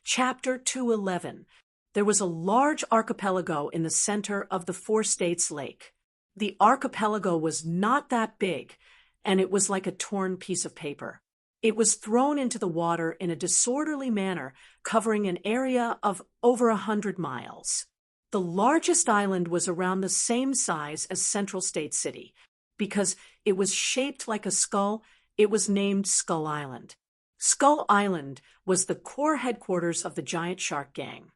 Chapter 211. There was a large archipelago in the center of the Four States Lake. The archipelago was not that big, and it was like a torn piece of paper. It was thrown into the water in a disorderly manner, covering an area of over 100 miles. The largest island was around the same size as Central State City. Because it was shaped like a skull, it was named Skull Island. Skull Island was the core headquarters of the giant shark gang.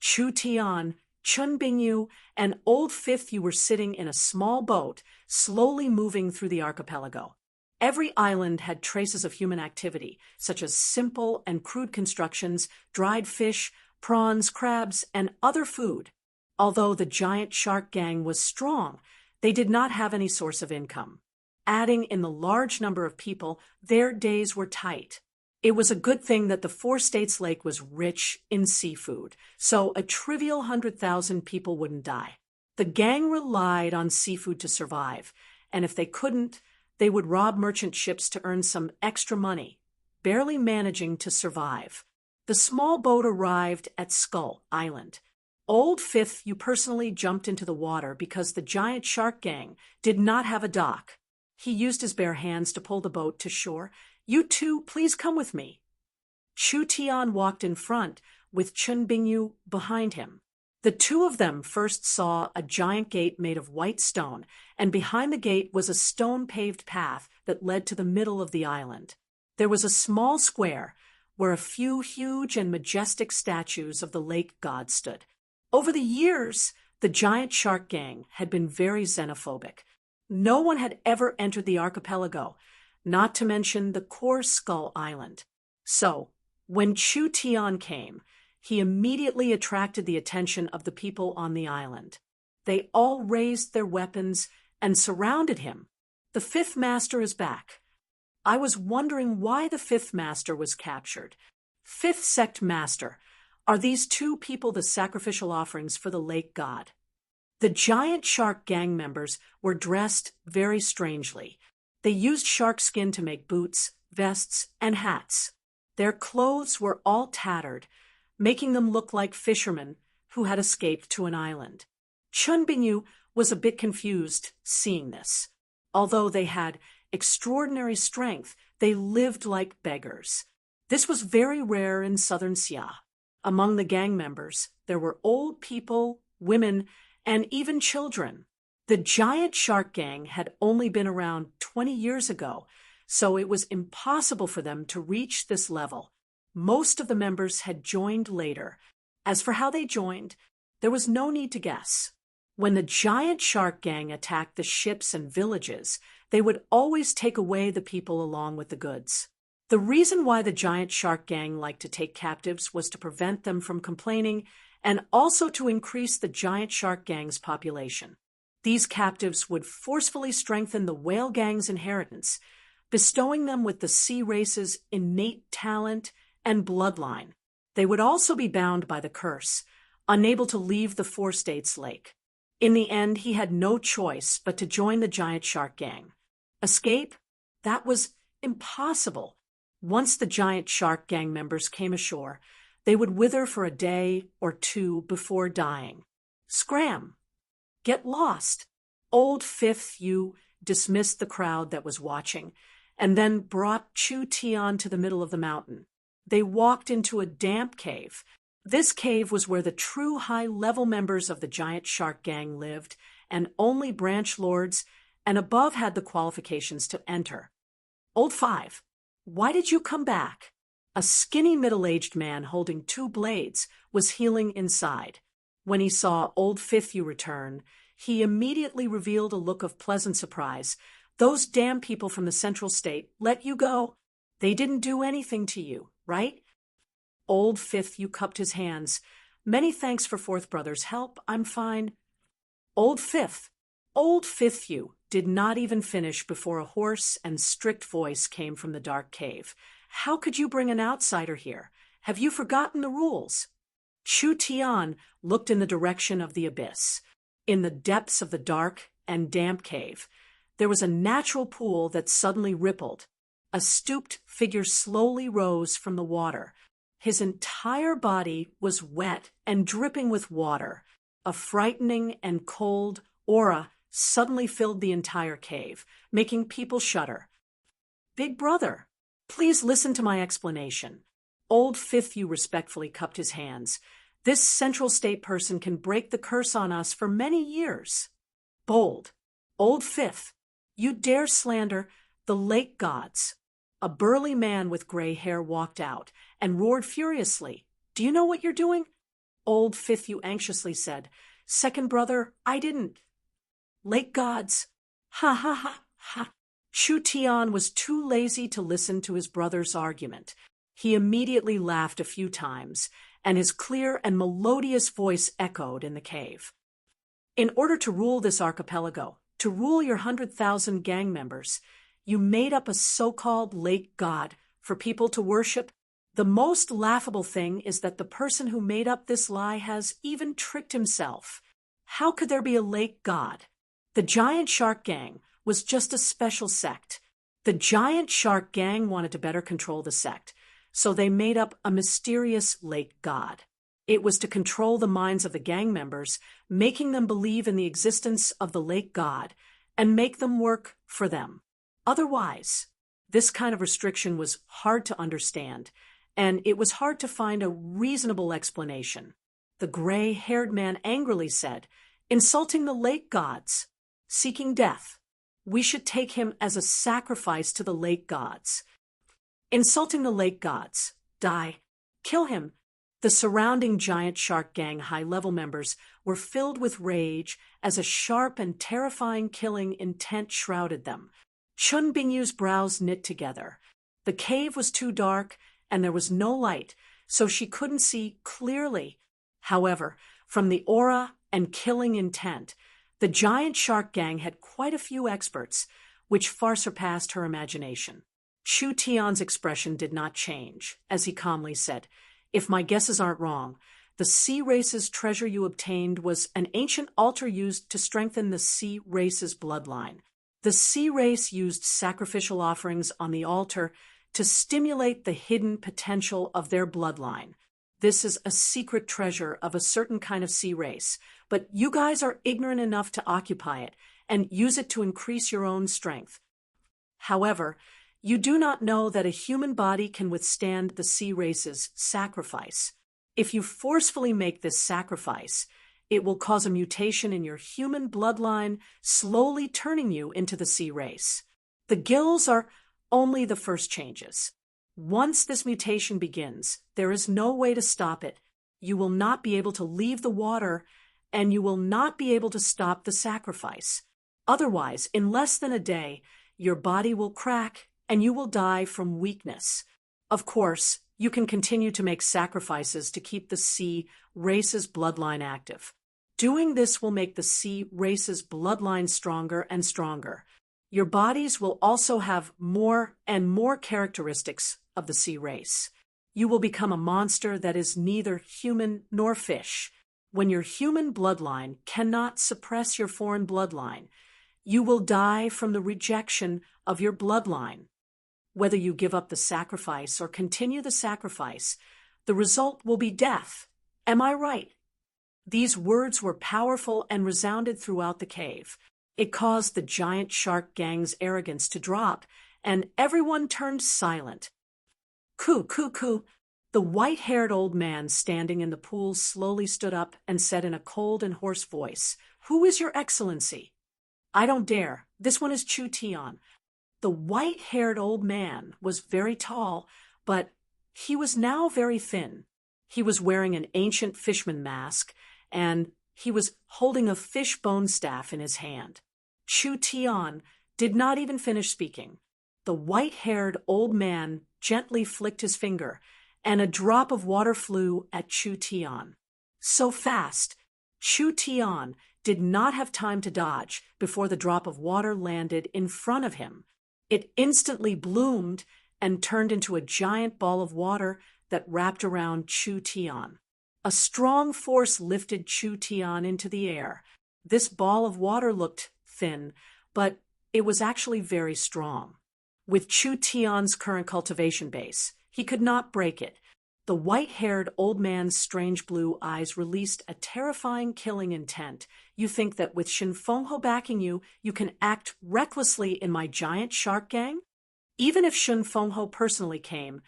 Chu Tian, Chun Bingyu, and Old Fifth Yu were sitting in a small boat, slowly moving through the archipelago. Every island had traces of human activity, such as simple and crude constructions, dried fish, prawns, crabs, and other food. Although the giant shark gang was strong, they did not have any source of income. Adding in the large number of people, their days were tight. It was a good thing that the Four States Lake was rich in seafood, so a trivial 100,000 people wouldn't die. The gang relied on seafood to survive, and if they couldn't, they would rob merchant ships to earn some extra money, barely managing to survive. The small boat arrived at Skull Island. Old Fifth Yu personally jumped into the water because the giant shark gang did not have a dock. He used his bare hands to pull the boat to shore. "You two, please come with me." Chu Tian walked in front, with Chun Bingyu behind him. The two of them first saw a giant gate made of white stone, and behind the gate was a stone-paved path that led to the middle of the island. There was a small square where a few huge and majestic statues of the lake god stood. Over the years, the giant shark gang had been very xenophobic. No one had ever entered the archipelago, not to mention the core Skull Island. So, when Chu Tian came, he immediately attracted the attention of the people on the island. They all raised their weapons and surrounded him. "The Fifth Master is back." I was wondering why the Fifth Master was captured. Fifth Sect Master, are these two people the sacrificial offerings for the lake god? The giant shark gang members were dressed very strangely. They used shark skin to make boots, vests, and hats. Their clothes were all tattered, making them look like fishermen who had escaped to an island. Chun Bingyu was a bit confused seeing this. Although they had extraordinary strength, they lived like beggars. This was very rare in southern Xia. Among the gang members, there were old people, women, and even children. The giant shark gang had only been around 20 years ago, so it was impossible for them to reach this level. Most of the members had joined later. As for how they joined, there was no need to guess. When the giant shark gang attacked the ships and villages, they would always take away the people along with the goods. The reason why the giant shark gang liked to take captives was to prevent them from complaining and also to increase the giant shark gang's population. These captives would forcefully strengthen the whale gang's inheritance, bestowing them with the sea race's innate talent and bloodline. They would also be bound by the curse, unable to leave the Four States Lake. In the end, he had no choice but to join the giant shark gang. Escape? That was impossible. Once the giant shark gang members came ashore, they would wither for a day or two before dying. Scram! Get lost! Old Fifth Yu dismissed the crowd that was watching, and then brought Chu Tian to the middle of the mountain. They walked into a damp cave. This cave was where the true high-level members of the giant shark gang lived, and only branch lords, and above had the qualifications to enter. "Old Five, why did you come back?" A skinny middle-aged man holding two blades was healing inside. When he saw Old Fifth Yu return, he immediately revealed a look of pleasant surprise. "Those damn people from the Central State let you go. They didn't do anything to you, right?" Old Fifth Yu cupped his hands. "Many thanks for Fourth Brother's help. I'm fine." Old Fifth Yu did not even finish before a hoarse and strict voice came from the dark cave. "How could you bring an outsider here? Have you forgotten the rules?" Chu Tian looked in the direction of the abyss. In the depths of the dark and damp cave, there was a natural pool that suddenly rippled. A stooped figure slowly rose from the water. His entire body was wet and dripping with water. A frightening and cold aura suddenly filled the entire cave, making people shudder. "Big brother, please listen to my explanation." Old Fifth respectfully cupped his hands. "This Central State person can break the curse on us for many years." "Bold. Old Fifth, you dare slander the lake gods." A burly man with gray hair walked out and roared furiously. "Do you know what you're doing?" Old Fifth anxiously said, "Second brother, I didn't." "Lake gods. Ha ha ha ha." Chu Tian was too lazy to listen to his brother's argument. He immediately laughed a few times, and his clear and melodious voice echoed in the cave. "In order to rule this archipelago, to rule your 100,000 gang members, you made up a so-called lake god for people to worship. The most laughable thing is that the person who made up this lie has even tricked himself. How could there be a lake god? The Giant Shark Gang was just a special sect. The Giant Shark Gang wanted to better control the sect, so they made up a mysterious lake god. It was to control the minds of the gang members, making them believe in the existence of the lake god and make them work for them. Otherwise, this kind of restriction was hard to understand, and it was hard to find a reasonable explanation. The gray-haired man angrily said, "Insulting the lake gods, seeking death. We should take him as a sacrifice to the lake gods." "Insulting the lake gods. Die. Kill him." The surrounding Giant Shark Gang high-level members were filled with rage as a sharp and terrifying killing intent shrouded them. Chun Bingyu's brows knit together. The cave was too dark, and there was no light, so she couldn't see clearly. However, from the aura and killing intent, the Giant Shark Gang had quite a few experts, which far surpassed her imagination. Chu Tian's expression did not change, as he calmly said, "If my guesses aren't wrong, the sea race's treasure you obtained was an ancient altar used to strengthen the sea race's bloodline. The sea race used sacrificial offerings on the altar to stimulate the hidden potential of their bloodline. This is a secret treasure of a certain kind of sea race, but you guys are ignorant enough to occupy it and use it to increase your own strength. However, you do not know that a human body can withstand the sea race's sacrifice. If you forcefully make this sacrifice, it will cause a mutation in your human bloodline, slowly turning you into the sea race. The gills are only the first changes. Once this mutation begins, there is no way to stop it. You will not be able to leave the water, and you will not be able to stop the sacrifice. Otherwise, in less than a day, your body will crack and you will die from weakness. Of course, you can continue to make sacrifices to keep the sea race's bloodline active. Doing this will make the sea race's bloodline stronger and stronger. Your bodies will also have more and more characteristics of the sea race. You will become a monster that is neither human nor fish. When your human bloodline cannot suppress your foreign bloodline, you will die from the rejection of your bloodline. Whether you give up the sacrifice or continue the sacrifice, the result will be death. Am I right?" These words were powerful and resounded throughout the cave. It caused the Giant Shark Gang's arrogance to drop, and everyone turned silent. "Coo, coo, coo." The white-haired old man standing in the pool slowly stood up and said in a cold and hoarse voice, "Who is your excellency?" "I don't dare. This one is Chu Tian." The white-haired old man was very tall, but he was now very thin. He was wearing an ancient fishman mask, and he was holding a fish bone staff in his hand. Chu Tian did not even finish speaking. The white-haired old man gently flicked his finger, and a drop of water flew at Chu Tian. So fast, Chu Tian did not have time to dodge before the drop of water landed in front of him. It instantly bloomed and turned into a giant ball of water that wrapped around Chu Tian. A strong force lifted Chu Tian into the air. This ball of water looked thin, but it was actually very strong. With Chu Tian's current cultivation base, he could not break it. The white-haired old man's strange blue eyes released a terrifying killing intent. You think that with Shin Fengho backing you, you can act recklessly in my giant shark gang? Even if Shin Fengho personally came,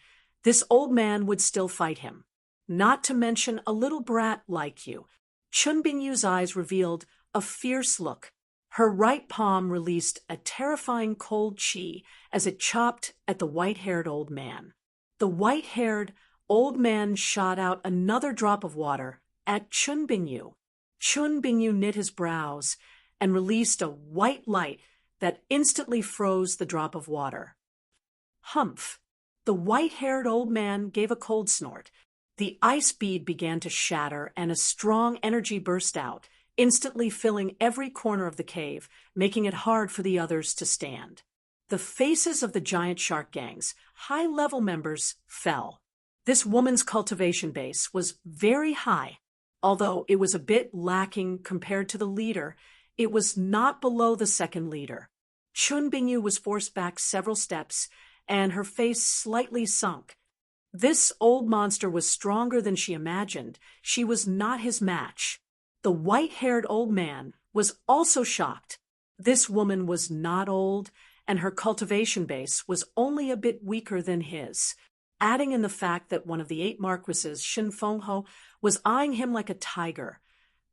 this old man would still fight him. Not to mention a little brat like you. Chun Bingyu's eyes revealed a fierce look. Her right palm released a terrifying cold chi as it chopped at the white-haired old man. The white-haired old man shot out another drop of water at Chun Bingyu. Chun Bingyu knit his brows and released a white light that instantly froze the drop of water. Humph! The white-haired old man gave a cold snort. The ice bead began to shatter and a strong energy burst out, instantly filling every corner of the cave, making it hard for the others to stand. The faces of the giant shark gang's high-level members fell. This woman's cultivation base was very high. Although it was a bit lacking compared to the leader, it was not below the second leader. Chun Bingyu was forced back several steps, and her face slightly sunk. This old monster was stronger than she imagined. She was not his match. The white-haired old man was also shocked. This woman was not old, and her cultivation base was only a bit weaker than his. Adding in the fact that one of the 8 marquises, Shin Fengho, was eyeing him like a tiger.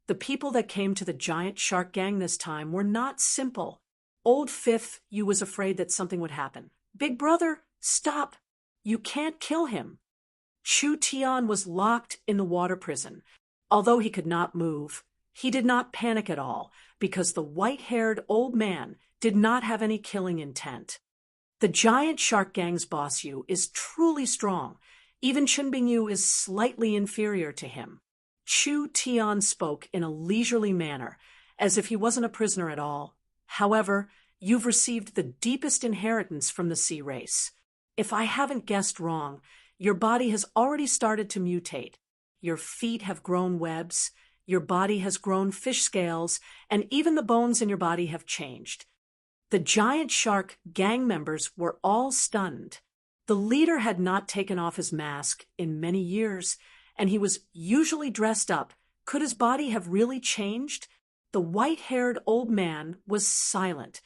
The people that came to the giant shark gang this time were not simple. Old Fifth, you was afraid that something would happen. Big brother, stop! You can't kill him. Chu Tian was locked in the water prison. Although he could not move, he did not panic at all, because the white-haired old man did not have any killing intent. The giant shark gang's boss Yu is truly strong. Even Chun Bingyu is slightly inferior to him. Chu Tian spoke in a leisurely manner, as if he wasn't a prisoner at all. However, you've received the deepest inheritance from the sea race. If I haven't guessed wrong, your body has already started to mutate. Your feet have grown webs, your body has grown fish scales, and even the bones in your body have changed. The giant shark gang members were all stunned. The leader had not taken off his mask in many years, and he was usually dressed up. Could his body have really changed? The white-haired old man was silent.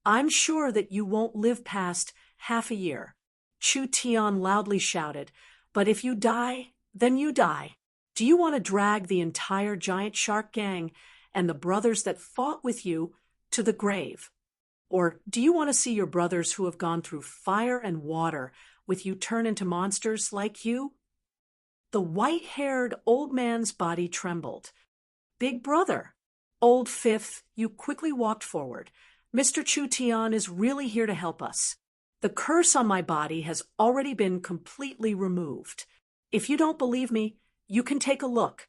I'm sure that you won't live past half a year. Chu Tian loudly shouted, but if you die, then you die. Do you want to drag the entire giant shark gang and the brothers that fought with you to the grave? Or do you want to see your brothers who have gone through fire and water with you turn into monsters like you? The white-haired old man's body trembled. Big brother. Old Fifth, you quickly walked forward. Mr. Chu Tian is really here to help us. The curse on my body has already been completely removed. If you don't believe me, you can take a look.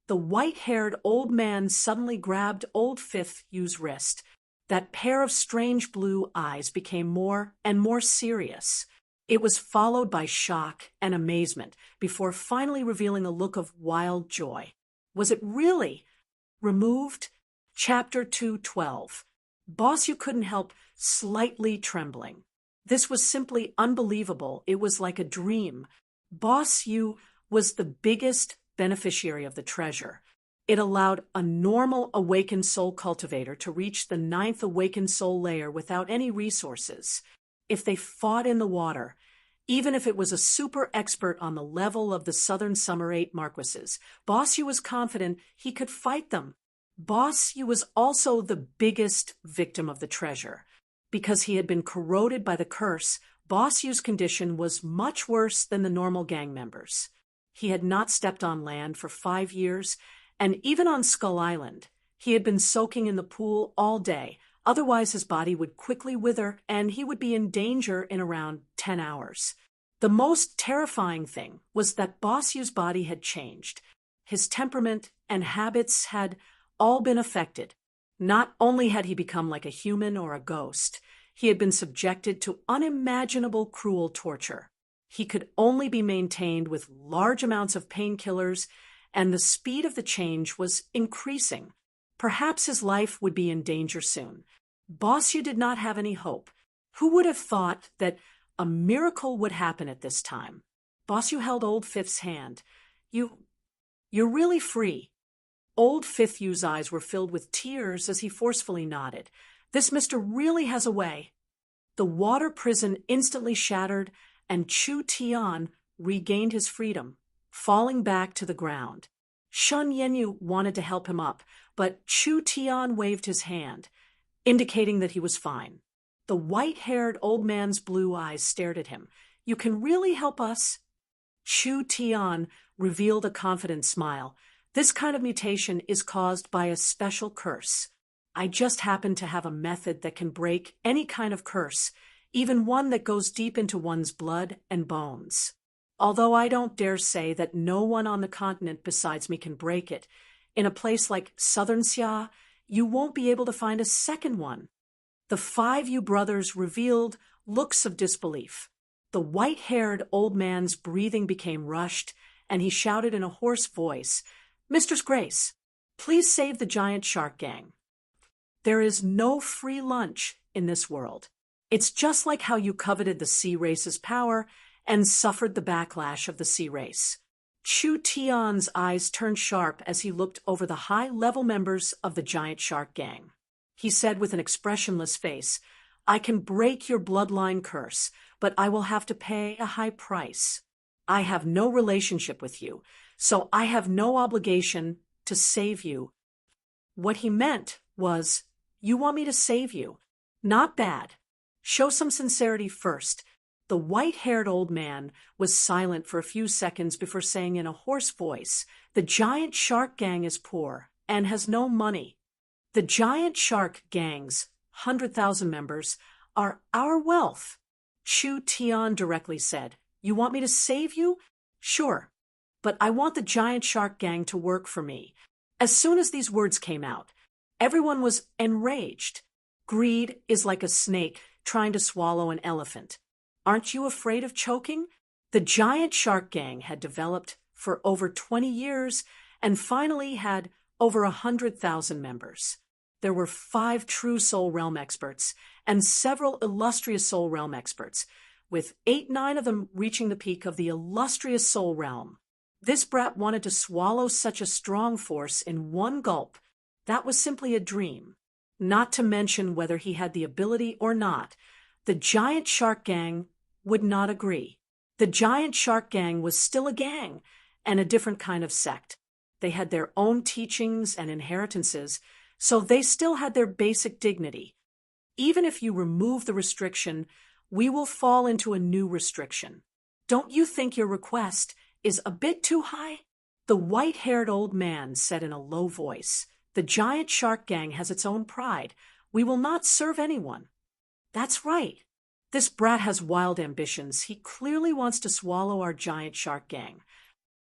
The white-haired old man suddenly grabbed Old Fifth Yu's wrist. That pair of strange blue eyes became more and more serious. It was followed by shock and amazement before finally revealing a look of wild joy. Was it really removed? Chapter 212. Boss, you couldn't help slightly trembling. This was simply unbelievable. It was like a dream. Boss Yu was the biggest beneficiary of the treasure. It allowed a normal awakened soul cultivator to reach the 9th awakened soul layer without any resources. If they fought in the water, even if it was a super expert on the level of the Southern Summer 8 marquises, Boss Yu was confident he could fight them. Boss Yu was also the biggest victim of the treasure. Because he had been corroded by the curse, Boss Yu's condition was much worse than the normal gang members. He had not stepped on land for 5 years, and even on Skull Island, he had been soaking in the pool all day. Otherwise, his body would quickly wither, and he would be in danger in around 10 hours. The most terrifying thing was that Boss Yu's body had changed. His temperament and habits had all been affected. Not only had he become like a human or a ghost, he had been subjected to unimaginable cruel torture. He could only be maintained with large amounts of painkillers, and the speed of the change was increasing. Perhaps his life would be in danger soon. Boss Yu did not have any hope. Who would have thought that a miracle would happen at this time? Boss, you held Old Fifth's hand. You're really free. Old Fifth U's eyes were filled with tears as he forcefully nodded. This mister really has a way. The water prison instantly shattered, and Chu Tian regained his freedom, falling back to the ground. Shun Yenyu wanted to help him up, but Chu Tian waved his hand, indicating that he was fine. The white-haired old man's blue eyes stared at him. You can really help us? Chu Tian revealed a confident smile. This kind of mutation is caused by a special curse. I just happen to have a method that can break any kind of curse, even one that goes deep into one's blood and bones. Although I don't dare say that no one on the continent besides me can break it, in a place like Southern Xia, you won't be able to find a second one. The 5 Yu brothers revealed looks of disbelief. The white-haired old man's breathing became rushed, and he shouted in a hoarse voice, Mistress Grace, please save the giant shark gang. There is no free lunch in this world. It's just like how you coveted the sea race's power and suffered the backlash of the sea race. Chu Tian's eyes turned sharp as he looked over the high-level members of the giant shark gang. He said with an expressionless face, I can break your bloodline curse, but I will have to pay a high price. I have no relationship with you, so I have no obligation to save you. What he meant was, you want me to save you? Not bad. Show some sincerity first. The white-haired old man was silent for a few seconds before saying in a hoarse voice, the giant shark gang is poor and has no money. The giant shark gang's 100,000 members are our wealth. Chu Tian directly said, you want me to save you? Sure, but I want the giant shark gang to work for me. As soon as these words came out, everyone was enraged. Greed is like a snake trying to swallow an elephant. Aren't you afraid of choking? The giant shark gang had developed for over 20 years and finally had over 100,000 members. There were 5 true Soul Realm experts and several illustrious Soul Realm experts, with 8-9 of them reaching the peak of the illustrious Soul Realm. This brat wanted to swallow such a strong force in one gulp. That was simply a dream. Not to mention whether he had the ability or not, the giant shark gang would not agree. The giant shark gang was still a gang and a different kind of sect. They had their own teachings and inheritances, so they still had their basic dignity. Even if you remove the restriction, we will fall into a new restriction. Don't you think your request is a bit too high? The white-haired old man said in a low voice, the giant shark gang has its own pride. We will not serve anyone. That's right. This brat has wild ambitions. He clearly wants to swallow our giant shark gang.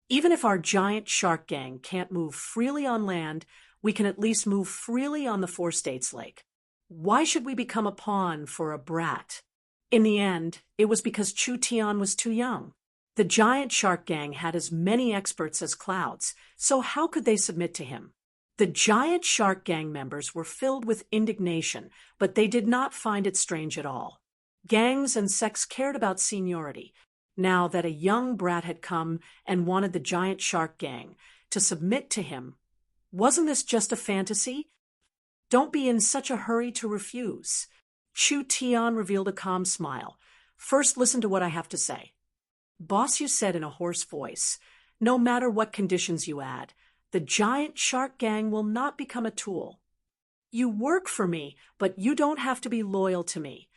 Even if our giant shark gang can't move freely on land, we can at least move freely on the 4 states lake. Why should we become a pawn for a brat? In the end, it was because Chu Tian was too young. The giant shark gang had as many experts as clouds, so how could they submit to him? The giant shark gang members were filled with indignation, but they did not find it strange at all. Gangs and sects cared about seniority. Now that a young brat had come and wanted the giant shark gang to submit to him, wasn't this just a fantasy? Don't be in such a hurry to refuse. Chu Tian revealed a calm smile. First, listen to what I have to say. Boss, you said in a hoarse voice, no matter what conditions you add, the giant shark gang will not become a tool. You work for me, but you don't have to be loyal to me.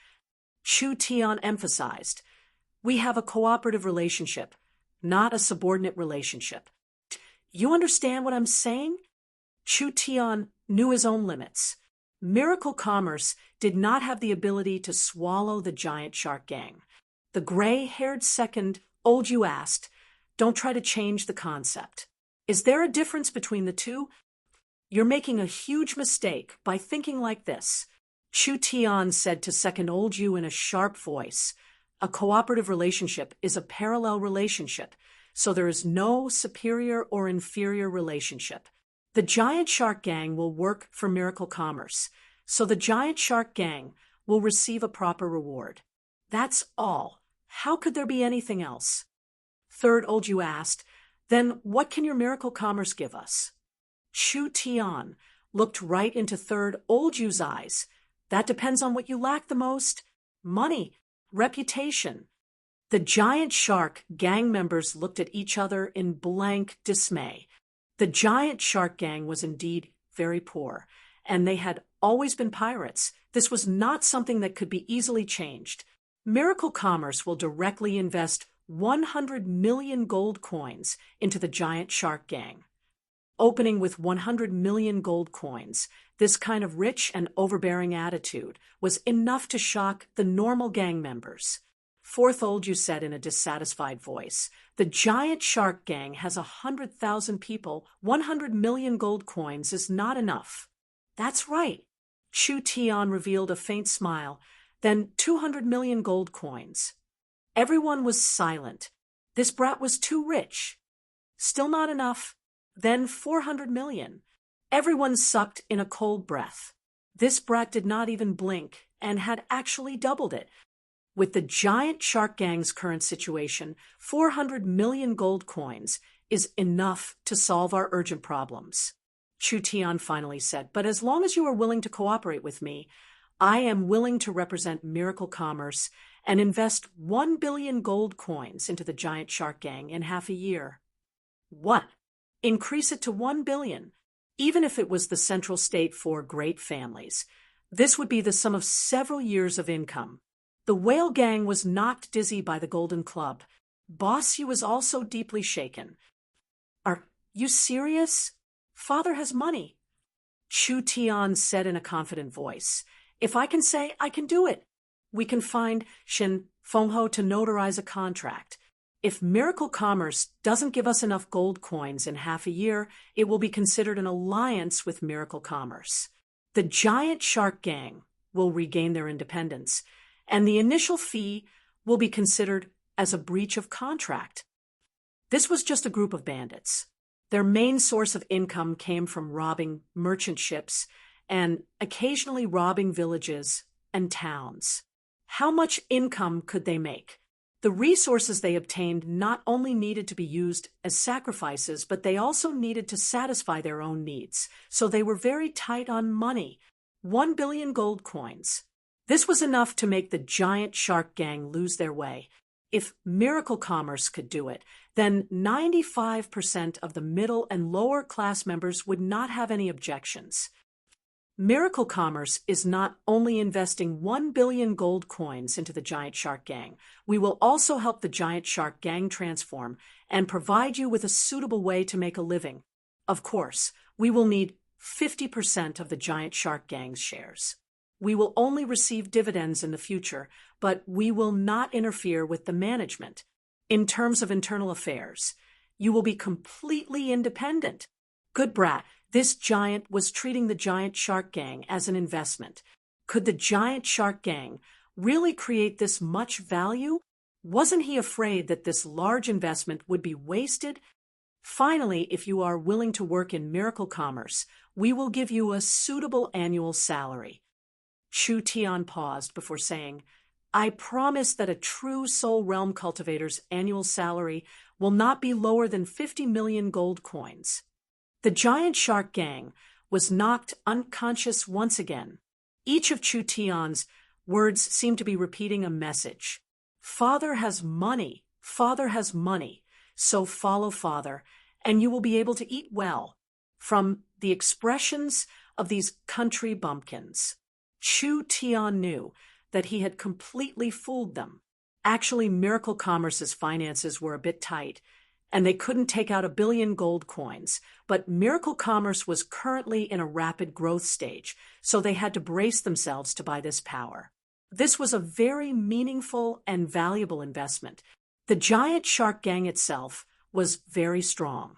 Chu Tian emphasized, we have a cooperative relationship, not a subordinate relationship. You understand what I'm saying? Chu Tian knew his own limits. Miracle Commerce did not have the ability to swallow the giant shark gang. The gray-haired second Old Yu asked, don't try to change the concept. Is there a difference between the two? You're making a huge mistake by thinking like this. Chu Tian said to second Old Yu in a sharp voice, a cooperative relationship is a parallel relationship, so there is no superior or inferior relationship. The giant shark gang will work for Miracle Commerce, so the giant shark gang will receive a proper reward. That's all. How could there be anything else? Third Olju asked. Then what can your miracle commerce give us? Chu Tian looked right into Third Olju's eyes. That depends on what you lack the most. Money, reputation. The giant shark gang members looked at each other in blank dismay. The giant shark gang was indeed very poor, and they had always been pirates. This was not something that could be easily changed. Miracle Commerce will directly invest 100 million gold coins into the giant shark gang. Opening with 100 million gold coins, this kind of rich and overbearing attitude was enough to shock the normal gang members. Fourth Olju said in a dissatisfied voice, the giant shark gang has 100,000 people. 100 million gold coins is not enough. That's right. Chu Tian revealed a faint smile. Then 200 million gold coins. Everyone was silent. This brat was too rich. Still not enough. Then 400 million. Everyone sucked in a cold breath. This brat did not even blink and had actually doubled it. With the giant shark gang's current situation, 400 million gold coins is enough to solve our urgent problems. Chu Tian finally said, but as long as you are willing to cooperate with me, I am willing to represent Miracle Commerce and invest 1 billion gold coins into the giant shark gang in half a year. What? Increase it to 1 billion, even if it was the central state for great families. This would be the sum of several years of income. The whale gang was knocked dizzy by the Golden Club. Boss Yu was also deeply shaken. Are you serious? Father has money. Chu Tian said in a confident voice. If I can say, I can do it. We can find Shin Fengho to notarize a contract. If Miracle Commerce doesn't give us enough gold coins in half a year, it will be considered an alliance with Miracle Commerce. The giant shark gang will regain their independence, and the initial fee will be considered as a breach of contract. This was just a group of bandits. Their main source of income came from robbing merchant ships and occasionally robbing villages and towns. How much income could they make? The resources they obtained not only needed to be used as sacrifices, but they also needed to satisfy their own needs. So they were very tight on money. 1 billion gold coins. This was enough to make the giant shark gang lose their way. If Miracle Commerce could do it, then 95% of the middle and lower class members would not have any objections. Miracle Commerce is not only investing 1 billion gold coins into the giant shark gang, we will also help the giant shark gang transform and provide you with a suitable way to make a living. Of course, we will need 50% of the giant shark gang's shares. We will only receive dividends in the future, but we will not interfere with the management. In terms of internal affairs, you will be completely independent. Good brat. This giant was treating the giant shark gang as an investment. Could the giant shark gang really create this much value? Wasn't he afraid that this large investment would be wasted? Finally, if you are willing to work in Miracle Commerce, we will give you a suitable annual salary. Chu Tian paused before saying, I promise that a true Soul Realm cultivator's annual salary will not be lower than 50 million gold coins. The giant shark gang was knocked unconscious once again. Each of Chu Tian's words seemed to be repeating a message. Father has money. Father has money. So follow Father, and you will be able to eat well. From the expressions of these country bumpkins, Chu Tian knew that he had completely fooled them. Actually, Miracle Commerce's finances were a bit tight, and they couldn't take out 1 billion gold coins, but Miracle Commerce was currently in a rapid growth stage, so they had to brace themselves to buy this power. This was a very meaningful and valuable investment. The giant shark gang itself was very strong.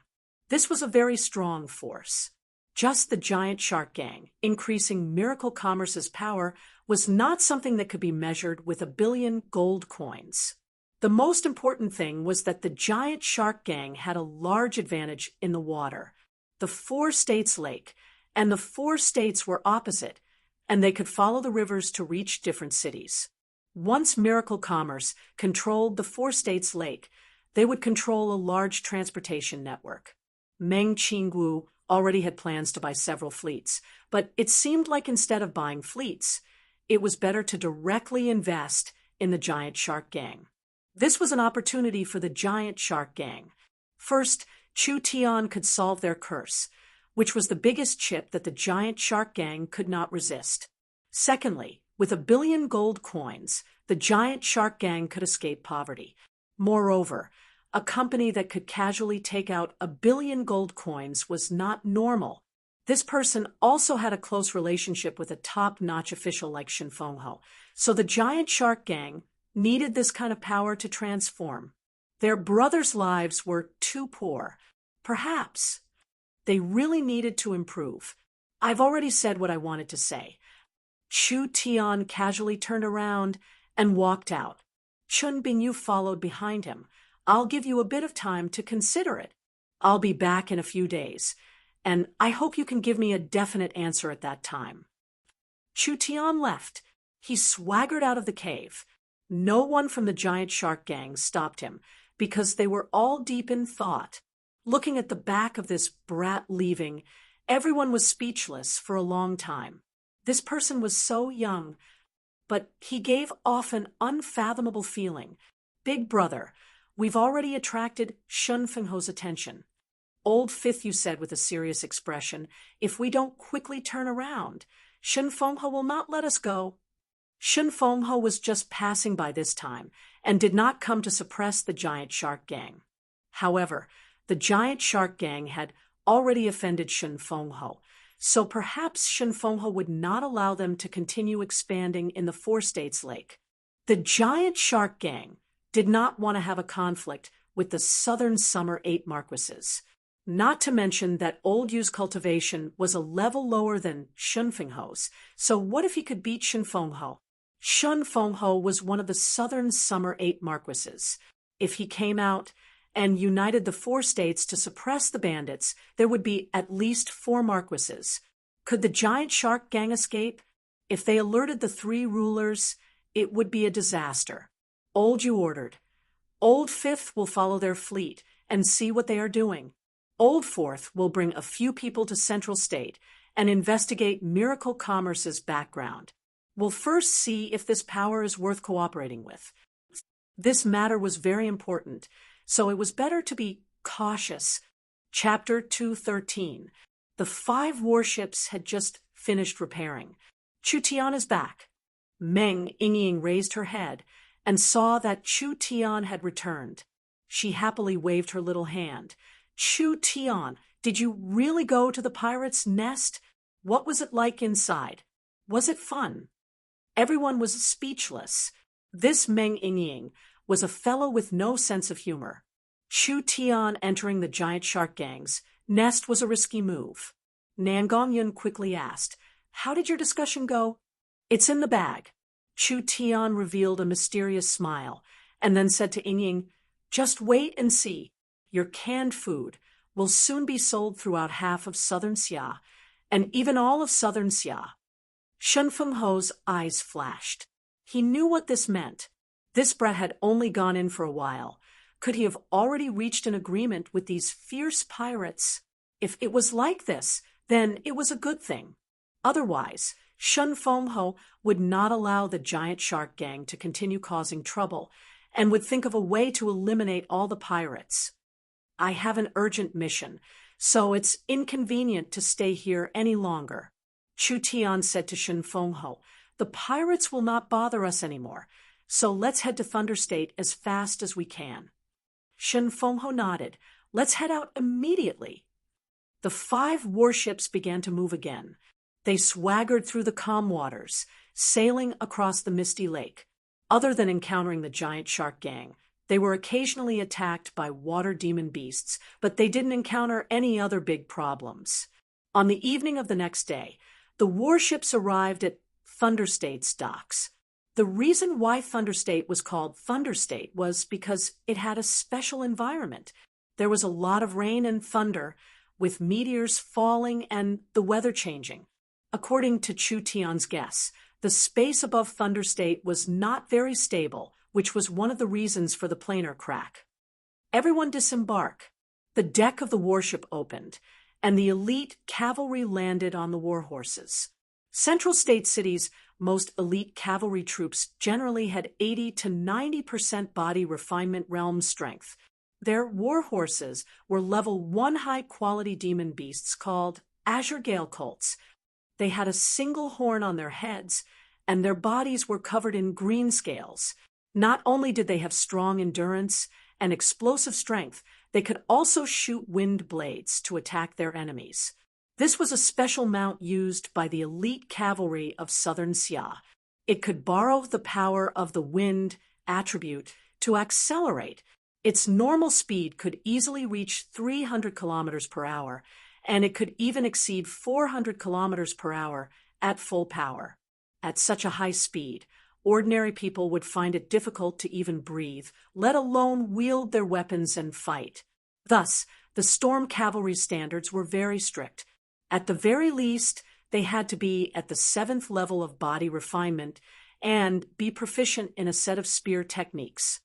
This was a very strong force. Just the giant shark gang, increasing Miracle Commerce's power, was not something that could be measured with 1 billion gold coins. The most important thing was that the giant shark gang had a large advantage in the water. The 4 states lake, and the 4 states were opposite, and they could follow the rivers to reach different cities. Once Miracle Commerce controlled the 4 states lake, They would control a large transportation network. Meng Qingwu already had plans to buy several fleets, but it seemed like instead of buying fleets, it was better to directly invest in the Giant Shark Gang. This was an opportunity for the Giant Shark Gang. First, Chu Tian could solve their curse, which was the biggest chip that the Giant Shark Gang could not resist. Secondly, with 1 billion gold coins, the Giant Shark Gang could escape poverty. Moreover, a company that could casually take out 1 billion gold coins was not normal. This person also had a close relationship with a top-notch official like Shen Fenghe, so the Giant Shark Gang needed this kind of power to transform. Their brothers' lives were too poor. Perhaps they really needed to improve. I've already said what I wanted to say. Chu Tian casually turned around and walked out. Chun Bingyu followed behind him. I'll give you a bit of time to consider it. I'll be back in a few days, and I hope you can give me a definite answer at that time. Chu Tian left. He swaggered out of the cave. No one from the Giant Shark Gang stopped him, because they were all deep in thought. Looking at the back of this brat leaving, everyone was speechless for a long time. This person was so young, but he gave off an unfathomable feeling. Big brother, we've already attracted Shen Fenghe's attention. Old Fifth, you said with a serious expression, if we don't quickly turn around, Shen Fenghe will not let us go. Shen Fenghe was just passing by this time and did not come to suppress the Giant Shark Gang. However, the Giant Shark Gang had already offended Shen Fenghe, so perhaps Shen Fenghe would not allow them to continue expanding in the Four States Lake. The Giant Shark Gang did not want to have a conflict with the Southern Summer 8 Marquises. Not to mention that Old Yu's cultivation was a level lower than Shen Fenghe's, so what if he could beat Shen Fenghe? Shen Fenghe was one of the Southern Summer 8 Marquises. If he came out and united the 4 states to suppress the bandits, there would be at least 4 Marquises. Could the Giant Shark Gang escape? If they alerted the 3 rulers, it would be a disaster. Old Yu ordered. Old Fifth will follow their fleet and see what they are doing. Old Fourth will bring a few people to Central State and investigate Miracle Commerce's background. We'll first see if this power is worth cooperating with. This matter was very important, so it was better to be cautious. Chapter 213. The 5 warships had just finished repairing. Chu Tian is back. Meng Yingying raised her head and saw that Chu Tian had returned. She happily waved her little hand. Chu Tian, did you really go to the pirates' nest? What was it like inside? Was it fun? Everyone was speechless. This Meng Yingying was a fellow with no sense of humor. Chu Tian entering the Giant Shark Gang's nest was a risky move. Nan Gongyun quickly asked, "How did your discussion go?" "It's in the bag." Chu Tian revealed a mysterious smile and then said to Yingying, "Just wait and see. Your canned food will soon be sold throughout half of Southern Xia, and even all of Southern Xia." Shen Fenghe's eyes flashed. He knew what this meant. This brat had only gone in for a while. Could he have already reached an agreement with these fierce pirates? If it was like this, then it was a good thing. Otherwise, Shen Fenghe would not allow the Giant Shark Gang to continue causing trouble and would think of a way to eliminate all the pirates. "I have an urgent mission, so it's inconvenient to stay here any longer." Chu Tian said to Shen Fenghe, "The pirates will not bother us anymore, so let's head to Thunder State as fast as we can." Shen Fenghe nodded. "Let's head out immediately." The 5 warships began to move again. They swaggered through the calm waters, sailing across the misty lake. Other than encountering the Giant Shark Gang, they were occasionally attacked by water demon beasts, but they didn't encounter any other big problems. On the evening of the next day, the warships arrived at Thunder State's docks. The reason why Thunder State was called Thunder State was because it had a special environment. There was a lot of rain and thunder, with meteors falling and the weather changing. According to Chu Tian's guess, the space above Thunder State was not very stable, which was one of the reasons for the planar crack. Everyone disembark. The deck of the warship opened, and the elite cavalry landed on the war horses. Central State City's most elite cavalry troops generally had 80 to 90% body refinement realm strength. Their war horses were level 1 high-quality demon beasts called Azure Gale Colts. They had a single horn on their heads, and their bodies were covered in green scales. Not only did they have strong endurance and explosive strength, they could also shoot wind blades to attack their enemies. This was a special mount used by the elite cavalry of Southern Xia. It could borrow the power of the wind attribute to accelerate. Its normal speed could easily reach 300 kilometers per hour, and it could even exceed 400 kilometers per hour at full power. At such a high speed, ordinary people would find it difficult to even breathe, let alone wield their weapons and fight. Thus, the Storm Cavalry standards were very strict. At the very least, they had to be at the 7th level of body refinement and be proficient in a set of spear techniques.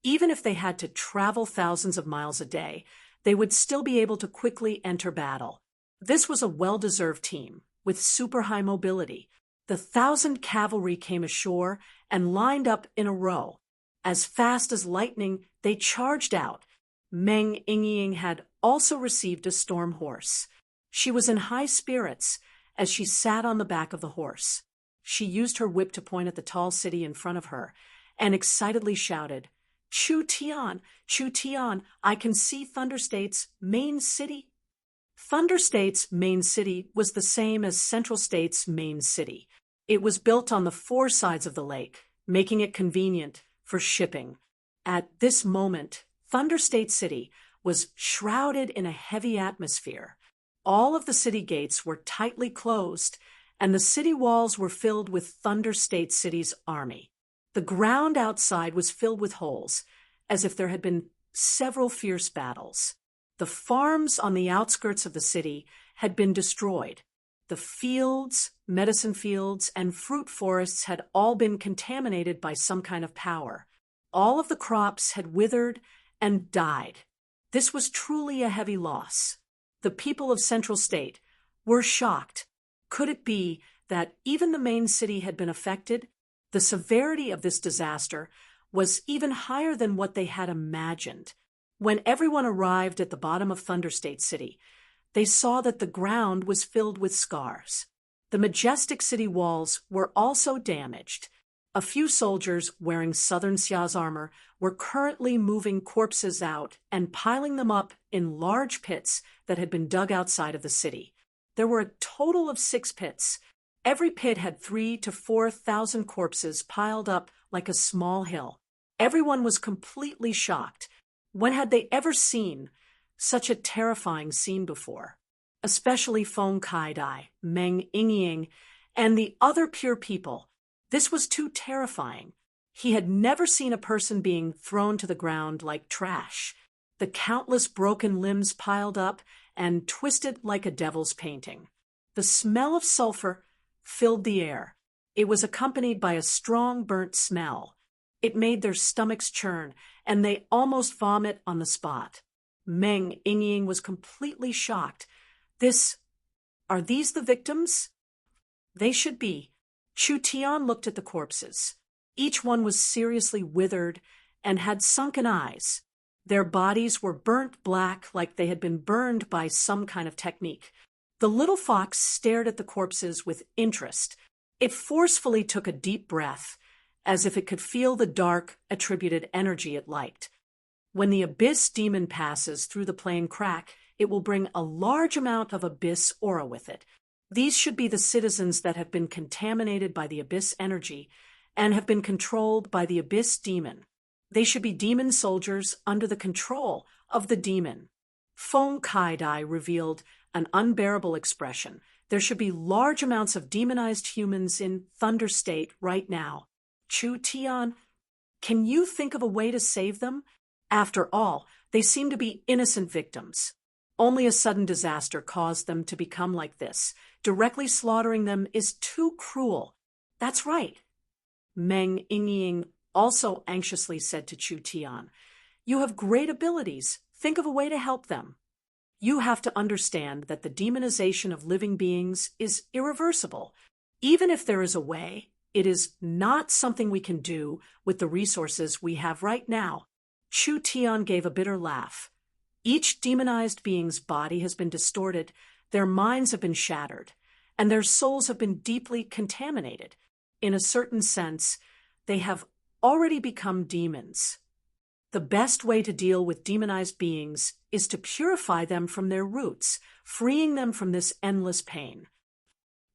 Even if they had to travel thousands of miles a day, they would still be able to quickly enter battle. This was a well-deserved team, with super high mobility. The 1,000 cavalry came ashore and lined up in a row. As fast as lightning, they charged out. Meng Yingying had also received a storm horse. She was in high spirits as she sat on the back of the horse. She used her whip to point at the tall city in front of her and excitedly shouted, Chu Tian, I can see Thunder State's main city. Thunder State's main city was the same as Central State's main city. It was built on the 4 sides of the lake, making it convenient for shipping. At this moment, Thunder State City was shrouded in a heavy atmosphere. All of the city gates were tightly closed, and the city walls were filled with Thunder State City's army. The ground outside was filled with holes, as if there had been several fierce battles. The farms on the outskirts of the city had been destroyed. The fields, medicine fields, and fruit forests had all been contaminated by some kind of power. All of the crops had withered and died. This was truly a heavy loss. The people of Central State were shocked. Could it be that even the main city had been affected? The severity of this disaster was even higher than what they had imagined. When everyone arrived at the bottom of Thunder State City, they saw that the ground was filled with scars. The majestic city walls were also damaged. A few soldiers wearing Southern Xia's armor were currently moving corpses out and piling them up in large pits that had been dug outside of the city. There were a total of 6 pits. Every pit had 3,000 to 4,000 corpses piled up like a small hill. Everyone was completely shocked. When had they ever seen such a terrifying scene before? Especially Feng Kaidai, Meng Yingying, and the other pure people. This was too terrifying. He had never seen a person being thrown to the ground like trash. The countless broken limbs piled up and twisted like a devil's painting. The smell of sulfur filled the air. It was accompanied by a strong burnt smell. It made their stomachs churn, and they almost vomit on the spot. Meng Yingying was completely shocked. Are these the victims? They should be. Chu Tian looked at the corpses. Each one was seriously withered and had sunken eyes. Their bodies were burnt black like they had been burned by some kind of technique. The little fox stared at the corpses with interest. It forcefully took a deep breath, as if it could feel the dark, attributed energy it liked. When the abyss demon passes through the plane crack, it will bring a large amount of abyss aura with it. These should be the citizens that have been contaminated by the abyss energy and have been controlled by the abyss demon. They should be demon soldiers under the control of the demon. Feng Kaidai revealed an unbearable expression. There should be large amounts of demonized humans in Thunder State right now. Chu Tian, can you think of a way to save them? After all, they seem to be innocent victims. Only a sudden disaster caused them to become like this. Directly slaughtering them is too cruel. That's right. Meng Yingying also anxiously said to Chu Tian, You have great abilities. Think of a way to help them. You have to understand that the demonization of living beings is irreversible. Even if there is a way, it is not something we can do with the resources we have right now. Chu Tian gave a bitter laugh. Each demonized being's body has been distorted, their minds have been shattered, and their souls have been deeply contaminated. In a certain sense, they have already become demons. The best way to deal with demonized beings is to purify them from their roots, freeing them from this endless pain.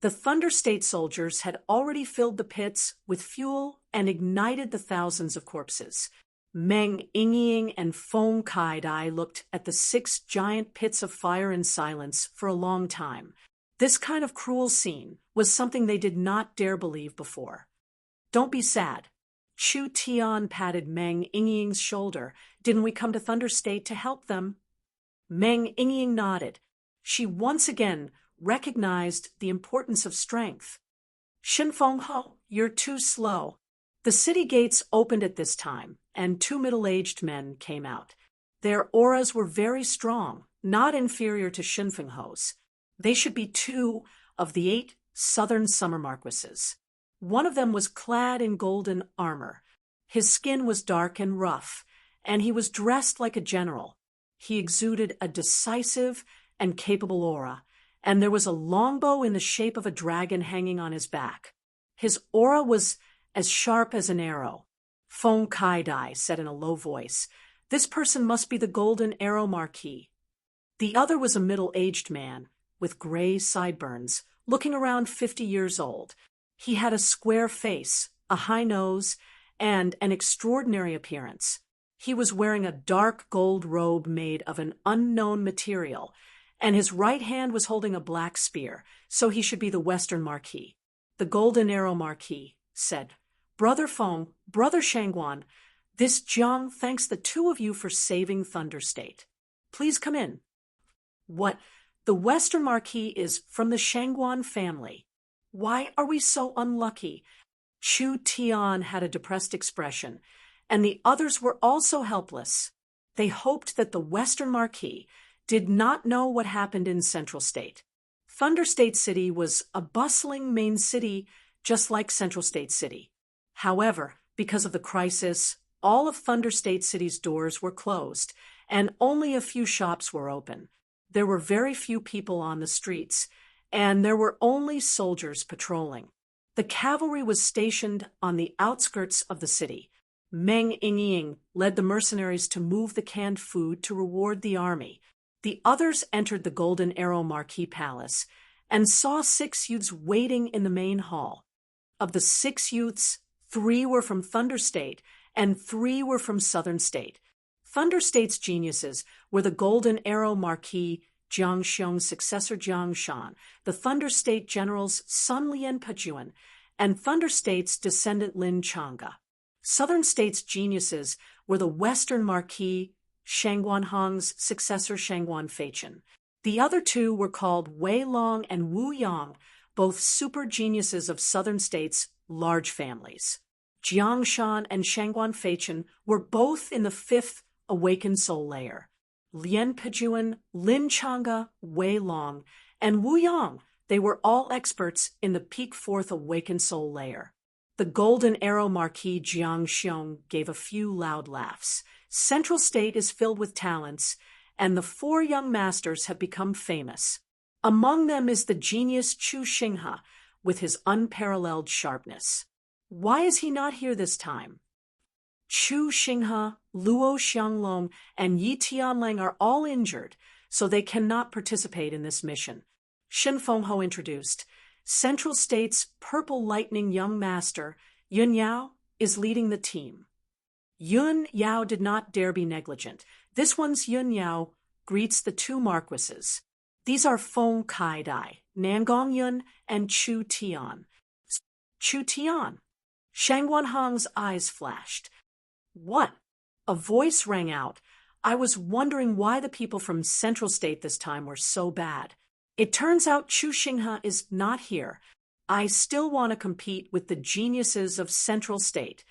The Thunder State soldiers had already filled the pits with fuel and ignited the thousands of corpses. Meng Yingying and Feng Kai-dai looked at the 6 giant pits of fire in silence for a long time. This kind of cruel scene was something they did not dare believe before. Don't be sad. Chu Tian patted Meng Yingying's shoulder. Didn't we come to Thunder State to help them? Meng Yingying nodded. She once again recognized the importance of strength. Shin Fengho, you're too slow. The city gates opened at this time, and 2 middle-aged men came out. Their auras were very strong, not inferior to Shin Fengho's. They should be 2 of the 8 southern summer marquises. One of them was clad in golden armor. His skin was dark and rough, and he was dressed like a general. He exuded a decisive and capable aura, and there was a longbow in the shape of a dragon hanging on his back. His aura was as sharp as an arrow. Feng Kai-dai said in a low voice, "This person must be the Golden Arrow Marquis." The other was a middle-aged man with gray sideburns, looking around 50 years old. He had a square face, a high nose, and an extraordinary appearance. He was wearing a dark gold robe made of an unknown material, and his right hand was holding a black spear, so he should be the Western Marquis. The Golden Arrow Marquis said, "Brother Feng, Brother Shangguan, this Jiang thanks the 2 of you for saving Thunder State. Please come in." "What? The Western Marquis is from the Shangguan family. Why are we so unlucky?" Chu Tian had a depressed expression, and the others were also helpless. They hoped that the Western Marquis did not know what happened in Central State. Thunder State City was a bustling main city just like Central State City. However, because of the crisis, all of Thunder State City's doors were closed, and only a few shops were open. There were very few people on the streets, and there were only soldiers patrolling. The cavalry was stationed on the outskirts of the city. Meng Yingying led the mercenaries to move the canned food to reward the army. The others entered the Golden Arrow Marquis Palace and saw 6 youths waiting in the main hall. Of the 6 youths, 3 were from Thunder State and 3 were from Southern State. Thunder State's geniuses were the Golden Arrow Marquis Jiang Xiong's successor Jiang Shan, the Thunder State generals Sun Lien Pajuan, and Thunder State's descendant Lin Chang'e. Southern State's geniuses were the Western Marquis Shangguan Hong's successor Shangguan Feichen. The other 2 were called Wei Long and Wu Yang, both super geniuses of Southern State's large families. Jiang Shan and Shangguan Feichen were both in the 5th awakened soul layer. Lien Pajuan, Lin Chang'e, Wei Long, and Wu Yang, they were all experts in the peak 4th awakened soul layer. The Golden Arrow Marquis Jiang Xiong gave a few loud laughs. Central State is filled with talents, and the 4 young masters have become famous. Among them is the genius Chu Xinghe, with his unparalleled sharpness. Why is he not here this time? Chu Xinghe, Luo Xianglong, and Yi Tianlang are all injured, so they cannot participate in this mission. Shin Fengho introduced. Central State's Purple Lightning young master, Yun Yao, is leading the team. Yun Yao did not dare be negligent. This one's Yun Yao greets the 2 marquises. These are Feng Kai-dai, Nangong Yun, and Chu Tian. Chu Tian. Shangguan Hong's eyes flashed. What? A voice rang out. I was wondering why the people from Central State this time were so bad. It turns out Chu Xinghe is not here. I still want to compete with the geniuses of Central State.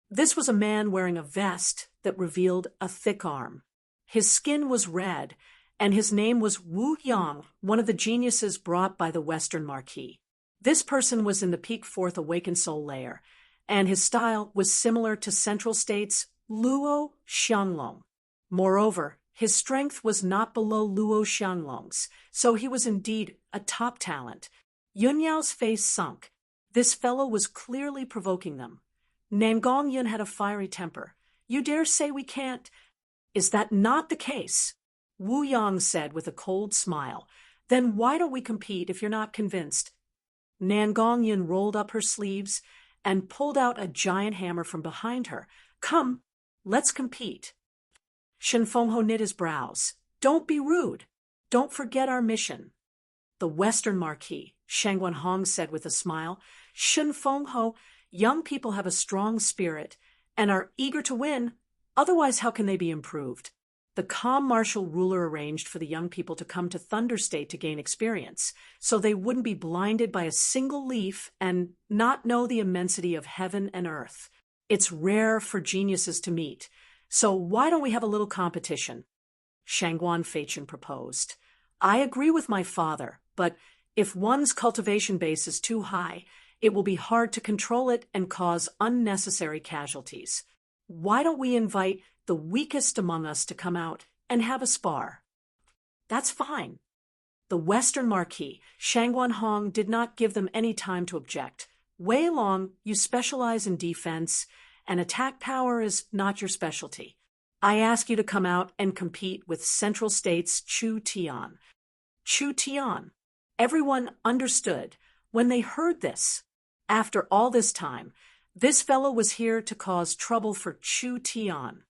This was a man wearing a vest that revealed a thick arm. His skin was red, and his name was Wu Yang, one of the geniuses brought by the Western Marquis. This person was in the peak fourth awakened soul layer, and his style was similar to Central State's Luo Xianglong. Moreover, his strength was not below Luo Xianglong's, so he was indeed a top talent. Yun Yao's face sunk. This fellow was clearly provoking them. Nangong Yun had a fiery temper. You dare say we can't? Is that not the case? Wu Yang said with a cold smile. Then why don't we compete if you're not convinced? Nangong Yun rolled up her sleeves and pulled out a giant hammer from behind her. Come, let's compete. Shen Fengho knit his brows. Don't be rude. Don't forget our mission. The Western Marquis, Shang Wenhong said with a smile. Shen Fengho, young people have a strong spirit and are eager to win. Otherwise, how can they be improved? The calm martial ruler arranged for the young people to come to Thunder State to gain experience, so they wouldn't be blinded by a single leaf and not know the immensity of heaven and earth. It's rare for geniuses to meet, so why don't we have a little competition? Shangguan Feichen proposed. I agree with my father, but if one's cultivation base is too high, it will be hard to control it and cause unnecessary casualties. Why don't we invite the weakest among us to come out and have a spar? That's fine. The Western Marquis, Shang Wenhong, did not give them any time to object. Wei Long, you specialize in defense, and attack power is not your specialty. I ask you to come out and compete with Central State's Chu Tian. Chu Tian. Everyone understood when they heard this. After all this time, this fellow was here to cause trouble for Chu Tian.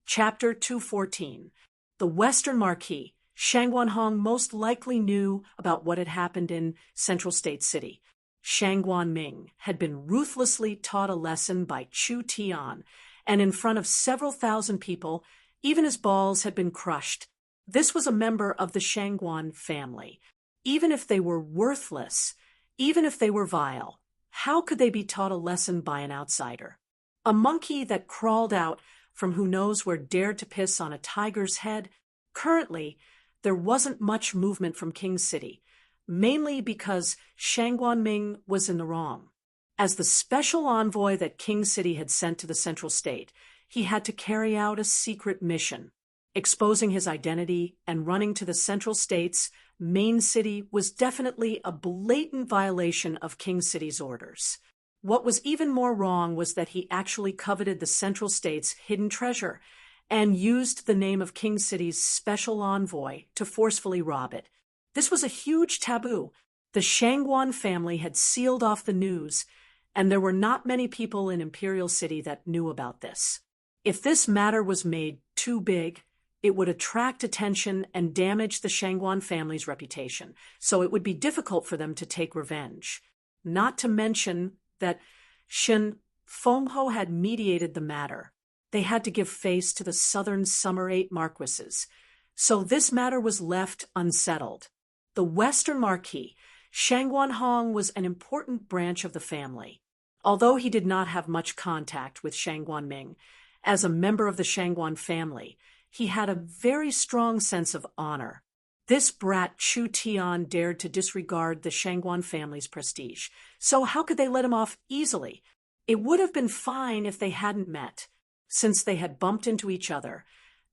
Chapter 214. The Western Marquis, Shang Wenhong, most likely knew about what had happened in Central State City. Shang Guanming had been ruthlessly taught a lesson by Chu Tian, and in front of several thousand people, even his balls had been crushed. This was a member of the Shangguan family. Even if they were worthless, even if they were vile, how could they be taught a lesson by an outsider? A monkey that crawled out from who knows where dared to piss on a tiger's head? Currently, there wasn't much movement from King City, mainly because Shang Guanming was in the wrong. As the special envoy that King City had sent to the Central State, he had to carry out a secret mission. Exposing his identity and running to the Central State's main city was definitely a blatant violation of King City's orders. What was even more wrong was that he actually coveted the Central State's hidden treasure and used the name of King City's special envoy to forcefully rob it. This was a huge taboo. The Shangguan family had sealed off the news, and there were not many people in Imperial City that knew about this. If this matter was made too big, it would attract attention and damage the Shangguan family's reputation, so it would be difficult for them to take revenge. Not to mention that Shen Fengho had mediated the matter. They had to give face to the southern Summer 8 marquises, so this matter was left unsettled. The Western Marquis, Shang Wenhong, was an important branch of the family. Although he did not have much contact with Shang Guanming, as a member of the Shangguan family, he had a very strong sense of honor. This brat Chu Tian dared to disregard the Shangguan family's prestige, so how could they let him off easily? It would have been fine if they hadn't met. Since they had bumped into each other,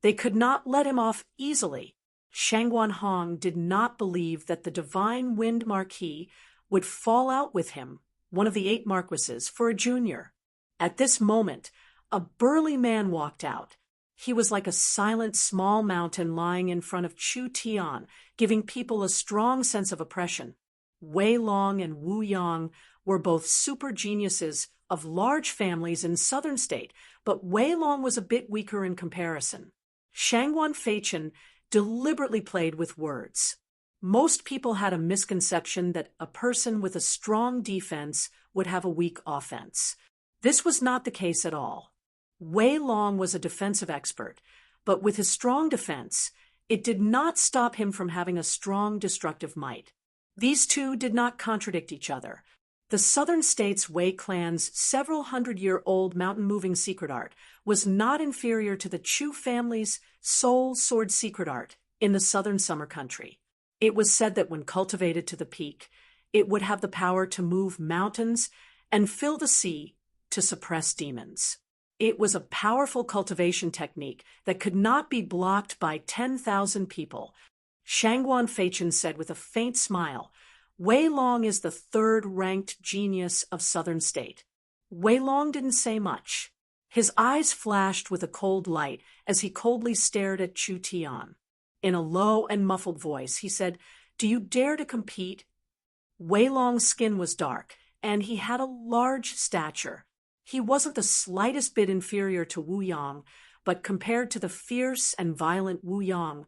they could not let him off easily. Shang Wenhong did not believe that the Divine Wind Marquis would fall out with him, one of the 8 marquises, for a junior. At this moment, a burly man walked out. He was like a silent small mountain lying in front of Chu Tian, giving people a strong sense of oppression. Wei Long and Wu Yang were both super geniuses of large families in Southern State, but Wei Long was a bit weaker in comparison. Shangguan Feichen deliberately played with words. Most people had a misconception that a person with a strong defense would have a weak offense. This was not the case at all. Wei Long was a defensive expert, but with his strong defense, it did not stop him from having a strong destructive might. These two did not contradict each other. The Southern States Wei clan's several hundred-year-old mountain-moving secret art was not inferior to the Chu family's soul sword secret art in the southern summer country. It was said that when cultivated to the peak, it would have the power to move mountains and fill the sea to suppress demons. It was a powerful cultivation technique that could not be blocked by 10,000 people. Shangguan Feichen said with a faint smile, Wei Long is the third-ranked genius of Southern State. Wei Long didn't say much. His eyes flashed with a cold light as he coldly stared at Chu Tian. In a low and muffled voice, he said, "Do you dare to compete?" Wei Long's skin was dark, and he had a large stature. He wasn't the slightest bit inferior to Wu Yang, but compared to the fierce and violent Wu Yang,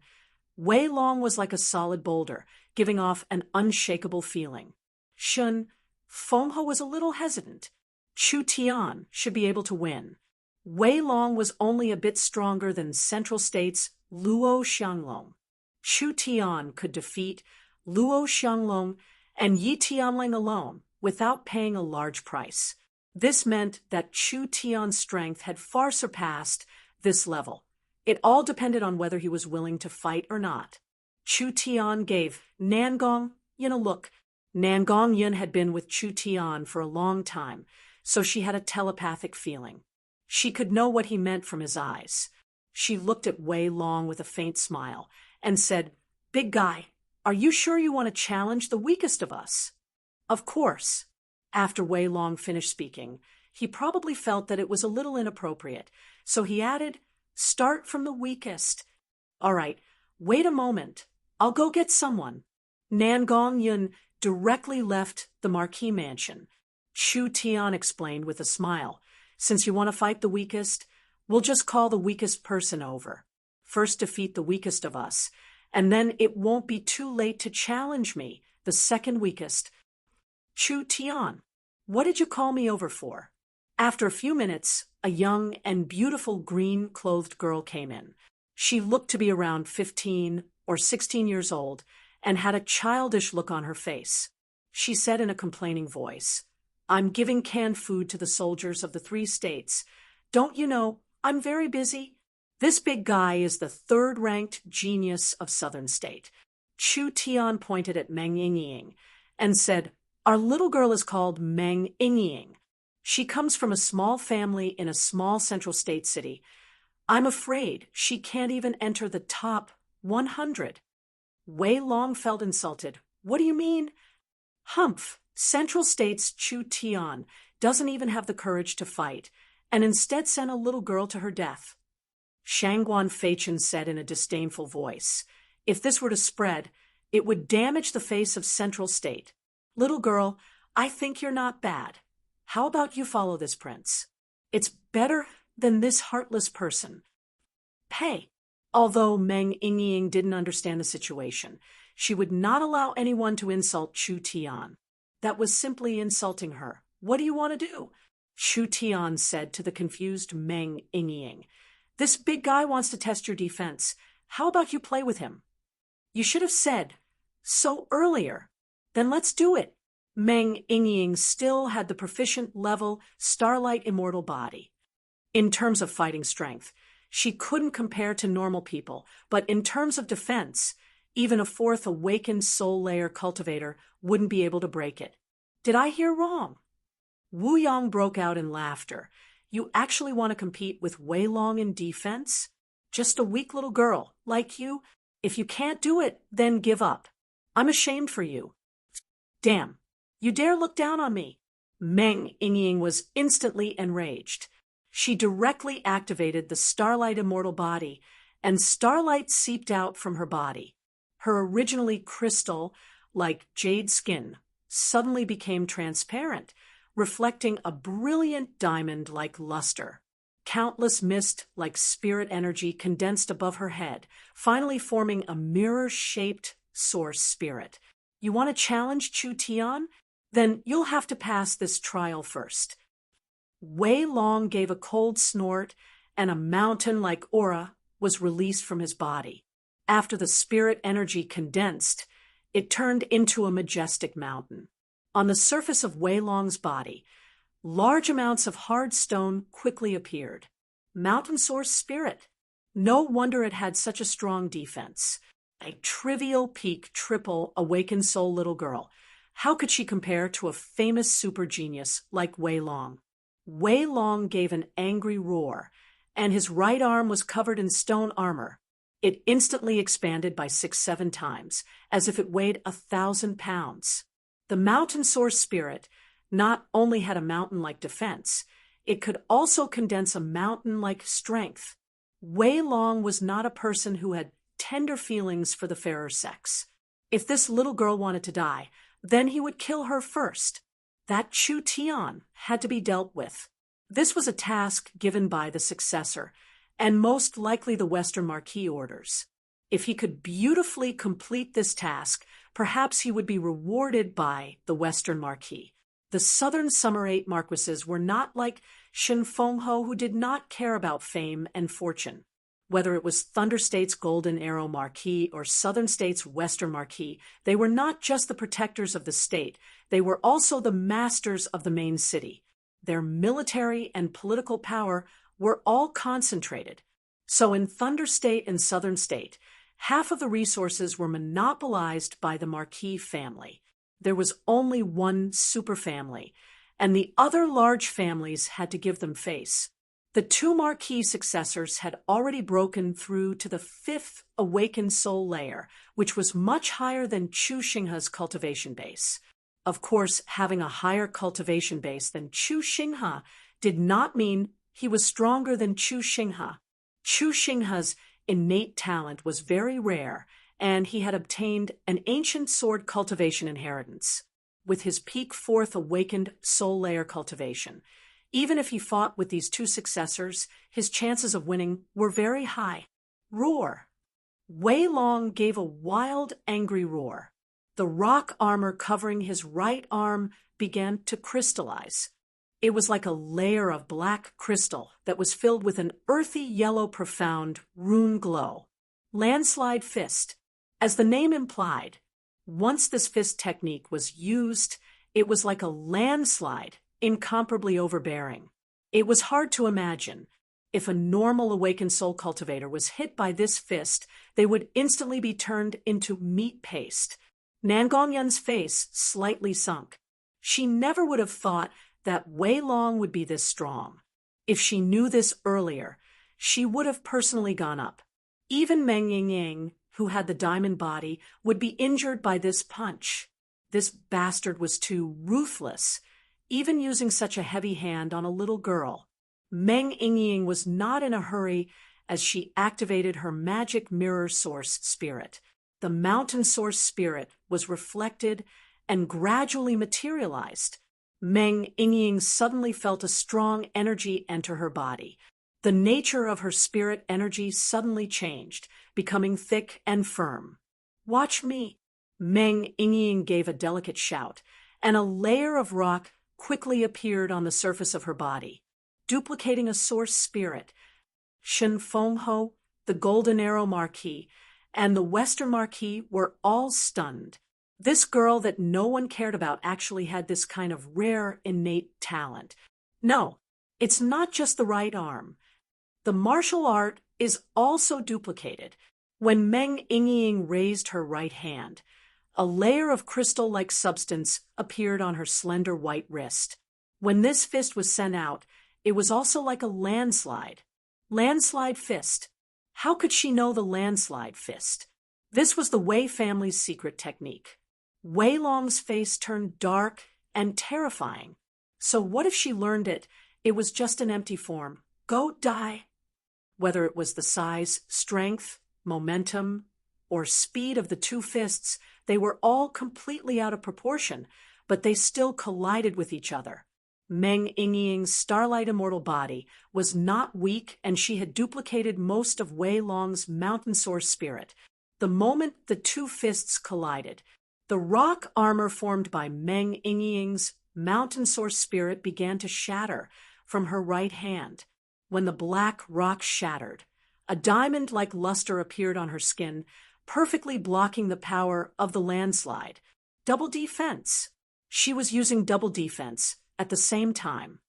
Wei Long was like a solid boulder, giving off an unshakable feeling. Shun Fenghe was a little hesitant. Chu Tian should be able to win. Wei Long was only a bit stronger than Central State's Luo Xianglong. Chu Tian could defeat Luo Xianglong and Yi Tianling alone without paying a large price. This meant that Chu Tian's strength had far surpassed this level. It all depended on whether he was willing to fight or not. Chu Tian gave Nangong Yin a look. Nangong Yin had been with Chu Tian for a long time, so she had a telepathic feeling. She could know what he meant from his eyes. She looked at Wei Long with a faint smile and said, "Big guy, are you sure you want to challenge the weakest of us?" Of course. After Wei Long finished speaking, he probably felt that it was a little inappropriate, so he added, "Start from the weakest." "All right, wait a moment. I'll go get someone." Nangong Yun directly left the Marquis mansion. Chu Tian explained with a smile, "Since you want to fight the weakest, we'll just call the weakest person over. First defeat the weakest of us, and then it won't be too late to challenge me, the second weakest." "Chu Tian, what did you call me over for?" After a few minutes, a young and beautiful green-clothed girl came in. She looked to be around 15 or 16 years old and had a childish look on her face. She said in a complaining voice, "I'm giving canned food to the soldiers of the 3 states. Don't you know, I'm very busy." This big guy is the third-ranked genius of Southern State. Chu Tian pointed at Meng Yingying and said, "Our little girl is called Meng Yingying. She comes from a small family in a small Central State city. I'm afraid she can't even enter the top 100. Wei Long felt insulted. "What do you mean?" "Humph, Central State's Chu Tian doesn't even have the courage to fight, and instead sent a little girl to her death." Shangguan Feichen said in a disdainful voice, "If this were to spread, it would damage the face of Central State. Little girl, I think you're not bad. How about you follow this prince? It's better than this heartless person." Pay. Although Meng Yingying didn't understand the situation, she would not allow anyone to insult Chu Tian. That was simply insulting her. "What do you want to do?" Chu Tian said to the confused Meng Yingying. "This big guy wants to test your defense. How about you play with him?" "You should have said so earlier." "Then let's do it." Meng Yingying still had the proficient level Starlight Immortal body. In terms of fighting strength, she couldn't compare to normal people, but in terms of defense, even a 4th awakened soul layer cultivator wouldn't be able to break it. "Did I hear wrong?" Wu Yang broke out in laughter. "You actually want to compete with Wei Long in defense? Just a weak little girl like you? If you can't do it, then give up. I'm ashamed for you." "Damn, you dare look down on me?" Meng Yingying was instantly enraged. She directly activated the Starlight Immortal body, and starlight seeped out from her body. Her originally crystal, like jade skin, suddenly became transparent, reflecting a brilliant diamond-like luster. Countless mist-like spirit energy condensed above her head, finally forming a mirror-shaped source spirit. "You want to challenge Chu Tian? Then you'll have to pass this trial first." Wei Long gave a cold snort, and a mountain-like aura was released from his body. After the spirit energy condensed, it turned into a majestic mountain. On the surface of Wei Long's body, large amounts of hard stone quickly appeared. Mountain Source Spirit. No wonder it had such a strong defense. A trivial peak triple awakened soul little girl. How could she compare to a famous super genius like Wei Long? Wei Long gave an angry roar, and his right arm was covered in stone armor. It instantly expanded by 6-7 times, as if it weighed 1,000 pounds. The Mountain Source Spirit not only had a mountain-like defense, it could also condense a mountain-like strength. Wei Long was not a person who had tender feelings for the fairer sex. If this little girl wanted to die, then he would kill her first. That Chu Tian had to be dealt with. This was a task given by the successor, and most likely the Western Marquis orders. If he could beautifully complete this task, perhaps he would be rewarded by the Western Marquis. The Southern Summerate Marquises were not like Shin Fengho, who did not care about fame and fortune. Whether it was Thunder State's Golden Arrow Marquis or Southern State's Western Marquis, they were not just the protectors of the state, they were also the masters of the main city. Their military and political power were all concentrated. So in Thunder State and Southern State, half of the resources were monopolized by the Marquis family. There was only one superfamily, and the other large families had to give them face. The two Marquis successors had already broken through to the 5th awakened soul layer, which was much higher than Chu Xinghe's cultivation base. Of course, having a higher cultivation base than Chu Xinghe did not mean he was stronger than Chu Xinghe. Chu Xinghe's innate talent was very rare, and he had obtained an ancient sword cultivation inheritance. With his peak 4th awakened soul layer cultivation, even if he fought with these two successors, his chances of winning were very high. Roar! Wei Long gave a wild, angry roar. The rock armor covering his right arm began to crystallize. It was like a layer of black crystal that was filled with an earthy yellow profound rune glow. Landslide Fist. As the name implied, once this fist technique was used, it was like a landslide, incomparably overbearing. It was hard to imagine. If a normal awakened soul cultivator was hit by this fist, they would instantly be turned into meat paste. Nan Gongyan's face slightly sunk. She never would have thought that Wei Long would be this strong. If she knew this earlier, she would have personally gone up. Even Meng Yingying, who had the diamond body, would be injured by this punch. This bastard was too ruthless, even using such a heavy hand on a little girl. Meng Yingying was not in a hurry as she activated her magic mirror source spirit. The Mountain Source Spirit was reflected and gradually materialized. Meng Yingying suddenly felt a strong energy enter her body. The nature of her spirit energy suddenly changed, becoming thick and firm. "Watch me!" Meng Yingying gave a delicate shout, and a layer of rock quickly appeared on the surface of her body, duplicating a source spirit. Shin Fengho, the Golden Arrow Marquis, and the Western Marquis were all stunned. This girl that no one cared about actually had this kind of rare, innate talent. No, it's not just the right arm. The martial art is also duplicated. When Meng Yingying raised her right hand, a layer of crystal-like substance appeared on her slender white wrist. When this fist was sent out, it was also like a landslide. Landslide Fist. How could she know the landslide fist? This was the Wei family's secret technique. Wei Long's face turned dark and terrifying. So what if she learned it? It was just an empty form. Go die. Whether it was the size, strength, momentum, or speed of the two fists, they were all completely out of proportion, but they still collided with each other. Meng Yingying's starlight immortal body was not weak, and she had duplicated most of Wei Long's Mountain Source Spirit. The moment the two fists collided, the rock armor formed by Meng Yingying's Mountain Source Spirit began to shatter from her right hand. When the black rock shattered, a diamond-like luster appeared on her skin, perfectly blocking the power of the landslide. Double defense. She was using double defense at the same time.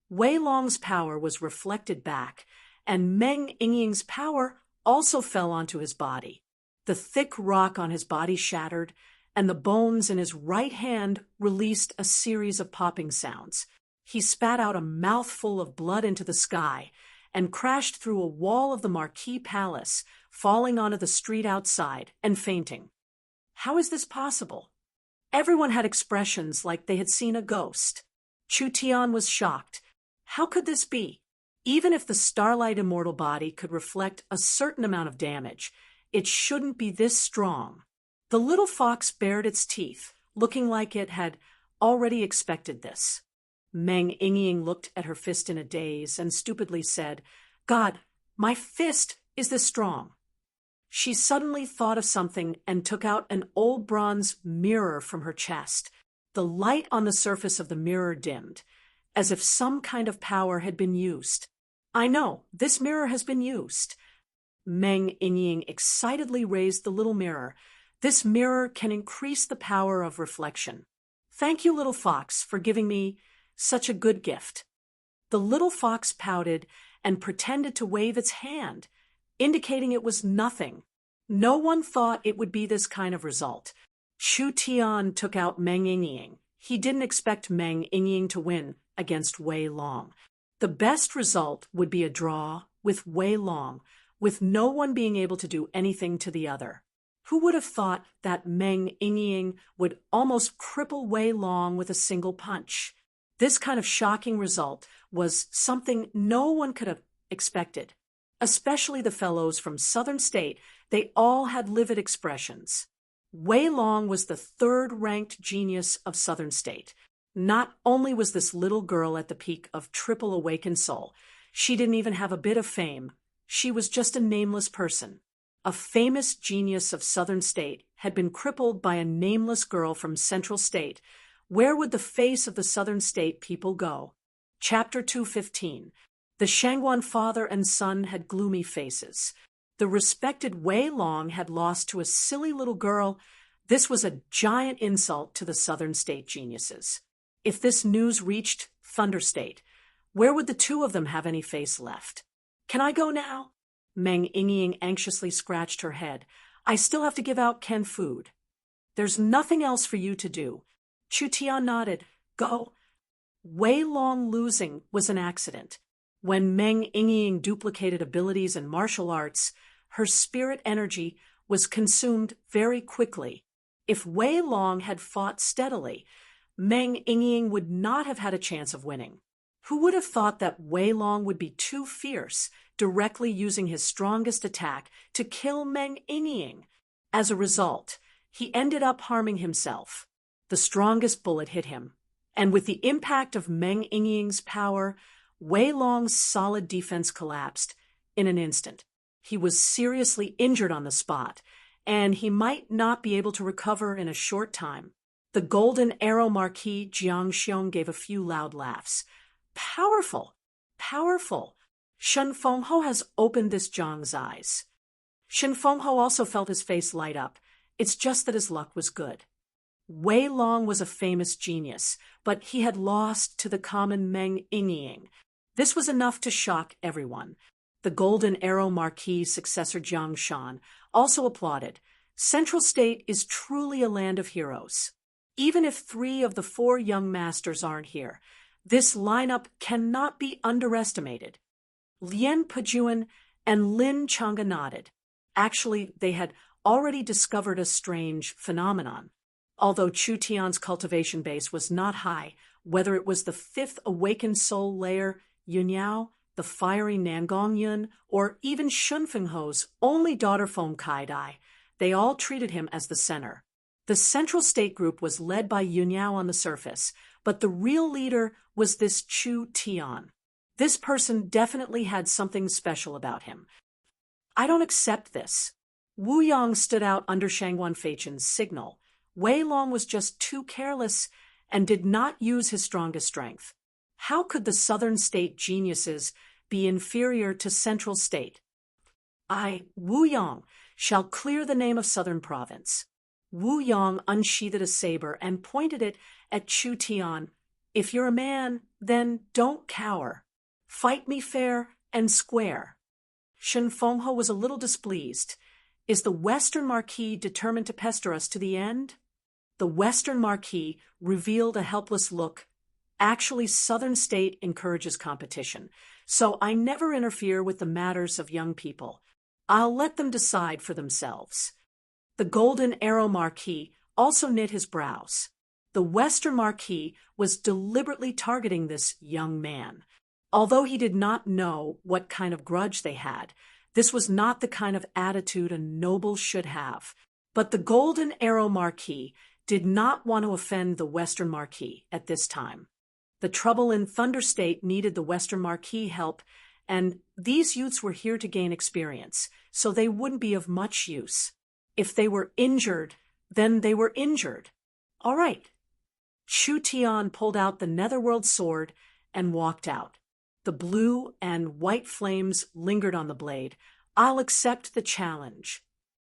Wei Long's power was reflected back, and Meng Yingying's power also fell onto his body. The thick rock on his body shattered, and the bones in his right hand released a series of popping sounds. He spat out a mouthful of blood into the sky and crashed through a wall of the Marquis Palace, falling onto the street outside and fainting. How is this possible? Everyone had expressions like they had seen a ghost. Chu Tian was shocked. How could this be? Even if the starlight immortal body could reflect a certain amount of damage, it shouldn't be this strong. The little fox bared its teeth, looking like it had already expected this. Meng Yingying looked at her fist in a daze and stupidly said, "God, my fist is this strong." She suddenly thought of something and took out an old bronze mirror from her chest. The light on the surface of the mirror dimmed, as if some kind of power had been used. "I know, this mirror has been used." Meng Yingying excitedly raised the little mirror. "This mirror can increase the power of reflection. Thank you, little fox, for giving me such a good gift." The little fox pouted and pretended to wave its hand, indicating it was nothing. No one thought it would be this kind of result. Chu Tian took out Meng Yingying. He didn't expect Meng Yingying to win against Wei Long. The best result would be a draw with Wei Long, with no one being able to do anything to the other. Who would have thought that Meng Yingying would almost cripple Wei Long with a single punch? This kind of shocking result was something no one could have expected. Especially the fellows from Southern State, they all had livid expressions. Wei Long was the third-ranked genius of Southern State. Not only was this little girl at the peak of triple awakened soul, she didn't even have a bit of fame. She was just a nameless person. A famous genius of Southern State had been crippled by a nameless girl from Central State. Where would the face of the Southern State people go? Chapter 215. The Shangguan father and son had gloomy faces. The respected Wei Long had lost to a silly little girl. This was a giant insult to the Southern State geniuses. If this news reached Thunder State, where would the two of them have any face left? "Can I go now?" Meng Yingying anxiously scratched her head. "I still have to give out Ken food." "There's nothing else for you to do." Chu Tian nodded. "Go." Wei Long losing was an accident. When Meng Yingying duplicated abilities in martial arts, her spirit energy was consumed very quickly. If Wei Long had fought steadily, Meng Yingying would not have had a chance of winning. Who would have thought that Wei Long would be too fierce, directly using his strongest attack to kill Meng Yingying? As a result, he ended up harming himself. The strongest bullet hit him, and with the impact of Meng Yingying's power, Wei Long's solid defense collapsed in an instant. He was seriously injured on the spot, and he might not be able to recover in a short time. The Golden Arrow Marquis Jiang Xiong gave a few loud laughs. "Powerful! Powerful! Shen Fengho has opened this Zhang's eyes." Shen Fengho also felt his face light up. It's just that his luck was good. Wei Long was a famous genius, but he had lost to the common Meng Yingying. This was enough to shock everyone. The Golden Arrow Marquis successor Jiang Shan also applauded. Central State is truly a land of heroes. Even if 3 of the 4 young masters aren't here, this lineup cannot be underestimated. Lien Pejuan and Lin Chang'e nodded. Actually, they had already discovered a strange phenomenon. Although Chu Tian's cultivation base was not high, whether it was the 5th awakened soul layer, Yunyao, the fiery Nangong Yun, or even Shun Fengho's only daughter Feng Kaidai, they all treated him as the center. The Central State group was led by Yunyao on the surface, but the real leader was this Chu Tian. This person definitely had something special about him. "I don't accept this." Wu Yang stood out under Shangguan Feichen's signal. Wei Long was just too careless and did not use his strongest strength. How could the Southern State geniuses be inferior to Central State? "I, Wu Yang, shall clear the name of Southern Province." Wu Yong unsheathed a saber and pointed it at Chu Tian. If you're a man, then don't cower. Fight me fair and square. Shen Fenghe was a little displeased. Is the Western Marquis determined to pester us to the end? The Western Marquis revealed a helpless look. Actually, Southern State encourages competition, so I never interfere with the matters of young people. I'll let them decide for themselves. The Golden Arrow Marquis also knit his brows. The Western Marquis was deliberately targeting this young man. Although he did not know what kind of grudge they had, this was not the kind of attitude a noble should have. But the Golden Arrow Marquis did not want to offend the Western Marquis at this time. The trouble in Thunder State needed the Western Marquis help, and these youths were here to gain experience, so they wouldn't be of much use. If they were injured, then they were injured. All right. Chu Tian pulled out the Netherworld sword and walked out. The blue and white flames lingered on the blade. I'll accept the challenge.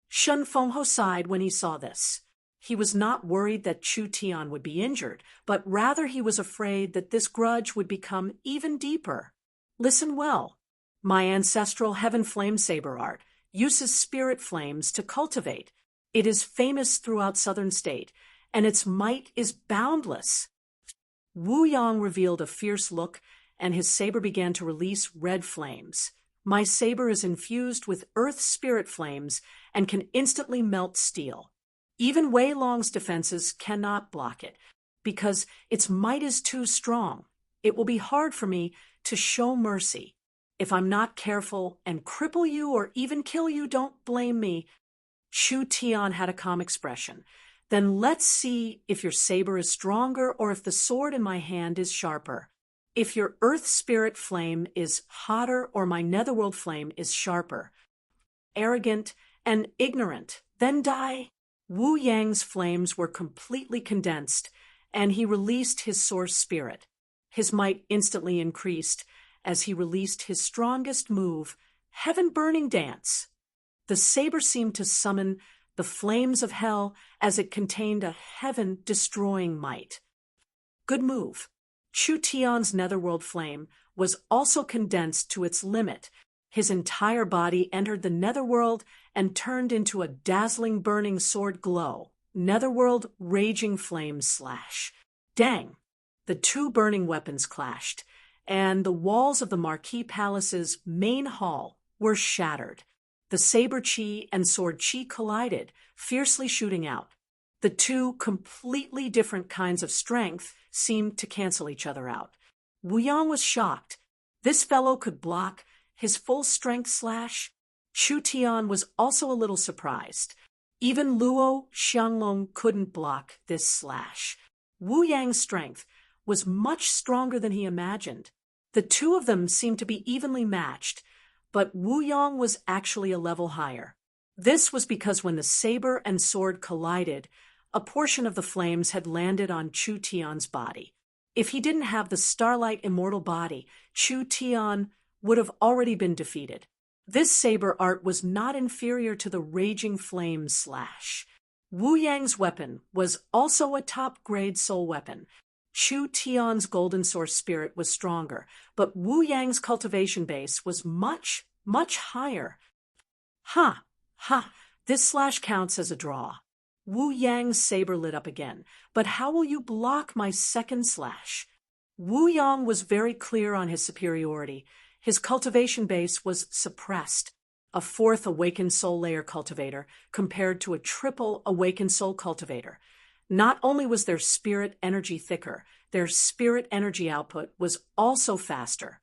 Shen Fenghe sighed when he saw this. He was not worried that Chu Tian would be injured, but rather he was afraid that this grudge would become even deeper. Listen well. My ancestral heaven flame saber art uses spirit flames to cultivate. It is famous throughout Southern State, and its might is boundless. Wu Yang revealed a fierce look, and his saber began to release red flames. My saber is infused with earth spirit flames and can instantly melt steel. Even Wei Long's defenses cannot block it, because its might is too strong. It will be hard for me to show mercy. If I'm not careful and cripple you or even kill you, don't blame me. Chu Tian had a calm expression. Then let's see if your saber is stronger or if the sword in my hand is sharper. If your earth spirit flame is hotter or my netherworld flame is sharper. Arrogant and ignorant, then die. Wu Yang's flames were completely condensed, and he released his source spirit. His might instantly increased as he released his strongest move, Heaven Burning Dance. The saber seemed to summon the flames of hell as it contained a heaven-destroying might. Good move. Chu Tian's netherworld flame was also condensed to its limit. His entire body entered the netherworld and turned into a dazzling burning sword glow. Netherworld raging flame slash. Dang! The two burning weapons clashed, and the walls of the Marquis Palace's main hall were shattered. The saber chi and sword chi collided, fiercely shooting out. The two completely different kinds of strength seemed to cancel each other out. Wu Yang was shocked. This fellow could block his full strength slash. Chu Tian was also a little surprised. Even Luo Xianglong couldn't block this slash. Wu Yang's strength was much stronger than he imagined. The two of them seemed to be evenly matched, but Wu Yang was actually a level higher. This was because when the saber and sword collided, a portion of the flames had landed on Chu Tian's body. If he didn't have the Starlight Immortal body, Chu Tian would have already been defeated. This saber art was not inferior to the Raging Flame slash. Wu Yang's weapon was also a top-grade soul weapon. Chu Tian's golden source spirit was stronger, but Wu Yang's cultivation base was much, much higher. This slash counts as a draw. Wu Yang's saber lit up again. But how will you block my second slash? Wu Yang was very clear on his superiority. His cultivation base was suppressed. A fourth awakened soul layer cultivator compared to a triple awakened soul cultivator. Not only was their spirit energy thicker, their spirit energy output was also faster.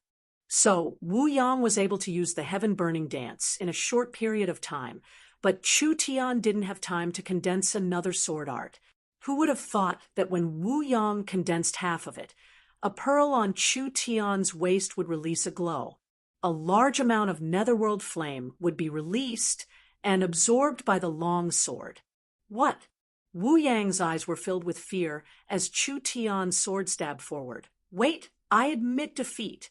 So Wu Yang was able to use the Heaven Burning Dance in a short period of time, but Chu Tian didn't have time to condense another sword art. Who would have thought that when Wu Yang condensed half of it, a pearl on Chu Tian's waist would release a glow. A large amount of netherworld flame would be released and absorbed by the long sword. What? Wu Yang's eyes were filled with fear as Chu Tian's sword stabbed forward. Wait, I admit defeat.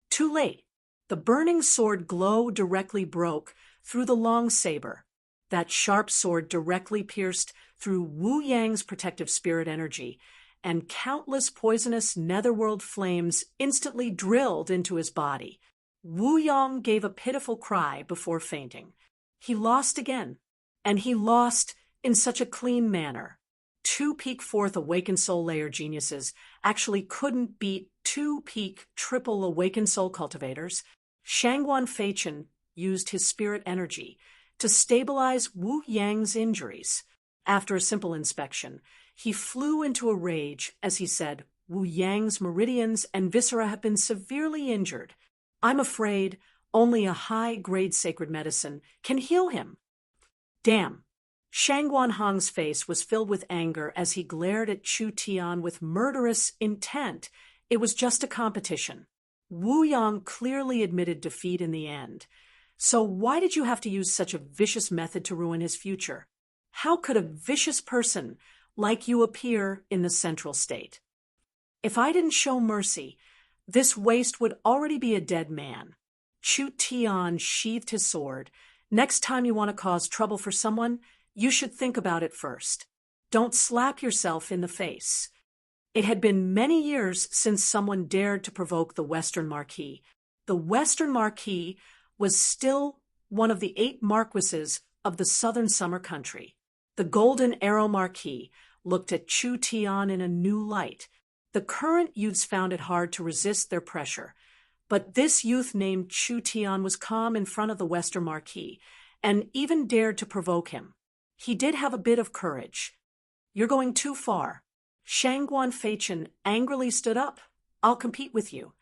Too late. The burning sword glow directly broke through the long saber. That sharp sword directly pierced through Wu Yang's protective spirit energy, and countless poisonous netherworld flames instantly drilled into his body. Wu Yang gave a pitiful cry before fainting. He lost again, and he lost in such a clean manner. Two peak fourth awakened soul layer geniuses actually couldn't beat two peak triple awakened soul cultivators. Shangguan Feichen used his spirit energy to stabilize Wu Yang's injuries. After a simple inspection, he flew into a rage as he said, "Wu Yang's meridians and viscera have been severely injured. I'm afraid only a high-grade sacred medicine can heal him." Damn. Shangguan Hong's face was filled with anger as he glared at Chu Tian with murderous intent. It was just a competition. Wu Yang clearly admitted defeat in the end. So why did you have to use such a vicious method to ruin his future? How could a vicious person like you appear in the central state? If I didn't show mercy, this waste would already be a dead man. Chu Tian sheathed his sword. Next time you want to cause trouble for someone, you should think about it first. Don't slap yourself in the face. It had been many years since someone dared to provoke the Western Marquis. The Western Marquis was still one of the 8 marquises of the southern summer country. The Golden Arrow Marquis looked at Chu Tian in a new light. The current youths found it hard to resist their pressure, but this youth named Chu Tian was calm in front of the Western Marquis, and even dared to provoke him. He did have a bit of courage. "You're going too far." Shangguan Feichen angrily stood up. "I'll compete with you."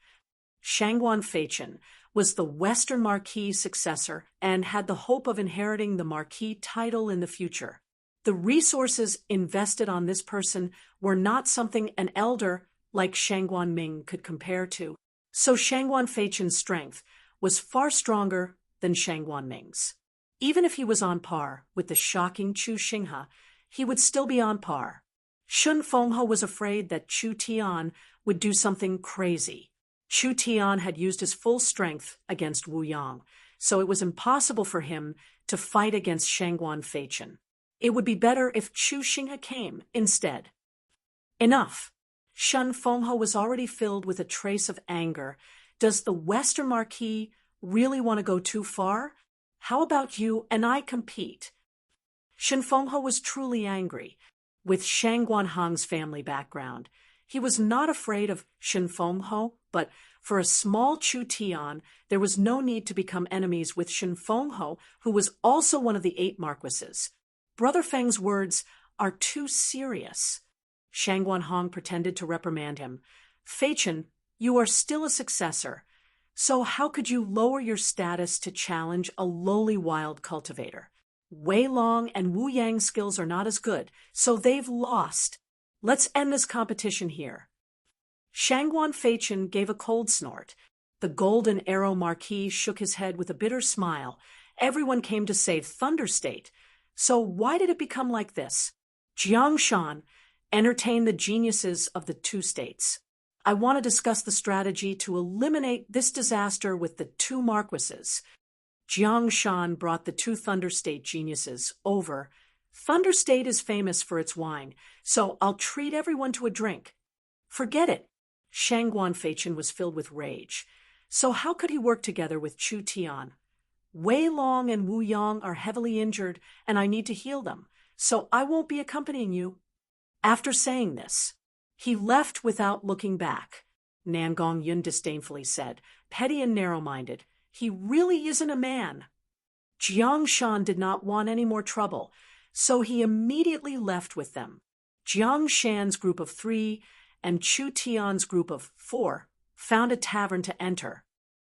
Shangguan Feichen was the Western Marquis successor and had the hope of inheriting the Marquis title in the future. The resources invested on this person were not something an elder like Shangguan Ming could compare to. So Shangguan Feichen's strength was far stronger than Shangguan Ming's. Even if he was on par with the shocking Chu Xinghe, he would still be on par. Shun Fenghe was afraid that Chu Tian would do something crazy. Chu Tian had used his full strength against Wu Yang, so it was impossible for him to fight against Shangguan Feichen. It would be better if Chu Xinghe came instead. Enough. Shun Fenghe was already filled with a trace of anger. Does the Western Marquis really want to go too far? How about you and I compete? Shun Fenghe was truly angry. With Shangguan Hong's family background, he was not afraid of Shun Fenghe, but for a small Chu Tian, there was no need to become enemies with Shun Fenghe, who was also one of the 8 marquises. Brother Feng's words are too serious. Shangguan Hong pretended to reprimand him. "Feichen, you are still a successor. So how could you lower your status to challenge a lowly wild cultivator? Wei Long and Wu Yang's skills are not as good, so they've lost. Let's end this competition here." Shangguan Feichen gave a cold snort. The Golden Arrow Marquis shook his head with a bitter smile. Everyone came to save Thunder State. So why did it become like this? Jiangshan entertained the geniuses of the 2 states. "I want to discuss the strategy to eliminate this disaster with the 2 marquises." Jiangshan brought the 2 Thunder State geniuses over. "Thunder State is famous for its wine, so I'll treat everyone to a drink." "Forget it." Shangguan Feichen was filled with rage. So how could he work together with Chu Tian? "Wei Long and Wu Yang are heavily injured, and I need to heal them, so I won't be accompanying you." After saying this, he left without looking back. Nangong Yun disdainfully said, "Petty and narrow-minded. He really isn't a man." Jiangshan did not want any more trouble, so he immediately left with them. Jiangshan's group of 3 and Chu Tian's group of 4 found a tavern to enter.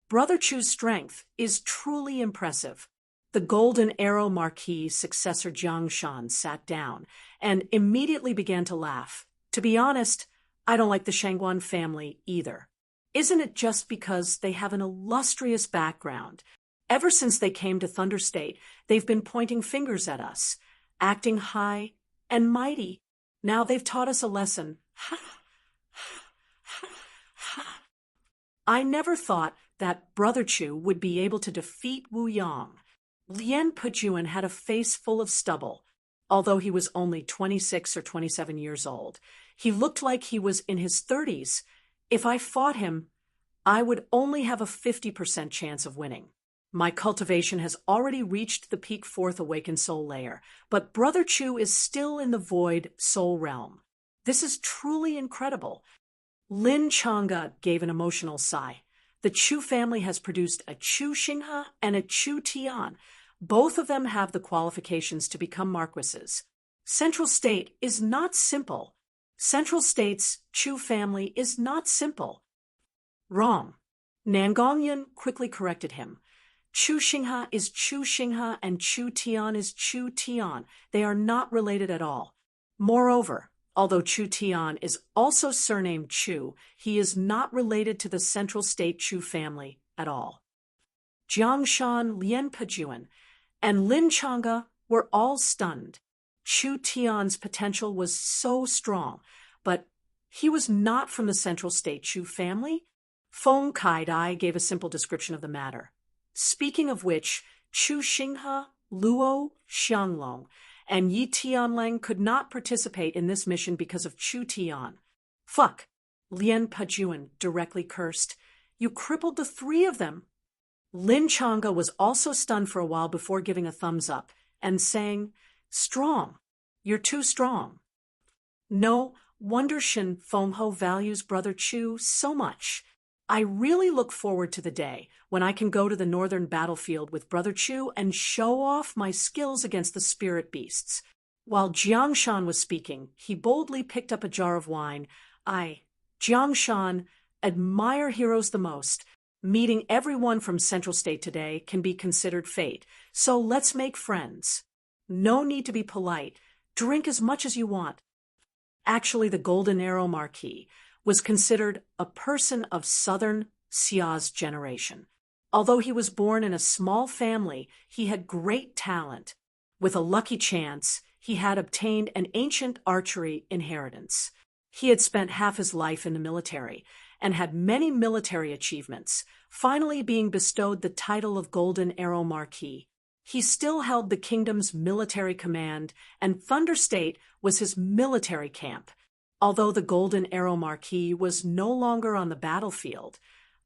Brother Chu's strength is truly impressive. The Golden Arrow Marquis successor Jiangshan sat down and immediately began to laugh. "To be honest, I don't like the Shangguan family either. Isn't it just because they have an illustrious background? Ever since they came to Thunder State, they've been pointing fingers at us, acting high and mighty. Now they've taught us a lesson. I never thought that Brother Chu would be able to defeat Wu Yang. Lien Pujuan had a face full of stubble. Although he was only 26 or 27 years old, he looked like he was in his 30s. If I fought him, I would only have a 50% chance of winning. My cultivation has already reached the peak fourth awakened soul layer, but Brother Chu is still in the void soul realm. This is truly incredible. Lin Chang'e gave an emotional sigh. The Chu family has produced a Chu Xinghe and a Chu Tian. Both of them have the qualifications to become marquises. Central State is not simple. Central State's Chu family is not simple. Wrong. Nangongyan quickly corrected him. Chu Xinghe is Chu Xinghe and Chu Tian is Chu Tian. They are not related at all. Moreover, although Chu Tian is also surnamed Chu, he is not related to the Central State Chu family at all. Jiangshan, Lien Pujuan, and Lin Chang'e were all stunned. Chu Tian's potential was so strong, but he was not from the Central State Chu family. Feng Kaidai gave a simple description of the matter. Speaking of which, Chu Xinghe, Luo Xianglong, and Yi Tianlang could not participate in this mission because of Chu Tian. Fuck, Lien Pujuan directly cursed. You crippled the three of them. Lin Chang'e was also stunned for a while before giving a thumbs up and saying, "Strong. You're too strong." No wonder Shin Fengho values Brother Chu so much. I really look forward to the day when I can go to the northern battlefield with Brother Chu and show off my skills against the spirit beasts. While Jiangshan was speaking, he boldly picked up a jar of wine. Jiangshan, admire heroes the most. Meeting everyone from Central State today can be considered fate, so let's make friends. No need to be polite. Drink as much as you want. Actually, the Golden Arrow Marquis was considered a person of Southern Xia's generation. Although he was born in a small family, he had great talent. With a lucky chance, he had obtained an ancient archery inheritance. He had spent half his life in the military and had many military achievements, finally being bestowed the title of Golden Arrow Marquis. He still held the kingdom's military command, and Thunder State was his military camp. Although the Golden Arrow Marquis was no longer on the battlefield,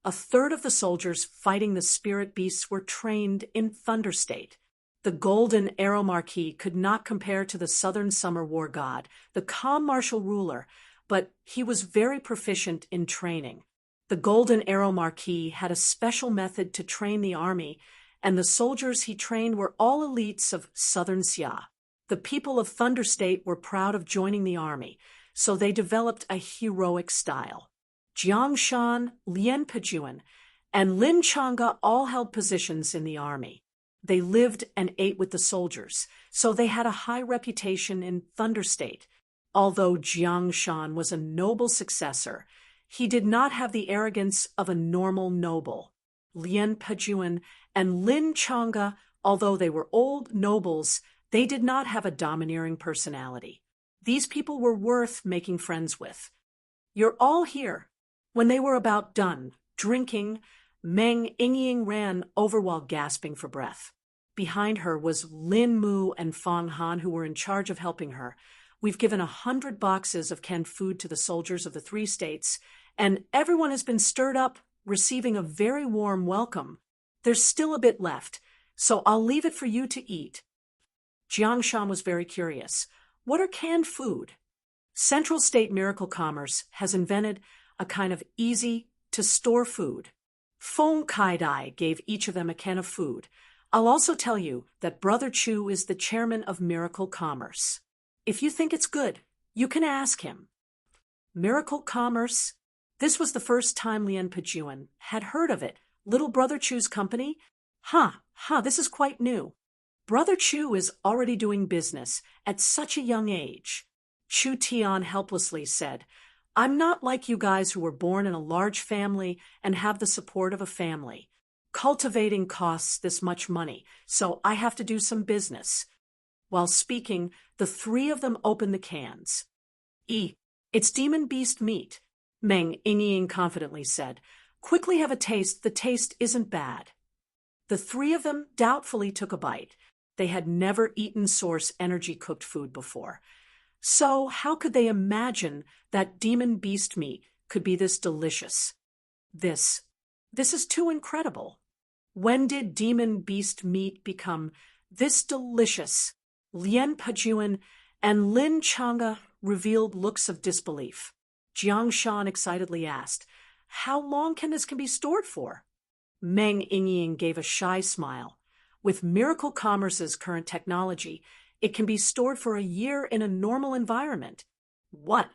a third of the soldiers fighting the spirit beasts were trained in Thunder State. The Golden Arrow Marquis could not compare to the Southern Summer War god, the calm martial ruler, but he was very proficient in training. The Golden Arrow Marquis had a special method to train the army, and the soldiers he trained were all elites of Southern Xia. The people of Thunder State were proud of joining the army, so they developed a heroic style. Jiangshan, Lien Pujuan, and Lin Chang'e all held positions in the army. They lived and ate with the soldiers, so they had a high reputation in Thunder State. Although Jiangshan was a noble successor, he did not have the arrogance of a normal noble. Lien Pujuan and Lin Chang'e, although they were old nobles, they did not have a domineering personality. These people were worth making friends with. You're all here. When they were about done drinking, Meng Yingying ran over while gasping for breath. Behind her was Lin Mu and Fang Han, who were in charge of helping her. We've given 100 boxes of canned food to the soldiers of the 3 states, and everyone has been stirred up, receiving a very warm welcome. There's still a bit left, so I'll leave it for you to eat. Jiangshan was very curious. What are canned food? Central State Miracle Commerce has invented a kind of easy-to-store food. Feng Kaidai gave each of them a can of food. I'll also tell you that Brother Chu is the chairman of Miracle Commerce. If you think it's good, you can ask him. Miracle Commerce? This was the first time Lien Pujuan had heard of it. Little Brother Chu's company? This is quite new. Brother Chu is already doing business at such a young age. Chu Tian helplessly said, I'm not like you guys who were born in a large family and have the support of a family. Cultivating costs this much money, so I have to do some business. While speaking, the 3 of them opened the cans. It's demon beast meat, Meng Yingying confidently said. Quickly have a taste, the taste isn't bad. The three of them doubtfully took a bite. They had never eaten source energy cooked food before. So how could they imagine that demon beast meat could be this delicious? This is too incredible. When did demon beast meat become this delicious? Lien Pajuan and Lin Changa revealed looks of disbelief. Jiang Shan excitedly asked, "How long can this be stored for?" Meng Yingying gave a shy smile. With Miracle Commerce's current technology, it can be stored for a year in a normal environment. What?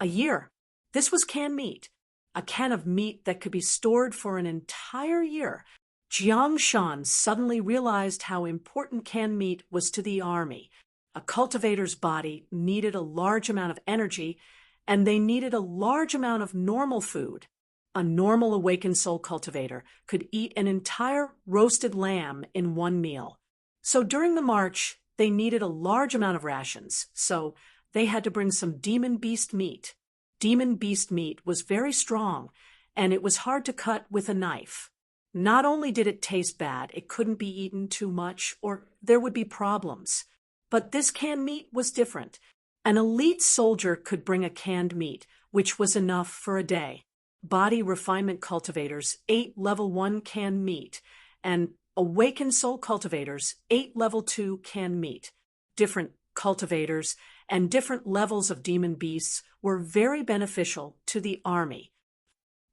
A year? This was canned meat. A can of meat that could be stored for an entire year. Jiang Shan suddenly realized how important canned meat was to the army. A cultivator's body needed a large amount of energy, and they needed a large amount of normal food. A normal awakened soul cultivator could eat an entire roasted lamb in one meal. So during the march, they needed a large amount of rations, so they had to bring some demon beast meat. Demon beast meat was very strong, and it was hard to cut with a knife. Not only did it taste bad, it couldn't be eaten too much, or there would be problems. But this canned meat was different. An elite soldier could bring a canned meat, which was enough for a day. Body refinement cultivators ate level 1 canned meat, and awakened soul cultivators ate level 2 canned meat. Different cultivators and different levels of demon beasts were very beneficial to the army.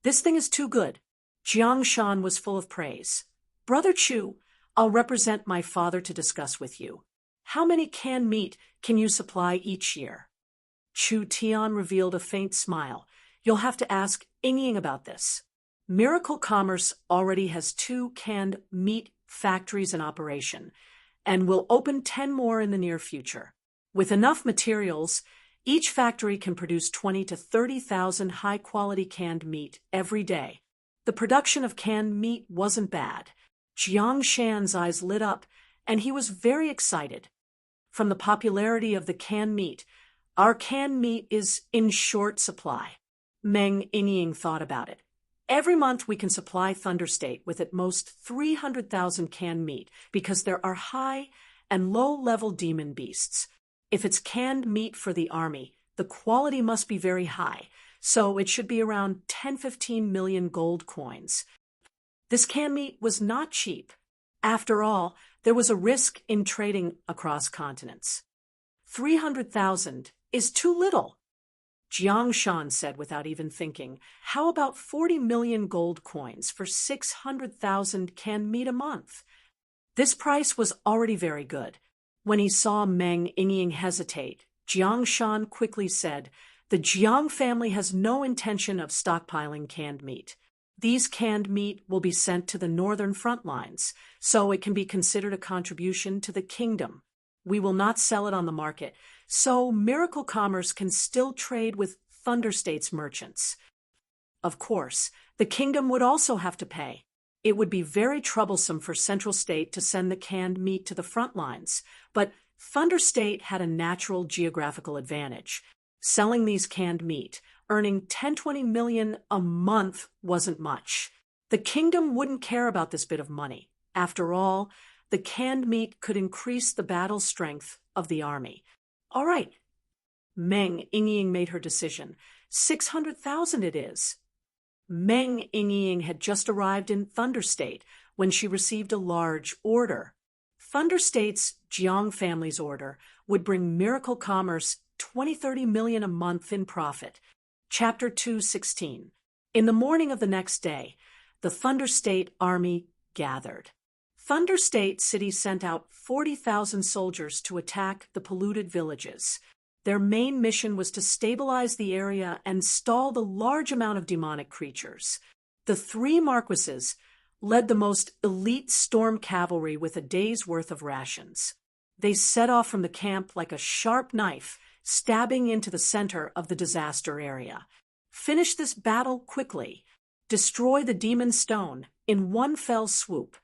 This thing is too good. Jiang Shan was full of praise. Brother Chu, I'll represent my father to discuss with you. How many canned meat can you supply each year? Chu Tian revealed a faint smile. You'll have to ask Yingying about this. Miracle Commerce already has 2 canned meat factories in operation, and will open 10 more in the near future. With enough materials, each factory can produce 20 to 30,000 high-quality canned meat every day. The production of canned meat wasn't bad. Jiang Shan's eyes lit up, and he was very excited. From the popularity of the canned meat, our canned meat is in short supply. Meng Yingying thought about it. Every month we can supply Thunder State with at most 300,000 canned meat because there are high and low-level demon beasts. If it's canned meat for the army, the quality must be very high, so it should be around 10-15 million gold coins. This canned meat was not cheap. After all, there was a risk in trading across continents. 300,000 is too little. Jiang Shan said without even thinking, how about 40 million gold coins for 600,000 canned meat a month? This price was already very good. When he saw Meng Yingying hesitate, Jiang Shan quickly said, the Jiang family has no intention of stockpiling canned meat. These canned meat will be sent to the northern front lines, so it can be considered a contribution to the kingdom. We will not sell it on the market, so Miracle Commerce can still trade with Thunder State's merchants. Of course, the kingdom would also have to pay. It would be very troublesome for Central State to send the canned meat to the front lines, but Thunder State had a natural geographical advantage. Selling these canned meat, earning 10-20 million a month wasn't much. The kingdom wouldn't care about this bit of money. After all, the canned meat could increase the battle strength of the army. All right. Meng Yingying made her decision. 600,000 it is. Meng Yingying had just arrived in Thunder State when she received a large order. Thunder State's Jiang family's order would bring Miracle Commerce 20-30 million a month in profit. Chapter 2:16. In the morning of the next day, the Thunder State army gathered. Thunder State City sent out 40,000 soldiers to attack the polluted villages. Their main mission was to stabilize the area and stall the large amount of demonic creatures. The 3 marquises led the most elite storm cavalry with a day's worth of rations. They set off from the camp like a sharp knife, stabbing into the center of the disaster area. Finish this battle quickly. Destroy the demon stone in one fell swoop.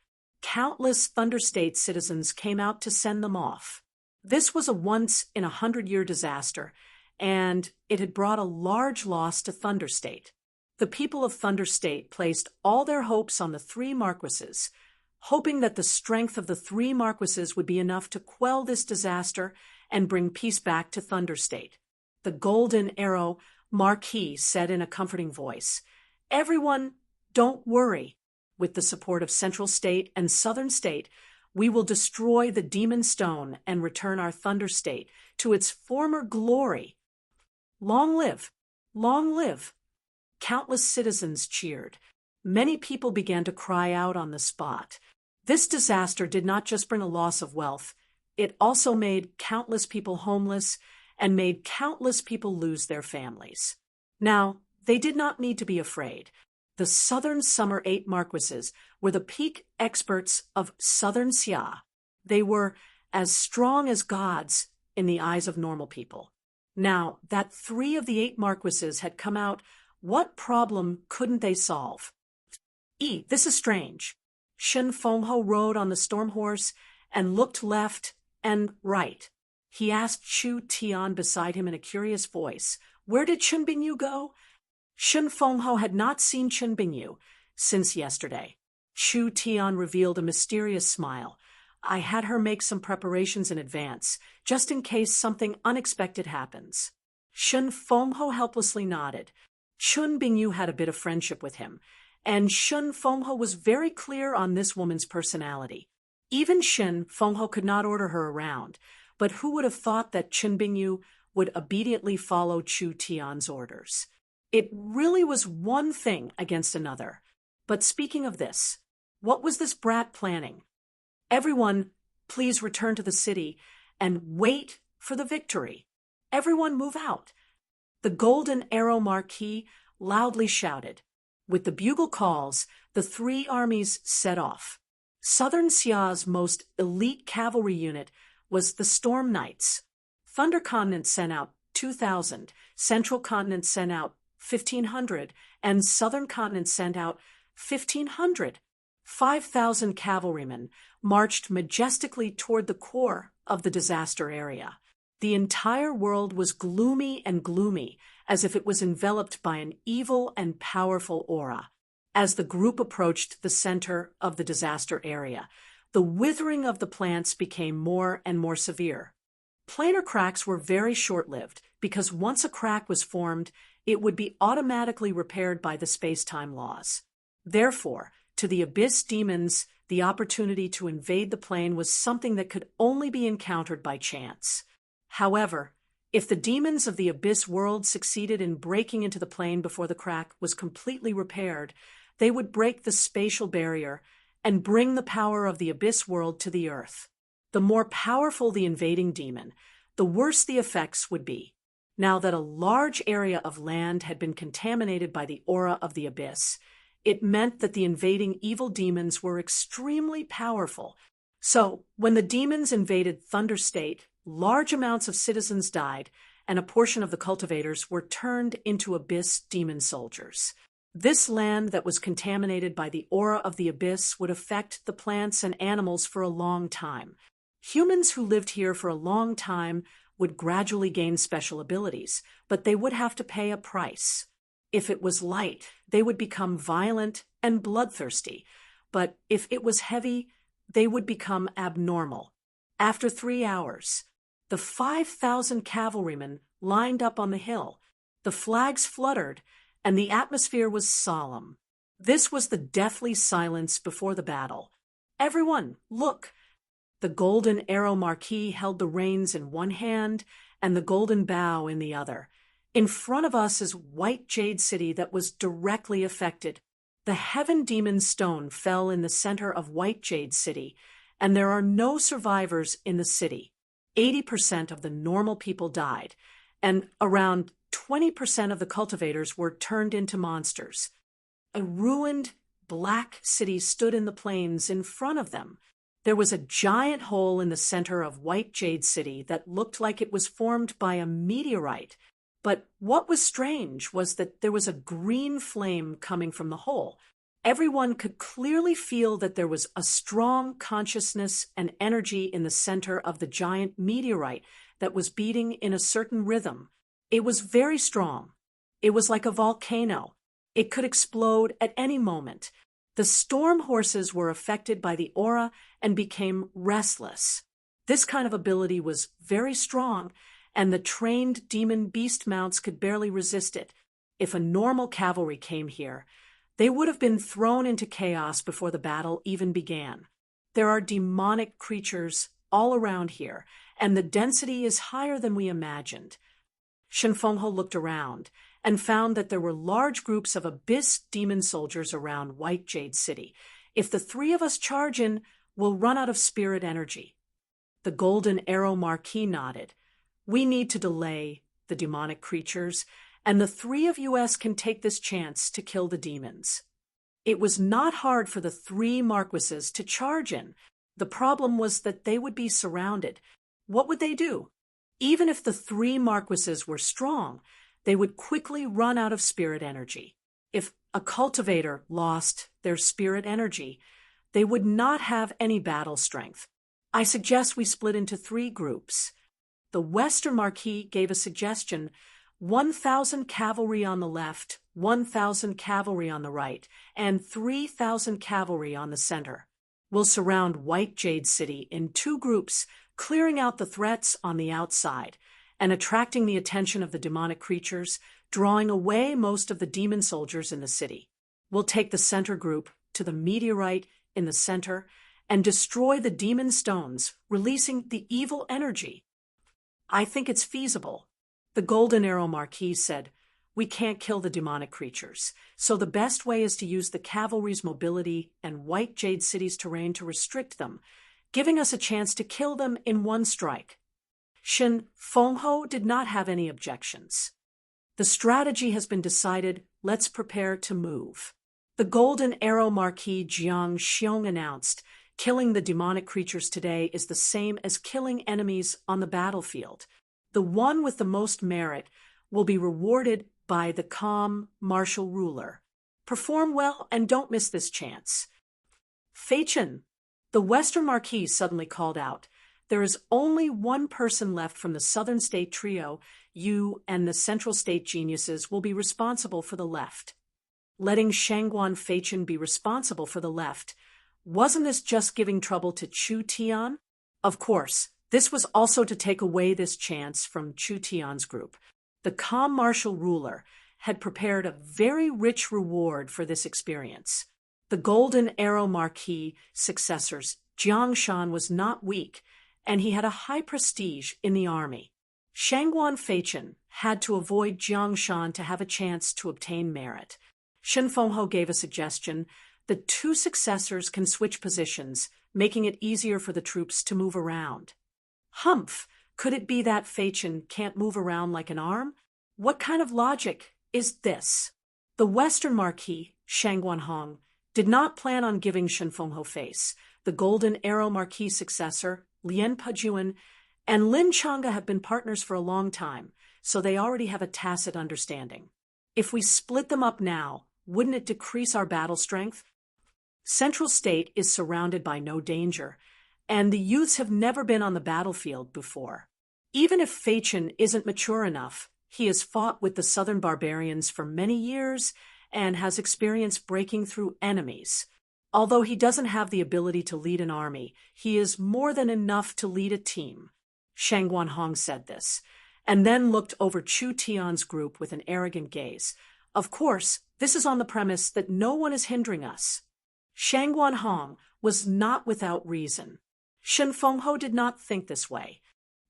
Countless Thunder State citizens came out to send them off. This was a once-in-a-100-year disaster, and it had brought a large loss to Thunder State. The people of Thunder State placed all their hopes on the 3 marquises, hoping that the strength of the three marquises would be enough to quell this disaster and bring peace back to Thunder State. The Golden Arrow Marquis said in a comforting voice, "Everyone, don't worry. With the support of Central State and Southern State, we will destroy the Demon Stone and return our Thunder State to its former glory. Long live! Long live!" Countless citizens cheered. Many people began to cry out on the spot. This disaster did not just bring a loss of wealth, it also made countless people homeless and made countless people lose their families. Now, they did not need to be afraid. The Southern Summer 8 Marquises were the peak experts of Southern Xia. They were as strong as gods in the eyes of normal people. Now, that 3 of the 8 Marquises had come out, what problem couldn't they solve? This is strange. Shen Fengho rode on the storm horse and looked left and right. He asked Chu Tian beside him in a curious voice, "Where did Chen Bingyu go?" Shen Fengho had not seen Chen Bingyu since yesterday. Chu Tian revealed a mysterious smile. "I had her make some preparations in advance, just in case something unexpected happens." Shen Fengho helplessly nodded. Chen Bingyu had a bit of friendship with him, and Shen Fengho was very clear on this woman's personality. Even Shen Fengho could not order her around, but who would have thought that Chen Bingyu would obediently follow Chu Tian's orders? It really was one thing against another. But speaking of this, what was this brat planning? "Everyone, please return to the city and wait for the victory. Everyone move out." The Golden Arrow Marquis loudly shouted. With the bugle calls, the 3 armies set off. Southern Xia's most elite cavalry unit was the Storm Knights. Thunder Continent sent out 2,000, Central Continent sent out 1,500, and Southern Continent sent out 1,500. 5,000 cavalrymen marched majestically toward the core of the disaster area. The entire world was gloomy and gloomy, as if it was enveloped by an evil and powerful aura. As the group approached the center of the disaster area, the withering of the plants became more and more severe. Planar cracks were very short-lived, because once a crack was formed, it would be automatically repaired by the space-time laws. Therefore, to the Abyss demons, the opportunity to invade the plane was something that could only be encountered by chance. However, if the demons of the Abyss world succeeded in breaking into the plane before the crack was completely repaired, they would break the spatial barrier and bring the power of the Abyss world to the Earth. The more powerful the invading demon, the worse the effects would be. Now that a large area of land had been contaminated by the aura of the Abyss, it meant that the invading evil demons were extremely powerful. So, when the demons invaded Thunder State, large amounts of citizens died, and a portion of the cultivators were turned into Abyss demon soldiers. This land that was contaminated by the aura of the Abyss would affect the plants and animals for a long time. Humans who lived here for a long time would gradually gain special abilities, but they would have to pay a price. If it was light, they would become violent and bloodthirsty, but if it was heavy, they would become abnormal. After 3 hours, the 5,000 cavalrymen lined up on the hill. The flags fluttered, and the atmosphere was solemn. This was the deathly silence before the battle. "Everyone, look!" The Golden Arrow Marquis held the reins in one hand and the golden bow in the other. In front of us is White Jade City that was directly affected. The Heaven Demon Stone fell in the center of White Jade City, and there are no survivors in the city. 80% of the normal people died, and around 20% of the cultivators were turned into monsters. A ruined, black city stood in the plains in front of them. There was a giant hole in the center of White Jade City that looked like it was formed by a meteorite. But what was strange was that there was a green flame coming from the hole. Everyone could clearly feel that there was a strong consciousness and energy in the center of the giant meteorite that was beating in a certain rhythm. It was very strong. It was like a volcano. It could explode at any moment. The storm horses were affected by the aura and became restless. This kind of ability was very strong, and the trained demon beast mounts could barely resist it. If a normal cavalry came here, they would have been thrown into chaos before the battle even began. There are demonic creatures all around here, and the density is higher than we imagined. Shen Fenghe looked around and found that there were large groups of abyss demon soldiers around White Jade City. If the three of us charge in, we'll run out of spirit energy. The Golden Arrow Marquis nodded. We need to delay the demonic creatures, and the three of us can take this chance to kill the demons. It was not hard for the three marquises to charge in. The problem was that they would be surrounded. What would they do? Even if the three marquises were strong, they would quickly run out of spirit energy. If a cultivator lost their spirit energy, they would not have any battle strength. I suggest we split into three groups. The Western Marquis gave a suggestion: 1,000 cavalry on the left, 1,000 cavalry on the right, and 3,000 cavalry on the center. We'll surround White Jade City in two groups, clearing out the threats on the outside and attracting the attention of the demonic creatures, drawing away most of the demon soldiers in the city. We'll take the center group to the meteorite in the center and destroy the demon stones, releasing the evil energy. I think it's feasible. The Golden Arrow Marquis said, we can't kill the demonic creatures, so the best way is to use the cavalry's mobility and White Jade City's terrain to restrict them, giving us a chance to kill them in one strike. Shen Fenghe did not have any objections. The strategy has been decided. Let's prepare to move. The Golden Arrow Marquis Jiang Xiong announced, killing the demonic creatures today is the same as killing enemies on the battlefield. The one with the most merit will be rewarded by the calm, martial ruler. Perform well and don't miss this chance. Feichen, the Western Marquis suddenly called out. There is only one person left from the Southern State Trio. You and the Central State Geniuses will be responsible for the left. Letting Shangguan Feichen be responsible for the left, wasn't this just giving trouble to Chu Tian? Of course, this was also to take away this chance from Chu Tian's group. The calm martial ruler had prepared a very rich reward for this experience. The Golden Arrow Marquis successors, Jiang Shan, was not weak, and he had a high prestige in the army. Shangguan Feichen had to avoid Jiang Shan to have a chance to obtain merit. Shen Fenghe gave a suggestion. The two successors can switch positions, making it easier for the troops to move around. Humph! Could it be that Feichen can't move around like an arm? What kind of logic is this? The Western Marquis, Shangguan Hong, did not plan on giving Shen Fenghe face. The Golden Arrow Marquis successor, Lian Pajuan, and Lin Chang'e have been partners for a long time, so they already have a tacit understanding. If we split them up now, wouldn't it decrease our battle strength? Central State is surrounded by no danger, and the youths have never been on the battlefield before. Even if Feichen isn't mature enough, he has fought with the southern barbarians for many years and has experience breaking through enemies. Although he doesn't have the ability to lead an army, he is more than enough to lead a team. Shangguan Hong said this, and then looked over Chu Tian's group with an arrogant gaze. Of course, this is on the premise that no one is hindering us. Shangguan Hong was not without reason. Shen Fenghe did not think this way.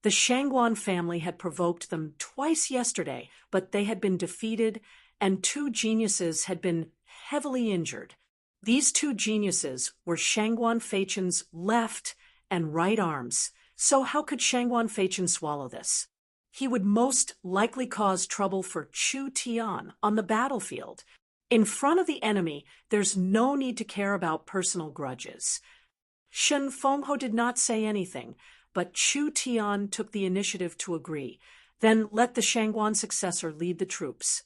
The Shangguan family had provoked them twice yesterday, but they had been defeated, and two geniuses had been heavily injured. These two geniuses were Shangguan Feichen's left and right arms, so how could Shangguan Feichen swallow this? He would most likely cause trouble for Chu Tian on the battlefield. In front of the enemy, there's no need to care about personal grudges. Shen Fenghe did not say anything, but Chu Tian took the initiative to agree, then let the Shangguan successor lead the troops.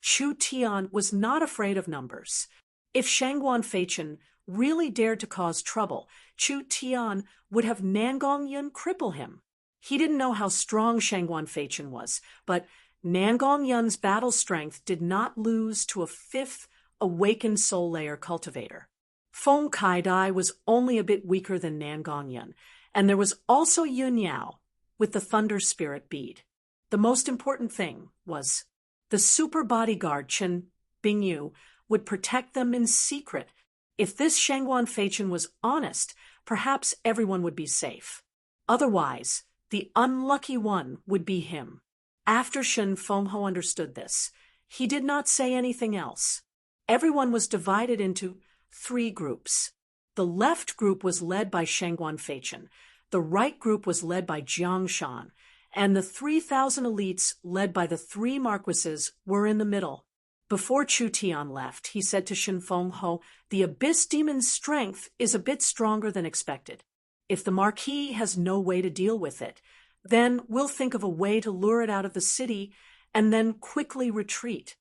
Chu Tian was not afraid of numbers. If Shangguan Feichen really dared to cause trouble, Chu Tian would have Nangong Yun cripple him. He didn't know how strong Shangguan Feichen was, but Nangong Yun's battle strength did not lose to a fifth awakened soul layer cultivator. Feng Kaidai was only a bit weaker than Nangongyan, and there was also Yun Yao with the thunder spirit bead. The most important thing was the super bodyguard Chen Bingyu would protect them in secret. If this Shangguan Feichin was honest, perhaps everyone would be safe. Otherwise, the unlucky one would be him. After Shen Fengho understood this, he did not say anything else. Everyone was divided into 3 groups. The left group was led by Shangguan Feichin, the right group was led by Jiang Shan, and the 3,000 elites led by the 3 marquises were in the middle. Before Chu Tian left, he said to Shen Fengho, "The Abyss Demon's strength is a bit stronger than expected. If the Marquis has no way to deal with it, then we'll think of a way to lure it out of the city and then quickly retreat."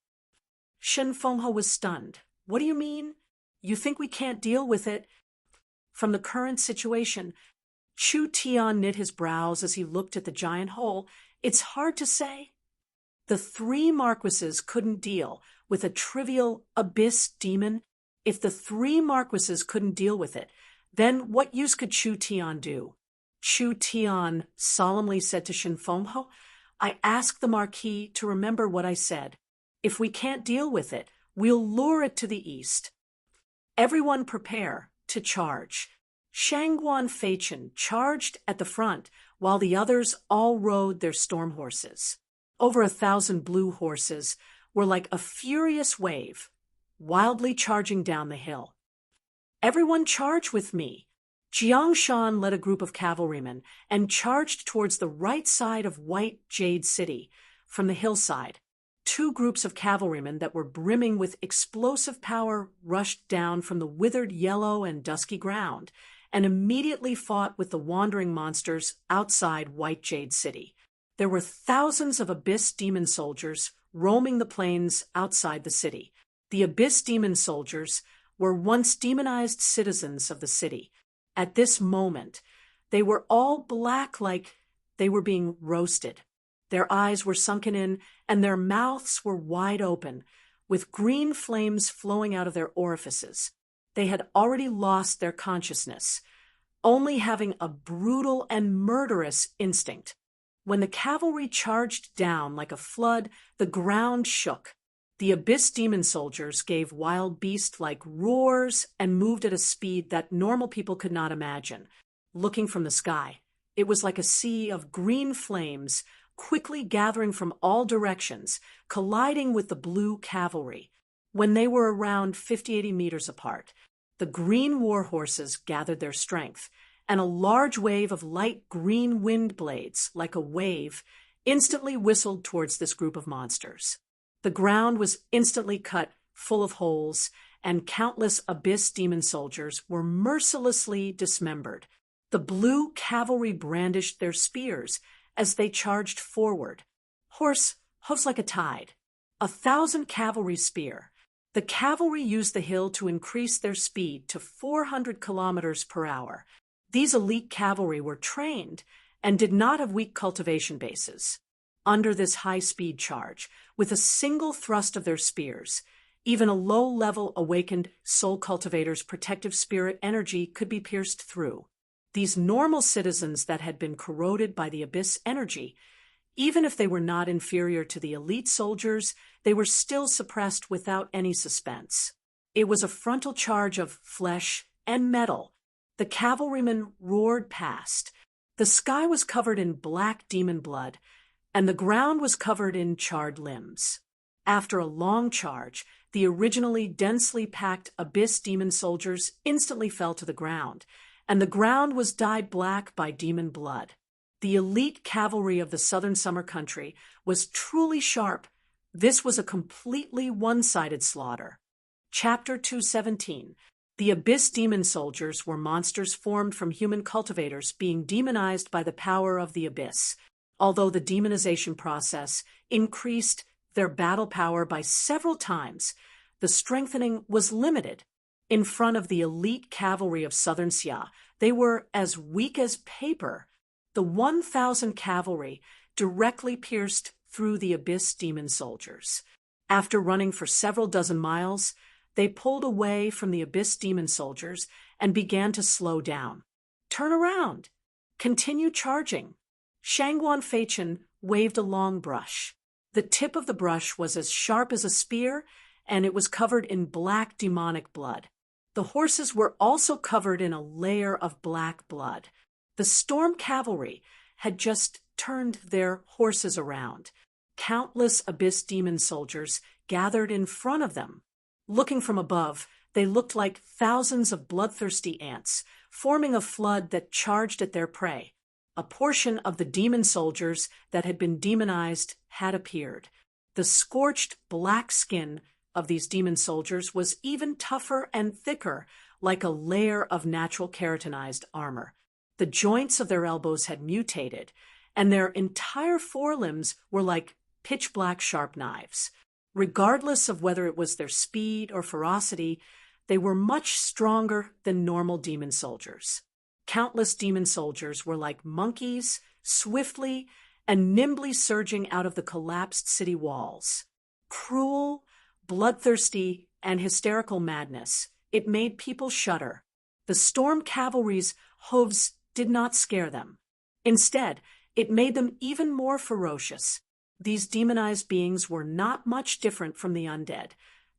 Shen Fengho was stunned. "What do you mean? You think we can't deal with it?" From the current situation, Chu Tian knit his brows as he looked at the giant hole. "It's hard to say." The 3 marquises couldn't deal with a trivial abyss demon. If the 3 marquises couldn't deal with it, then what use could Chu Tian do? Chu Tian solemnly said to Shen Fengho, "I ask the Marquis to remember what I said. If we can't deal with it, we'll lure it to the east. Everyone prepare to charge." Shangguan Feichin charged at the front, while the others all rode their storm horses. Over 1,000 blue horses were like a furious wave, wildly charging down the hill. "Everyone charge with me." Jiang Shan led a group of cavalrymen and charged towards the right side of White Jade City from the hillside. 2 groups of cavalrymen that were brimming with explosive power rushed down from the withered yellow and dusky ground and immediately fought with the wandering monsters outside White Jade City. There were thousands of Abyss Demon soldiers roaming the plains outside the city. The Abyss Demon soldiers were once demonized citizens of the city. At this moment, they were all black like they were being roasted. Their eyes were sunken in, and their mouths were wide open, with green flames flowing out of their orifices. They had already lost their consciousness, only having a brutal and murderous instinct. When the cavalry charged down like a flood, the ground shook. The Abyss Demon soldiers gave wild beast-like roars and moved at a speed that normal people could not imagine. Looking from the sky, it was like a sea of green flames quickly gathering from all directions, colliding with the blue cavalry. When they were around 50-80 meters apart, the green war horses gathered their strength, and a large wave of light green wind blades, like a wave, instantly whistled towards this group of monsters. The ground was instantly cut full of holes, and countless Abyss Demon soldiers were mercilessly dismembered. The blue cavalry brandished their spears as they charged forward. Horse hoofs like a tide. 1,000 cavalry spear. The cavalry used the hill to increase their speed to 400 kilometers per hour. These elite cavalry were trained and did not have weak cultivation bases. Under this high-speed charge, with a single thrust of their spears, even a low-level awakened soul cultivator's protective spirit energy could be pierced through. These normal citizens that had been corroded by the abyss energy, even if they were not inferior to the elite soldiers, they were still suppressed without any suspense. It was a frontal charge of flesh and metal. The cavalrymen roared past. The sky was covered in black demon blood, and the ground was covered in charred limbs. After a long charge, the originally densely packed Abyss Demon soldiers instantly fell to the ground, and the ground was dyed black by demon blood. The elite cavalry of the southern summer country was truly sharp. This was a completely one-sided slaughter. Chapter 217. The Abyss Demon soldiers were monsters formed from human cultivators being demonized by the power of the Abyss. Although the demonization process increased their battle power by several times, the strengthening was limited. In front of the elite cavalry of southern Xia, they were as weak as paper. The 1,000 cavalry directly pierced through the Abyss Demon soldiers. After running for several dozen miles, They pulled away from the Abyss demon soldiers and began to slow down. "Turn around! Continue charging!" Shangguan Feichen waved a long brush. The tip of the brush was as sharp as a spear, and it was covered in black demonic blood. The horses were also covered in a layer of black blood. The storm cavalry had just turned their horses around. Countless Abyss demon soldiers gathered in front of them. Looking from above, they looked like thousands of bloodthirsty ants, forming a flood that charged at their prey. A portion of the demon soldiers that had been demonized had appeared. The scorched black skin of these demon soldiers was even tougher and thicker, like a layer of natural keratinized armor. The joints of their elbows had mutated, and their entire forelimbs were like pitch-black sharp knives. Regardless of whether it was their speed or ferocity, they were much stronger than normal demon soldiers. Countless demon soldiers were like monkeys, swiftly and nimbly surging out of the collapsed city walls. Cruel, bloodthirsty, and hysterical madness. It made people shudder. The storm cavalry's hooves did not scare them. Instead, it made them even more ferocious. These demonized beings were not much different from the undead.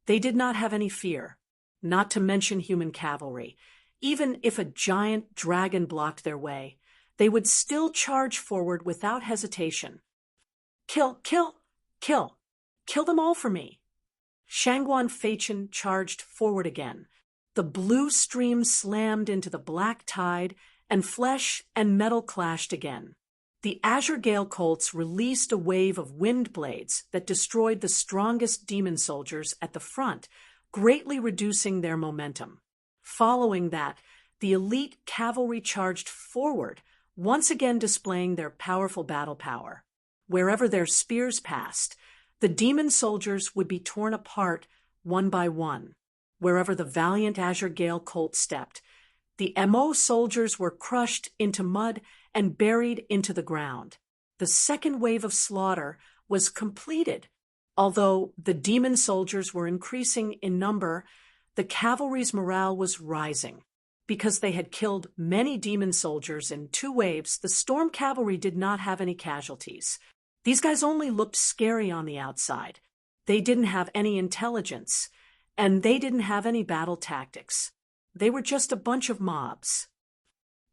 They did not have any fear, not to mention human cavalry. Even if a giant dragon blocked their way, they would still charge forward without hesitation. "Kill, kill, kill! Kill them all for me!" Shangguan Feichen charged forward again. The blue stream slammed into the black tide, and flesh and metal clashed again. The Azure Gale Colts released a wave of wind blades that destroyed the strongest demon soldiers at the front, greatly reducing their momentum. Following that, the elite cavalry charged forward, once again displaying their powerful battle power. Wherever their spears passed, the demon soldiers would be torn apart one by one. Wherever the valiant Azure Gale Colt stepped, the MO soldiers were crushed into mud and buried into the ground. The second wave of slaughter was completed. Although the demon soldiers were increasing in number, the cavalry's morale was rising. Because they had killed many demon soldiers in 2 waves, the storm cavalry did not have any casualties. These guys only looked scary on the outside. They didn't have any intelligence, and they didn't have any battle tactics. They were just a bunch of mobs.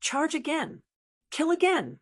Charge again. Kill again.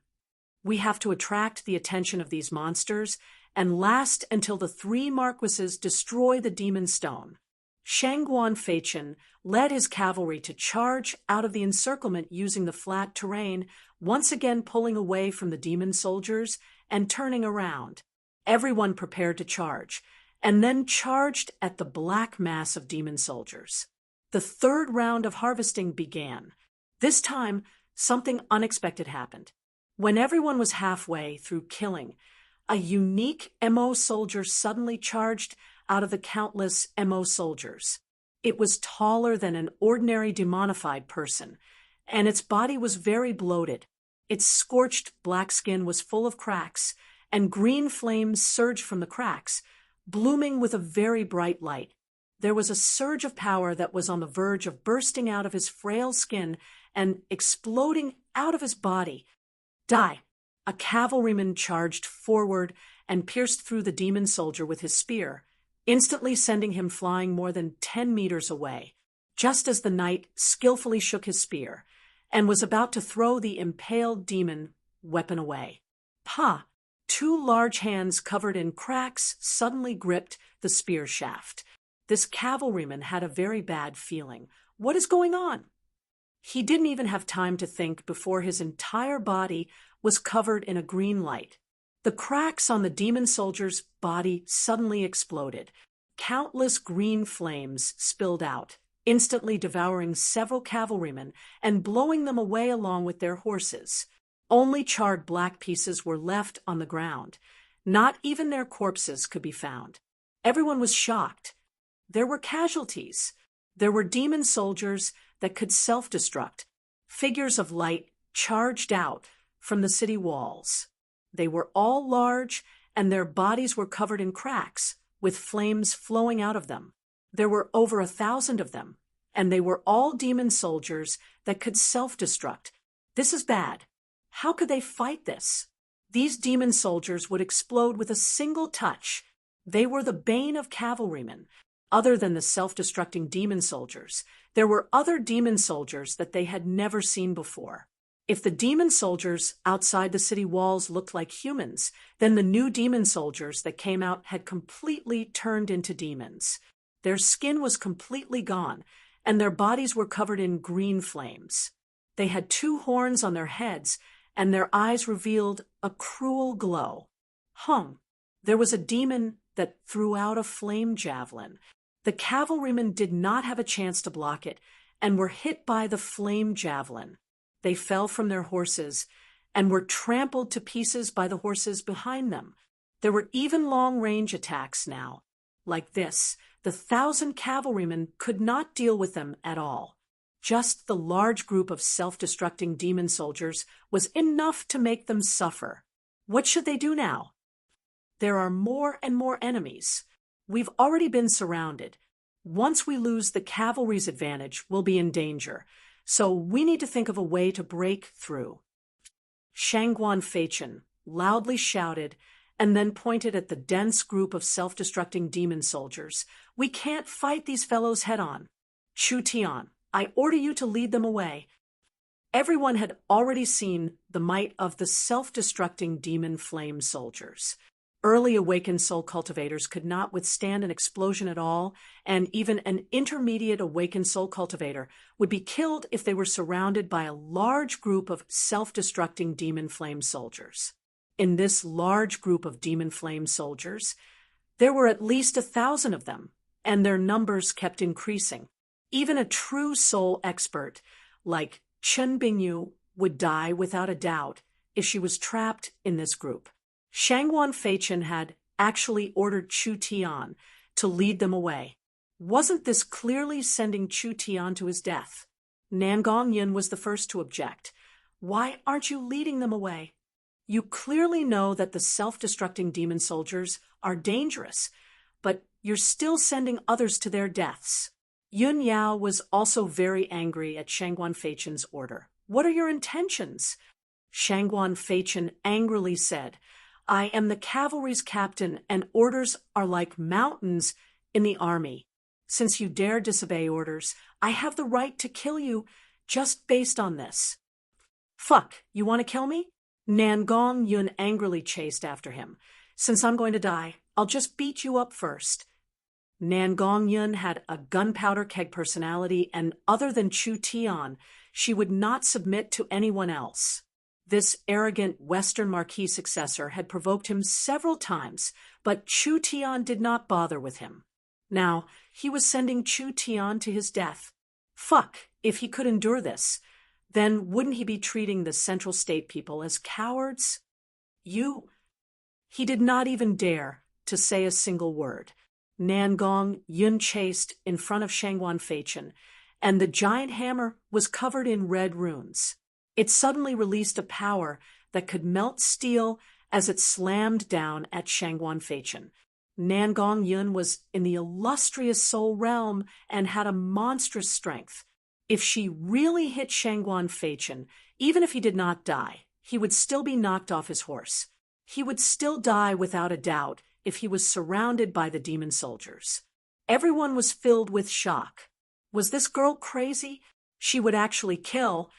We have to attract the attention of these monsters and last until the 3 Marquises destroy the demon stone. Shangguan Feichen led his cavalry to charge out of the encirclement using the flat terrain, once again pulling away from the demon soldiers and turning around. Everyone prepared to charge, and then charged at the black mass of demon soldiers. The 3rd round of harvesting began. This time, something unexpected happened. When everyone was halfway through killing, a unique MO soldier suddenly charged out of the countless MO soldiers. It was taller than an ordinary demonified person, and its body was very bloated. Its scorched black skin was full of cracks, and green flames surged from the cracks, blooming with a very bright light. There was a surge of power that was on the verge of bursting out of his frail skin and exploding out of his body. Die! A cavalryman charged forward and pierced through the demon soldier with his spear, instantly sending him flying more than 10 meters away, just as the knight skillfully shook his spear and was about to throw the impaled demon weapon away. Pa! 2 large hands covered in cracks suddenly gripped the spear shaft. This cavalryman had a very bad feeling. What is going on? He didn't even have time to think before his entire body was covered in a green light. The cracks on the demon soldier's body suddenly exploded. Countless green flames spilled out, instantly devouring several cavalrymen and blowing them away along with their horses. Only charred black pieces were left on the ground. Not even their corpses could be found. Everyone was shocked. There were casualties. There were demon soldiers that could self-destruct. Figures of light charged out from the city walls. They were all large, and their bodies were covered in cracks, with flames flowing out of them. There were over 1,000 of them, and they were all demon soldiers that could self-destruct. This is bad. How could they fight this? These demon soldiers would explode with a single touch. They were the bane of cavalrymen. Other than the self-destructing demon soldiers, there were other demon soldiers that they had never seen before. If the demon soldiers outside the city walls looked like humans, then the new demon soldiers that came out had completely turned into demons. Their skin was completely gone, and their bodies were covered in green flames. They had 2 horns on their heads, and their eyes revealed a cruel glow. There was a demon that threw out a flame javelin. The cavalrymen did not have a chance to block it, and were hit by the flame javelin. They fell from their horses, and were trampled to pieces by the horses behind them. There were even long-range attacks now. Like this, the 1,000 cavalrymen could not deal with them at all. Just the large group of self-destructing demon soldiers was enough to make them suffer. What should they do now? There are more and more enemies. We've already been surrounded. Once we lose the cavalry's advantage, we'll be in danger. So we need to think of a way to break through. Shangguan Feichen loudly shouted and then pointed at the dense group of self-destructing demon soldiers. We can't fight these fellows head-on. Chu Tian, I order you to lead them away. Everyone had already seen the might of the self-destructing demon flame soldiers. Early awakened soul cultivators could not withstand an explosion at all, and even an intermediate awakened soul cultivator would be killed if they were surrounded by a large group of self-destructing demon flame soldiers. In this large group of demon flame soldiers, there were at least 1,000 of them, and their numbers kept increasing. Even a true soul expert like Chen Bingyu would die without a doubt if she was trapped in this group. Shangguan Feichen had actually ordered Chu Tian to lead them away. Wasn't this clearly sending Chu Tian to his death? Nangong Yin was the first to object. Why aren't you leading them away? You clearly know that the self-destructing demon soldiers are dangerous, but you're still sending others to their deaths. Yun Yao was also very angry at Shangguan Feichen's order. What are your intentions? Shangguan Feichen angrily said, I am the cavalry's captain, and orders are like mountains in the army. Since you dare disobey orders, I have the right to kill you just based on this. Fuck, you want to kill me? Nangong Yun angrily chased after him. Since I'm going to die, I'll just beat you up first. Nangong Yun had a gunpowder keg personality, and other than Chu Tian, she would not submit to anyone else. This arrogant Western Marquis successor had provoked him several times, but Chu Tian did not bother with him. Now, he was sending Chu Tian to his death. Fuck, if he could endure this, then wouldn't he be treating the Central State people as cowards? He did not even dare to say a single word. Nangong Yun chased in front of Shangguan Feichen, and the giant hammer was covered in red runes. It suddenly released a power that could melt steel as it slammed down at Shangguan Feichen. Nangong Yun was in the illustrious soul realm and had a monstrous strength. If she really hit Shangguan Feichen, even if he did not die, he would still be knocked off his horse. He would still die without a doubt if he was surrounded by the demon soldiers. Everyone was filled with shock. Was this girl crazy? She would actually kill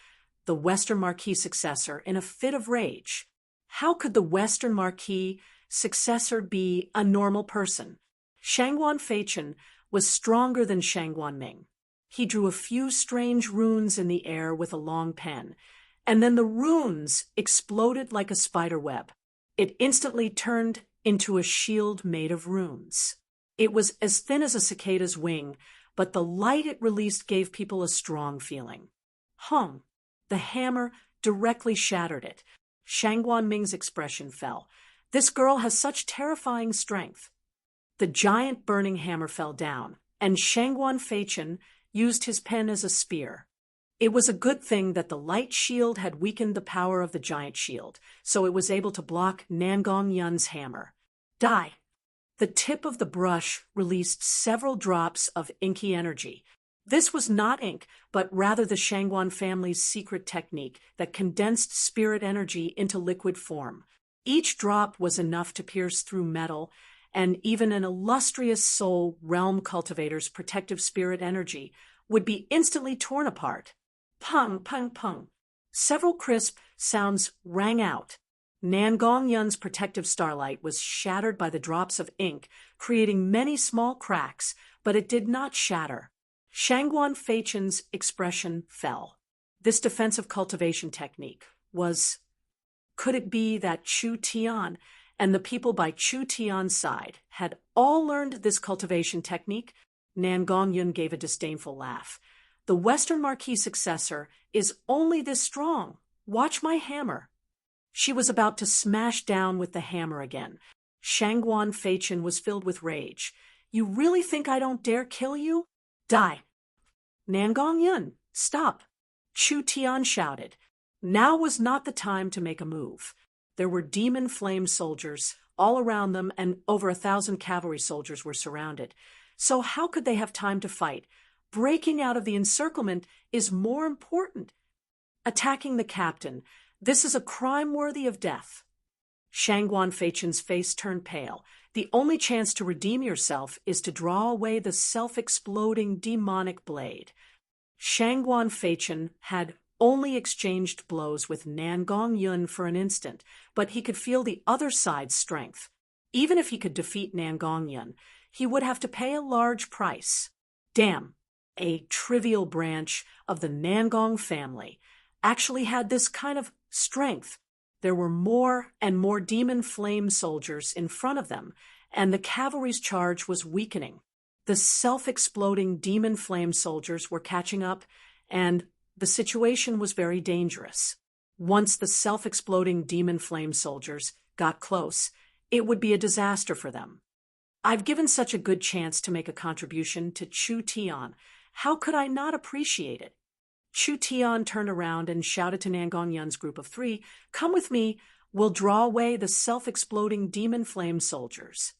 the Western Marquis successor in a fit of rage. How could the Western Marquis successor be a normal person? Shangguan Feichen was stronger than Shangguan Ming. He drew a few strange runes in the air with a long pen, and then the runes exploded like a spider web. It instantly turned into a shield made of runes. It was as thin as a cicada's wing, but the light it released gave people a strong feeling. The hammer directly shattered it. Shangguan Ming's expression fell. This girl has such terrifying strength. The giant burning hammer fell down, and Shangguan Feichen used his pen as a spear. It was a good thing that the light shield had weakened the power of the giant shield, so it was able to block Nangong Yun's hammer. Die! The tip of the brush released several drops of inky energy. This was not ink, but rather the Shangguan family's secret technique that condensed spirit energy into liquid form. Each drop was enough to pierce through metal, and even an illustrious soul realm cultivator's protective spirit energy would be instantly torn apart. Pung, pung, pung. Several crisp sounds rang out. Nangong Yun's protective starlight was shattered by the drops of ink, creating many small cracks, but it did not shatter. Shangguan Feichen's expression fell. This defensive cultivation technique was... Could it be that Chu Tian and the people by Chu Tian's side had all learned this cultivation technique? Nangong Yun gave a disdainful laugh. The Western Marquis successor is only this strong. Watch my hammer. She was about to smash down with the hammer again. Shangguan Feichen was filled with rage. You really think I don't dare kill you? Die. Nangong Yun, stop. Chu Tian shouted. Now was not the time to make a move. There were demon flame soldiers all around them, and over 1,000 cavalry soldiers were surrounded. So how could they have time to fight? Breaking out of the encirclement is more important. Attacking the captain, this is a crime worthy of death. Shangguan Feichen's face turned pale. The only chance to redeem yourself is to draw away the self-exploding demonic blade. Shangguan Feichen had only exchanged blows with Nangong Yun for an instant, but he could feel the other side's strength. Even if he could defeat Nangong Yun, he would have to pay a large price. Damn, a trivial branch of the Nangong family actually had this kind of strength. There were more and more demon flame soldiers in front of them, and the cavalry's charge was weakening. The self-exploding demon flame soldiers were catching up, and the situation was very dangerous. Once the self-exploding demon flame soldiers got close, it would be a disaster for them. I've given such a good chance to make a contribution to Chu Tian. How could I not appreciate it? Chu Tian turned around and shouted to Nangong Yun's group of 3, "Come with me, we'll draw away the self-exploding demon flame soldiers."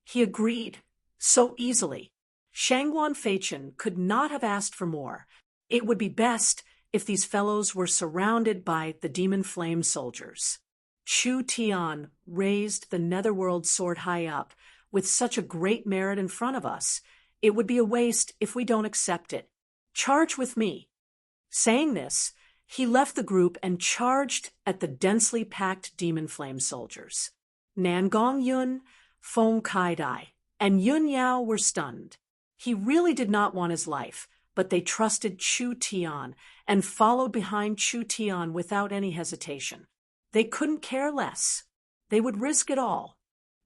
He agreed, so easily. Shangguan Feichen could not have asked for more. It would be best if these fellows were surrounded by the demon flame soldiers. Chu Tian raised the netherworld sword high up. With such a great merit in front of us, it would be a waste if we don't accept it. Charge with me. Saying this, he left the group and charged at the densely packed demon flame soldiers. Nangong Yun, Feng Kaidai, and Yun Yao were stunned. He really did not want his life, but they trusted Chu Tian and followed behind Chu Tian without any hesitation. They couldn't care less. They would risk it all.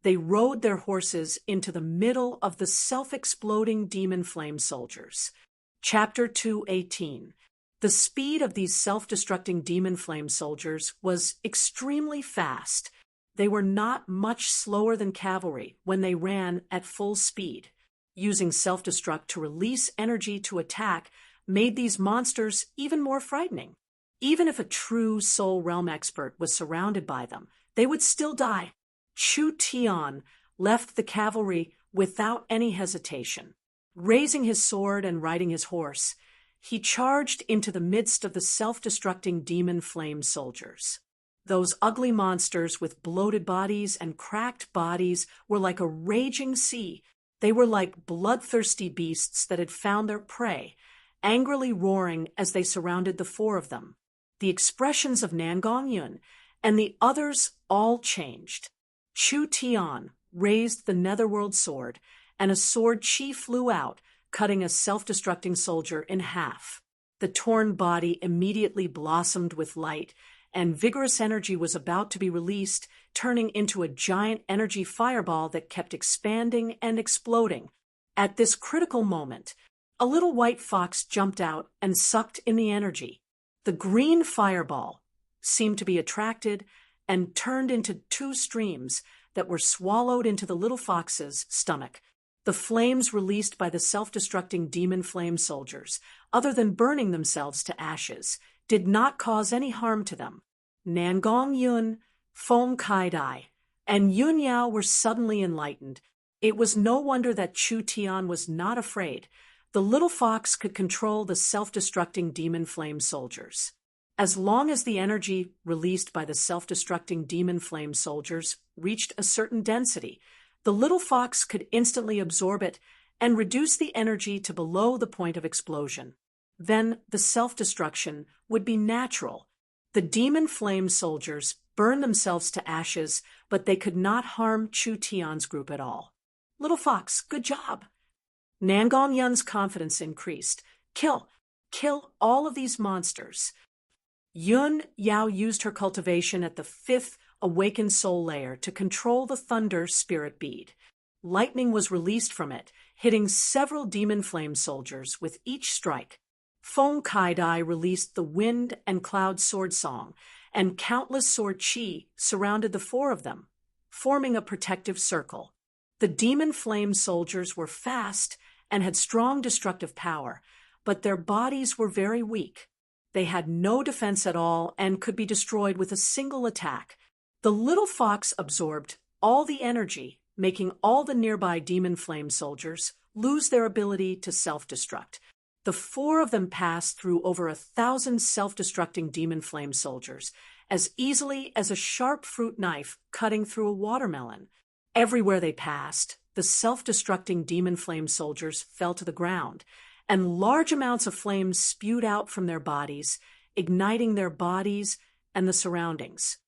They rode their horses into the middle of the self-exploding demon flame soldiers. Chapter 2:18. The speed of these self-destructing demon flame soldiers was extremely fast. They were not much slower than cavalry when they ran at full speed. Using self-destruct to release energy to attack made these monsters even more frightening. Even if a true soul realm expert was surrounded by them, they would still die. Chu Tian left the cavalry without any hesitation. Raising his sword and riding his horse, he charged into the midst of the self-destructing demon flame soldiers. Those ugly monsters with bloated bodies and cracked bodies were like a raging sea. They were like bloodthirsty beasts that had found their prey, angrily roaring as they surrounded the 4 of them. The expressions of Nangong Yun and the others all changed. Chu Tian raised the netherworld sword, and a sword chi flew out, cutting a self-destructing soldier in half. The torn body immediately blossomed with light, and vigorous energy was about to be released, turning into a giant energy fireball that kept expanding and exploding. At this critical moment, a little white fox jumped out and sucked in the energy. The green fireball seemed to be attracted and turned into 2 streams that were swallowed into the little fox's stomach. The flames released by the self-destructing demon flame soldiers, other than burning themselves to ashes, did not cause any harm to them. Nangong Yun, Feng Kaidai, and Yun Yao were suddenly enlightened. It was no wonder that Chu Tian was not afraid. The little fox could control the self-destructing demon flame soldiers. As long as the energy released by the self-destructing demon flame soldiers reached a certain density, the little fox could instantly absorb it and reduce the energy to below the point of explosion. Then the self-destruction would be natural. The demon flame soldiers burned themselves to ashes, but they could not harm Chu Tian's group at all. Little fox, good job. Nangong Yun's confidence increased. Kill all of these monsters. Yun Yao used her cultivation at the 5th awakened soul layer to control the thunder spirit bead. Lightning was released from it, hitting several demon flame soldiers with each strike. Feng Kai-Dai released the wind and cloud sword song, and countless sword chi surrounded the 4 of them, forming a protective circle. The demon flame soldiers were fast and had strong destructive power, but their bodies were very weak. They had no defense at all and could be destroyed with a single attack. The little fox absorbed all the energy, making all the nearby demon flame soldiers lose their ability to self-destruct. The 4 of them passed through over 1,000 self-destructing demon flame soldiers, as easily as a sharp fruit knife cutting through a watermelon. Everywhere they passed, the self-destructing demon flame soldiers fell to the ground, and large amounts of flames spewed out from their bodies, igniting their bodies and the surroundings.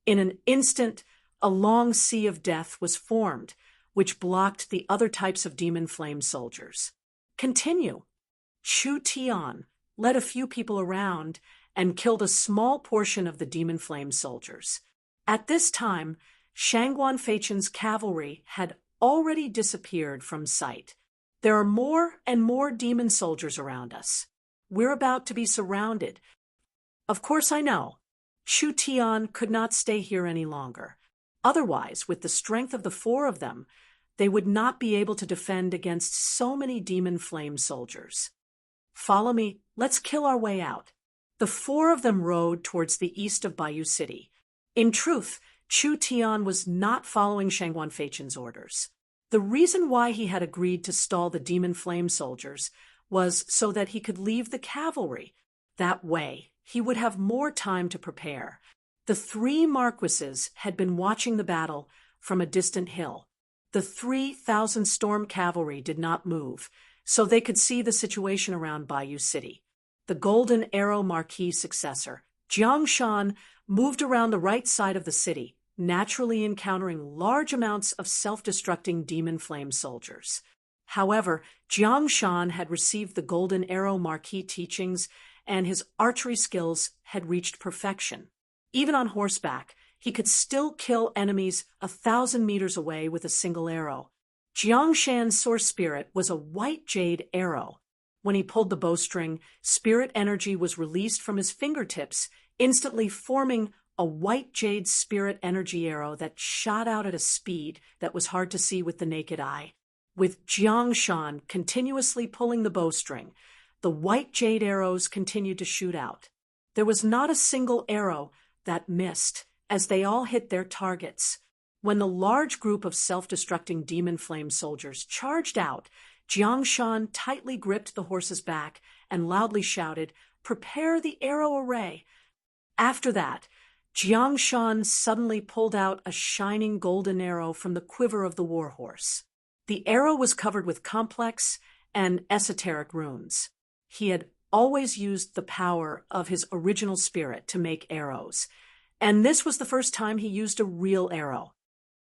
In an instant, a long sea of death was formed, which blocked the other types of demon flame soldiers. Continue. Chu Tian led a few people around and killed a small portion of the demon flame soldiers. At this time, Shangguan Feichen's cavalry had already disappeared from sight. There are more and more demon soldiers around us. We're about to be surrounded. Of course I know. Chu Tian could not stay here any longer. Otherwise, with the strength of the 4 of them, they would not be able to defend against so many demon flame soldiers. Follow me, let's kill our way out. The 4 of them rode towards the east of Bayou City. In truth, Chu Tian was not following Shangguan Feichen's orders. The reason why he had agreed to stall the demon flame soldiers was so that he could leave the cavalry. That way, he would have more time to prepare. The 3 marquises had been watching the battle from a distant hill. The 3,000 storm cavalry did not move, so they could see the situation around Bayou City. The Golden Arrow Marquis successor, Jiang Shan, moved around the right side of the city, naturally encountering large amounts of self-destructing demon flame soldiers. However, Jiang Shan had received the Golden Arrow Marquis teachings, and his archery skills had reached perfection. Even on horseback, he could still kill enemies 1,000 meters away with a single arrow. Jiang Shan's source spirit was a white jade arrow. When he pulled the bowstring, spirit energy was released from his fingertips, instantly forming a white jade spirit energy arrow that shot out at a speed that was hard to see with the naked eye. With Jiang Shan continuously pulling the bowstring, the white jade arrows continued to shoot out. There was not a single arrow that missed, as they all hit their targets. When the large group of self-destructing demon flame soldiers charged out, Jiang Shan tightly gripped the horse's back and loudly shouted, "Prepare the arrow array." After that, Jiang Shan suddenly pulled out a shining golden arrow from the quiver of the warhorse. The arrow was covered with complex and esoteric runes. He had always used the power of his original spirit to make arrows, and this was the first time he used a real arrow.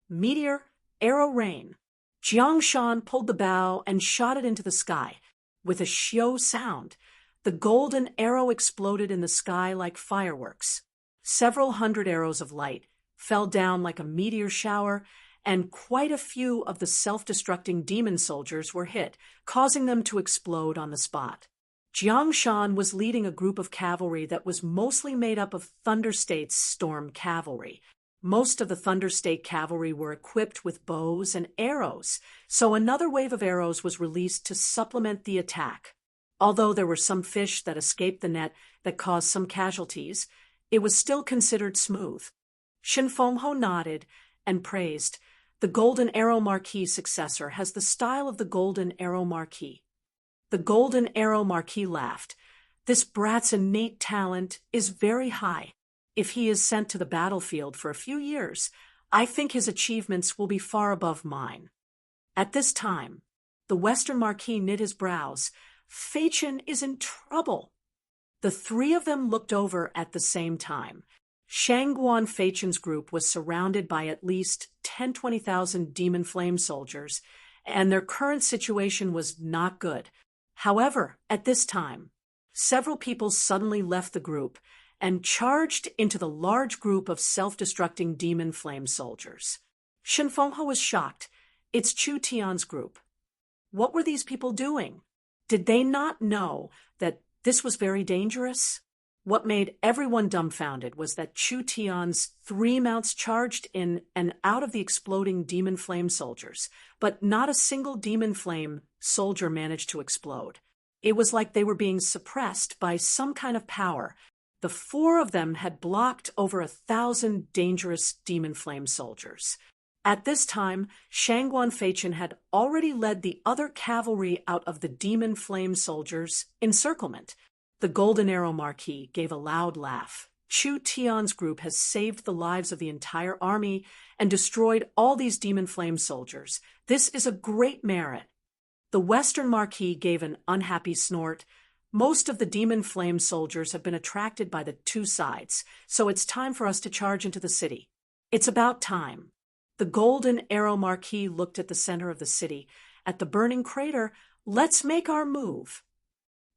Meteor, arrow rain. Jiang Shan pulled the bow and shot it into the sky. With a xiu sound, the golden arrow exploded in the sky like fireworks. Several hundred arrows of light fell down like a meteor shower, and quite a few of the self-destructing demon soldiers were hit, causing them to explode on the spot. Jiang Shan was leading a group of cavalry that was mostly made up of Thunder State's storm cavalry. Most of the Thunder State cavalry were equipped with bows and arrows, so another wave of arrows was released to supplement the attack. Although there were some fish that escaped the net that caused some casualties, it was still considered smooth. Shin Fengho nodded and praised. The Golden Arrow Marquis successor has the style of the Golden Arrow Marquis. The Golden Arrow Marquis laughed. This brat's innate talent is very high. If he is sent to the battlefield for a few years, I think his achievements will be far above mine. At this time, the Western Marquis knit his brows. Fachin is in trouble. The three of them looked over at the same time. Shangguan Fachin's group was surrounded by at least 20,000 demon flame soldiers, and their current situation was not good. However, at this time, several people suddenly left the group and charged into the large group of self-destructing demon flame soldiers. Shen Fenghe was shocked. It's Chu Tian's group. What were these people doing? Did they not know that this was very dangerous? What made everyone dumbfounded was that Chu Tian's three mounts charged in and out of the exploding demon flame soldiers, but not a single demon flame soldier managed to explode. It was like they were being suppressed by some kind of power. The four of them had blocked over 1,000 dangerous demon flame soldiers. At this time, Shangguan Fachin had already led the other cavalry out of the demon flame soldiers' encirclement. The Golden Arrow Marquis gave a loud laugh. Chu Tian's group has saved the lives of the entire army and destroyed all these demon flame soldiers. This is a great merit. The Western Marquis gave an unhappy snort. Most of the demon flame soldiers have been attracted by the two sides, so it's time for us to charge into the city. It's about time. The Golden Arrow Marquis looked at the center of the city. At the burning crater, let's make our move.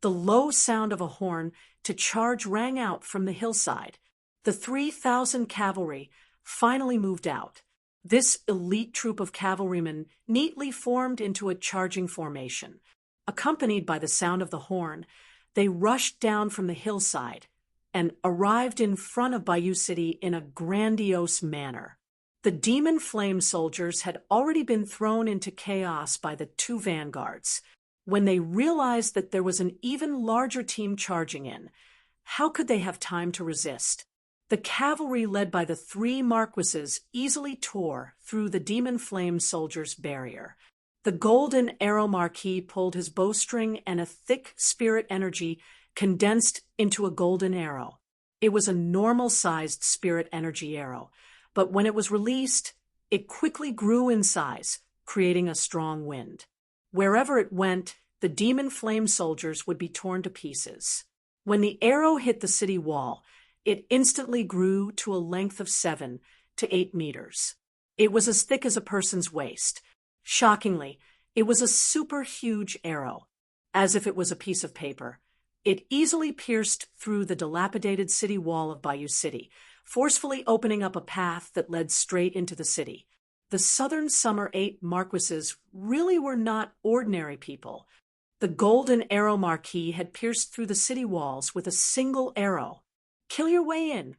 The low sound of a horn to charge rang out from the hillside. The 3,000 cavalry finally moved out. This elite troop of cavalrymen neatly formed into a charging formation. Accompanied by the sound of the horn, they rushed down from the hillside and arrived in front of Bayou City in a grandiose manner. The demon flame soldiers had already been thrown into chaos by the two vanguards. When they realized that there was an even larger team charging in, how could they have time to resist? The cavalry led by the three marquises easily tore through the demon flame soldiers' barrier. The Golden Arrow Marquis pulled his bowstring, and a thick spirit energy condensed into a golden arrow. It was a normal-sized spirit energy arrow, but when it was released, it quickly grew in size, creating a strong wind. Wherever it went, the demon flame soldiers would be torn to pieces. When the arrow hit the city wall, it instantly grew to a length of 7 to 8 meters. It was as thick as a person's waist. Shockingly, it was a super huge arrow. As if it was a piece of paper, it easily pierced through the dilapidated city wall of Bayou City, forcefully opening up a path that led straight into the city. The Southern Summer 8 marquises really were not ordinary people. The Golden Arrow Marquis had pierced through the city walls with a single arrow. Kill your way in.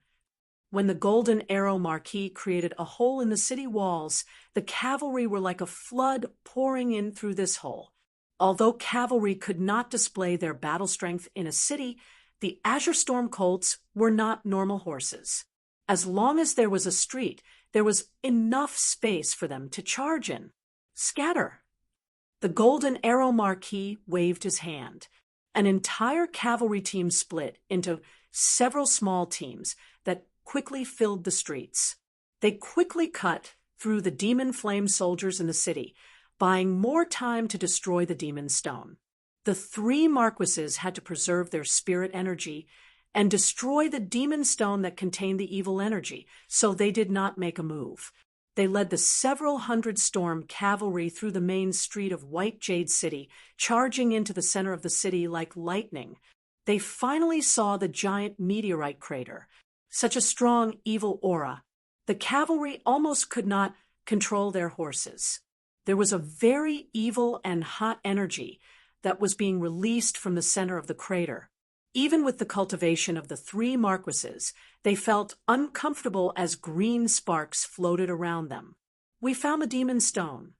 When the Golden Arrow Marquis created a hole in the city walls, the cavalry were like a flood pouring in through this hole. Although cavalry could not display their battle strength in a city, the Azure Storm Colts were not normal horses. As long as there was a street, there was enough space for them to charge in. Scatter! The Golden Arrow Marquis waved his hand. An entire cavalry team split into several small teams that quickly filled the streets. They quickly cut through the demon flame soldiers in the city, buying more time to destroy the demon stone. The three marquises had to preserve their spirit energy and destroy the demon stone that contained the evil energy, so they did not make a move. They led the several hundred storm cavalry through the main street of White Jade City, charging into the center of the city like lightning. They finally saw the giant meteorite crater. Such a strong, evil aura. The cavalry almost could not control their horses. There was a very evil and hot energy that was being released from the center of the crater. Even with the cultivation of the three marquises, they felt uncomfortable as green sparks floated around them. We found the demon stone.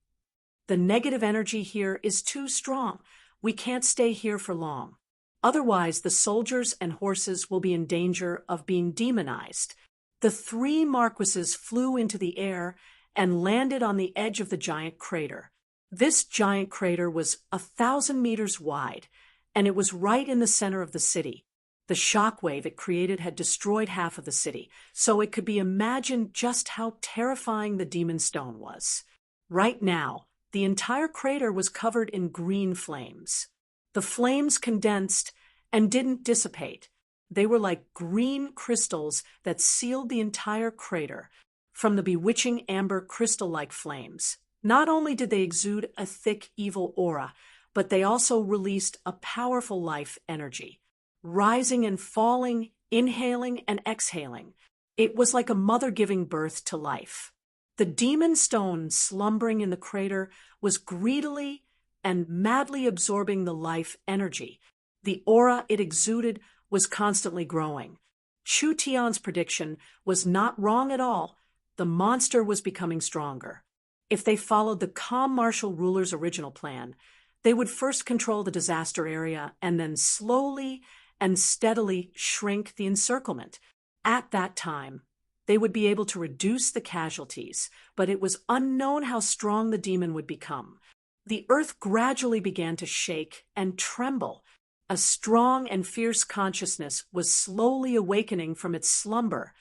The negative energy here is too strong. We can't stay here for long. Otherwise, the soldiers and horses will be in danger of being demonized. The three marquises flew into the air and landed on the edge of the giant crater. This giant crater was 1,000 meters wide, and it was right in the center of the city. The shockwave it created had destroyed half of the city, so it could be imagined just how terrifying the demon stone was. Right now, the entire crater was covered in green flames. The flames condensed and didn't dissipate. They were like green crystals that sealed the entire crater. From the bewitching amber crystal-like flames, not only did they exude a thick, evil aura, but they also released a powerful life energy. Rising and falling, inhaling and exhaling. It was like a mother giving birth to life. The demon stone slumbering in the crater was greedily and madly absorbing the life energy. The aura it exuded was constantly growing. Chu Tian's prediction was not wrong at all. The monster was becoming stronger. If they followed the calm martial ruler's original plan, they would first control the disaster area and then slowly and steadily shrink the encirclement. At that time, they would be able to reduce the casualties, but it was unknown how strong the demon would become. The earth gradually began to shake and tremble. A strong and fierce consciousness was slowly awakening from its slumber.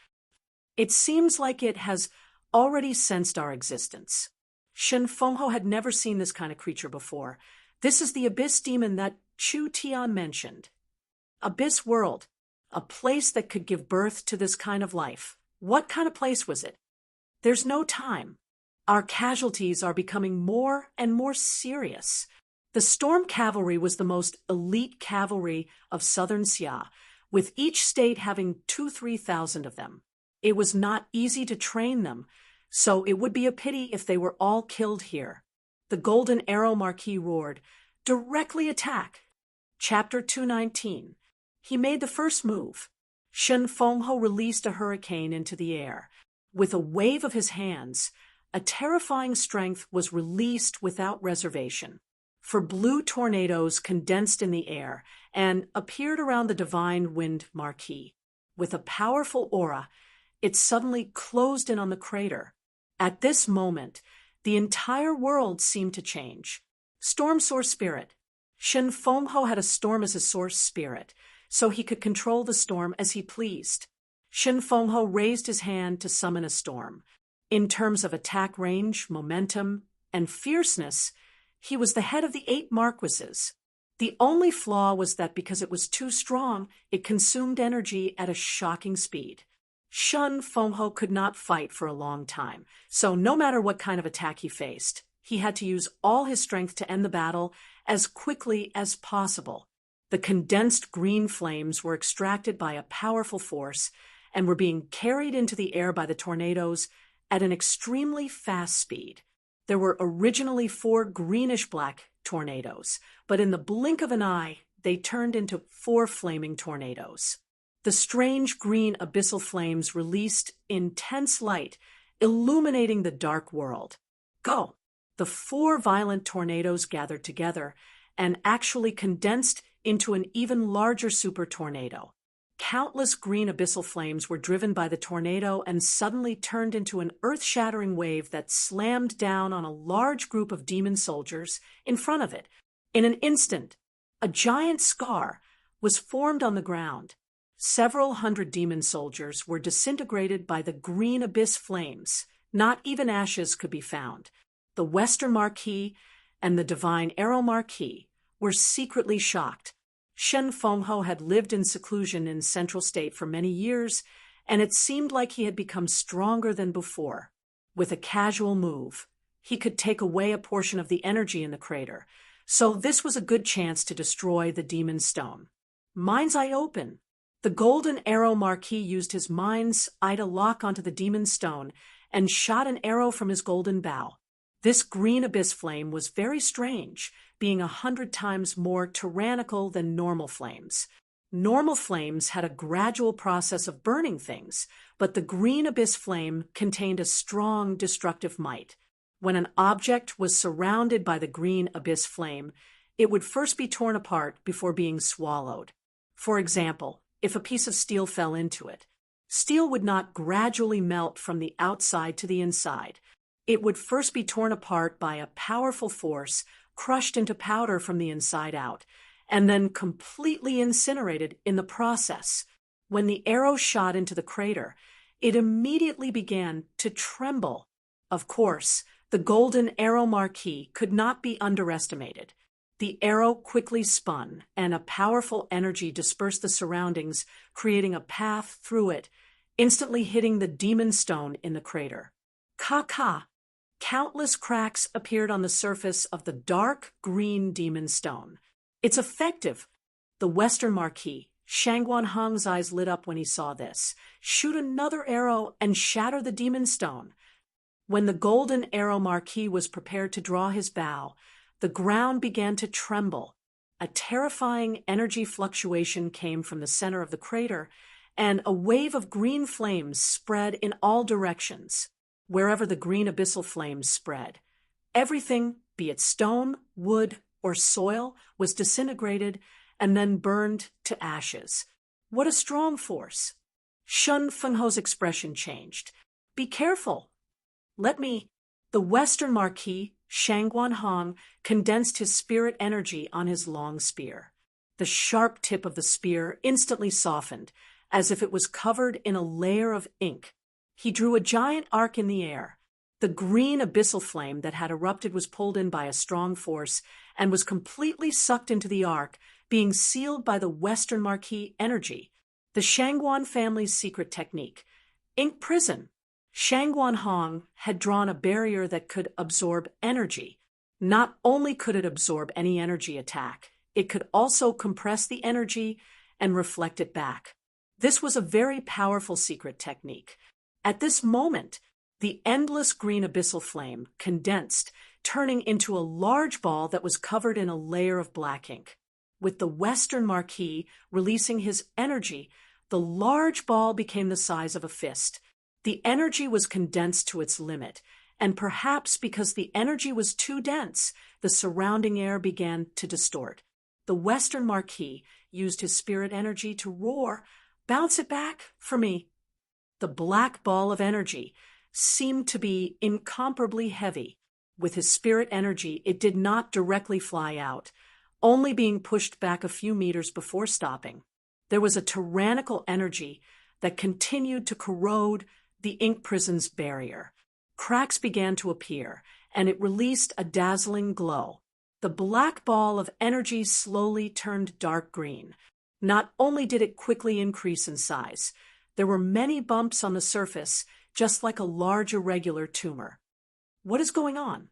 It seems like it has already sensed our existence. Shen Fengho had never seen this kind of creature before. This is the abyss demon that Chu Tian mentioned. Abyss world, a place that could give birth to this kind of life. What kind of place was it? There's no time. Our casualties are becoming more and more serious. The Storm Cavalry was the most elite cavalry of southern Xia, with each state having 2,000–3,000 of them. It was not easy to train them, so it would be a pity if they were all killed here. The Golden Arrow Marquis roared, "Directly attack!" Chapter 219. He made the first move. Shen Fengho released a hurricane into the air. With a wave of his hands, a terrifying strength was released without reservation. For blue tornadoes condensed in the air and appeared around the Divine Wind Marquis. With a powerful aura, it suddenly closed in on the crater. At this moment, the entire world seemed to change. Storm Source Spirit. Shen Fengho had a storm as a source spirit, so he could control the storm as he pleased. Shen Fengho raised his hand to summon a storm. In terms of attack range, momentum, and fierceness, he was the head of the 8 marquises. The only flaw was that because it was too strong, it consumed energy at a shocking speed. Shen Fengho could not fight for a long time, so no matter what kind of attack he faced, he had to use all his strength to end the battle as quickly as possible. The condensed green flames were extracted by a powerful force and were being carried into the air by the tornadoes at an extremely fast speed. There were originally 4 greenish-black tornadoes, but in the blink of an eye, they turned into 4 flaming tornadoes. The strange green abyssal flames released intense light, illuminating the dark world. Go! The 4 violent tornadoes gathered together and actually condensed into an even larger super tornado. Countless green abyssal flames were driven by the tornado and suddenly turned into an earth-shattering wave that slammed down on a large group of demon soldiers in front of it. In an instant, a giant scar was formed on the ground. Several hundred demon soldiers were disintegrated by the green abyss flames. Not even ashes could be found. The Western Marquis and the Divine Arrow Marquis were secretly shocked. Shen Fengho had lived in seclusion in Central State for many years, and it seemed like he had become stronger than before. With a casual move, he could take away a portion of the energy in the crater, so this was a good chance to destroy the demon stone. Mind's eye open. The Golden Arrow Marquis used his mind's eye to lock onto the demon stone and shot an arrow from his golden bow. This green abyss flame was very strange, being 100 times more tyrannical than normal flames. Normal flames had a gradual process of burning things, but the green abyss flame contained a strong destructive might. When an object was surrounded by the green abyss flame, it would first be torn apart before being swallowed. For example, if a piece of steel fell into it, steel would not gradually melt from the outside to the inside. It would first be torn apart by a powerful force, crushed into powder from the inside out, and then completely incinerated in the process. When the arrow shot into the crater, it immediately began to tremble. Of course, the golden arrow marquee could not be underestimated. The arrow quickly spun, and a powerful energy dispersed the surroundings, creating a path through it, instantly hitting the demon stone in the crater. Ka-ka! Countless cracks appeared on the surface of the dark green demon stone. It's effective! The Western Marquis, Shangguan Hong's eyes lit up when he saw this. Shoot another arrow and shatter the demon stone. When the golden arrow Marquis was prepared to draw his bow, the ground began to tremble. A terrifying energy fluctuation came from the center of the crater, and a wave of green flames spread in all directions. Wherever the green abyssal flames spread, everything, be it stone, wood, or soil, was disintegrated and then burned to ashes. What a strong force! Shun Fengho's expression changed. Be careful. The Western Marquis, Shangguan Hong, condensed his spirit energy on his long spear. The sharp tip of the spear instantly softened, as if it was covered in a layer of ink. He drew a giant arc in the air. The green abyssal flame that had erupted was pulled in by a strong force and was completely sucked into the arc, being sealed by the Western Marquis energy. The Shangguan family's secret technique. Ink prison. Shangguan Hong had drawn a barrier that could absorb energy. Not only could it absorb any energy attack, it could also compress the energy and reflect it back. This was a very powerful secret technique. At this moment, the endless green abyssal flame condensed, turning into a large ball that was covered in a layer of black ink. With the Western Marquis releasing his energy, the large ball became the size of a fist. The energy was condensed to its limit, and perhaps because the energy was too dense, the surrounding air began to distort. The Western Marquis used his spirit energy to roar, "Bounce it back for me." The black ball of energy seemed to be incomparably heavy. With his spirit energy, it did not directly fly out, only being pushed back a few meters before stopping. There was a tyrannical energy that continued to corrode the ink prison's barrier. Cracks began to appear, and it released a dazzling glow. The black ball of energy slowly turned dark green. Not only did it quickly increase in size, there were many bumps on the surface, just like a large irregular tumor. What is going on?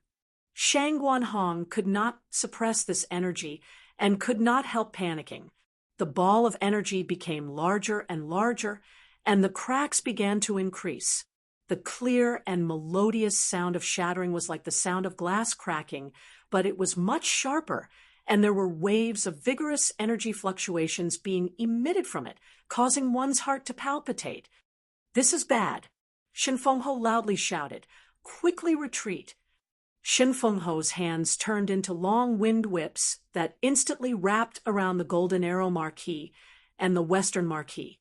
Shangguan Hong could not suppress this energy and could not help panicking. The ball of energy became larger and larger, and the cracks began to increase. The clear and melodious sound of shattering was like the sound of glass cracking, but it was much sharper, and there were waves of vigorous energy fluctuations being emitted from it, causing one's heart to palpitate. "This is bad," Shen Fengho loudly shouted. "Quickly retreat." Shen Fengho's hands turned into long wind whips that instantly wrapped around the golden arrow Marquis and the Western Marquis.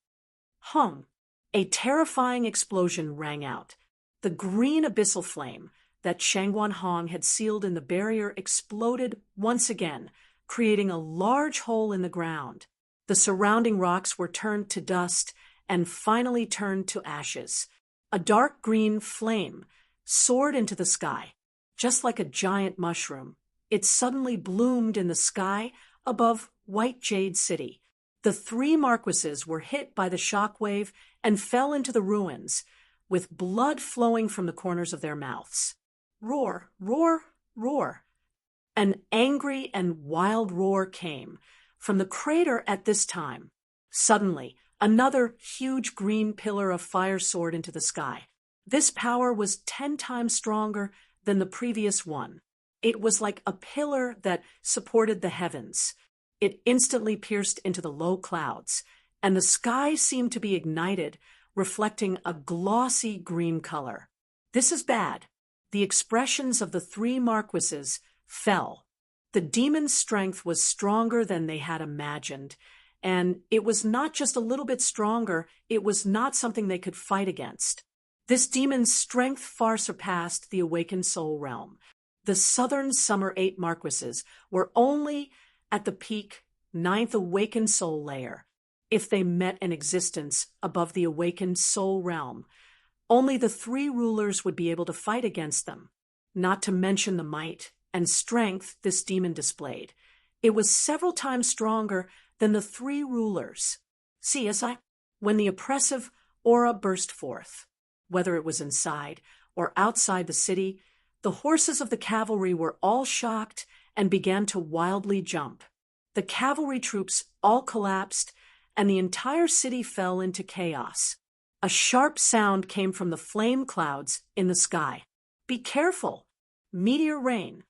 Hung! A terrifying explosion rang out. The green abyssal flame that Shangguan Hong had sealed in the barrier exploded once again, creating a large hole in the ground. The surrounding rocks were turned to dust and finally turned to ashes. A dark green flame soared into the sky. Just like a giant mushroom, it suddenly bloomed in the sky above White Jade City. The three marquises were hit by the shock wave and fell into the ruins, with blood flowing from the corners of their mouths. Roar, roar, roar. An angry and wild roar came from the crater at this time. Suddenly, another huge green pillar of fire soared into the sky. This power was 10 times stronger than the previous one. It was like a pillar that supported the heavens. It instantly pierced into the low clouds, and the sky seemed to be ignited, reflecting a glossy green color. "This is bad." The expressions of the three marquises fell. The demon's strength was stronger than they had imagined, and it was not just a little bit stronger, it was not something they could fight against. This demon's strength far surpassed the awakened soul realm. The southern summer 8 marquises were only at the peak 9th awakened soul layer. If they met an existence above the awakened soul realm, only the 3 rulers would be able to fight against them, not to mention the might and strength this demon displayed. It was several times stronger than the 3 rulers. When the oppressive aura burst forth, whether it was inside or outside the city, the horses of the cavalry were all shocked and began to wildly jump. The cavalry troops all collapsed, and the entire city fell into chaos. A sharp sound came from the flame clouds in the sky. "Be careful! Meteor rain!"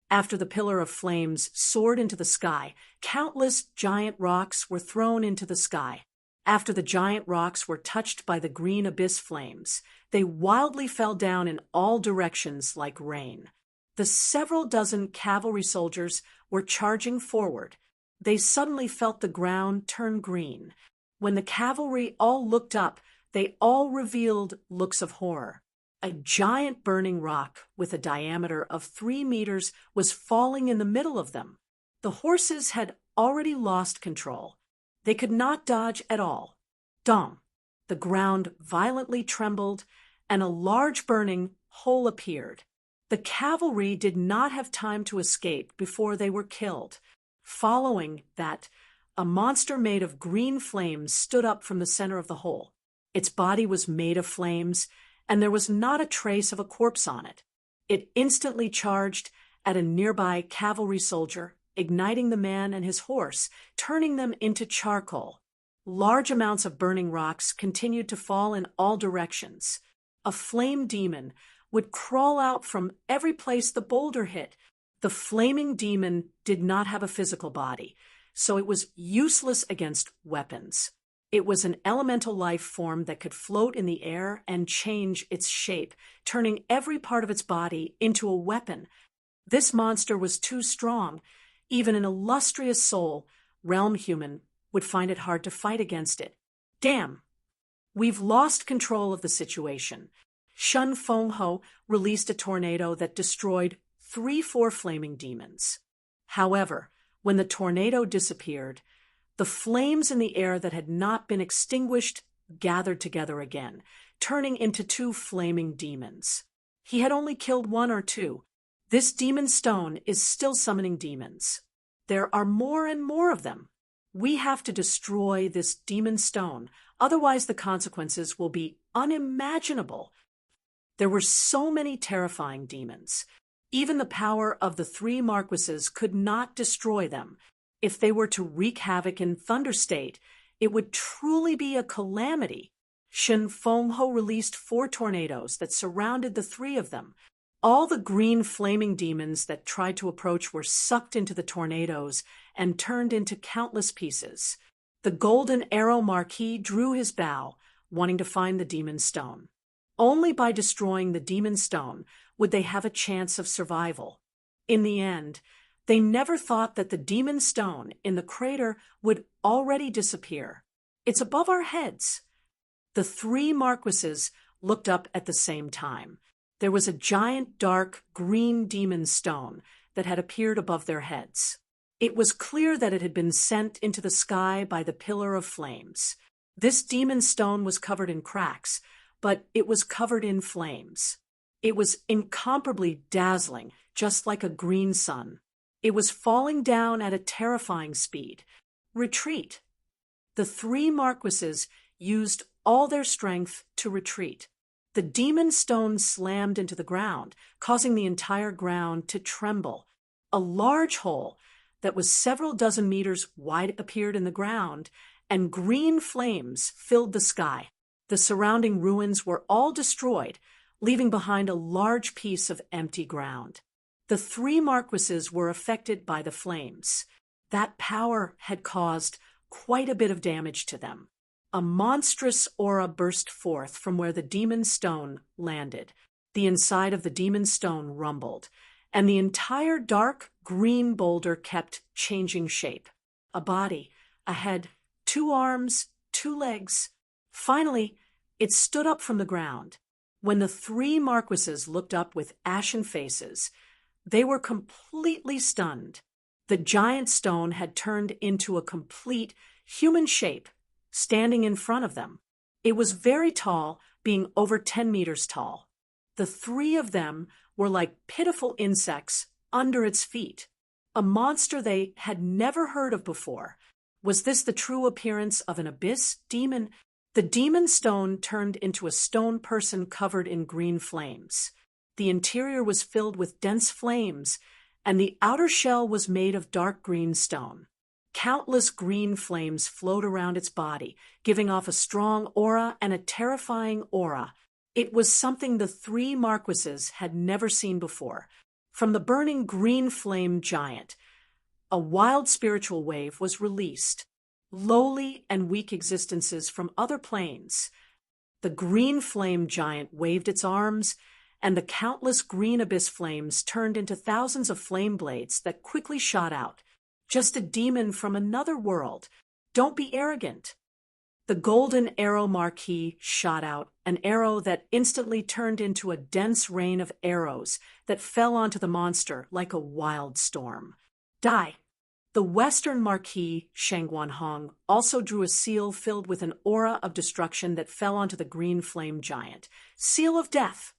After the pillar of flames soared into the sky, countless giant rocks were thrown into the sky. After the giant rocks were touched by the green abyss flames, they wildly fell down in all directions like rain. The several dozen cavalry soldiers were charging forward. They suddenly felt the ground turn green. When the cavalry all looked up, they all revealed looks of horror. A giant burning rock with a diameter of 3 meters was falling in the middle of them. The horses had already lost control. They could not dodge at all. Dong! The ground violently trembled, and a large burning hole appeared. The cavalry did not have time to escape before they were killed. Following that, a monster made of green flames stood up from the center of the hole. Its body was made of flames, and there was not a trace of a corpse on it. It instantly charged at a nearby cavalry soldier, igniting the man and his horse, turning them into charcoal. Large amounts of burning rocks continued to fall in all directions. A flame demon would crawl out from every place the boulder hit. The flaming demon did not have a physical body, so it was useless against weapons. It was an elemental life form that could float in the air and change its shape, turning every part of its body into a weapon. This monster was too strong. Even an illustrious soul, realm human, would find it hard to fight against it. Damn! We've lost control of the situation. Shun Feng Ho released a tornado that destroyed 3-4 flaming demons. However, when the tornado disappeared, the flames in the air that had not been extinguished gathered together again, turning into 2 flaming demons. He had only killed 1 or 2. This demon stone is still summoning demons. There are more and more of them. We have to destroy this demon stone, otherwise the consequences will be unimaginable. There were so many terrifying demons. Even the power of the 3 marquises could not destroy them. If they were to wreak havoc in Thunder State, it would truly be a calamity. Shen Fengho released 4 tornadoes that surrounded the 3 of them. All the green flaming demons that tried to approach were sucked into the tornadoes and turned into countless pieces. The golden arrow marquis drew his bow, wanting to find the demon stone. Only by destroying the demon stone would they have a chance of survival. In the end, they never thought that the demon stone in the crater would already disappear. It's above our heads. The 3 marquises looked up at the same time. There was a giant dark green demon stone that had appeared above their heads. It was clear that it had been sent into the sky by the pillar of flames. This demon stone was covered in cracks, but it was covered in flames. It was incomparably dazzling, just like a green sun. It was falling down at a terrifying speed. Retreat. The 3 marquises used all their strength to retreat. The demon stone slammed into the ground, causing the entire ground to tremble. A large hole that was several dozen meters wide appeared in the ground, and green flames filled the sky. The surrounding ruins were all destroyed, leaving behind a large piece of empty ground. The 3 marquises were affected by the flames. That power had caused quite a bit of damage to them. A monstrous aura burst forth from where the demon stone landed. The inside of the demon stone rumbled, and the entire dark green boulder kept changing shape. A body, a head, 2 arms, 2 legs. Finally, it stood up from the ground. When the three marquises looked up with ashen faces, they were completely stunned. The giant stone had turned into a complete human shape, standing in front of them. It was very tall, being over 10 meters tall. The three of them were like pitiful insects under its feet, a monster they had never heard of before. Was this the true appearance of an abyss demon? The demon stone turned into a stone person covered in green flames. The interior was filled with dense flames, and the outer shell was made of dark green stone. Countless green flames flowed around its body, giving off a strong aura and a terrifying aura. It was something the three marquises had never seen before. From the burning green flame giant, a wild spiritual wave was released. Lowly and weak existences from other planes. The green flame giant waved its arms, and the countless green abyss flames turned into thousands of flame blades that quickly shot out. Just a demon from another world. Don't be arrogant. The golden arrow marquis shot out, an arrow that instantly turned into a dense rain of arrows that fell onto the monster like a wild storm. Die. The western marquis, Shangguan Hong, also drew a seal filled with an aura of destruction that fell onto the green flame giant. Seal of death.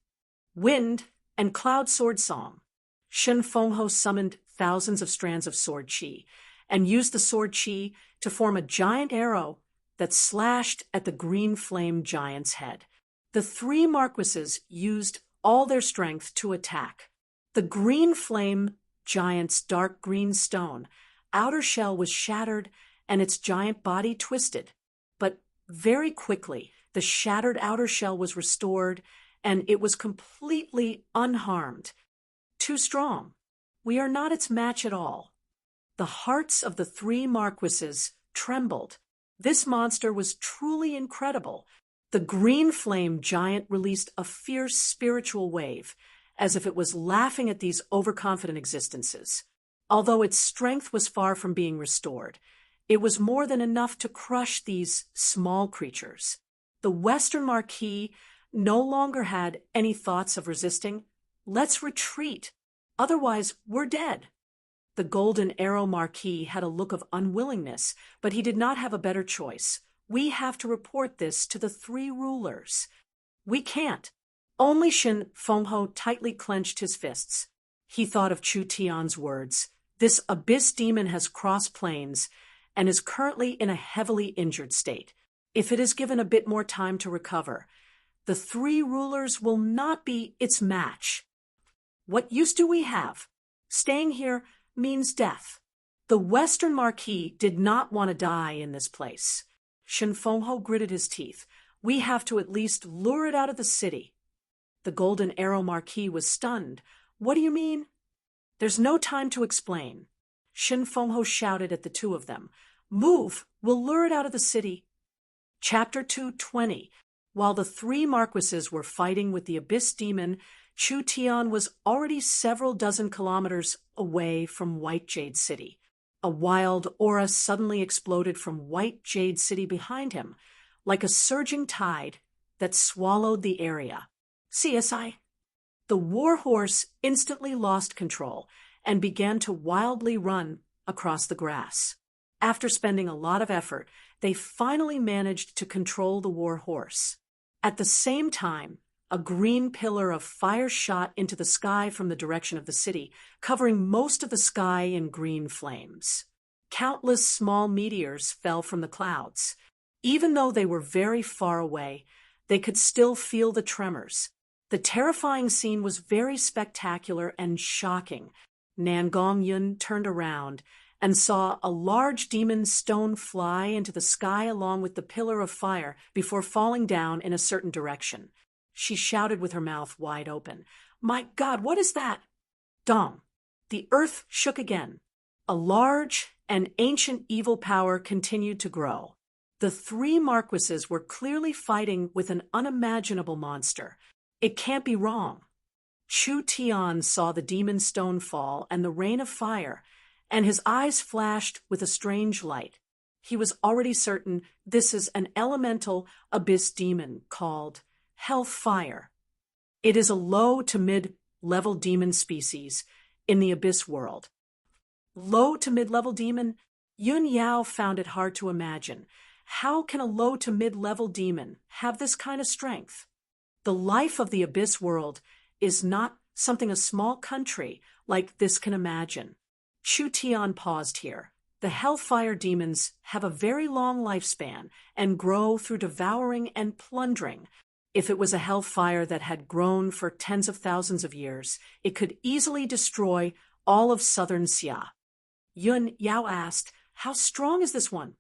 Wind and cloud sword song. Shen Fengho summoned thousands of strands of sword qi and used the sword qi to form a giant arrow that slashed at the green flame giant's head. The three marquises used all their strength to attack. The green flame giant's dark green stone outer shell was shattered and its giant body twisted. But very quickly, the shattered outer shell was restored and it was completely unharmed. Too strong. We are not its match at all. The hearts of the three marquises trembled. This monster was truly incredible. The green flame giant released a fierce spiritual wave, as if it was laughing at these overconfident existences. Although its strength was far from being restored, it was more than enough to crush these small creatures. The Western Marquis no longer had any thoughts of resisting. Let's retreat. Otherwise, we're dead. The Golden Arrow Marquis had a look of unwillingness, but he did not have a better choice. We have to report this to the three rulers. We can't. Only Shen Fengho tightly clenched his fists. He thought of Chu Tian's words. This abyss demon has crossed planes and is currently in a heavily injured state. If it is given a bit more time to recover, the three rulers will not be its match. What use do we have? Staying here means death. The Western Marquis did not want to die in this place. Shen Fengho gritted his teeth. We have to at least lure it out of the city. The Golden Arrow Marquis was stunned. What do you mean? There's no time to explain. Shen Fengho shouted at the two of them. Move! We'll lure it out of the city. Chapter 220. While the three marquises were fighting with the abyss demon, Chu Tian was already several dozen kilometers away from White Jade City. A wild aura suddenly exploded from White Jade City behind him, like a surging tide that swallowed the area. CSI. The warhorse instantly lost control and began to wildly run across the grass. After spending a lot of effort, they finally managed to control the warhorse. At the same time, a green pillar of fire shot into the sky from the direction of the city, covering most of the sky in green flames. Countless small meteors fell from the clouds. Even though they were very far away, they could still feel the tremors. The terrifying scene was very spectacular and shocking. Nangong Yun turned around and saw a large demon stone fly into the sky along with the pillar of fire before falling down in a certain direction. She shouted with her mouth wide open, "My God, what is that?" Dong. The earth shook again. A large and ancient evil power continued to grow. The three marquises were clearly fighting with an unimaginable monster. It can't be wrong. Chu Tian saw the demon stone fall and the rain of fire, and his eyes flashed with a strange light. He was already certain this is an elemental abyss demon called Hellfire. It is a low to mid-level demon species in the abyss world. Low to mid-level demon? Yun Yao found it hard to imagine. How can a low to mid-level demon have this kind of strength? The life of the abyss world is not something a small country like this can imagine. Chu Tian paused here. The hellfire demons have a very long lifespan and grow through devouring and plundering. If it was a hellfire that had grown for tens of thousands of years, it could easily destroy all of southern Xia. Yun Yao asked, "How strong is this one?"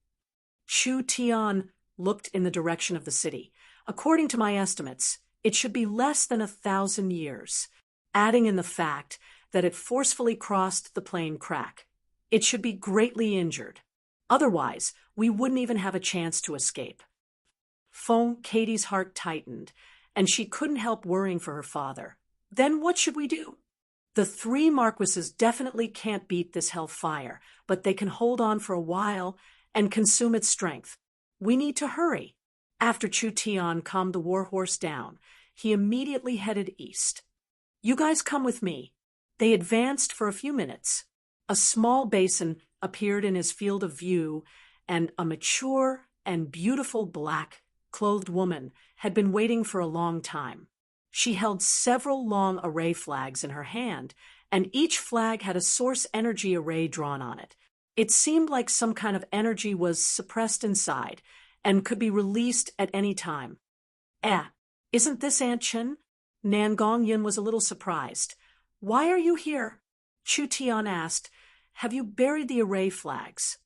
Chu Tian looked in the direction of the city. "According to my estimates, it should be less than 1,000 years, adding in the fact that it forcefully crossed the plane crack. It should be greatly injured. Otherwise, we wouldn't even have a chance to escape." Katie's heart tightened, and she couldn't help worrying for her father. "Then what should we do?" "The three Marquises definitely can't beat this hellfire, but they can hold on for a while and consume its strength. We need to hurry." After Chu Tian calmed the warhorse down, he immediately headed east. "You guys come with me." They advanced for a few minutes. A small basin appeared in his field of view, and a mature and beautiful black-clothed woman had been waiting for a long time. She held several long array flags in her hand, and each flag had a source energy array drawn on it. It seemed like some kind of energy was suppressed inside and could be released at any time. Isn't this Aunt Chen?" Nangong Yin was a little surprised. "Why are you here?" Chu Tian asked. "Have you buried the array flags?"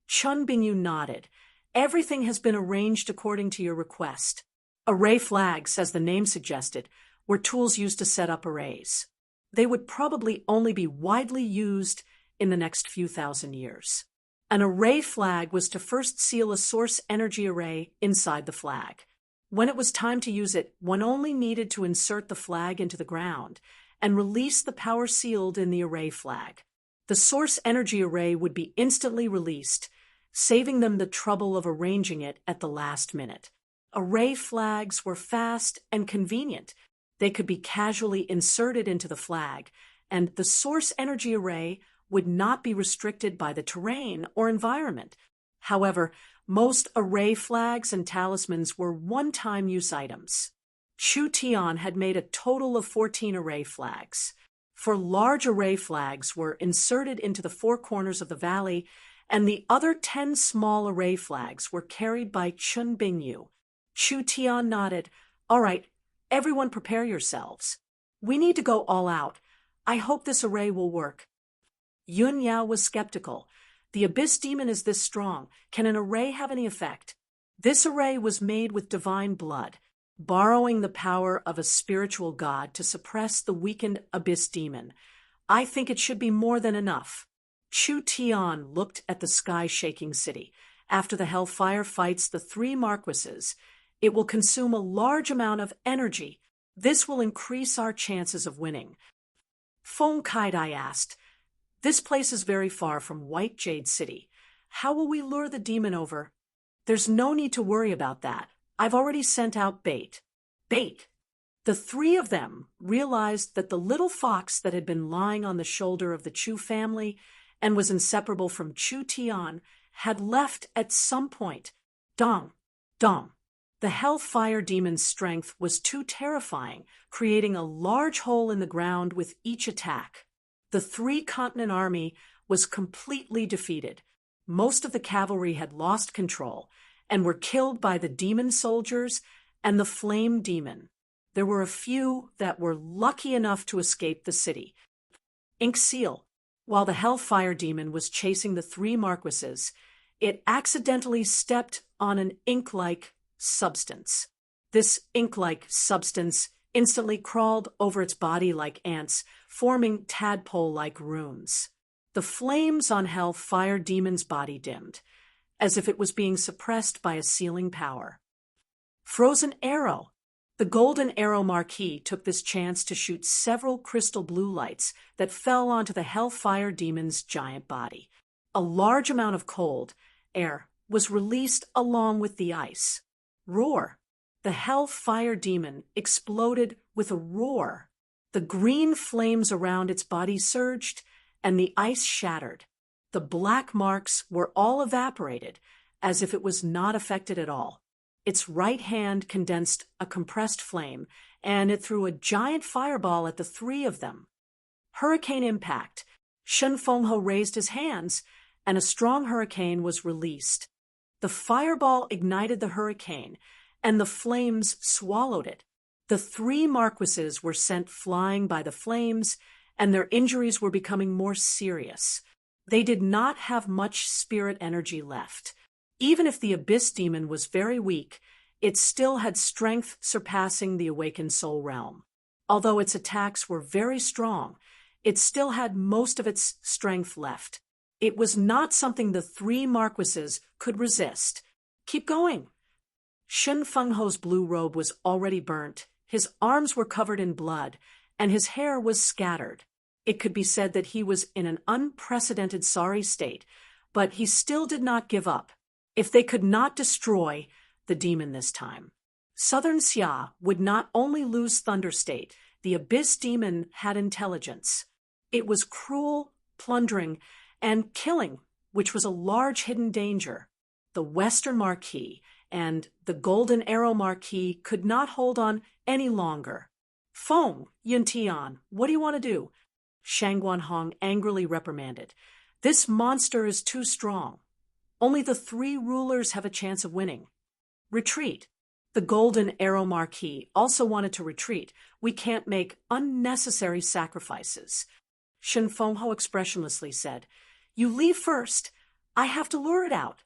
Chun Bingyu nodded. "Everything has been arranged according to your request." Array flags, as the name suggested, were tools used to set up arrays. They would probably only be widely used in the next few thousand years. An array flag was to first seal a source energy array inside the flag. When it was time to use it, one only needed to insert the flag into the ground and release the power sealed in the array flag. The source energy array would be instantly released, saving them the trouble of arranging it at the last minute. Array flags were fast and convenient. They could be casually inserted into the flag, and the source energy array would not be restricted by the terrain or environment. However, most array flags and talismans were one-time use items. Chu Tian had made a total of 14 array flags. 4 large array flags were inserted into the 4 corners of the valley, and the other 10 small array flags were carried by Chun Bingyu. Chu Tian nodded. "All right, everyone prepare yourselves. We need to go all out. I hope this array will work." Yun Yao was skeptical. The abyss demon is this strong. Can an array have any effect? This array was made with divine blood, borrowing the power of a spiritual god to suppress the weakened abyss demon. I think it should be more than enough. Chu Tian looked at the sky-shaking city. After the hellfire fights the 3 Marquises, it will consume a large amount of energy. This will increase our chances of winning. Kaidai asked, "This place is very far from White Jade City. How will we lure the demon over?" "There's no need to worry about that. I've already sent out bait." Bait! The 3 of them realized that the little fox that had been lying on the shoulder of the Chu family and was inseparable from Chu Tian had left at some point. Dong! Dong! The hellfire demon's strength was too terrifying, creating a large hole in the ground with each attack. The 3-continent army was completely defeated. Most of the cavalry had lost control and were killed by the demon soldiers and the flame demon. There were a few that were lucky enough to escape the city. Ink Seal. While the hellfire demon was chasing the 3 Marquises, it accidentally stepped on an ink-like substance. This ink-like substance instantly crawled over its body like ants, forming tadpole-like runes. The flames on hellfire demon's body dimmed, as if it was being suppressed by a sealing power. Frozen Arrow. The golden arrow marquis took this chance to shoot several crystal blue lights that fell onto the hellfire demon's giant body. A large amount of cold air was released along with the ice. Roar. The hellfire demon exploded with a roar. The green flames around its body surged, and the ice shattered. The black marks were all evaporated, as if it was not affected at all. Its right hand condensed a compressed flame, and it threw a giant fireball at the three of them. Hurricane impact. Shen Fenghe raised his hands, and a strong hurricane was released. The fireball ignited the hurricane, and the flames swallowed it. The three marquises were sent flying by the flames, and their injuries were becoming more serious. They did not have much spirit energy left. Even if the abyss demon was very weak, it still had strength surpassing the awakened soul realm. Although its attacks were very strong, it still had most of its strength left. It was not something the three marquises could resist. Keep going. Shen Fenghe's blue robe was already burnt, his arms were covered in blood, and his hair was scattered. It could be said that he was in an unprecedented sorry state, but he still did not give up. If they could not destroy the demon this time, Southern Xia would not only lose Thunder State, the abyss demon had intelligence. It was cruel, plundering, and killing, which was a large hidden danger. The Western Marquis and the Golden Arrow Marquis could not hold on any longer. Feng, Yuntian, what do you want to do? Shang Guanhong angrily reprimanded. This monster is too strong. Only the three rulers have a chance of winning. Retreat. The Golden Arrow Marquis also wanted to retreat. We can't make unnecessary sacrifices. Shen Fenghe expressionlessly said, You leave first. I have to lure it out.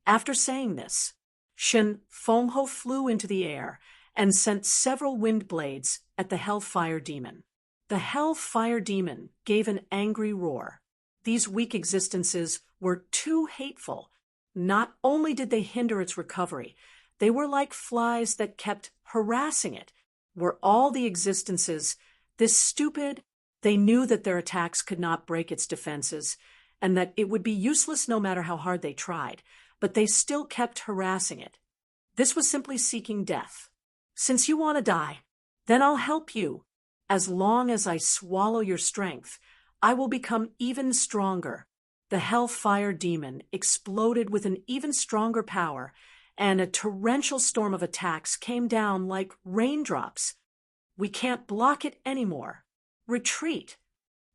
After saying this, Shen Fenghe flew into the air and sent several wind blades at the hellfire demon. The hellfire demon gave an angry roar. These weak existences were too hateful. Not only did they hinder its recovery, they were like flies that kept harassing it. Were all the existences this stupid? They knew that their attacks could not break its defenses, and that it would be useless no matter how hard they tried, but they still kept harassing it. This was simply seeking death. Since you want to die, then I'll help you. As long as I swallow your strength, I will become even stronger. The hellfire demon exploded with an even stronger power, and a torrential storm of attacks came down like raindrops. We can't block it anymore. Retreat.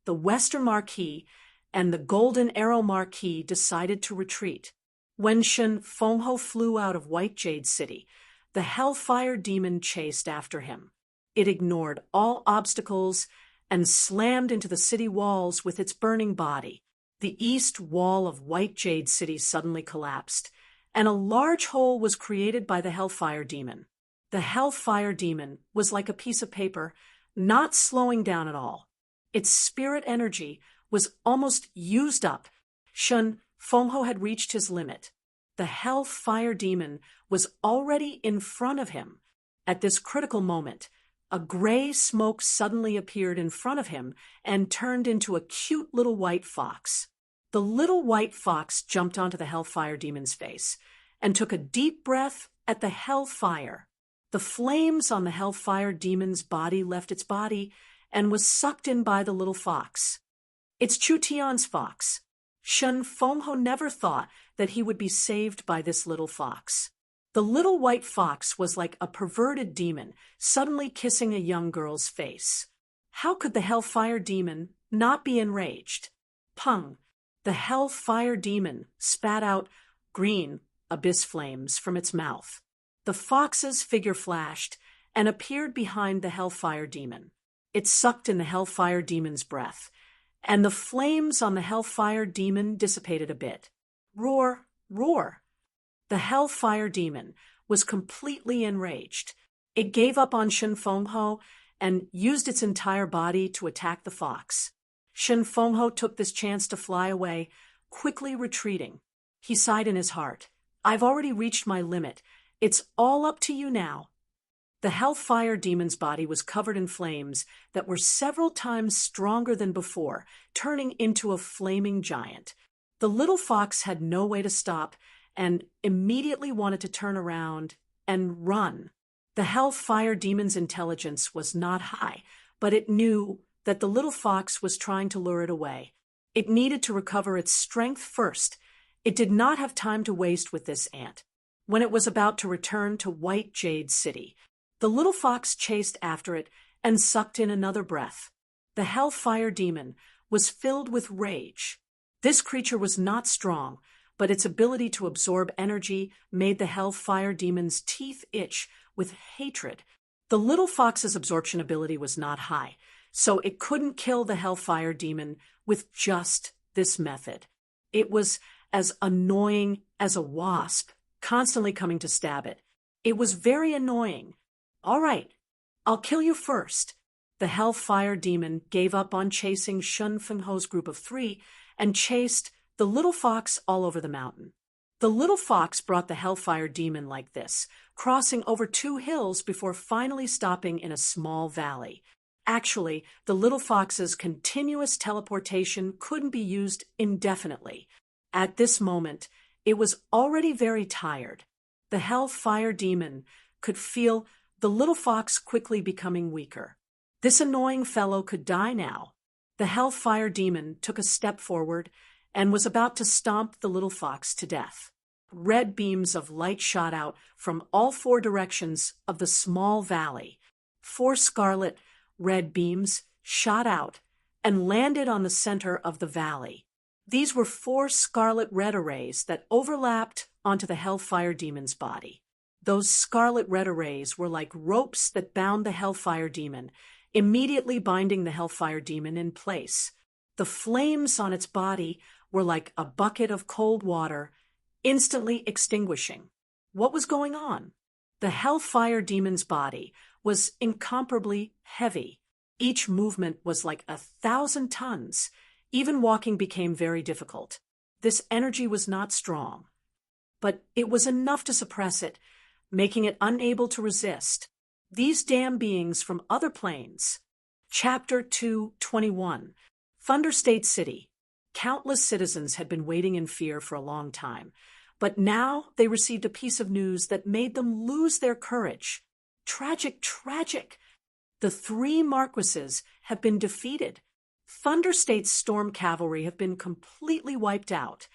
The Western Marquis and the Golden Arrow Marquis decided to retreat. When Shen Fenghe flew out of White Jade City, the hellfire demon chased after him. It ignored all obstacles and slammed into the city walls with its burning body. The east wall of White Jade City suddenly collapsed, and a large hole was created by the hellfire demon. The hellfire demon was like a piece of paper, not slowing down at all. Its spirit energy was almost used up. Shen Fenghe had reached his limit. The hellfire demon was already in front of him. At this critical moment, a gray smoke suddenly appeared in front of him and turned into a cute little white fox. The little white fox jumped onto the hellfire demon's face and took a deep breath at the hellfire. The flames on the hellfire demon's body left its body and was sucked in by the little fox. It's Chu Tian's fox. Shen Fenghe never thought that he would be saved by this little fox. The little white fox was like a perverted demon suddenly kissing a young girl's face. How could the hellfire demon not be enraged? Pung! The hellfire demon spat out green abyss flames from its mouth. The fox's figure flashed and appeared behind the hellfire demon. It sucked in the hellfire demon's breath, and the flames on the hellfire demon dissipated a bit. Roar, roar! The hellfire demon was completely enraged. It gave up on Shen Fenghe and used its entire body to attack the fox. Shen Fenghe took this chance to fly away, quickly retreating. He sighed in his heart. I've already reached my limit. It's all up to you now. The hellfire demon's body was covered in flames that were several times stronger than before, turning into a flaming giant. The little fox had no way to stop and immediately wanted to turn around and run. The Hellfire Demon's intelligence was not high, but it knew that the little fox was trying to lure it away. It needed to recover its strength first. It did not have time to waste with this ant. When it was about to return to White Jade City, the little fox chased after it and sucked in another breath. The Hellfire Demon was filled with rage. This creature was not strong, but its ability to absorb energy made the Hellfire Demon's teeth itch with hatred. The little fox's absorption ability was not high, so it couldn't kill the Hellfire Demon with just this method. It was as annoying as a wasp, constantly coming to stab it. It was very annoying. All right, I'll kill you first. The Hellfire Demon gave up on chasing Shun Fengho's group of 3 and chased the little fox all over the mountain. The little fox brought the Hellfire Demon like this, crossing over 2 hills before finally stopping in a small valley. Actually, the little fox's continuous teleportation couldn't be used indefinitely. At this moment, it was already very tired. The Hellfire Demon could feel the little fox quickly becoming weaker. This annoying fellow could die now. The Hellfire Demon took a step forward and was about to stomp the little fox to death. Red beams of light shot out from all 4 directions of the small valley. 4 scarlet red beams shot out and landed on the center of the valley. These were 4 scarlet red arrays that overlapped onto the Hellfire Demon's body. Those scarlet red arrays were like ropes that bound the Hellfire Demon, immediately binding the Hellfire Demon in place. The flames on its body were like a bucket of cold water, instantly extinguishing. What was going on? The Hellfire Demon's body was incomparably heavy. Each movement was like 1,000 tons. Even walking became very difficult. This energy was not strong, but it was enough to suppress it, making it unable to resist. These damn beings from other planes. Chapter 2:21. Thunder State City. Countless citizens had been waiting in fear for a long time, but now they received a piece of news that made them lose their courage. Tragic, tragic! The 3 marquises have been defeated. Thunder State's storm cavalry have been completely wiped out.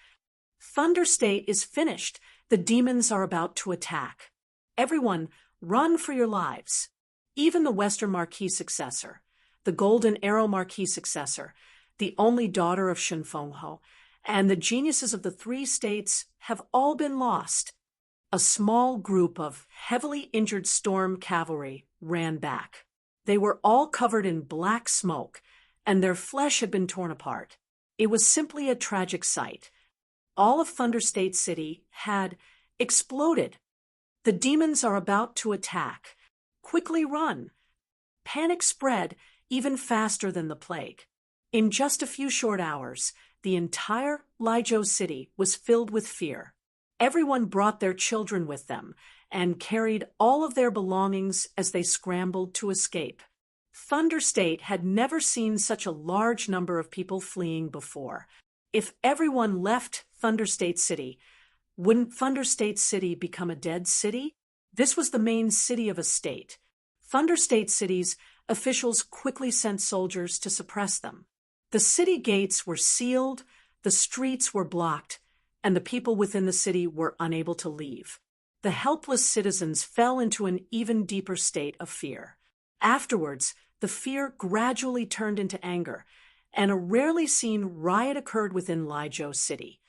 Thunder State is finished. The demons are about to attack. Everyone, run for your lives. Even the Western Marquis successor, the Golden Arrow Marquis successor, the only daughter of Shun Fengho, and the geniuses of the 3 states have all been lost. A small group of heavily injured storm cavalry ran back. They were all covered in black smoke, and their flesh had been torn apart. It was simply a tragic sight. All of Thunder State City had exploded. The demons are about to attack. Quickly run. Panic spread even faster than the plague. In just a few short hours, the entire Lijo City was filled with fear. Everyone brought their children with them and carried all of their belongings as they scrambled to escape. Thunder State had never seen such a large number of people fleeing before. If everyone left Thunder State City, wouldn't Thunder State City become a dead city? This was the main city of a state. Thunder State City's officials quickly sent soldiers to suppress them. The city gates were sealed, the streets were blocked, and the people within the city were unable to leave. The helpless citizens fell into an even deeper state of fear. Afterwards, the fear gradually turned into anger, and a rarely seen riot occurred within Lijo City.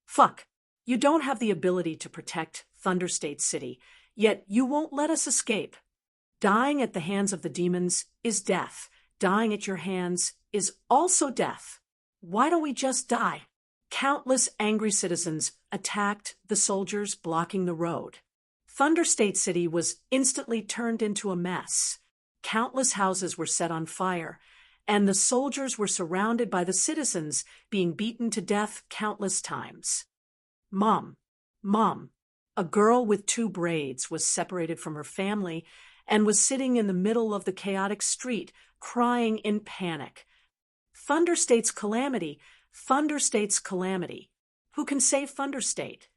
Fuck, you don't have the ability to protect Thunder State City, yet you won't let us escape. Dying at the hands of the demons is death. Dying at your hands is also death. Why don't we just die? Countless angry citizens attacked the soldiers blocking the road. Thunder State City was instantly turned into a mess. Countless houses were set on fire, and the soldiers were surrounded by the citizens being beaten to death countless times. Mom, a girl with 2 braids was separated from her family and was sitting in the middle of the chaotic street, crying in panic. Thunder State's calamity, Thunder State's calamity. Who can save Thunder State?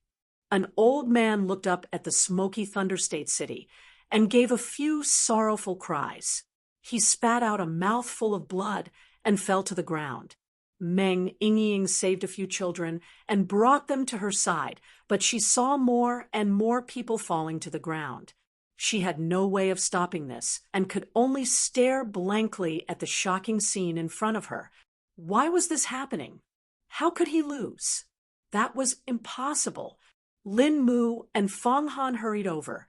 An old man looked up at the smoky Thunder State City and gave a few sorrowful cries. He spat out a mouthful of blood and fell to the ground. Meng Yingying saved a few children and brought them to her side, but she saw more and more people falling to the ground. She had no way of stopping this and could only stare blankly at the shocking scene in front of her. Why was this happening? How could he lose? That was impossible. Lin Mu and Fong Han hurried over.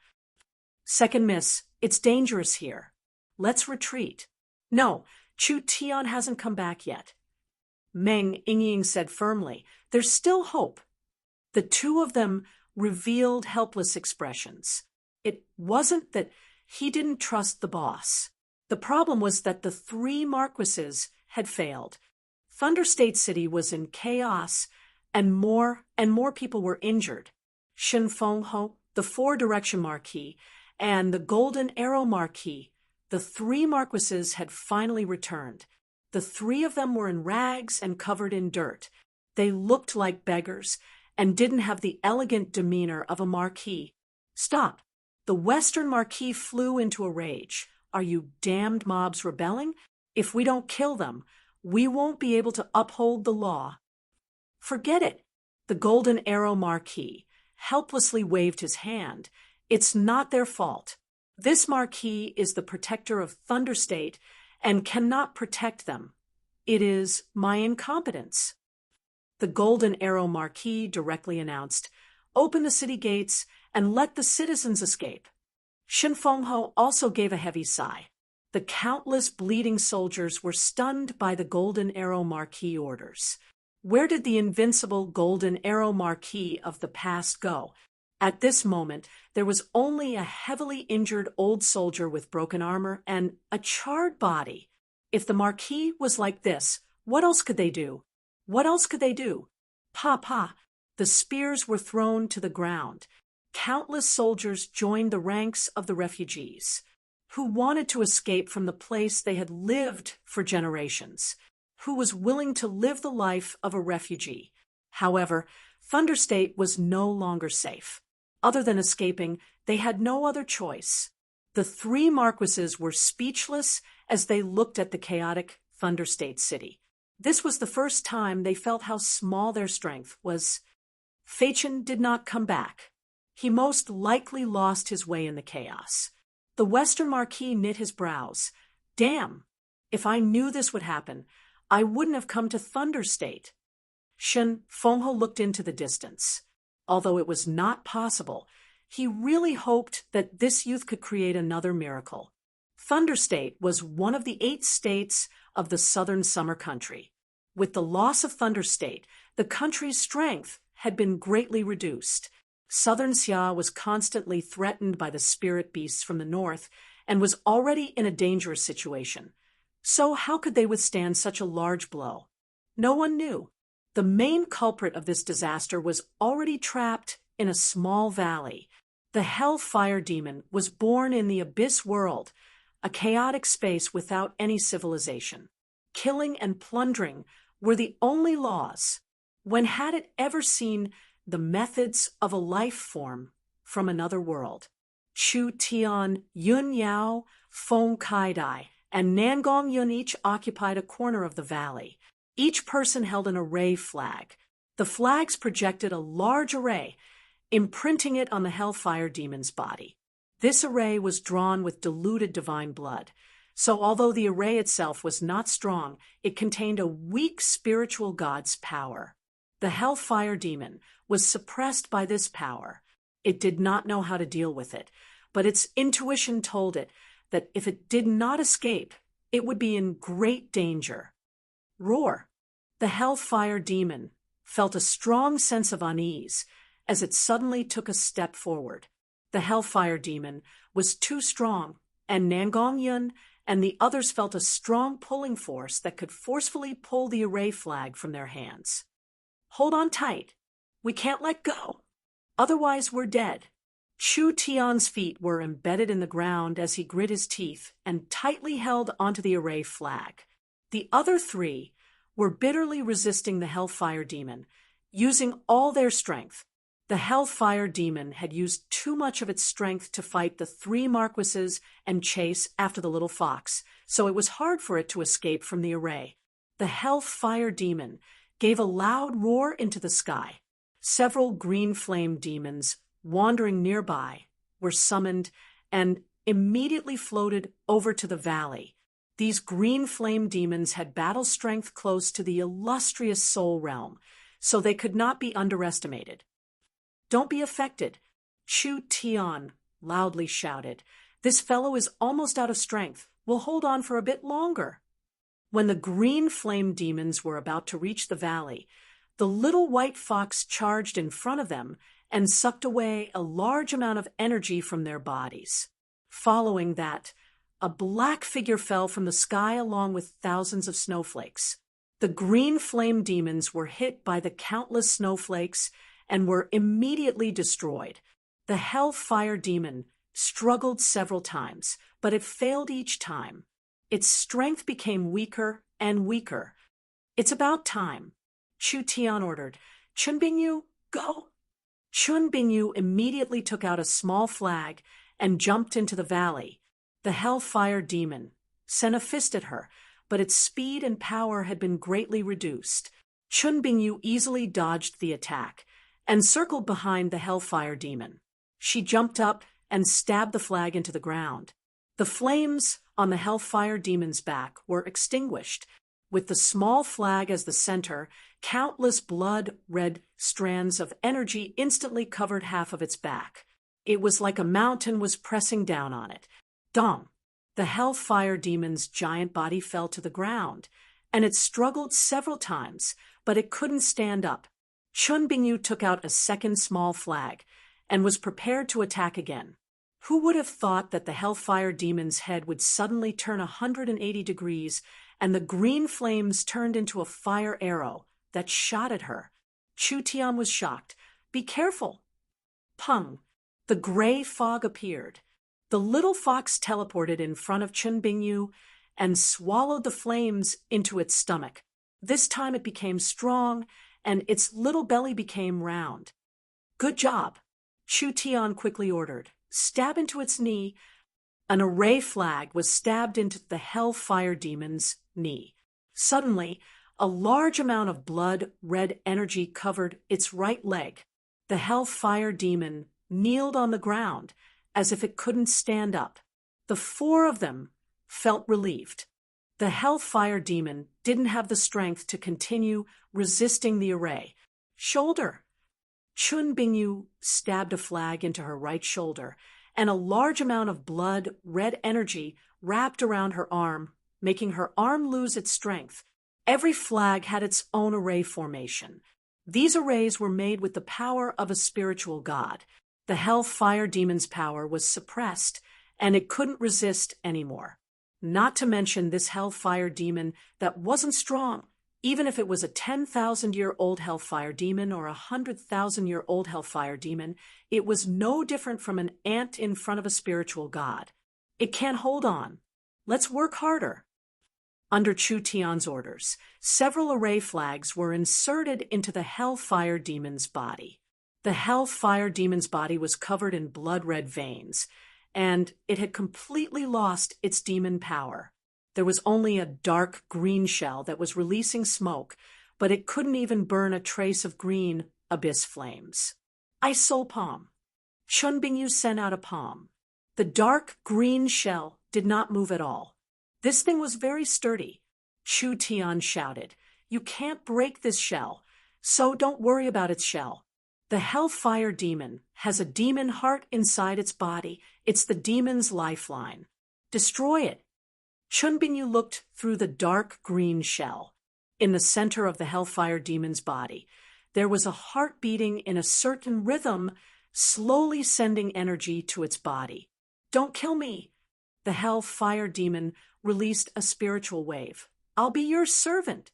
"Second miss, it's dangerous here. Let's retreat." "No, Chu Tian hasn't come back yet." Meng Yingying said firmly, "There's still hope." The two of them revealed helpless expressions. It wasn't that he didn't trust the boss. The problem was that the three marquises had failed. Thunder State City was in chaos, and more people were injured. Shen Fengho, the Four-Direction Marquis, and the Golden Arrow Marquis, the three marquises had finally returned. The three of them were in rags and covered in dirt. They looked like beggars and didn't have the elegant demeanor of a marquis. "Stop!" The Western Marquis flew into a rage. "Are you damned mobs rebelling? If we don't kill them, we won't be able to uphold the law." "Forget it." The Golden Arrow Marquis helplessly waved his hand. "It's not their fault. This Marquis is the protector of Thunder State and cannot protect them. It is my incompetence." The Golden Arrow Marquis directly announced, "Open the city gates and let the citizens escape." Shen Fengho also gave a heavy sigh. The countless bleeding soldiers were stunned by the Golden Arrow Marquis orders. Where did the invincible Golden Arrow Marquis of the past go? At this moment, there was only a heavily injured old soldier with broken armor and a charred body. If the Marquis was like this, what else could they do? What else could they do? Pa! The spears were thrown to the ground. Countless soldiers joined the ranks of the refugees, who wanted to escape from the place they had lived for generations, who was willing to live the life of a refugee. However, Thunder State was no longer safe. Other than escaping, they had no other choice. The three marquises were speechless as they looked at the chaotic Thunder State city. This was the first time they felt how small their strength was. Feichen did not come back. He most likely lost his way in the chaos. The Western Marquis knit his brows. "Damn! If I knew this would happen, I wouldn't have come to Thunder State." Shen Fengho looked into the distance. Although it was not possible, he really hoped that this youth could create another miracle. Thunder State was one of the 8 states of the southern summer country. With the loss of Thunder State, the country's strength had been greatly reduced. Southern Xia was constantly threatened by the spirit beasts from the north and was already in a dangerous situation. So how could they withstand such a large blow? No one knew. The main culprit of this disaster was already trapped in a small valley. The Hellfire Demon was born in the Abyss world, a chaotic space without any civilization. Killing and plundering were the only laws. When had it ever seen the methods of a life form from another world? Chu Tian, Yun Yao, Feng Kaidai, and Nangong Yun each occupied a corner of the valley. Each person held an array flag. The flags projected a large array, imprinting it on the Hellfire Demon's body. This array was drawn with diluted divine blood. So although the array itself was not strong, it contained a weak spiritual god's power. The Hellfire Demon was suppressed by this power. It did not know how to deal with it, but its intuition told it that if it did not escape, it would be in great danger. Roar! The Hellfire Demon felt a strong sense of unease as it suddenly took a step forward. The Hellfire Demon was too strong, and Nangong Yun and the others felt a strong pulling force that could forcefully pull the array flag from their hands. "Hold on tight. We can't let go. Otherwise we're dead." Chu Tian's feet were embedded in the ground as he grit his teeth and tightly held onto the array flag. The other 3 were bitterly resisting the Hellfire Demon, using all their strength. The Hellfire Demon had used too much of its strength to fight the three marquises and chase after the little fox, so it was hard for it to escape from the array. The Hellfire Demon gave a loud roar into the sky. Several green flame demons, wandering nearby, were summoned and immediately floated over to the valley. These green flame demons had battle strength close to the illustrious soul realm, so they could not be underestimated. "Don't be affected," Chu Tian loudly shouted. "This fellow is almost out of strength. We'll hold on for a bit longer." When the green flame demons were about to reach the valley, the little white fox charged in front of them and sucked away a large amount of energy from their bodies. Following that, a black figure fell from the sky along with thousands of snowflakes. The green flame demons were hit by the countless snowflakes and were immediately destroyed. The Hellfire Demon struggled several times, but it failed each time. Its strength became weaker and weaker. "It's about time," Chu Tian ordered. "Chun Bingyu, go!" Chun Bingyu immediately took out a small flag and jumped into the valley. The Hellfire Demon sent a fist at her, but its speed and power had been greatly reduced. Chun Bingyu easily dodged the attack and circled behind the Hellfire Demon. She jumped up and stabbed the flag into the ground. The flames on the Hellfire Demon's back were extinguished. With the small flag as the center, countless blood-red strands of energy instantly covered half of its back. It was like a mountain was pressing down on it. Dong! The Hellfire Demon's giant body fell to the ground, and it struggled several times, but it couldn't stand up. Chun Bingyu took out a second small flag and was prepared to attack again. Who would have thought that the Hellfire Demon's head would suddenly turn 180 degrees and the green flames turned into a fire arrow that shot at her? Chu Tian was shocked. "Be careful!" Pung! The gray fog appeared. The little fox teleported in front of Chun Bingyu and swallowed the flames into its stomach. This time it became strong, and its little belly became round. "Good job," Chu Tian quickly ordered. "Stab into its knee." An array flag was stabbed into the Hellfire Demon's knee. Suddenly, a large amount of blood-red energy covered its right leg. The Hellfire Demon kneeled on the ground as if it couldn't stand up. The four of them felt relieved. The Hellfire Demon didn't have the strength to continue resisting the array. "Shoulder!" Chun Bingyu stabbed a flag into her right shoulder, and a large amount of blood-red energy wrapped around her arm, making her arm lose its strength. Every flag had its own array formation. These arrays were made with the power of a spiritual god. The Hellfire Demon's power was suppressed, and it couldn't resist anymore. Not to mention this Hellfire Demon that wasn't strong. Even if it was a 10,000-year-old Hellfire Demon or a 100,000-year-old Hellfire Demon, it was no different from an ant in front of a spiritual god. "It can't hold on. Let's work harder." Under Chu Tian's orders, several array flags were inserted into the Hellfire Demon's body. The Hellfire Demon's body was covered in blood-red veins, and it had completely lost its demon power. There was only a dark green shell that was releasing smoke, but it couldn't even burn a trace of green abyss flames. "Ice Soul Palm." Chun Bingyu sent out a palm. The dark green shell did not move at all. This thing was very sturdy. Chu Tian shouted, "You can't break this shell, so don't worry about its shell. The Hellfire Demon has a demon heart inside its body. It's the demon's lifeline. Destroy it." Chun Bingyu looked through the dark green shell. In the center of the Hellfire Demon's body, there was a heart beating in a certain rhythm, slowly sending energy to its body. "Don't kill me." The Hellfire Demon released a spiritual wave. "I'll be your servant."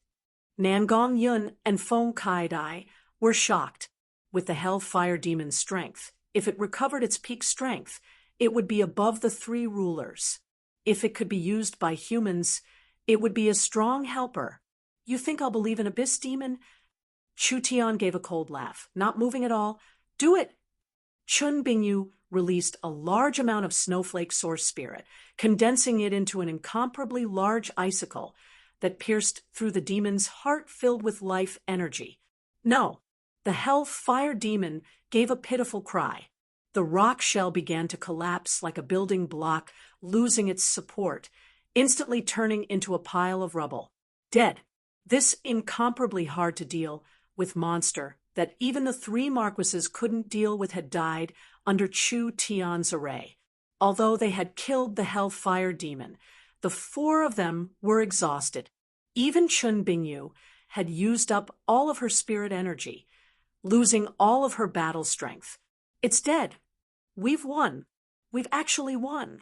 Nangong Yun and Feng Kai-dai were shocked. With the Hellfire Demon's strength, if it recovered its peak strength, it would be above the three rulers. If it could be used by humans, it would be a strong helper. "You think I'll believe an abyss demon?" Chu Tian gave a cold laugh. "Not moving at all. Do it! Chun Bingyu released a large amount of snowflake source spirit, condensing it into an incomparably large icicle that pierced through the demon's heart filled with life energy. No, the hell-fire demon gave a pitiful cry. The rock shell began to collapse like a building block, losing its support, instantly turning into a pile of rubble. Dead. This incomparably hard to deal with monster that even the three marquises couldn't deal with had died under Chu Tian's array. Although they had killed the hellfire demon, the four of them were exhausted. Even Chun Bingyu had used up all of her spirit energy, losing all of her battle strength. It's dead. We've won. We've actually won.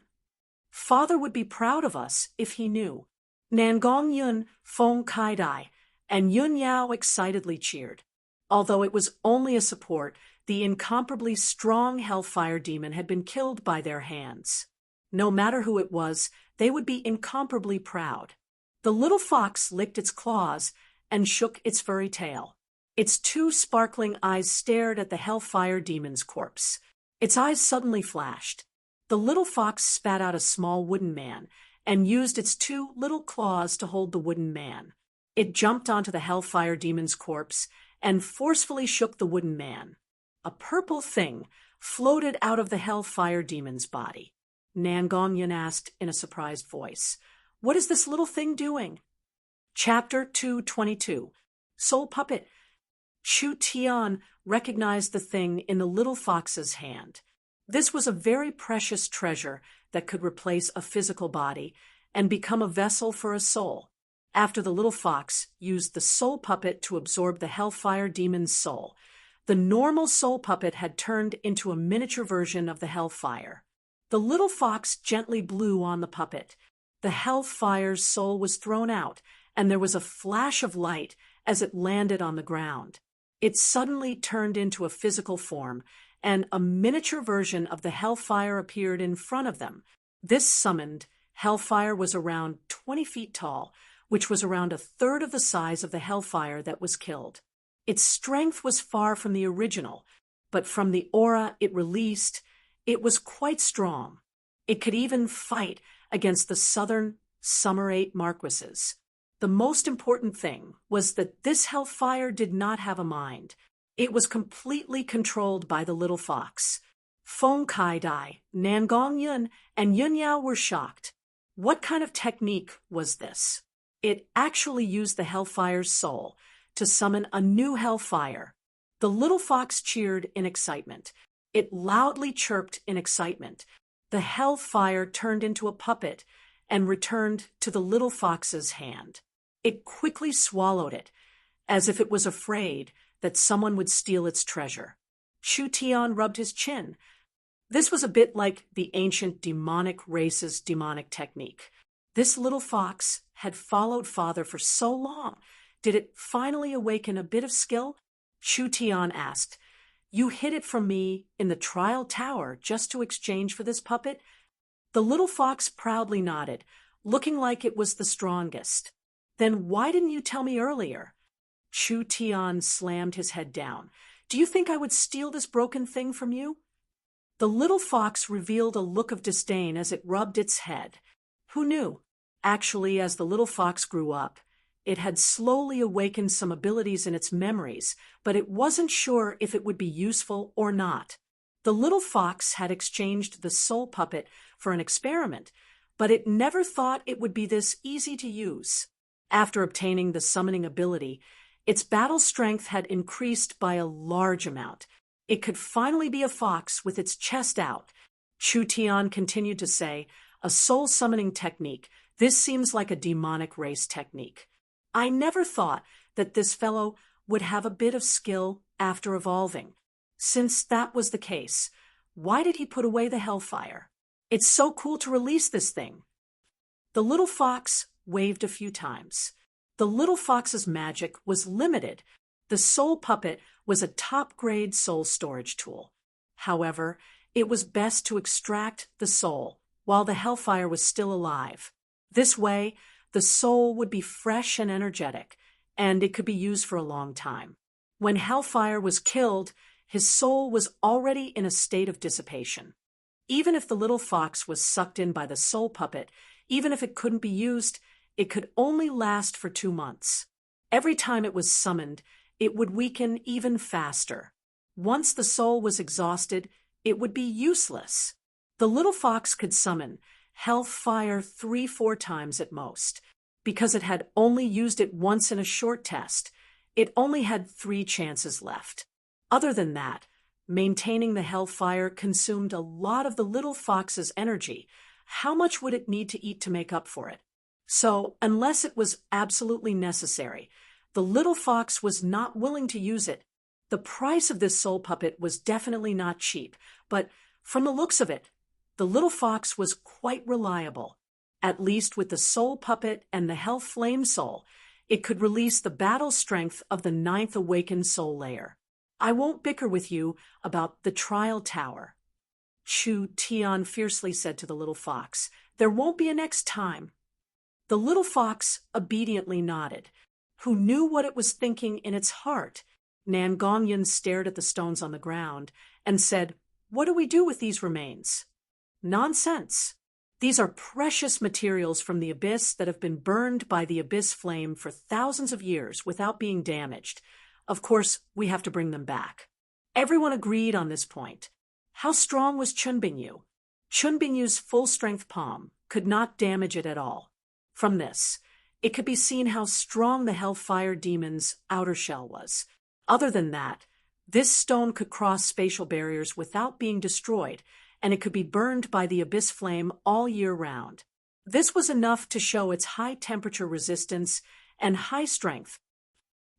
Father would be proud of us if he knew. Nangong Yun, Feng Kai-dai, and Yun Yao excitedly cheered. Although it was only a support, the incomparably strong hellfire demon had been killed by their hands. No matter who it was, they would be incomparably proud. The little fox licked its claws and shook its furry tail. Its two sparkling eyes stared at the hellfire demon's corpse. Its eyes suddenly flashed. The little fox spat out a small wooden man and used its two little claws to hold the wooden man. It jumped onto the hellfire demon's corpse and forcefully shook the wooden man. A purple thing floated out of the hellfire demon's body. Nangongyan asked in a surprised voice, "What is this little thing doing?" Chapter 222. Soul Puppet. Chu Tian recognized the thing in the little fox's hand. This was a very precious treasure that could replace a physical body and become a vessel for a soul. After the little fox used the soul puppet to absorb the hellfire demon's soul, the normal soul puppet had turned into a miniature version of the hellfire. The little fox gently blew on the puppet. The hellfire's soul was thrown out, and there was a flash of light as it landed on the ground. It suddenly turned into a physical form, and a miniature version of the hellfire appeared in front of them. This summoned hellfire was around 20 feet tall, which was around a third of the size of the hellfire that was killed. Its strength was far from the original, but from the aura it released, it was quite strong. It could even fight against the southern Summer 8 marquises. The most important thing was that this hellfire did not have a mind. It was completely controlled by the little fox. Feng Kai-dai, Nangong Yun, and Yun Yao were shocked. What kind of technique was this? It actually used the hellfire's soul to summon a new hellfire. The little fox cheered in excitement. It loudly chirped in excitement. The hellfire turned into a puppet and returned to the little fox's hand. It quickly swallowed it, as if it was afraid that someone would steal its treasure. Chu Tian rubbed his chin. This was a bit like the ancient demonic race's demonic technique. This little fox had followed Father for so long. Did it finally awaken a bit of skill? Chu Tian asked. You hid it from me in the trial tower just to exchange for this puppet? The little fox proudly nodded, looking like it was the strongest. Then why didn't you tell me earlier? Chu Tian slammed his head down. Do you think I would steal this broken thing from you? The little fox revealed a look of disdain as it rubbed its head. Who knew? Actually, as the little fox grew up, it had slowly awakened some abilities in its memories, but it wasn't sure if it would be useful or not. The little fox had exchanged the soul puppet for an experiment, but it never thought it would be this easy to use. After obtaining the summoning ability, its battle strength had increased by a large amount. It could finally be a fox with its chest out. Chu Tian continued to say, a soul summoning technique. This seems like a demonic race technique. I never thought that this fellow would have a bit of skill after evolving. Since that was the case, why did he put away the hellfire? It's so cool to release this thing. The little fox waved a few times. The little fox's magic was limited. The soul puppet was a top-grade soul storage tool. However, it was best to extract the soul while the hellfire was still alive. This way, the soul would be fresh and energetic, and it could be used for a long time. When hellfire was killed, his soul was already in a state of dissipation. Even if the little fox was sucked in by the soul puppet, even if it couldn't be used, it could only last for 2 months. Every time it was summoned, it would weaken even faster. Once the soul was exhausted, it would be useless. The little fox could summon hellfire 3-4 times at most. Because it had only used it once in a short test, it only had 3 chances left. Other than that, maintaining the hellfire consumed a lot of the little fox's energy. How much would it need to eat to make up for it? So, unless it was absolutely necessary, the little fox was not willing to use it. The price of this soul puppet was definitely not cheap, but from the looks of it, the little fox was quite reliable. At least with the soul puppet and the hell flame soul, it could release the battle strength of the 9th awakened soul layer. I won't bicker with you about the trial tower, Chu Tian fiercely said to the little fox. There won't be a next time. The little fox obediently nodded. Who knew what it was thinking in its heart? Nan Gongyan stared at the stones on the ground and said, "What do we do with these remains?" "Nonsense. These are precious materials from the abyss that have been burned by the abyss flame for thousands of years without being damaged. Of course, we have to bring them back." Everyone agreed on this point. How strong was Chunbingyu? Chunbingyu's full-strength palm could not damage it at all. From this, it could be seen how strong the Hellfire Demon's outer shell was. Other than that, this stone could cross spatial barriers without being destroyed, and it could be burned by the abyss flame all year round. This was enough to show its high temperature resistance and high strength.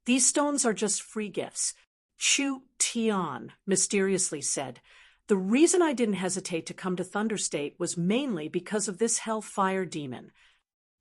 "These stones are just free gifts," Chu Tian mysteriously said. "The reason I didn't hesitate to come to Thunder State was mainly because of this Hellfire Demon."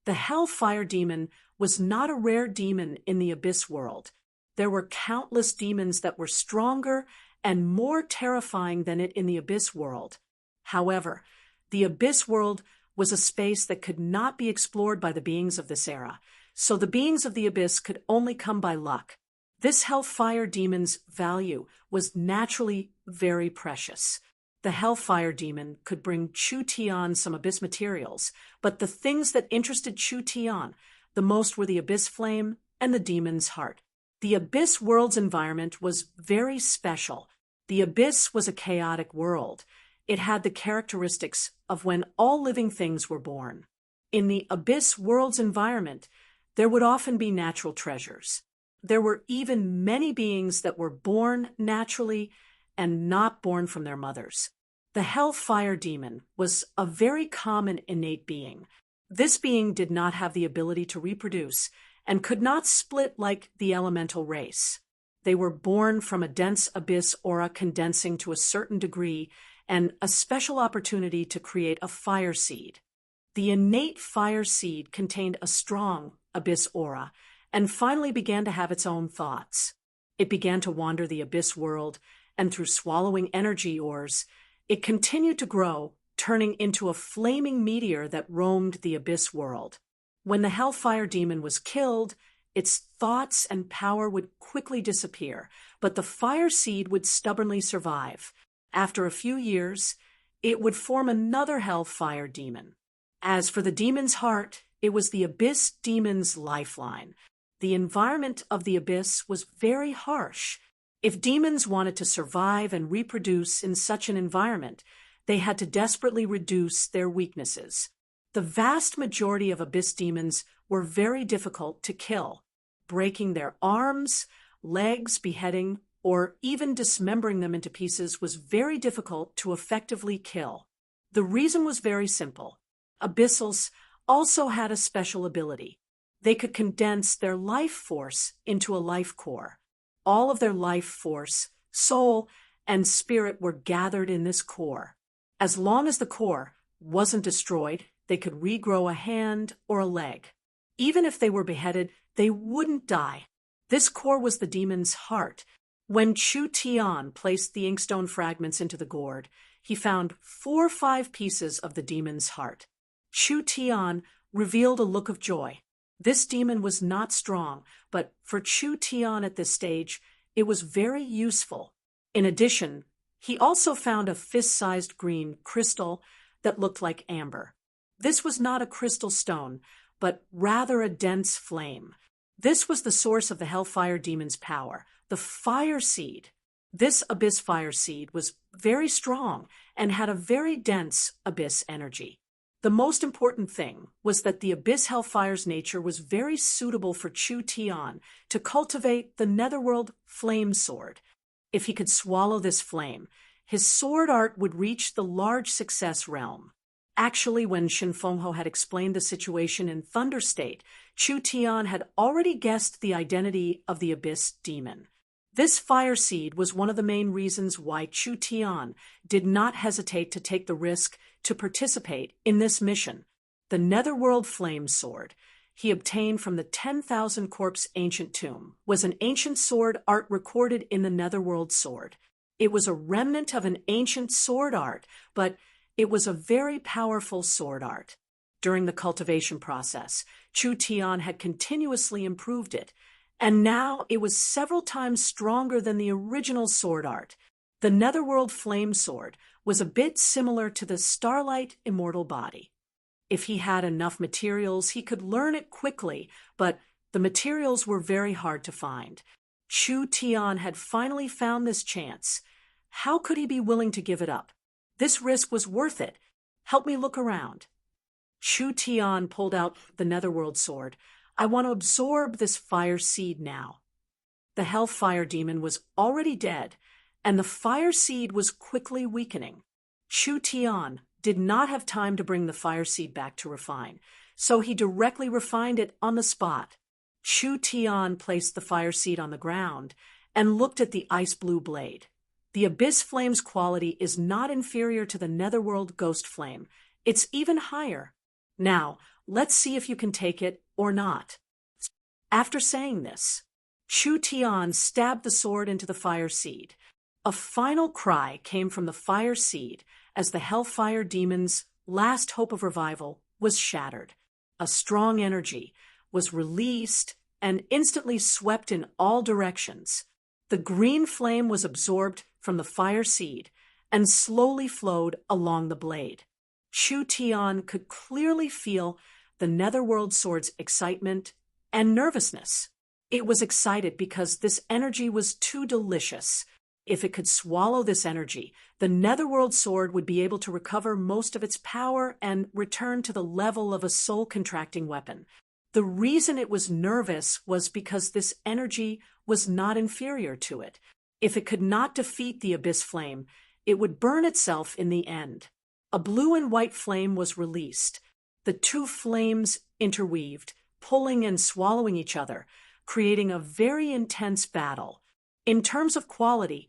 The Hellfire Demon was not a rare demon in the Abyss world. There were countless demons that were stronger and more terrifying than it in the Abyss world. However, the Abyss world was a space that could not be explored by the beings of this era, so the beings of the Abyss could only come by luck. This Hellfire Demon's value was naturally very precious. The Hellfire Demon could bring Chu Tian some Abyss materials, but the things that interested Chu Tian the most were the Abyss Flame and the Demon's Heart. The Abyss world's environment was very special. The Abyss was a chaotic world. It had the characteristics of when all living things were born. In the Abyss world's environment, there would often be natural treasures. There were even many beings that were born naturally and not born from their mothers. The Hellfire Demon was a very common innate being. This being did not have the ability to reproduce and could not split like the elemental race. They were born from a dense abyss aura condensing to a certain degree and a special opportunity to create a fire seed. The innate fire seed contained a strong abyss aura and finally began to have its own thoughts. It began to wander the abyss world, and through swallowing energy ores, it continued to grow, turning into a flaming meteor that roamed the abyss world. When the Hellfire Demon was killed, its thoughts and power would quickly disappear, but the fire seed would stubbornly survive. After a few years, it would form another Hellfire Demon. As for the Demon's Heart, it was the Abyss Demon's lifeline. The environment of the Abyss was very harsh. If demons wanted to survive and reproduce in such an environment, they had to desperately reduce their weaknesses. The vast majority of Abyss demons were very difficult to kill. Breaking their arms, legs, beheading, or even dismembering them into pieces was very difficult to effectively kill. The reason was very simple. Abyssals also had a special ability. They could condense their life force into a life core. All of their life force, soul, and spirit were gathered in this core. As long as the core wasn't destroyed, they could regrow a hand or a leg. Even if they were beheaded, they wouldn't die. This core was the demon's heart. When Chu Tian placed the inkstone fragments into the gourd, he found 4 or 5 pieces of the demon's heart. Chu Tian revealed a look of joy. This demon was not strong, but for Chu Tian at this stage, it was very useful. In addition, he also found a fist-sized green crystal that looked like amber. This was not a crystal stone, but rather a dense flame. This was the source of the Hellfire Demon's power, the fire seed. This abyss fire seed was very strong and had a very dense abyss energy. The most important thing was that the abyss hellfire's nature was very suitable for Chu Tian to cultivate the netherworld flame sword. If he could swallow this flame, his sword art would reach the large success realm. Actually, when Shin Fengho had explained the situation in Thunder State, Chu Tian had already guessed the identity of the abyss demon. This fire seed was one of the main reasons why Chu Tian did not hesitate to take the risk to participate in this mission. The Netherworld Flame Sword he obtained from the 10,000 Corpse Ancient Tomb was an ancient sword art recorded in the Netherworld Sword. It was a remnant of an ancient sword art, but it was a very powerful sword art. During the cultivation process, Chu Tian had continuously improved it, and now it was several times stronger than the original sword art. The Netherworld Flame Sword was a bit similar to the Starlight Immortal Body. If he had enough materials, he could learn it quickly, but the materials were very hard to find. Chu Tian had finally found this chance. How could he be willing to give it up? This risk was worth it. Help me look around. Chu Tian pulled out the Netherworld Sword. I want to absorb this fire seed now. The Hellfire Demon was already dead, and the fire seed was quickly weakening. Chu Tian did not have time to bring the fire seed back to refine, so he directly refined it on the spot. Chu Tian placed the fire seed on the ground and looked at the ice blue blade. The Abyss Flame's quality is not inferior to the Netherworld Ghost Flame. It's even higher. Now, let's see if you can take it or not. After saying this, Chu Tian stabbed the sword into the fire seed. A final cry came from the fire seed as the Hellfire Demon's last hope of revival was shattered. A strong energy was released and instantly swept in all directions. The green flame was absorbed from the fire seed and slowly flowed along the blade. Chu Tian could clearly feel the Netherworld Sword's excitement and nervousness. It was excited because this energy was too delicious. If it could swallow this energy, the Netherworld Sword would be able to recover most of its power and return to the level of a soul-contracting weapon. The reason it was nervous was because this energy was not inferior to it. If it could not defeat the Abyss Flame, it would burn itself in the end. A blue and white flame was released. The two flames interweaved, pulling and swallowing each other, creating a very intense battle. In terms of quality,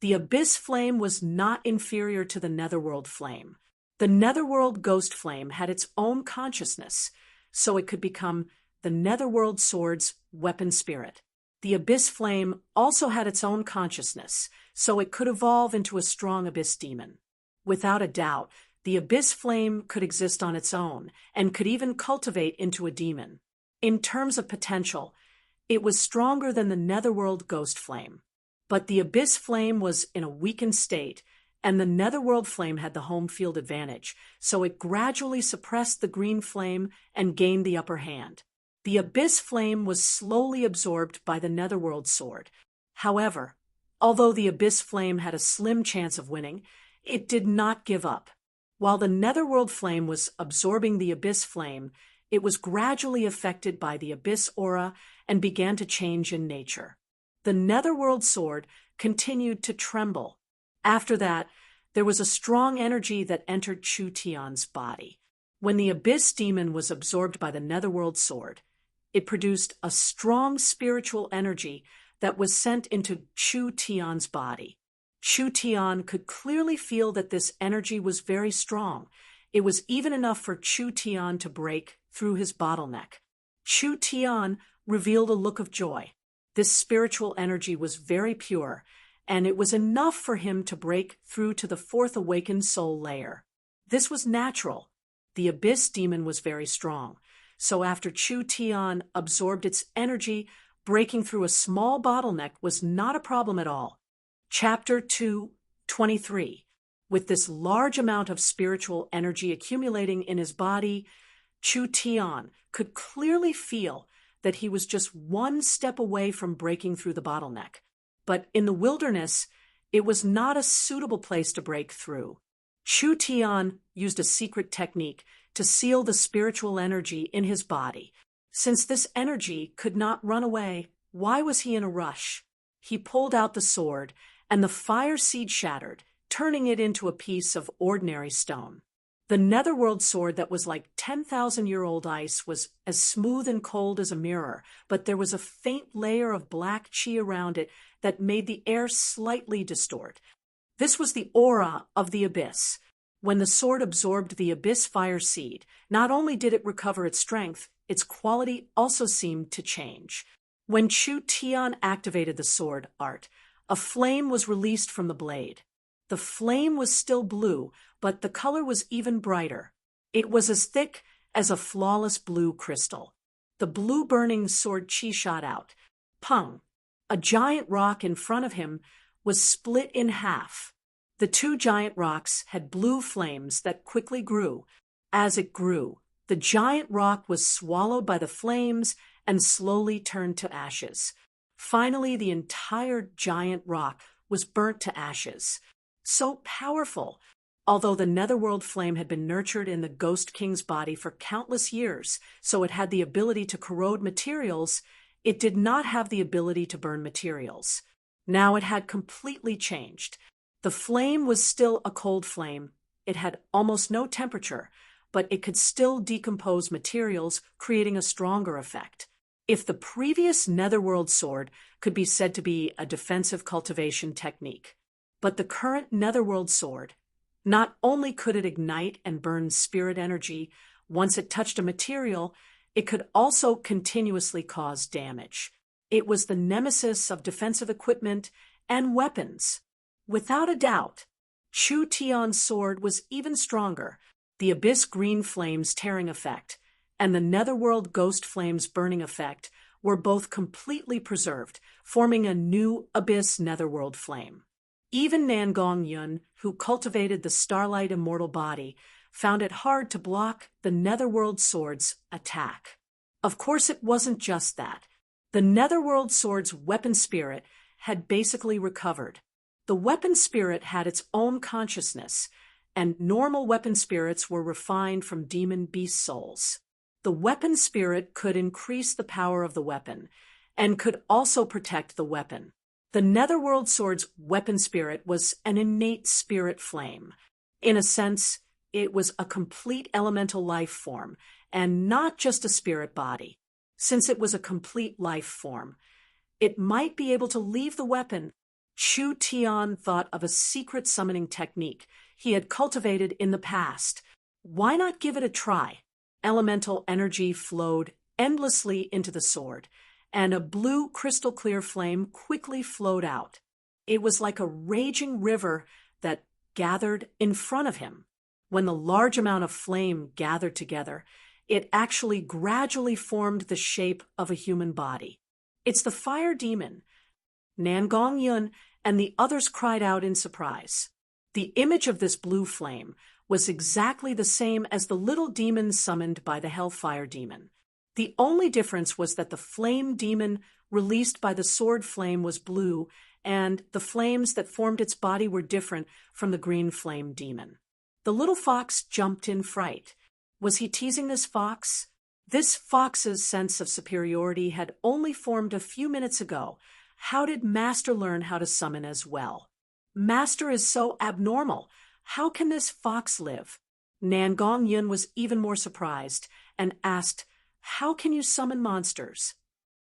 the Abyss Flame was not inferior to the Netherworld Flame. The Netherworld Ghost Flame had its own consciousness, so it could become the Netherworld Sword's weapon spirit. The Abyss Flame also had its own consciousness, so it could evolve into a strong Abyss Demon. Without a doubt, the Abyss Flame could exist on its own and could even cultivate into a demon. In terms of potential, it was stronger than the Netherworld Ghost Flame. But the Abyss Flame was in a weakened state, and the Netherworld Flame had the home field advantage, so it gradually suppressed the green flame and gained the upper hand. The Abyss Flame was slowly absorbed by the Netherworld Sword. However, although the Abyss Flame had a slim chance of winning, it did not give up. While the Netherworld Flame was absorbing the Abyss Flame, it was gradually affected by the Abyss Aura and began to change in nature. The Netherworld Sword continued to tremble. After that, there was a strong energy that entered Chu Tian's body. When the Abyss Demon was absorbed by the Netherworld Sword, it produced a strong spiritual energy that was sent into Chu Tian's body. Chu Tian could clearly feel that this energy was very strong. It was even enough for Chu Tian to break through his bottleneck. Chu Tian revealed a look of joy. This spiritual energy was very pure, and it was enough for him to break through to the fourth awakened soul layer. This was natural. The Abyss Demon was very strong, so after Chu Tian absorbed its energy, breaking through a small bottleneck was not a problem at all. Chapter 2:23. With this large amount of spiritual energy accumulating in his body, Chu Tian could clearly feel that he was just one step away from breaking through the bottleneck. But in the wilderness, it was not a suitable place to break through. Chu Tian used a secret technique to seal the spiritual energy in his body. Since this energy could not run away, why was he in a rush? He pulled out the sword, and the fire seed shattered, turning it into a piece of ordinary stone. The netherworld sword that was like 10,000-year-old ice was as smooth and cold as a mirror, but there was a faint layer of black chi around it that made the air slightly distort. This was the aura of the abyss. When the sword absorbed the abyss fire seed, not only did it recover its strength, its quality also seemed to change. When Chu Tian activated the sword art, a flame was released from the blade. The flame was still blue, but the color was even brighter. It was as thick as a flawless blue crystal. The blue burning sword chi shot out. Pung! A giant rock in front of him was split in half. The two giant rocks had blue flames that quickly grew. As it grew, the giant rock was swallowed by the flames and slowly turned to ashes. Finally, the entire giant rock was burnt to ashes. So powerful! Although the netherworld flame had been nurtured in the Ghost King's body for countless years, so it had the ability to corrode materials, it did not have the ability to burn materials. Now it had completely changed. The flame was still a cold flame. It had almost no temperature, but it could still decompose materials, creating a stronger effect. If the previous netherworld sword could be said to be a defensive cultivation technique, but the current netherworld sword, not only could it ignite and burn spirit energy once it touched a material, it could also continuously cause damage. It was the nemesis of defensive equipment and weapons. Without a doubt, Chu Tian's sword was even stronger. The abyss green flames tearing effect and the netherworld ghost flames burning effect were both completely preserved, forming a new abyss netherworld flame. Even Nangong Yun, who cultivated the starlight immortal body, found it hard to block the netherworld sword's attack. Of course, it wasn't just that. The netherworld sword's weapon spirit had basically recovered. The weapon spirit had its own consciousness, and normal weapon spirits were refined from demon beast souls. The weapon spirit could increase the power of the weapon, and could also protect the weapon. The netherworld sword's weapon spirit was an innate spirit flame. In a sense, it was a complete elemental life form, and not just a spirit body. Since it was a complete life form, it might be able to leave the weapon. Chu Tian thought of a secret summoning technique he had cultivated in the past. Why not give it a try? Elemental energy flowed endlessly into the sword, and a blue crystal clear flame quickly flowed out. It was like a raging river that gathered in front of him. When the large amount of flame gathered together, it actually gradually formed the shape of a human body. It's the fire demon. Nangong Yun and the others cried out in surprise. The image of this blue flame was exactly the same as the little demon summoned by the Hellfire demon. The only difference was that the flame demon released by the sword flame was blue, and the flames that formed its body were different from the green flame demon. The little fox jumped in fright. Was he teasing this fox? This fox's sense of superiority had only formed a few minutes ago. How did Master learn how to summon as well? Master is so abnormal. How can this fox live? Nangong Yun was even more surprised and asked, "How can you summon monsters?"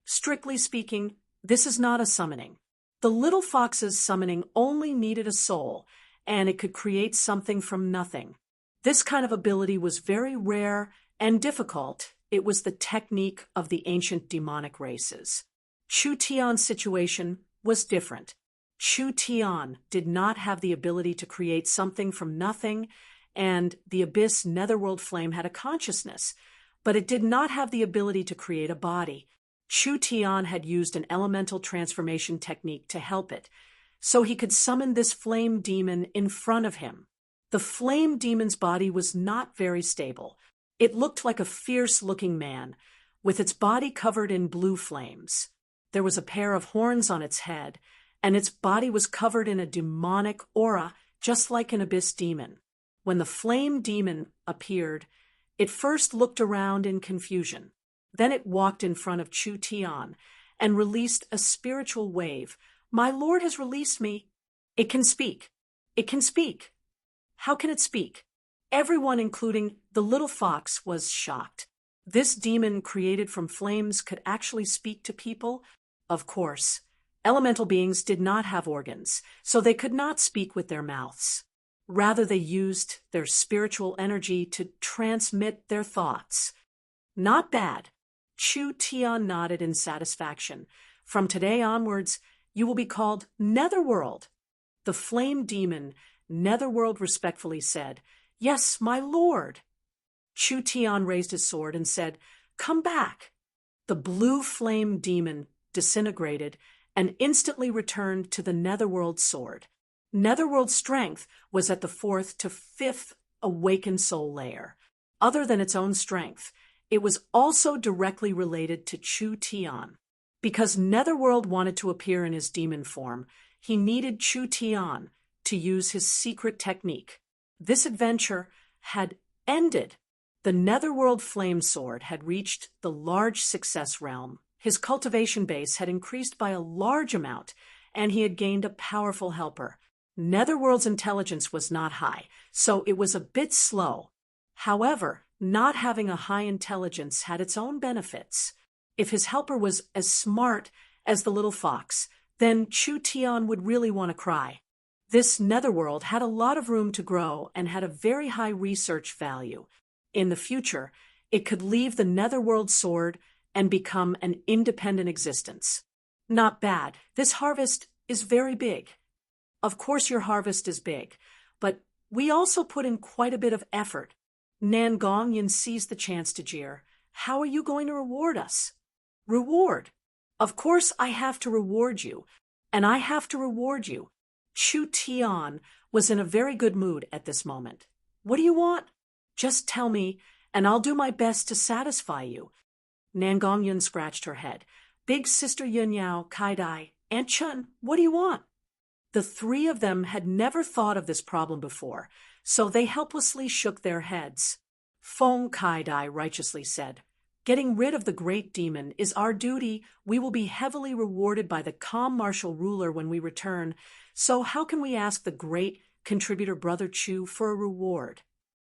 Strictly speaking, this is not a summoning. The little fox's summoning only needed a soul, and it could create something from nothing. This kind of ability was very rare and difficult. It was the technique of the ancient demonic races. Chu Tian's situation was different. Chu Tian did not have the ability to create something from nothing, and the abyss netherworld flame had a consciousness, but it did not have the ability to create a body. Chu Tian had used an elemental transformation technique to help it. so he could summon this flame demon in front of him. The flame demon's body was not very stable. It looked like a fierce-looking man, with its body covered in blue flames. There was a pair of horns on its head, and its body was covered in a demonic aura, just like an abyss demon. When the flame demon appeared, it first looked around in confusion. Then it walked in front of Chu Tian and released a spiritual wave. "My lord has released me." "It can speak. It can speak." "How can it speak?" Everyone, including the little fox, was shocked. This demon created from flames could actually speak to people? Of course. Elemental beings did not have organs, so they could not speak with their mouths. Rather, they used their spiritual energy to transmit their thoughts. "Not bad." Chu Tian nodded in satisfaction. "From today onwards, you will be called Netherworld." The flame demon, Netherworld, respectfully said, "Yes, my lord." Chu Tian raised his sword and said, "Come back." The blue flame demon disintegrated and instantly returned to the Netherworld sword. Netherworld's strength was at the 4th to 5th awakened soul layer. Other than its own strength, it was also directly related to Chu Tian. Because Netherworld wanted to appear in his demon form, he needed Chu Tian to use his secret technique. This adventure had ended. The Netherworld flame sword had reached the large success realm. His cultivation base had increased by a large amount, and he had gained a powerful helper. Netherworld's intelligence was not high, so it was a bit slow. However, not having a high intelligence had its own benefits. If his helper was as smart as the little fox, then Chu Tian would really want to cry. This Netherworld had a lot of room to grow and had a very high research value. In the future, it could leave the Netherworld sword and become an independent existence. Not bad. This harvest is very big. Of course your harvest is big, but we also put in quite a bit of effort. Nan Gongyan seized the chance to jeer. "How are you going to reward us?" "Reward? Of course I have to reward you, and I have to reward you." Chu Tian was in a very good mood at this moment. "What do you want?" "Just tell me, and I'll do my best to satisfy you." Nan Gongyan scratched her head. "Big Sister Yunyao, Kaidai, Aunt Chun, what do you want?" The three of them had never thought of this problem before, so they helplessly shook their heads. Feng Kaidai righteously said, "Getting rid of the great demon is our duty. We will be heavily rewarded by the calm martial ruler when we return, so how can we ask the great contributor Brother Chu for a reward?"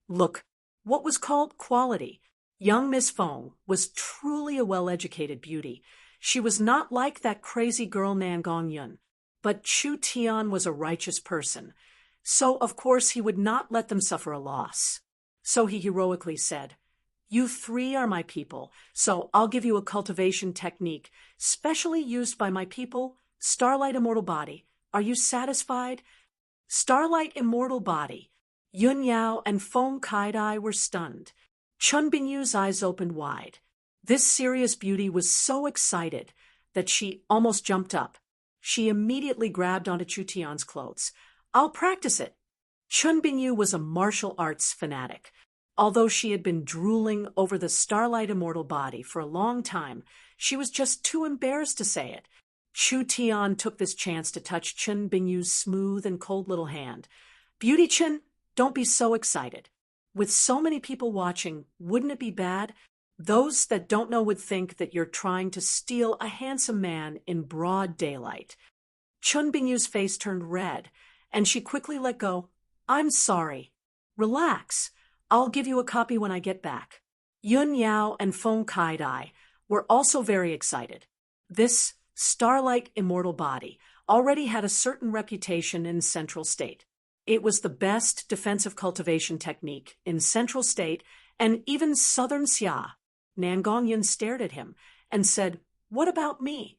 Look, what was called quality. Young Miss Feng was truly a well-educated beauty. She was not like that crazy girl Nan Gongyan, but Chu Tian was a righteous person, so of course he would not let them suffer a loss. So he heroically said, "You three are my people, so I'll give you a cultivation technique specially used by my people, Starlight Immortal Body. Are you satisfied?" Starlight Immortal Body. Yun Yao and Feng Kaidai were stunned. Chun Bingyu's eyes opened wide. This serious beauty was so excited that she almost jumped up. She immediately grabbed onto Chu Tian's clothes. "I'll practice it." Chun Bingyu was a martial arts fanatic. Although she had been drooling over the Starlight Immortal Body for a long time, she was just too embarrassed to say it. Chu Tian took this chance to touch Chun Bingyu's smooth and cold little hand. "Beauty Chun, don't be so excited. With so many people watching, wouldn't it be bad? Those that don't know would think that you're trying to steal a handsome man in broad daylight." Chun Bingyu's face turned red, and she quickly let go. "I'm sorry. Relax. I'll give you a copy when I get back." Yun Yao and Feng Kaidai were also very excited. This Starlight Immortal Body already had a certain reputation in Central State. It was the best defensive cultivation technique in Central State and even Southern Xia. Nan Gongyan stared at him and said, "What about me?"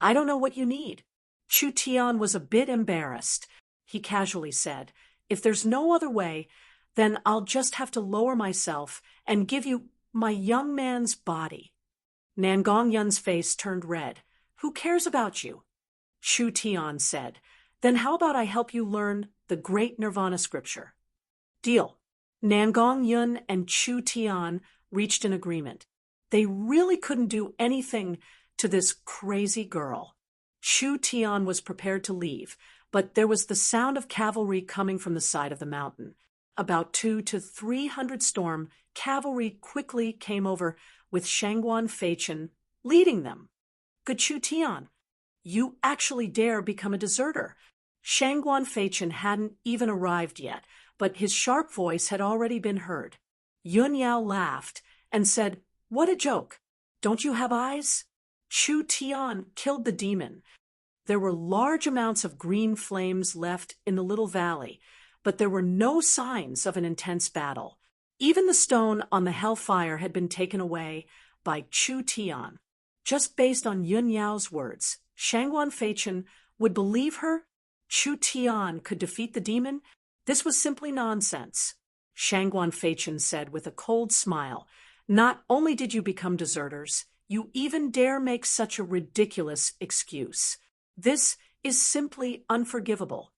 "I don't know what you need." Chu Tian was a bit embarrassed. He casually said, "If there's no other way, then I'll just have to lower myself and give you my young man's body." Nan Gongyan's face turned red. "Who cares about you?" Chu Tian said, Then how about I help you learn the great Nirvana scripture? Deal. Nangong Yun and Chu Tian reached an agreement. They really couldn't do anything to this crazy girl. Chu Tian was prepared to leave, but there was the sound of cavalry coming from the side of the mountain. About 200 to 300 storm cavalry quickly came over with Shangguan Feichen leading them. Good Chu Tian, you actually dare become a deserter. Shangguan Feichen hadn't even arrived yet, but his sharp voice had already been heard. Yun Yao laughed and said, "What a joke! Don't you have eyes?" Chu Tian killed the demon. There were large amounts of green flames left in the little valley, but there were no signs of an intense battle. Even the stone on the hellfire had been taken away by Chu Tian. Just based on Yun Yao's words, Shangguan Feichen would believe her? Chu Tian could defeat the demon? This was simply nonsense. Shangguan Feichen said with a cold smile, "Not only did you become deserters, you even dare make such a ridiculous excuse. This is simply unforgivable."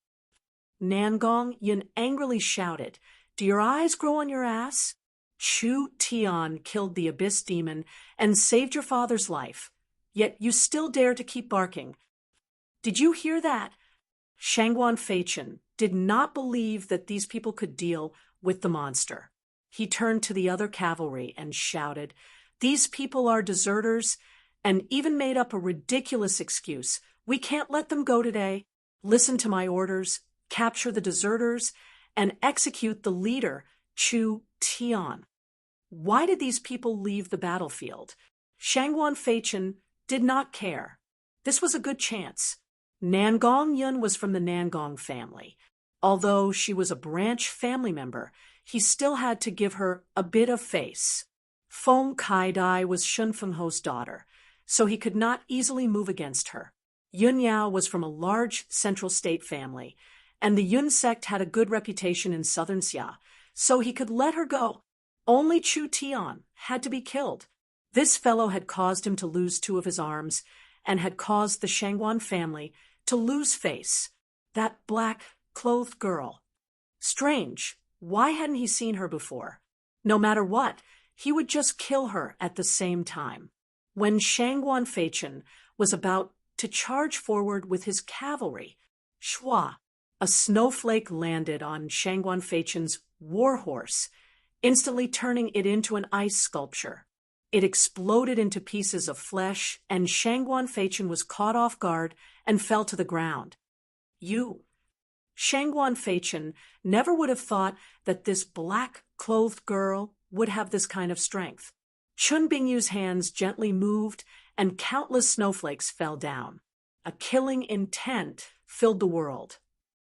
Nangong Yun angrily shouted, "Do your eyes grow on your ass? Chu Tian killed the abyss demon and saved your father's life, yet you still dare to keep barking. Did you hear that?" Shangguan Feichen did not believe that these people could deal with the monster. He turned to the other cavalry and shouted, "These people are deserters," and even made up a ridiculous excuse. "We can't let them go today. Listen to my orders, capture the deserters, and execute the leader, Chu Tian." Why did these people leave the battlefield? Shangguan Feichen did not care. This was a good chance. Nangong Yun was from the Nangong family. Although she was a branch family member, he still had to give her a bit of face. Feng Kaidai was Shun Fengho's daughter, so he could not easily move against her. Yun Yao was from a large central state family, and the Yun sect had a good reputation in southern Xia, so he could let her go. Only Chu Tian had to be killed. This fellow had caused him to lose 2 of his arms, and had caused the Shangguan family to lose face. That black-clothed girl. Strange, why hadn't he seen her before? No matter what, he would just kill her at the same time. When Shangguan Feichen was about to charge forward with his cavalry, Shua, a snowflake, landed on Shangguan Feichen's war horse, instantly turning it into an ice sculpture. It exploded into pieces of flesh, and Shangguan Feichen was caught off guard and fell to the ground. Shangguan Feichen never would have thought that this black-clothed girl would have this kind of strength. Chun Bingyu's hands gently moved, and countless snowflakes fell down. A killing intent filled the world.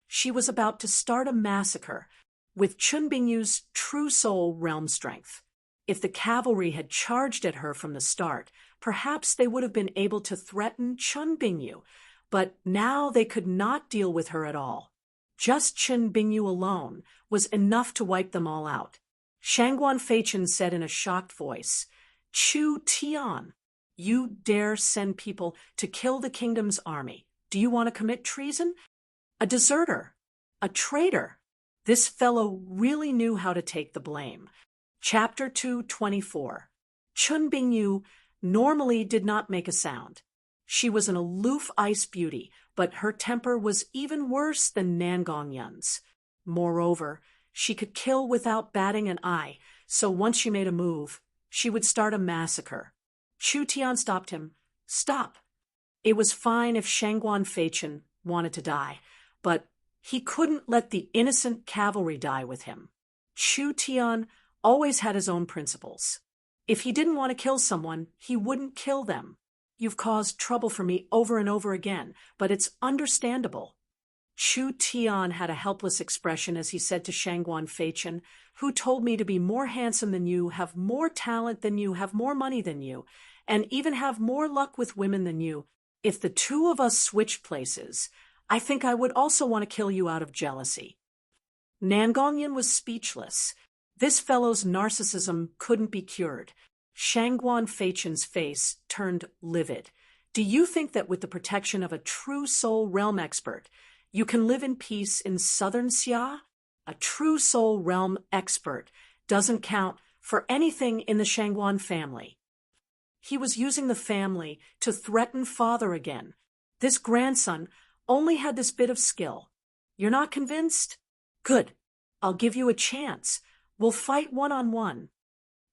She was about to start a massacre with Chun Bingyu's true soul realm strength. If the cavalry had charged at her from the start, perhaps they would have been able to threaten Chun Bingyu, but now they could not deal with her at all. Just Chun Bingyu alone was enough to wipe them all out. Shangguan Feichen said in a shocked voice, "Chu Tian, you dare send people to kill the kingdom's army. Do you want to commit treason? A deserter, a traitor." This fellow really knew how to take the blame. Chapter 224. Chun Bingyu normally did not make a sound. She was an aloof ice beauty, but her temper was even worse than Nangong Yun's. Moreover, she could kill without batting an eye, so once she made a move, she would start a massacre. Chu Tian stopped him. "Stop." It was fine if Shangguan Feichen wanted to die, but he couldn't let the innocent cavalry die with him. Chu Tian always had his own principles. If he didn't want to kill someone, he wouldn't kill them. "You've caused trouble for me over and over again, but it's understandable." Chu Tian had a helpless expression as he said to Shangguan Feichen, "Who told me to be more handsome than you, have more talent than you, have more money than you, and even have more luck with women than you? If the 2 of us switched places, I think I would also want to kill you out of jealousy." Nangong Yun was speechless. This fellow's narcissism couldn't be cured. Shangguan Feichen's face turned livid. "Do you think that with the protection of a true soul realm expert, You can live in peace in southern Xia. A true soul realm expert doesn't count for anything in the Shangguan family. He was using the family to threaten father again. This grandson only had this bit of skill. You're not convinced? Good. I'll give you a chance. We'll fight one-on-one.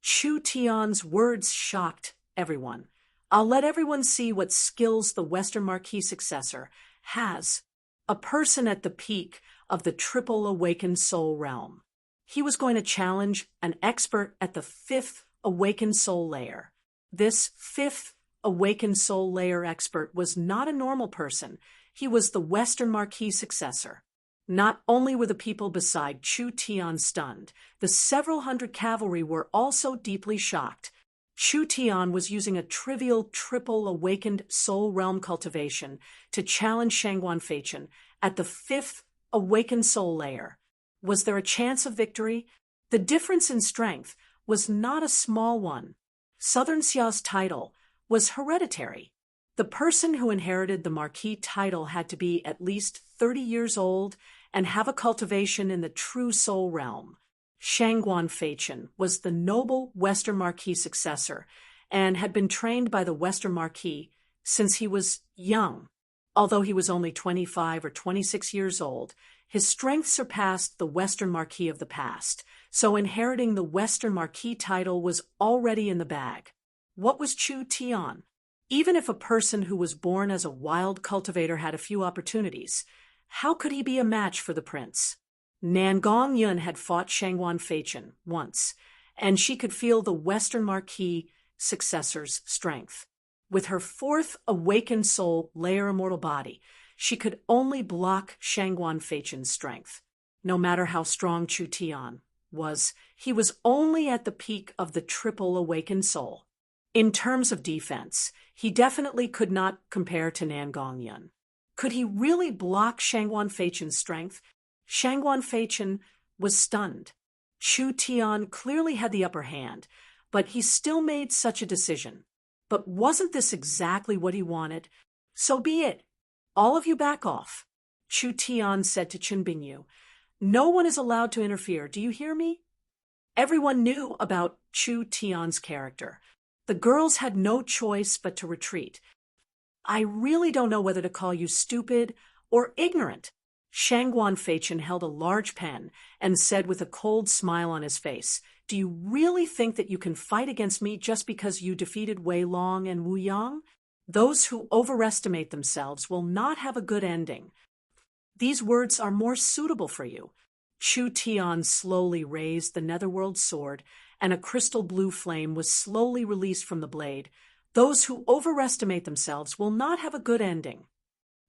Chu Tian's words shocked everyone. I'll let everyone see what skills the Western Marquis successor has. A person at the peak of the triple awakened soul realm. He was going to challenge an expert at the fifth awakened soul layer. This fifth awakened soul layer expert was not a normal person. He was the Western Marquis successor. Not only were the people beside Chu Tian stunned, the several hundred cavalry were also deeply shocked. Chu Tian was using a trivial triple awakened soul realm cultivation to challenge Shangguan Feichen at the fifth awakened soul layer. Was there a chance of victory? The difference in strength was not a small one. Southern Xia's title was hereditary. The person who inherited the Marquis title had to be at least 30 years old and have a cultivation in the true soul realm. Shangguan Feichen was the noble Western Marquis successor and had been trained by the Western Marquis since he was young. Although he was only 25 or 26 years old, his strength surpassed the Western Marquis of the past, so inheriting the Western Marquis title was already in the bag. What was Chu Tian? Even if a person who was born as a wild cultivator had a few opportunities, how could he be a match for the prince? Nangong Yun had fought Shangguan Feichen once, and she could feel the Western Marquis successor's strength. With her fourth awakened soul layer immortal body, she could only block Shangguan Feichen's strength. No matter how strong Chu Tian was, he was only at the peak of the triple awakened soul. In terms of defense, he definitely could not compare to Nangong Yun. Could he really block Shangguan Feichen's strength? Shangguan Feichen was stunned. Chu Tian clearly had the upper hand, but he still made such a decision. But wasn't this exactly what he wanted? So be it. All of you back off, Chu Tian said to Chen Bingyu. No one is allowed to interfere, do you hear me? Everyone knew about Chu Tian's character. The girls had no choice but to retreat. I really don't know whether to call you stupid or ignorant. Shangguan Feichen held a large pen and said with a cold smile on his face, do you really think that you can fight against me just because you defeated Wei Long and Wu Yang? Those who overestimate themselves will not have a good ending. These words are more suitable for you. Chu Tian slowly raised the netherworld sword, and a crystal blue flame was slowly released from the blade. Those who overestimate themselves will not have a good ending.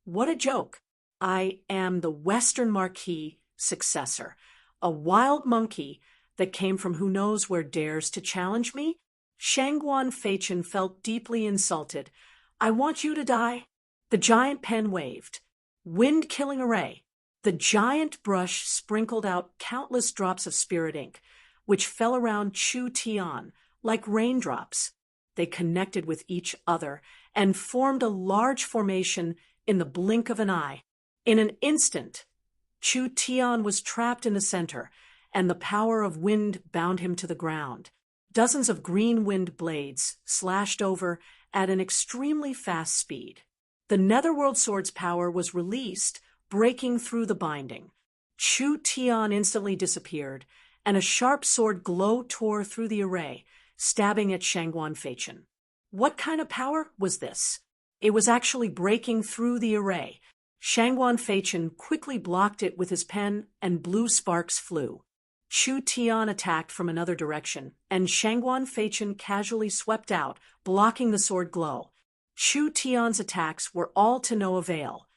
What a joke. I am the Western Marquis successor, a wild monkey that came from who knows where dares to challenge me? Shangguan Feichen felt deeply insulted. I want you to die. The giant pen waved. Wind-killing array. The giant brush sprinkled out countless drops of spirit ink, which fell around Chu Tian like raindrops. They connected with each other and formed a large formation in the blink of an eye. In an instant, Chu Tian was trapped in the center, and the power of wind bound him to the ground. Dozens of green wind blades slashed over at an extremely fast speed. The Netherworld Sword's power was released, breaking through the binding. Chu Tian instantly disappeared, and a sharp sword glow tore through the array, stabbing at Shangguan Feichen. What kind of power was this? It was actually breaking through the array. Shangguan Feichen quickly blocked it with his pen, and blue sparks flew. Chu Tian attacked from another direction, and Shangguan Feichen casually swept out, blocking the sword glow. Chu Tian's attacks were all to no avail.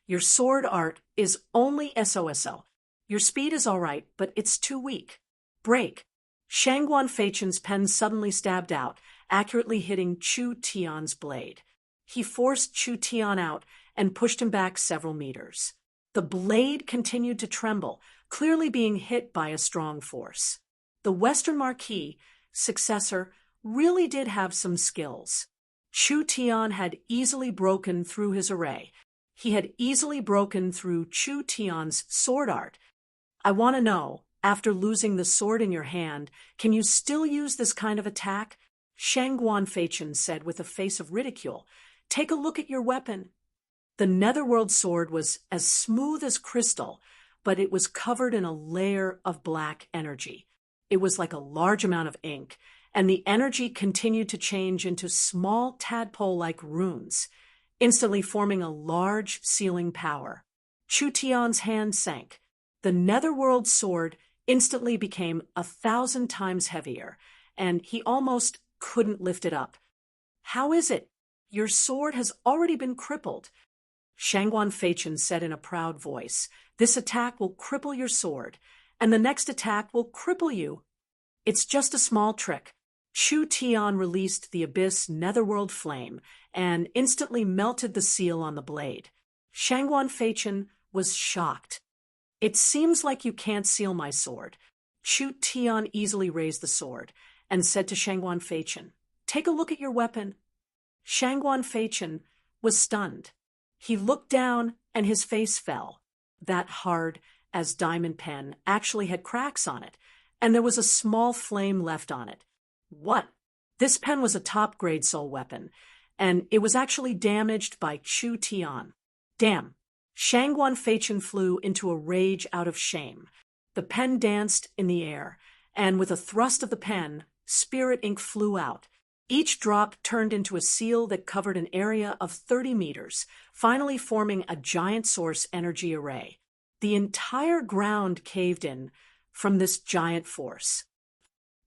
Your sword art is only SOSO. Your speed is all right, but it's too weak. Break. Shangguan Feichen's pen suddenly stabbed out, accurately hitting Chu Tian's blade. He forced Chu Tian out and pushed him back several meters. The blade continued to tremble, clearly being hit by a strong force. The Western Marquis successor really did have some skills. Chu Tian had easily broken through his array. He had easily broken through Chu Tian's sword art. I want to know, after losing the sword in your hand, can you still use this kind of attack? Shang Guanfeichen said with a face of ridicule. Take a look at your weapon. The netherworld sword was as smooth as crystal, but it was covered in a layer of black energy. It was like a large amount of ink, and the energy continued to change into small tadpole-like runes, instantly forming a large sealing power. Chu Tian's hand sank. The netherworld sword instantly became 1,000 times heavier, and he almost couldn't lift it up. How is it? Your sword has already been crippled. Shang Guanfeichen said in a proud voice, this attack will cripple your sword, and the next attack will cripple you. It's just a small trick. Chu Tian released the abyss netherworld flame and instantly melted the seal on the blade. Shang Guanfeichen was shocked. It seems like you can't seal my sword. Chu Tian easily raised the sword and said to Shang Guanfeichen, take a look at your weapon. Shang Guanfeichen was stunned. He looked down and his face fell. That hard as diamond pen actually had cracks on it, and there was a small flame left on it. What? This pen was a top-grade soul weapon, and it was actually damaged by Chu Tian. Damn. Shang Guanfeichen flew into a rage out of shame. The pen danced in the air, and with a thrust of the pen, spirit ink flew out. Each drop turned into a seal that covered an area of 30 meters, finally forming a giant source energy array. The entire ground caved in from this giant force.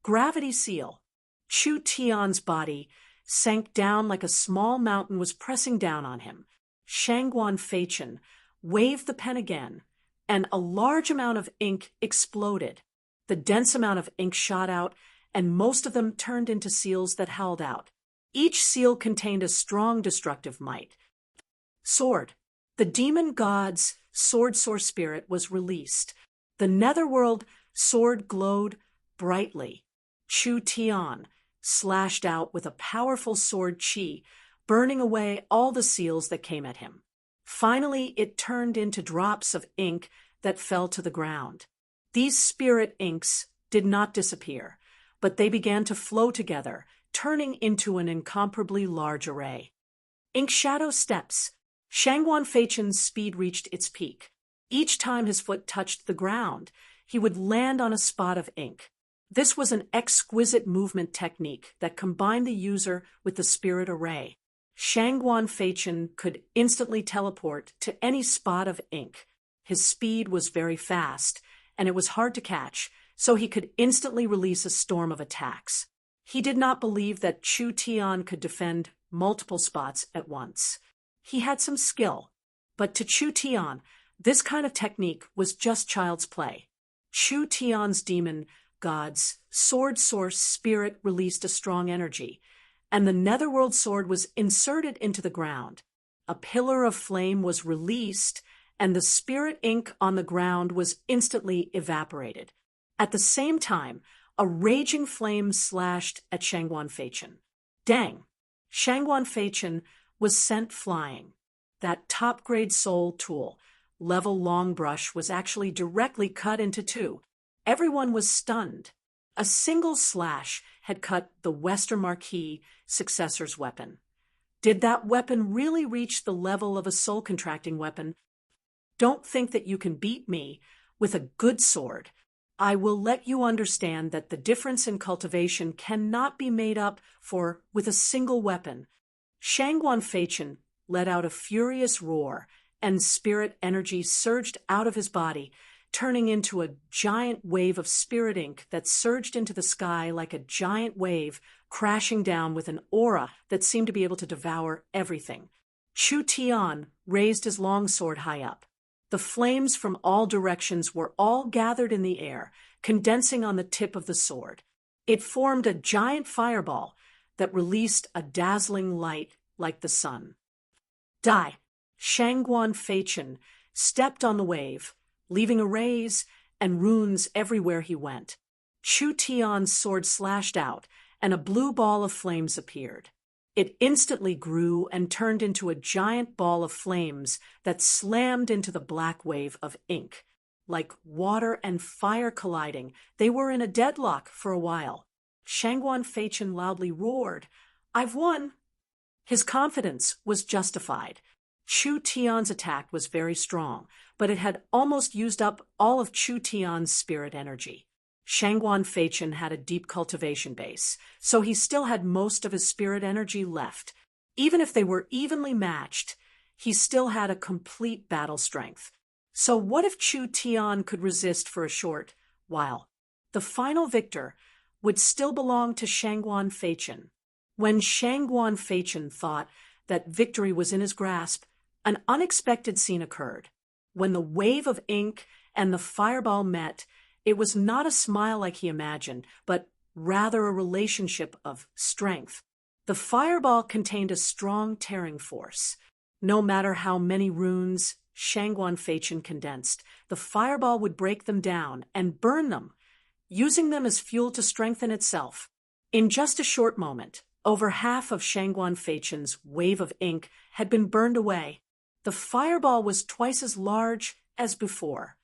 Gravity seal. Chu Tian's body sank down like a small mountain was pressing down on him. Shang Guanfeichen waved the pen again, and a large amount of ink exploded. The dense amount of ink shot out, and most of them turned into seals that held out. Each seal contained a strong destructive might. Sword. The demon god's sword source spirit was released. The netherworld sword glowed brightly. Chu Tian slashed out with a powerful sword chi, burning away all the seals that came at him. Finally, it turned into drops of ink that fell to the ground. These spirit inks did not disappear, but they began to flow together, turning into an incomparably large array. Ink shadow steps. Shang Guanfeichen's speed reached its peak. Each time his foot touched the ground, he would land on a spot of ink. This was an exquisite movement technique that combined the user with the spirit array. Shang Guanfeichen could instantly teleport to any spot of ink. His speed was very fast, and it was hard to catch, so he could instantly release a storm of attacks. He did not believe that Chu Tian could defend multiple spots at once. He had some skill, but to Chu Tian, this kind of technique was just child's play. Chu Tian's demon god's sword source spirit released a strong energy, and the netherworld sword was inserted into the ground. A pillar of flame was released, and the spirit ink on the ground was instantly evaporated. At the same time, a raging flame slashed at Shang Guanfeichen. Dang! Shang Guanfeichen was sent flying. That top-grade soul tool, level long brush, was actually directly cut into two. Everyone was stunned. A single slash had cut the Western Marquis successor's weapon. Did that weapon really reach the level of a soul-contracting weapon? Don't think that you can beat me with a good sword. I will let you understand that the difference in cultivation cannot be made up for with a single weapon. Shang Guanfeichen let out a furious roar, and spirit energy surged out of his body, turning into a giant wave of spirit ink that surged into the sky like a giant wave, crashing down with an aura that seemed to be able to devour everything. Chu Tian raised his long sword high up. The flames from all directions were all gathered in the air, condensing on the tip of the sword. It formed a giant fireball that released a dazzling light like the sun. Die! Shang Guanfeichen stepped on the wave, leaving arrays and runes everywhere he went. Chu Tian's sword slashed out, and a blue ball of flames appeared. It instantly grew and turned into a giant ball of flames that slammed into the black wave of ink. Like water and fire colliding, they were in a deadlock for a while. Shangguan Feichin loudly roared, "I've won!" His confidence was justified. Chu Tian's attack was very strong, but it had almost used up all of Chu Tian's spirit energy. Shangguan Feichin had a deep cultivation base, so he still had most of his spirit energy left. Even if they were evenly matched, he still had a complete battle strength. So what if Chu Tian could resist for a short while? The final victor would still belong to Shangguan Feichin. When Shangguan Feichin thought that victory was in his grasp, an unexpected scene occurred. When the wave of ink and the fireball met, it was not a smile like he imagined, but rather a relationship of strength. The fireball contained a strong tearing force. No matter how many runes Shangguan Feichin condensed, the fireball would break them down and burn them, using them as fuel to strengthen itself. In just a short moment, over half of Shangguan Feichin's wave of ink had been burned away. The fireball was twice as large as before.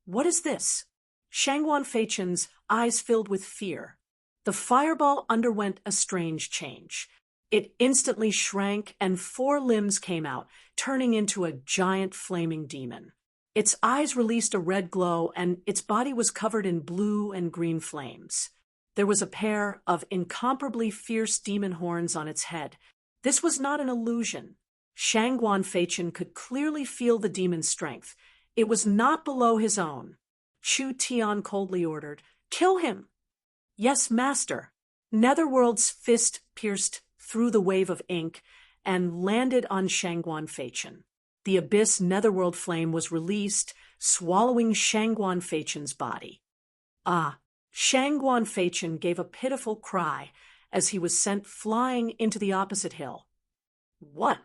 What is this? Shangguan Feichin's eyes filled with fear. The fireball underwent a strange change. It instantly shrank and 4 limbs came out, turning into a giant flaming demon. Its eyes released a red glow and its body was covered in blue and green flames. There was a pair of incomparably fierce demon horns on its head. This was not an illusion. Shangguan Feichin could clearly feel the demon's strength. It was not below his own. Chu Tian coldly ordered, "Kill him!" "Yes, master." Netherworld's fist pierced through the wave of ink and landed on Shangguan Feichin. The abyss netherworld flame was released, swallowing Shangguan Feichin's body. Ah! Shangguan Feichin gave a pitiful cry as he was sent flying into the opposite hill. "What?"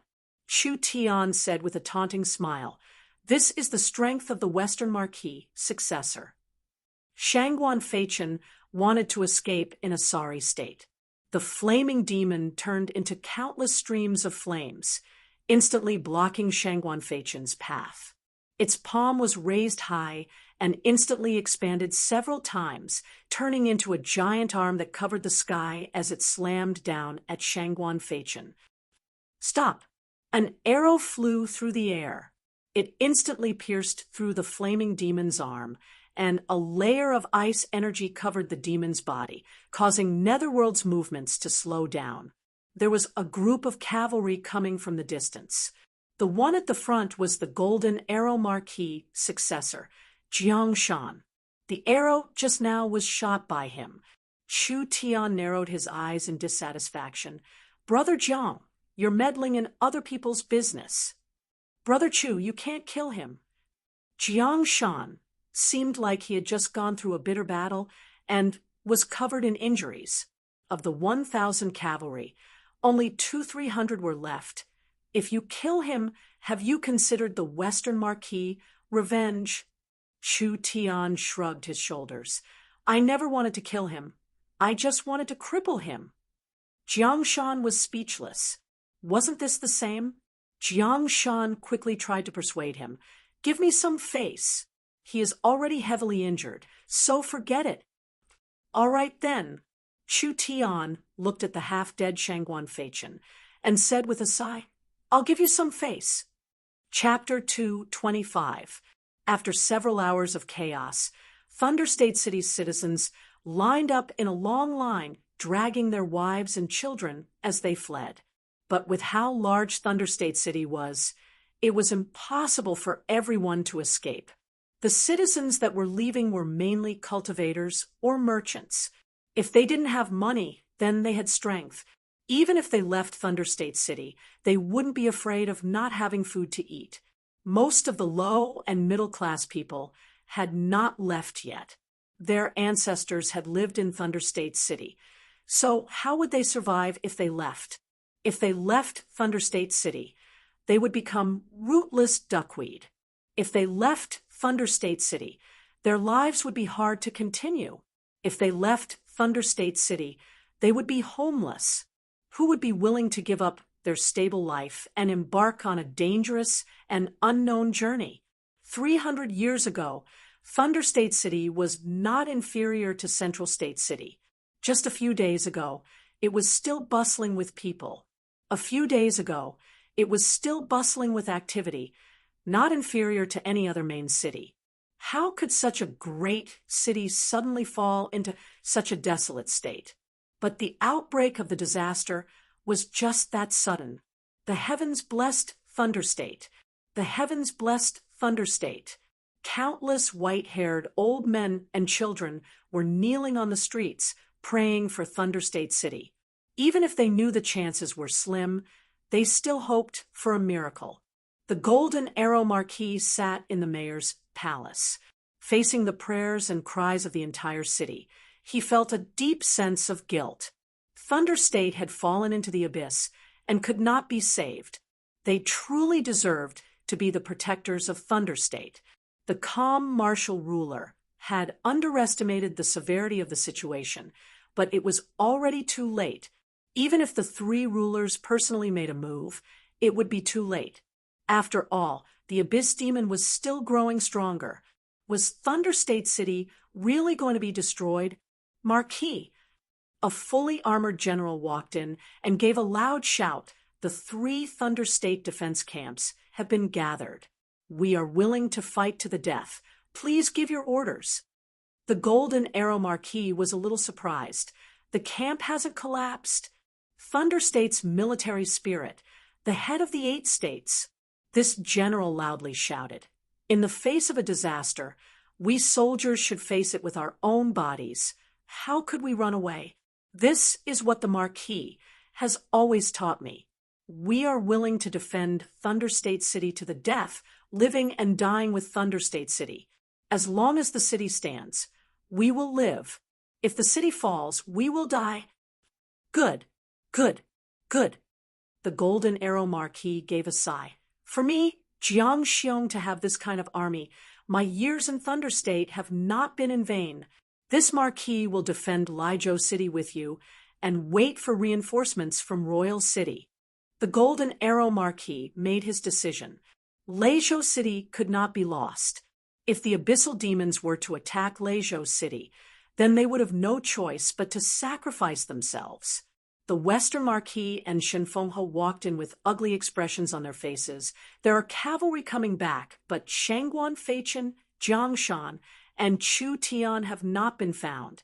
Chu Tian said with a taunting smile. "This is the strength of the Western Marquis successor." Shangguan Feichin wanted to escape in a sorry state. The flaming demon turned into countless streams of flames, instantly blocking Shangguan Feichin's path. Its palm was raised high and instantly expanded several times, turning into a giant arm that covered the sky as it slammed down at Shangguan Feichin. "Stop!" An arrow flew through the air. It instantly pierced through the flaming demon's arm, and a layer of ice energy covered the demon's body, causing Netherworld's movements to slow down. There was a group of cavalry coming from the distance. The one at the front was the Golden Arrow Marquis successor, Jiang Shan. The arrow just now was shot by him. Chu Tian narrowed his eyes in dissatisfaction. "Brother Jiang, you're meddling in other people's business." "Brother Chu, you can't kill him." Jiang Shan seemed like he had just gone through a bitter battle and was covered in injuries. Of the 1,000 cavalry, only 200-300 were left. "If you kill him, have you considered the Western Marquis revenge?" Chu Tian shrugged his shoulders. "I never wanted to kill him. I just wanted to cripple him." Jiang Shan was speechless. Wasn't this the same? Jiang Shan quickly tried to persuade him. "Give me some face. He is already heavily injured, so forget it." "All right then." Chu Tian looked at the half-dead Shangguan Feichin and said with a sigh, "I'll give you some face." Chapter 225. After several hours of chaos, Thunder State City's citizens lined up in a long line, dragging their wives and children as they fled. But with how large Thunder State City was, it was impossible for everyone to escape. The citizens that were leaving were mainly cultivators or merchants. If they didn't have money, then they had strength. Even if they left Thunder State City, they wouldn't be afraid of not having food to eat. Most of the low and middle-class people had not left yet. Their ancestors had lived in Thunder State City. So how would they survive if they left? If they left Thunder State City, they would become rootless duckweed. If they left Thunder State City, their lives would be hard to continue. If they left Thunder State City, they would be homeless. Who would be willing to give up their stable life and embark on a dangerous and unknown journey? 300 years ago, Thunder State City was not inferior to Central State City. Just a few days ago, it was still bustling with people. A few days ago, it was still bustling with activity, not inferior to any other main city. How could such a great city suddenly fall into such a desolate state? But the outbreak of the disaster was just that sudden. The heavens blessed Thunder State. The heavens blessed Thunder State. Countless white-haired old men and children were kneeling on the streets, praying for Thunder State City. Even if they knew the chances were slim, they still hoped for a miracle. The Golden Arrow Marquis sat in the mayor's palace, facing the prayers and cries of the entire city. He felt a deep sense of guilt. Thunder State had fallen into the abyss and could not be saved. They truly deserved to be the protectors of Thunder State. The calm martial ruler had underestimated the severity of the situation, but it was already too late. Even if the three rulers personally made a move, it would be too late. After all, the Abyss Demon was still growing stronger. Was Thunder State City really going to be destroyed? Marquis, a fully armored general, walked in and gave a loud shout. The 3 Thunder State defense camps have been gathered. We are willing to fight to the death. Please give your orders. The Golden Arrow Marquis was a little surprised. The camp hasn't collapsed. Thunder State's military spirit, the head of the 8 states. This general loudly shouted, "In the face of a disaster, we soldiers should face it with our own bodies. How could we run away? This is what the Marquis has always taught me. We are willing to defend Thunder State City to the death, living and dying with Thunder State City. As long as the city stands, we will live. If the city falls, we will die." Good, good, good. The Golden Arrow Marquis gave a sigh. For me, Jiangxiong, to have this kind of army, my years in Thunder State have not been in vain. This Marquis will defend Lizhou City with you and wait for reinforcements from Royal City. The Golden Arrow Marquis made his decision. Lizhou City could not be lost. If the abyssal demons were to attack Lizhou City, then they would have no choice but to sacrifice themselves. The Western Marquis and Shenfenghe walked in with ugly expressions on their faces. There are cavalry coming back, but Shangguan Feichen, Jiangshan, and Chu Tian have not been found.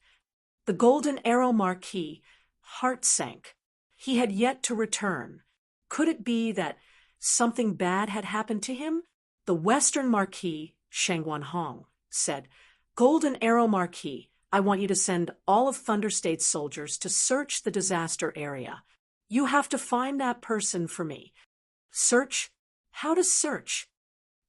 The Golden Arrow Marquis' heart sank. He had yet to return. Could it be that something bad had happened to him? The Western Marquis, Shangguan Hong, said, "Golden Arrow Marquis, I want you to send all of Thunder State's soldiers to search the disaster area. You have to find that person for me." Search? How to search?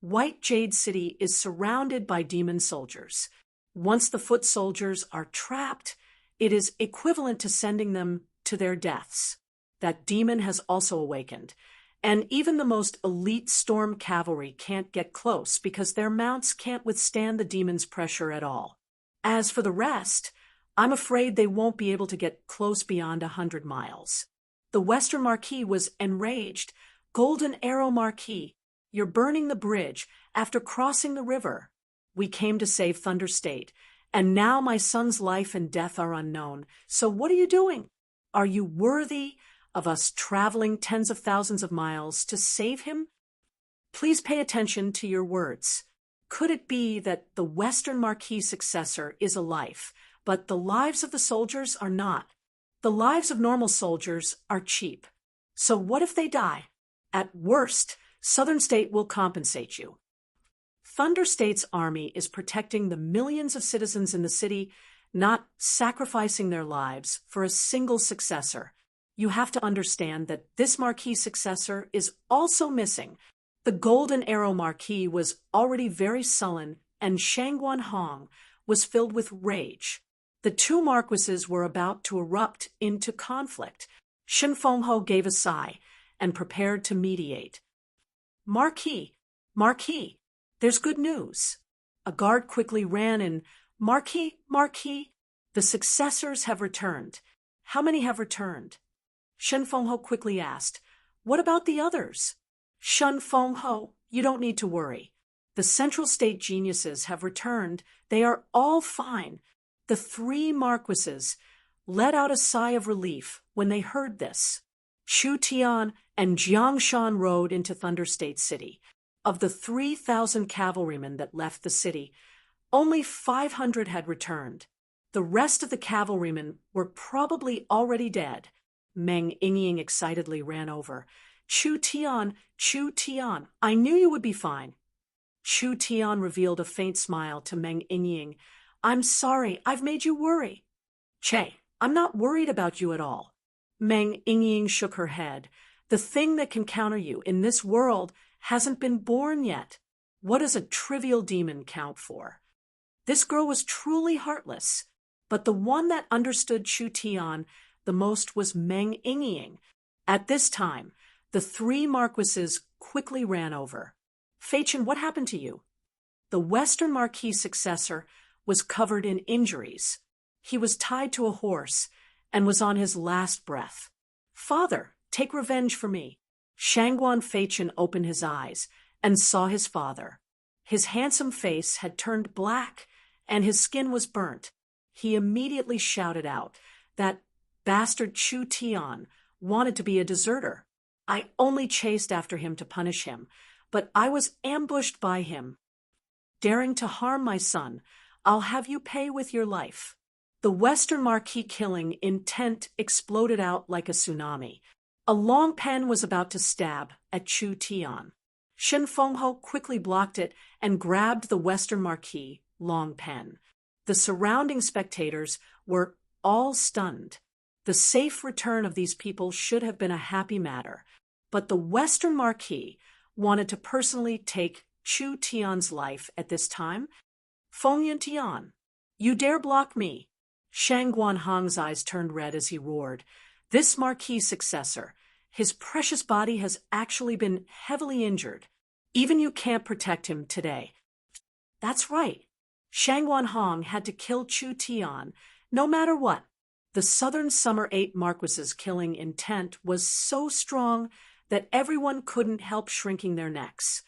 White Jade City is surrounded by demon soldiers. Once the foot soldiers are trapped, it is equivalent to sending them to their deaths. That demon has also awakened, and even the most elite storm cavalry can't get close because their mounts can't withstand the demon's pressure at all. As for the rest, I'm afraid they won't be able to get close beyond 100 miles. The Western Marquis was enraged. "Golden Arrow Marquis, you're burning the bridge after crossing the river. We came to save Thunder State, and now my son's life and death are unknown. So what are you doing? Are you worthy of us traveling tens of thousands of miles to save him? Please pay attention to your words. Could it be that the Western Marquis' successor is a life, but the lives of the soldiers are not? The lives of normal soldiers are cheap. So what if they die? At worst, Southern State will compensate you. Thunder State's army is protecting the millions of citizens in the city, not sacrificing their lives for a single successor. You have to understand that this Marquis' successor is also missing. The Golden Arrow Marquis was already very sullen, and Shangguan Hong was filled with rage. The 2 marquises were about to erupt into conflict. Shenfenghe gave a sigh and prepared to mediate. "Marquis, Marquis, there's good news." A guard quickly ran in. "Marquis, Marquis, the successors have returned." "How many have returned?" Shen Fengho quickly asked, "What about the others?" "Shen Fengho, you don't need to worry. The Central State geniuses have returned. They are all fine." The three marquises let out a sigh of relief when they heard this. Chu Tian and Jiang Shan rode into Thunder State City. Of the 3,000 cavalrymen that left the city, only 500 had returned. The rest of the cavalrymen were probably already dead. Meng Yingying excitedly ran over. Chu Tian, I knew you would be fine." Chu Tian revealed a faint smile to Meng Yingying. "I'm sorry, I've made you worry." "Che, I'm not worried about you at all." Meng Yingying shook her head. "The thing that can counter you in this world hasn't been born yet. What does a trivial demon count for?" This girl was truly heartless, but the one that understood Chu Tian the most was Meng Yingying. At this time, the three marquises quickly ran over. "Feichen, what happened to you?" The Western Marquis successor was covered in injuries. He was tied to a horse and was on his last breath. "Father, take revenge for me." Shangguan Feichen opened his eyes and saw his father. His handsome face had turned black and his skin was burnt. He immediately shouted out, "That bastard Chu Tian wanted to be a deserter. I only chased after him to punish him, but I was ambushed by him. Daring to harm my son, I'll have you pay with your life." The Western Marquis killing intent exploded out like a tsunami. A long pen was about to stab at Chu Tian. Shen Fengho quickly blocked it and grabbed the Western Marquis long pen. The surrounding spectators were all stunned. The safe return of these people should have been a happy matter, but the Western Marquis wanted to personally take Chu Tian's life at this time. "Feng Tian, you dare block me?" Shangguan Hong's eyes turned red as he roared. This Marquis successor, his precious body has actually been heavily injured. Even you can't protect him today. That's right. Shangguan Hong had to kill Chu Tian, no matter what. The Southern Summer 8 Marquises' killing intent was so strong that everyone couldn't help shrinking their necks.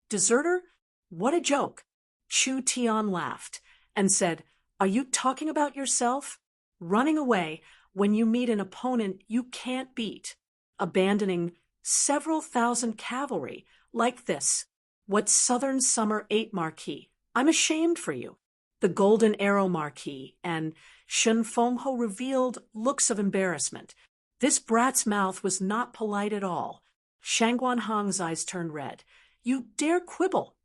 "Deserter? What a joke." Chu Tian laughed and said, "Are you talking about yourself? Running away when you meet an opponent you can't beat. Abandoning several thousand cavalry like this. What Southern Summer 8 Marquis? I'm ashamed for you." The Golden Arrow Marquis and Shen Fengho revealed looks of embarrassment. This brat's mouth was not polite at all. Shangguan Hong's eyes turned red. "You dare quibble?"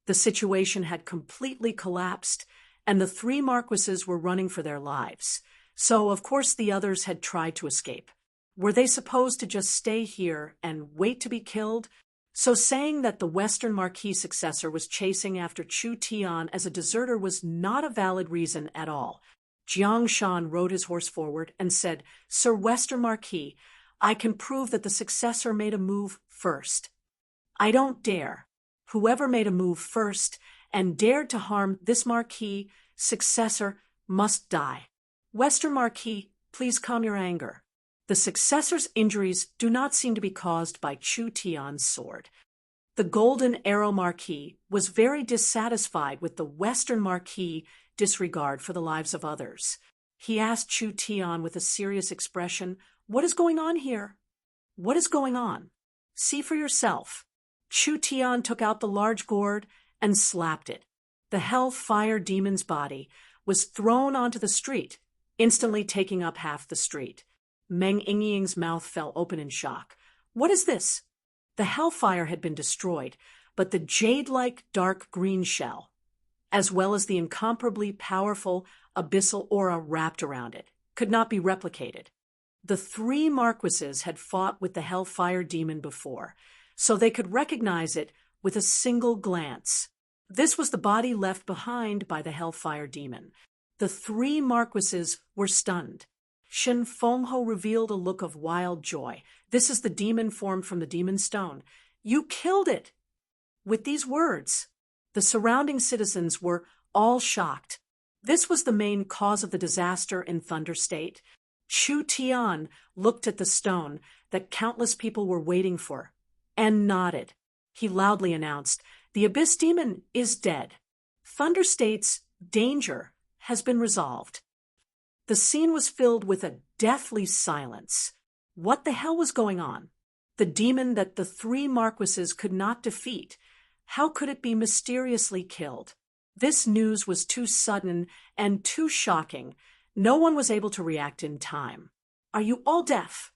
The situation had completely collapsed, and the three marquises were running for their lives. So, of course, the others had tried to escape. Were they supposed to just stay here and wait to be killed? So saying that the Western Marquis successor was chasing after Chu Tian as a deserter was not a valid reason at all. Jiang Shan rode his horse forward and said, "Sir Western Marquis, I can prove that the successor made a move first." "I don't dare. Whoever made a move first and dared to harm this Marquis successor must die. Western Marquis, please calm your anger. The successor's injuries do not seem to be caused by Chu Tian's sword." The Golden Arrow Marquis was very dissatisfied with the Western Marquis' disregard for the lives of others. He asked Chu Tian with a serious expression, "What is going on here?" "What is going on? See for yourself." Chu Tian took out the large gourd and slapped it. The hell-fire demon's body was thrown onto the street, instantly taking up half the street. Meng Yingying's mouth fell open in shock. "What is this?" The hellfire had been destroyed, but the jade-like dark green shell, as well as the incomparably powerful abyssal aura wrapped around it, could not be replicated. The three marquises had fought with the hellfire demon before, so they could recognize it with a single glance. This was the body left behind by the hellfire demon. The three marquises were stunned. Shen Fengho revealed a look of wild joy. "This is the demon formed from the demon stone. You killed it!" With these words, the surrounding citizens were all shocked. This was the main cause of the disaster in Thunder State. Chu Tian looked at the stone that countless people were waiting for and nodded. He loudly announced, "The Abyss Demon is dead. Thunder State's danger has been resolved." The scene was filled with a deathly silence. What the hell was going on? The demon that the three marquises could not defeat, how could it be mysteriously killed? This news was too sudden and too shocking. No one was able to react in time. "Are you all deaf?"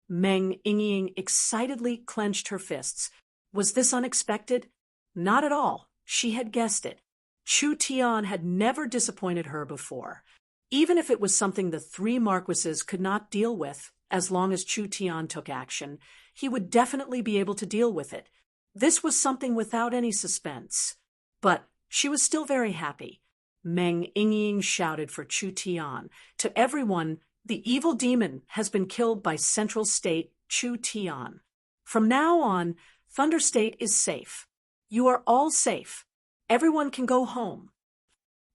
Meng Yingying excitedly clenched her fists. Was this unexpected? Not at all. She had guessed it. Chu Tian had never disappointed her before. Even if it was something the three marquises could not deal with, as long as Chu Tian took action, he would definitely be able to deal with it. This was something without any suspense. But she was still very happy. Meng Yingying shouted for Chu Tian. "To everyone, the evil demon has been killed by Central State Chu Tian. From now on, Thunder State is safe. You are all safe. Everyone can go home."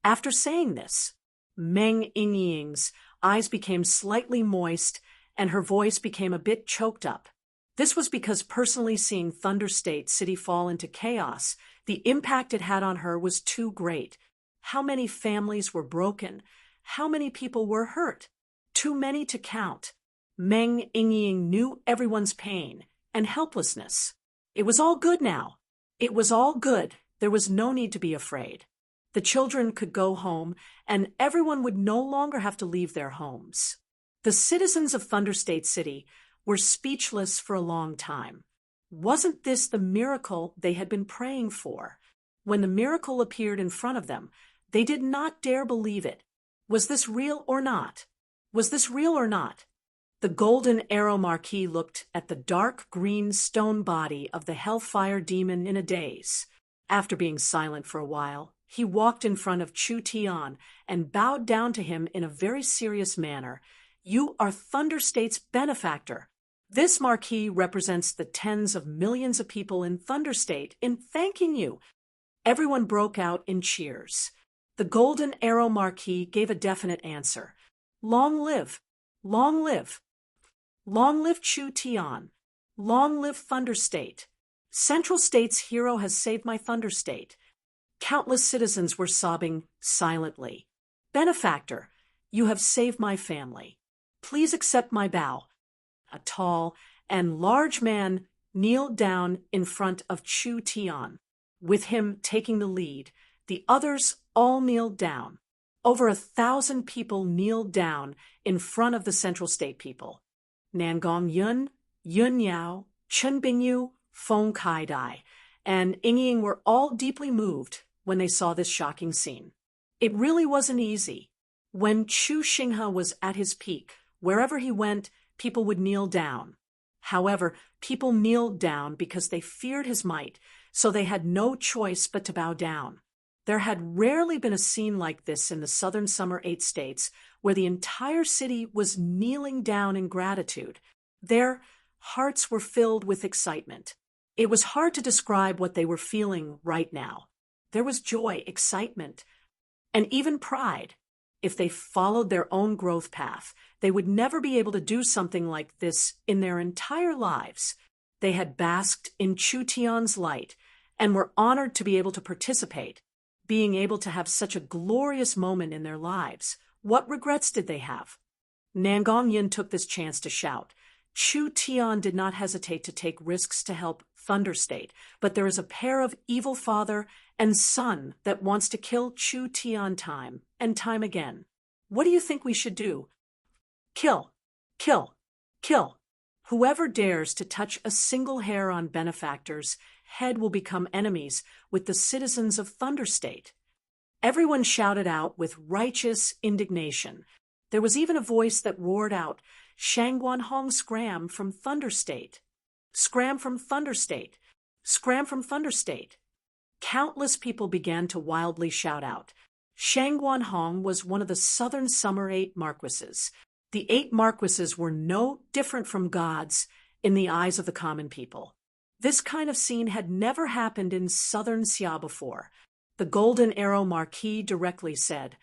After saying this, Meng Yingying's eyes became slightly moist and her voice became a bit choked up. This was because personally seeing Thunder State City fall into chaos, the impact it had on her was too great. How many families were broken? How many people were hurt? Too many to count. Meng Yingying knew everyone's pain and helplessness. It was all good now. It was all good. There was no need to be afraid. The children could go home, and everyone would no longer have to leave their homes. The citizens of Thunder State City were speechless for a long time. Wasn't this the miracle they had been praying for? When the miracle appeared in front of them, they did not dare believe it. Was this real or not? Was this real or not? The Golden Arrow Marquis looked at the dark green stone body of the Hellfire Demon in a daze. After being silent for a while, he walked in front of Chu Tian and bowed down to him in a very serious manner. "You are Thunder State's benefactor. This marquee represents the tens of millions of people in Thunder State in thanking you." Everyone broke out in cheers. The Golden Arrow Marquis gave a definite answer. "Long live! Long live! Long live Chu Tian! Long live Thunder State! Central State's hero has saved my Thunder State." Countless citizens were sobbing silently. "Benefactor, you have saved my family. Please accept my bow." A tall and large man kneeled down in front of Chu Tian. With him taking the lead, the others all kneeled down. Over 1,000 people kneeled down in front of the Central State people. Nangong Yun, Yun Yao, Chen Bingyu, Feng Kai Dai, and Yingying were all deeply moved when they saw this shocking scene. It really wasn't easy. When Chu Xinghe was at his peak, wherever he went, people would kneel down. However, people kneeled down because they feared his might, so they had no choice but to bow down. There had rarely been a scene like this in the Southern Summer 8 states, where the entire city was kneeling down in gratitude. Their hearts were filled with excitement. It was hard to describe what they were feeling right now. There was joy, excitement, and even pride. If they followed their own growth path, they would never be able to do something like this in their entire lives. They had basked in Chu Tian's light and were honored to be able to participate, being able to have such a glorious moment in their lives. What regrets did they have? Nangong Yin took this chance to shout. Chu Tian did not hesitate to take risks to help Thunder State, but there is a pair of evil father and son that wants to kill Chu Tian time and time again. What do you think we should do? Kill, kill, kill. Whoever dares to touch a single hair on Benefactor's head will become enemies with the citizens of Thunder State. Everyone shouted out with righteous indignation. There was even a voice that roared out, "Shangguan Hong scram from Thunder State! Scram from Thunder State! Scram from Thunder State!" Countless people began to wildly shout out. Shangguan Hong was one of the Southern Summer 8 marquises. The 8 marquises were no different from gods in the eyes of the common people. This kind of scene had never happened in Southern Xia before. The Golden Arrow Marquis directly said,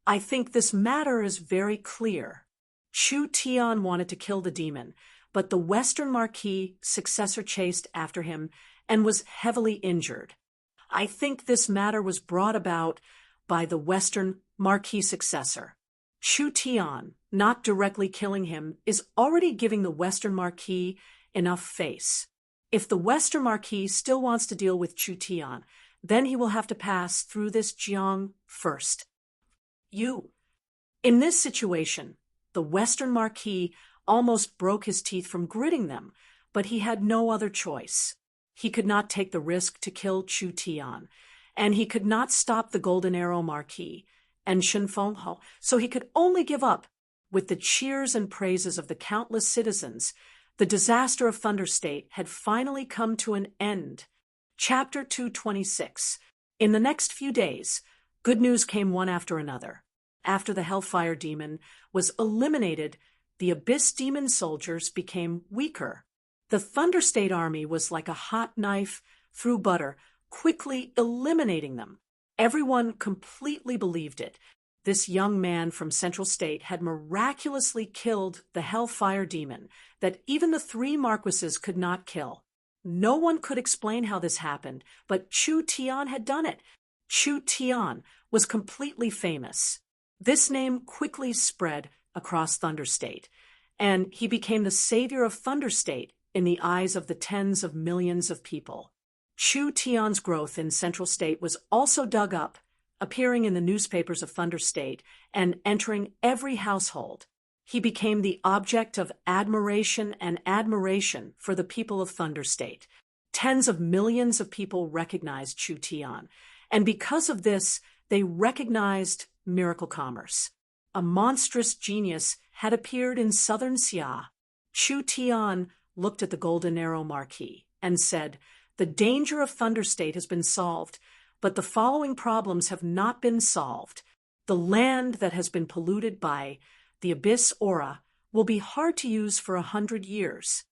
"I think this matter is very clear. Chu Tian wanted to kill the demon, but the Western Marquis successor chased after him and was heavily injured. I think this matter was brought about by the Western Marquis successor. Chu Tian, not directly killing him, is already giving the Western Marquis enough face. If the Western Marquis still wants to deal with Chu Tian, then he will have to pass through this Jiang first. In this situation, the Western Marquis almost broke his teeth from gritting them, but he had no other choice. He could not take the risk to kill Chu Tian, and he could not stop the Golden Arrow Marquis and Shen Fenghe, so he could only give up. With the cheers and praises of the countless citizens, the disaster of Thunder State had finally come to an end. Chapter 226. In the next few days, good news came one after another. After the Hellfire Demon was eliminated, the Abyss Demon soldiers became weaker. The Thunder State army was like a hot knife through butter, quickly eliminating them. Everyone completely believed it. This young man from Central State had miraculously killed the Hellfire Demon that even the 3 Marquises could not kill. No one could explain how this happened, but Chu Tian had done it. Chu Tian was completely famous. This name quickly spread across Thunder State, and he became the savior of Thunder State in the eyes of the tens of millions of people. Chu Tian's growth in Central State was also dug up, appearing in the newspapers of Thunder State and entering every household. He became the object of admiration and admiration for the people of Thunder State. Tens of millions of people recognized Chu Tian, and because of this, they recognized miracle commerce. A monstrous genius had appeared in southern Xia. Chu Tian looked at the Golden Arrow Marquis and said, "The danger of Thunder State has been solved, but the following problems have not been solved. The land that has been polluted by the Abyss aura will be hard to use for 100 years.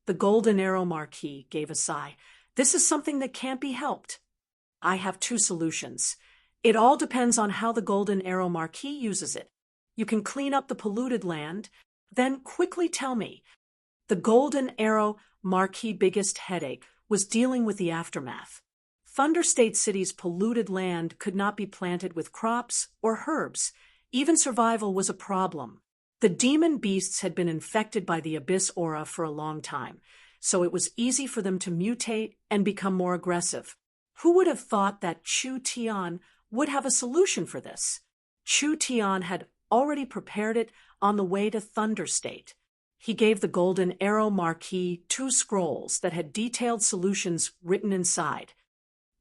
The Golden Arrow Marquis gave a sigh. "This is something that can't be helped. I have 2 solutions. It all depends on how the Golden Arrow Marquis uses it. You can clean up the polluted land, then quickly tell me." The Golden Arrow Marquis' biggest headache was dealing with the aftermath. Thunder State City's polluted land could not be planted with crops or herbs. Even survival was a problem. The demon beasts had been infected by the Abyss aura for a long time, so it was easy for them to mutate and become more aggressive. Who would have thought that Chu Tian would have a solution for this? Chu Tian had already prepared it on the way to Thunder State. He gave the Golden Arrow Marquis 2 scrolls that had detailed solutions written inside.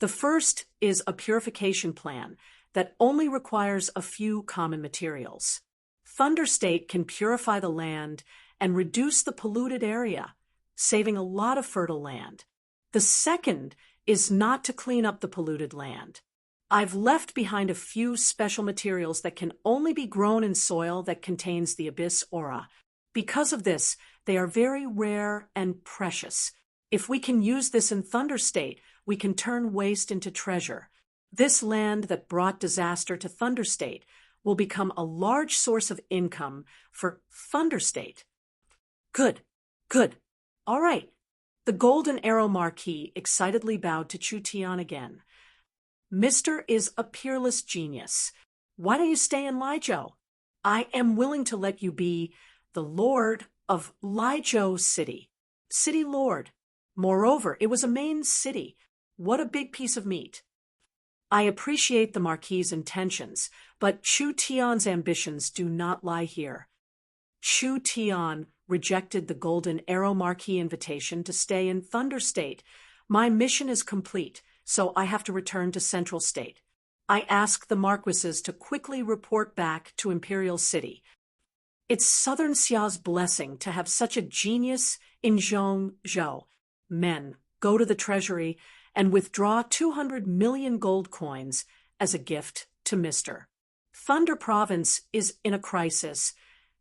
The first is a purification plan that only requires a few common materials. Thunder State can purify the land and reduce the polluted area, saving a lot of fertile land. The second is not to clean up the polluted land. I've left behind a few special materials that can only be grown in soil that contains the Abyss aura. Because of this, they are very rare and precious. If we can use this in Thunder State, we can turn waste into treasure. This land that brought disaster to Thunder State will become a large source of income for Thunder State. Good. All right. The Golden Arrow Marquis excitedly bowed to Chu Tian again. "Mr. is a peerless genius. Why don't you stay in Lijiao? I am willing to let you be the Lord of Lijiao City. City Lord. Moreover, it was a main city. What a big piece of meat." I appreciate the Marquis's intentions, but Chu Tian's ambitions do not lie here. Chu Tian rejected the Golden Arrow Marquis invitation to stay in Thunder State. "My mission is complete, so I have to return to Central State. I ask the Marquises to quickly report back to Imperial City. It's Southern Xia's blessing to have such a genius in Zhongzhou. Men, go to the treasury and withdraw 200 million gold coins as a gift to Mr. Thunder Province is in a crisis,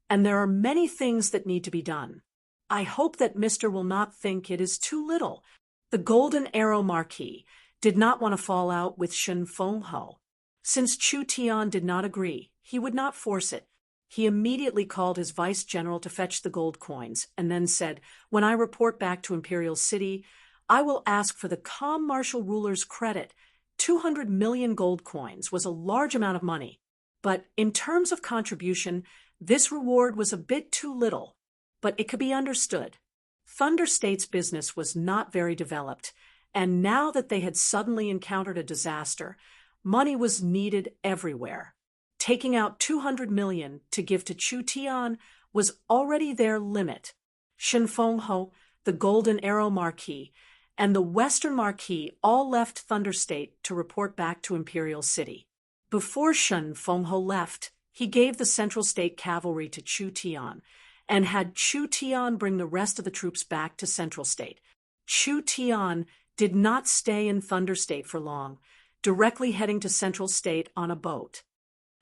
and there are many things that need to be done. I hope that Mr. will not think it is too little." The Golden Arrow Marquis did not want to fall out with Shen Fenghe. Since Chu Tian did not agree, he would not force it. He immediately called his vice general to fetch the gold coins and then said, "When I report back to Imperial City, I will ask for the calm martial ruler's credit. 200 million gold coins was a large amount of money. But in terms of contribution, this reward was a bit too little. But it could be understood. Thunder State's business was not very developed, and now that they had suddenly encountered a disaster, money was needed everywhere. Taking out 200 million to give to Chu Tian was already their limit. Shen Fengho, the Golden Arrow Marquis, and the Western Marquis all left Thunder State to report back to Imperial City. Before Shen Fengho left, he gave the Central State Cavalry to Chu Tian and had Chu Tian bring the rest of the troops back to Central State. Chu Tian did not stay in Thunder State for long, directly heading to Central State on a boat.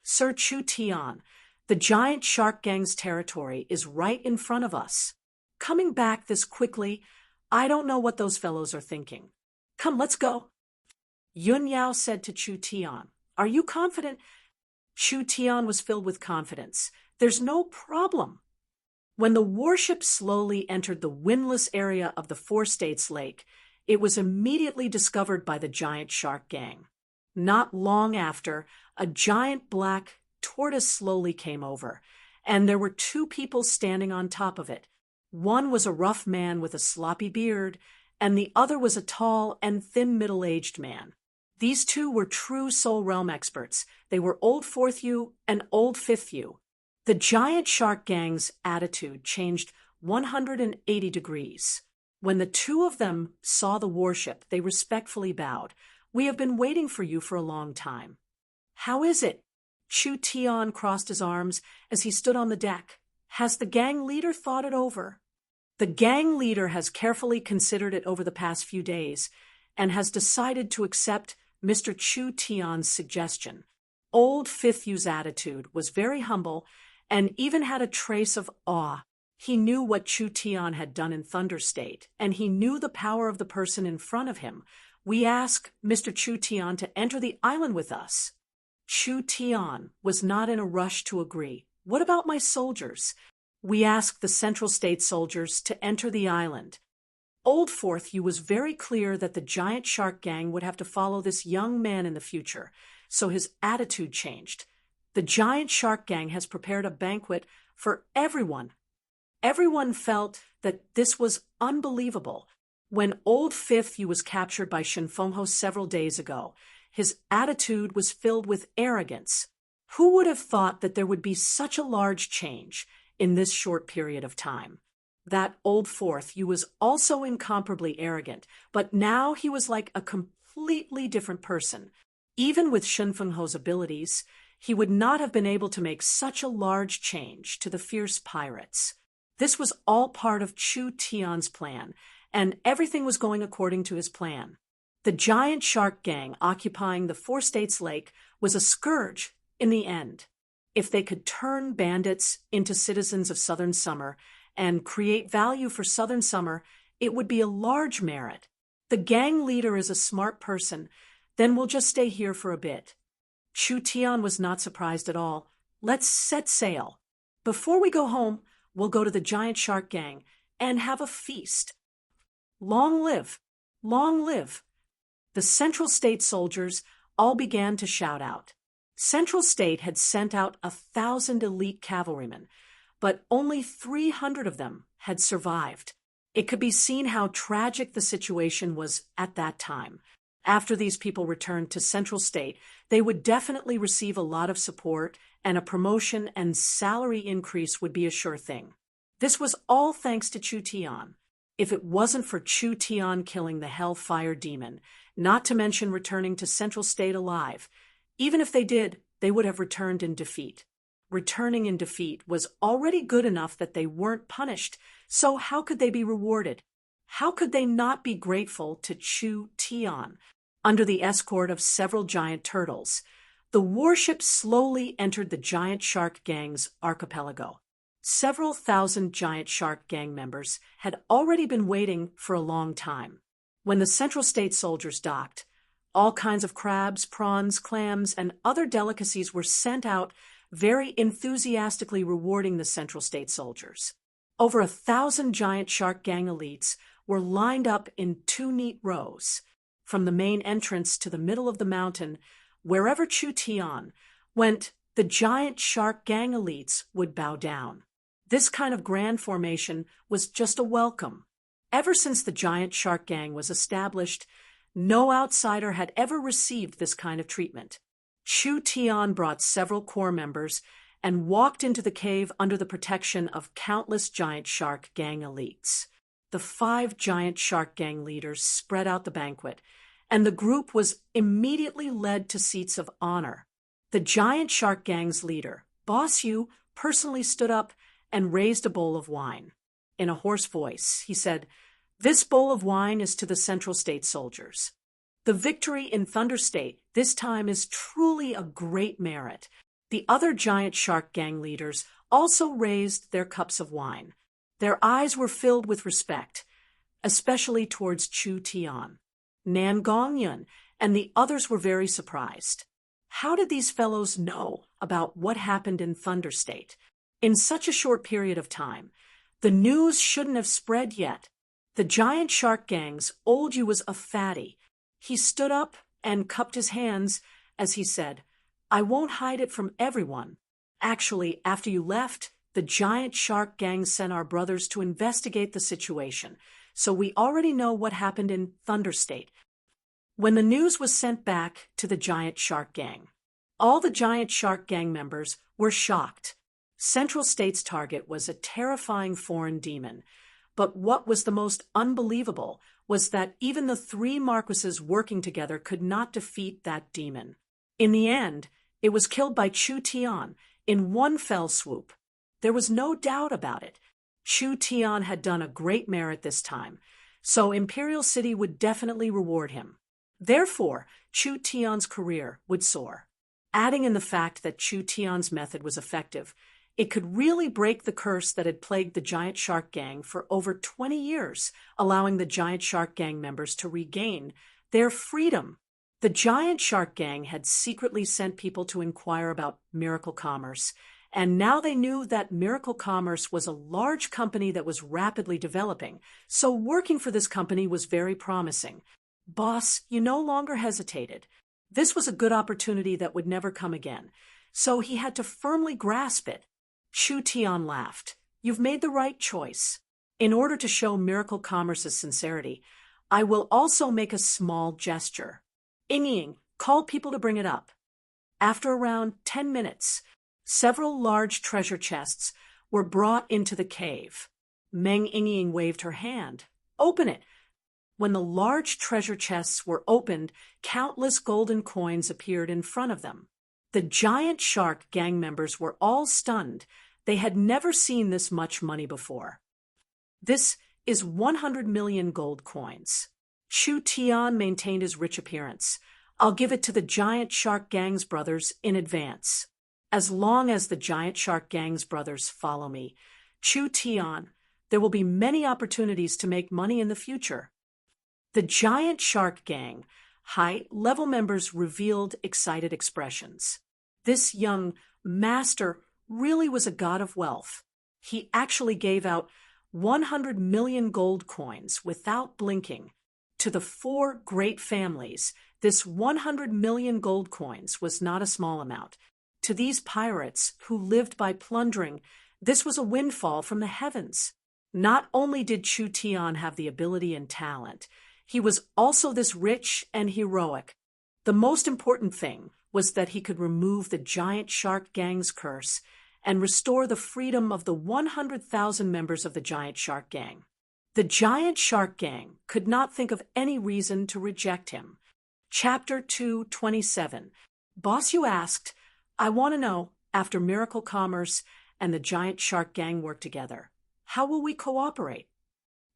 "Sir Chu Tian, the giant shark gang's territory is right in front of us. Coming back this quickly, I don't know what those fellows are thinking. Come, let's go." Yun Yao said to Chu Tian, "Are you confident?" Chu Tian was filled with confidence. "There's no problem." When the warship slowly entered the windless area of the Four States Lake, it was immediately discovered by the giant shark gang. Not long after, a giant black tortoise slowly came over, and there were two people standing on top of it. One was a rough man with a sloppy beard, and the other was a tall and thin middle-aged man. These two were true Soul Realm experts. They were Old Fourth Yu and Old Fifth Yu. The giant shark gang's attitude changed 180 degrees. When the two of them saw the warship, they respectfully bowed. "We have been waiting for you for a long time." "How is it?" Chu Tian crossed his arms as he stood on the deck. "Has the gang leader thought it over?" "The gang leader has carefully considered it over the past few days and has decided to accept Mr. Chu Tian's suggestion." Old Fifth Yu's attitude was very humble and even had a trace of awe. He knew what Chu Tian had done in Thunder State, and he knew the power of the person in front of him. "We ask Mr. Chu Tian to enter the island with us." Chu Tian was not in a rush to agree. "What about my soldiers?" "We ask the Central State soldiers to enter the island." Old Fourth Yu was very clear that the giant shark gang would have to follow this young man in the future, so his attitude changed. "The giant shark gang has prepared a banquet for everyone." Everyone felt that this was unbelievable. When Old Fifth Yu was captured by Shen Fengho several days ago, his attitude was filled with arrogance. Who would have thought that there would be such a large change in this short period of time? That Old Fourth Yu was also incomparably arrogant, but now he was like a completely different person. Even with Shen Fengho's abilities, he would not have been able to make such a large change to the fierce pirates. This was all part of Chu Tian's plan, and everything was going according to his plan. The giant shark gang occupying the Four States Lake was a scourge in the end. If they could turn bandits into citizens of Southern Summer and create value for Southern Summer, it would be a large merit. "The gang leader is a smart person, then we'll just stay here for a bit." Chu Tian was not surprised at all. "Let's set sail. Before we go home, we'll go to the giant shark gang and have a feast." Long live! Long live! The Central State soldiers all began to shout out. Central State had sent out 1,000 elite cavalrymen, but only 300 of them had survived. It could be seen how tragic the situation was at that time. After these people returned to Central State, they would definitely receive a lot of support, and a promotion and salary increase would be a sure thing. This was all thanks to Chu Tian. If it wasn't for Chu Tian killing the Hellfire Demon, not to mention returning to Central State alive, even if they did, they would have returned in defeat. Returning in defeat was already good enough that they weren't punished, so how could they be rewarded? How could they not be grateful to Chu Tian? Under the escort of several giant turtles, the warship slowly entered the giant shark gang's archipelago. Several thousand giant shark gang members had already been waiting for a long time. When the Central State soldiers docked, all kinds of crabs, prawns, clams, and other delicacies were sent out very enthusiastically rewarding the Central State soldiers. Over 1,000 giant shark gang elites were lined up in 2 neat rows. From the main entrance to the middle of the mountain, wherever Chu Tian went, the giant shark gang elites would bow down. This kind of grand formation was just a welcome. Ever since the giant shark gang was established, no outsider had ever received this kind of treatment. Chu Tian brought several corps members and walked into the cave under the protection of countless giant shark gang elites. The 5 giant shark gang leaders spread out the banquet, and the group was immediately led to seats of honor. The giant shark gang's leader, Boss Yu, personally stood up and raised a bowl of wine. In a hoarse voice, he said, "This bowl of wine is to the Central State soldiers. The victory in Thunder State this time is truly a great merit." The other giant shark gang leaders also raised their cups of wine. Their eyes were filled with respect, especially towards Chu Tian. Nan Gongyun and the others were very surprised. How did these fellows know about what happened in Thunder State? In such a short period of time, the news shouldn't have spread yet. The giant shark gang's old Yu was a fatty. He stood up and cupped his hands as he said, "I won't hide it from everyone. Actually, after you left, the giant shark gang sent our brothers to investigate the situation, so we already know what happened in Thunder State." When the news was sent back to the giant shark gang, all the giant shark gang members were shocked. Central State's target was a terrifying foreign demon, but what was the most unbelievable was that even the 3 Marquises working together could not defeat that demon. In the end, it was killed by Chu Tian in one fell swoop. There was no doubt about it. Chu Tian had done a great merit this time, so Imperial City would definitely reward him. Therefore, Chu Tian's career would soar. Adding in the fact that Chu Tian's method was effective, it could really break the curse that had plagued the giant shark gang for over 20 years, allowing the giant shark gang members to regain their freedom. The giant shark gang had secretly sent people to inquire about Miracle Commerce, and now they knew that Miracle Commerce was a large company that was rapidly developing, so working for this company was very promising. Boss, you no longer hesitated. This was a good opportunity that would never come again, so he had to firmly grasp it. Chu Tian laughed. "You've made the right choice. In order to show Miracle Commerce's sincerity, I will also make a small gesture. Ying, call people to bring it up." After around 10 minutes, several large treasure chests were brought into the cave. Meng Ying waved her hand. "Open it." When the large treasure chests were opened, countless golden coins appeared in front of them. The giant shark gang members were all stunned. They had never seen this much money before. "This is 100 million gold coins." Chu Tian maintained his rich appearance. "I'll give it to the giant shark gang's brothers in advance. As long as the giant shark gang's brothers follow me, Chu Tian, there will be many opportunities to make money in the future." The giant shark gang high-level members revealed excited expressions. This young master really was a god of wealth. He actually gave out 100 million gold coins without blinking. To the 4 great families, this 100 million gold coins was not a small amount. To these pirates who lived by plundering, this was a windfall from the heavens. Not only did Chu Tian have the ability and talent, he was also this rich and heroic. The most important thing was that he could remove the giant shark gang's curse and restore the freedom of the 100,000 members of the giant shark gang. The giant shark gang could not think of any reason to reject him. Chapter 227. Boss Yu asked, "I want to know, after Miracle Commerce and the giant shark gang work together, how will we cooperate?"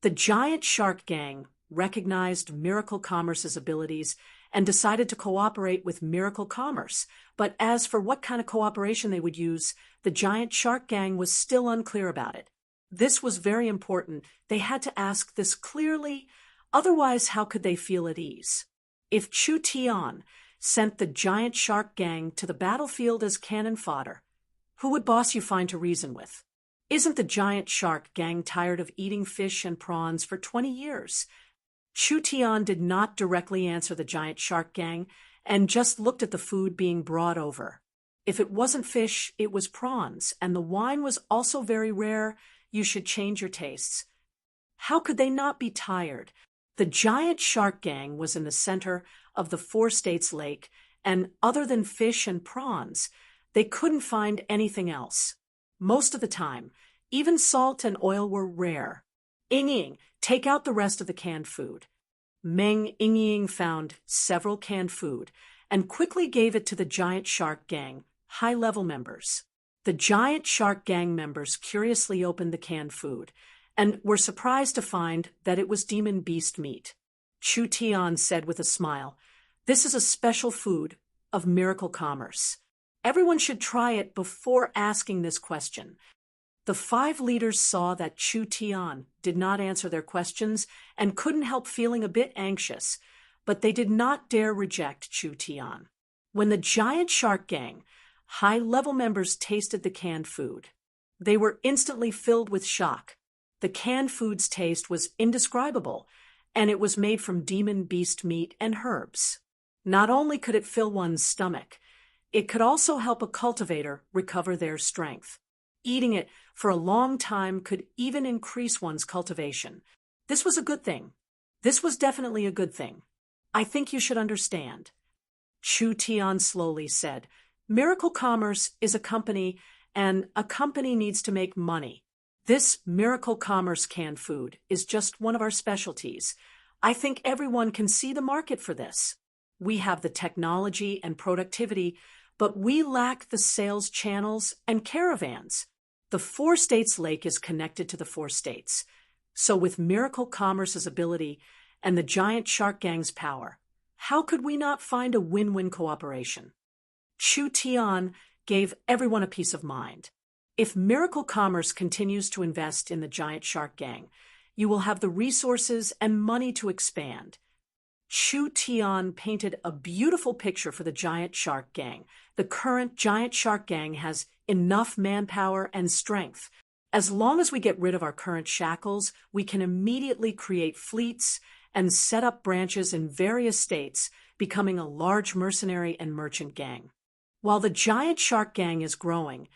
The giant shark gang recognized Miracle Commerce's abilities and decided to cooperate with Miracle Commerce. But as for what kind of cooperation they would use, the giant shark gang was still unclear about it. This was very important. They had to ask this clearly, otherwise how could they feel at ease? If Chu Tian sent the giant shark gang to the battlefield as cannon fodder, Who would Boss Yu find to reason with? Isn't the giant shark gang tired of eating fish and prawns for 20 years? Chu Tian did not directly answer the giant shark gang and just looked at the food being brought over. If it wasn't fish, it was prawns, and the wine was also very rare. You should change your tastes. How could they not be tired? The giant shark gang was in the center of the Four States Lake, and other than fish and prawns, they couldn't find anything else. Most of the time, even salt and oil were rare. Ying, take out the rest of the canned food. Meng Ying found several canned food and quickly gave it to the giant shark gang, high-level members. The giant shark gang members curiously opened the canned food and were surprised to find that it was demon beast meat. Chu Tian said with a smile, "This is a special food of miracle commerce. Everyone should try it before asking this question." The 5 leaders saw that Chu Tian did not answer their questions and couldn't help feeling a bit anxious, but they did not dare reject Chu Tian. When the giant shark gang, high-level members tasted the canned food, they were instantly filled with shock. The canned food's taste was indescribable, and it was made from demon beast meat and herbs. Not only could it fill one's stomach, it could also help a cultivator recover their strength. Eating it for a long time could even increase one's cultivation. This was a good thing. This was definitely a good thing. I think you should understand. Chu Tian slowly said, "Miracle Commerce is a company, and a company needs to make money. This Miracle Commerce canned food is just one of our specialties. I think everyone can see the market for this. We have the technology and productivity, but we lack the sales channels and caravans. The Four States Lake is connected to the 4 states. So with Miracle Commerce's ability and the giant shark gang's power, how could we not find a win-win cooperation?" Chu Tian gave everyone a peace of mind. If Miracle Commerce continues to invest in the giant shark gang, you will have the resources and money to expand. Chu Tian painted a beautiful picture for the giant shark gang. The current giant shark gang has enough manpower and strength. As long as we get rid of our current shackles, we can immediately create fleets and set up branches in various states, becoming a large mercenary and merchant gang. While the giant shark gang is growing,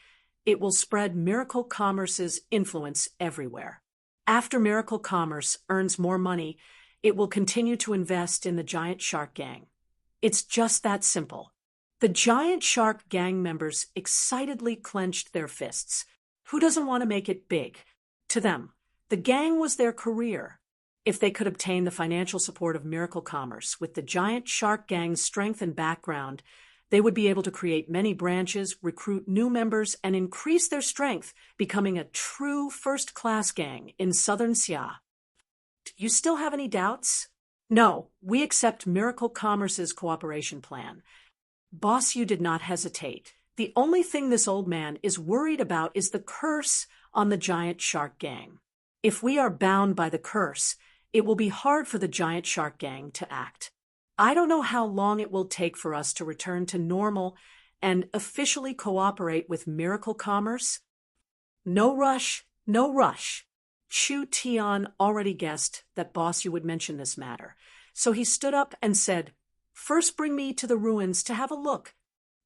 it will spread Miracle Commerce's influence everywhere. After Miracle Commerce earns more money, it will continue to invest in the giant shark gang. It's just that simple. The giant shark gang members excitedly clenched their fists. Who doesn't want to make it big? To them, the gang was their career. If they could obtain the financial support of Miracle Commerce with the giant shark gang's strength and background, they would be able to create many branches, recruit new members, and increase their strength, becoming a true first-class gang in southern Xia. Do you still have any doubts? No, we accept Miracle Commerce's cooperation plan. Boss Yu did not hesitate. The only thing this old man is worried about is the curse on the giant shark gang. If we are bound by the curse, it will be hard for the giant shark gang to act. I don't know how long it will take for us to return to normal and officially cooperate with Miracle Commerce. No rush, no rush. Chu Tian already guessed that Boss Yu would mention this matter, so he stood up and said, "First bring me to the ruins to have a look."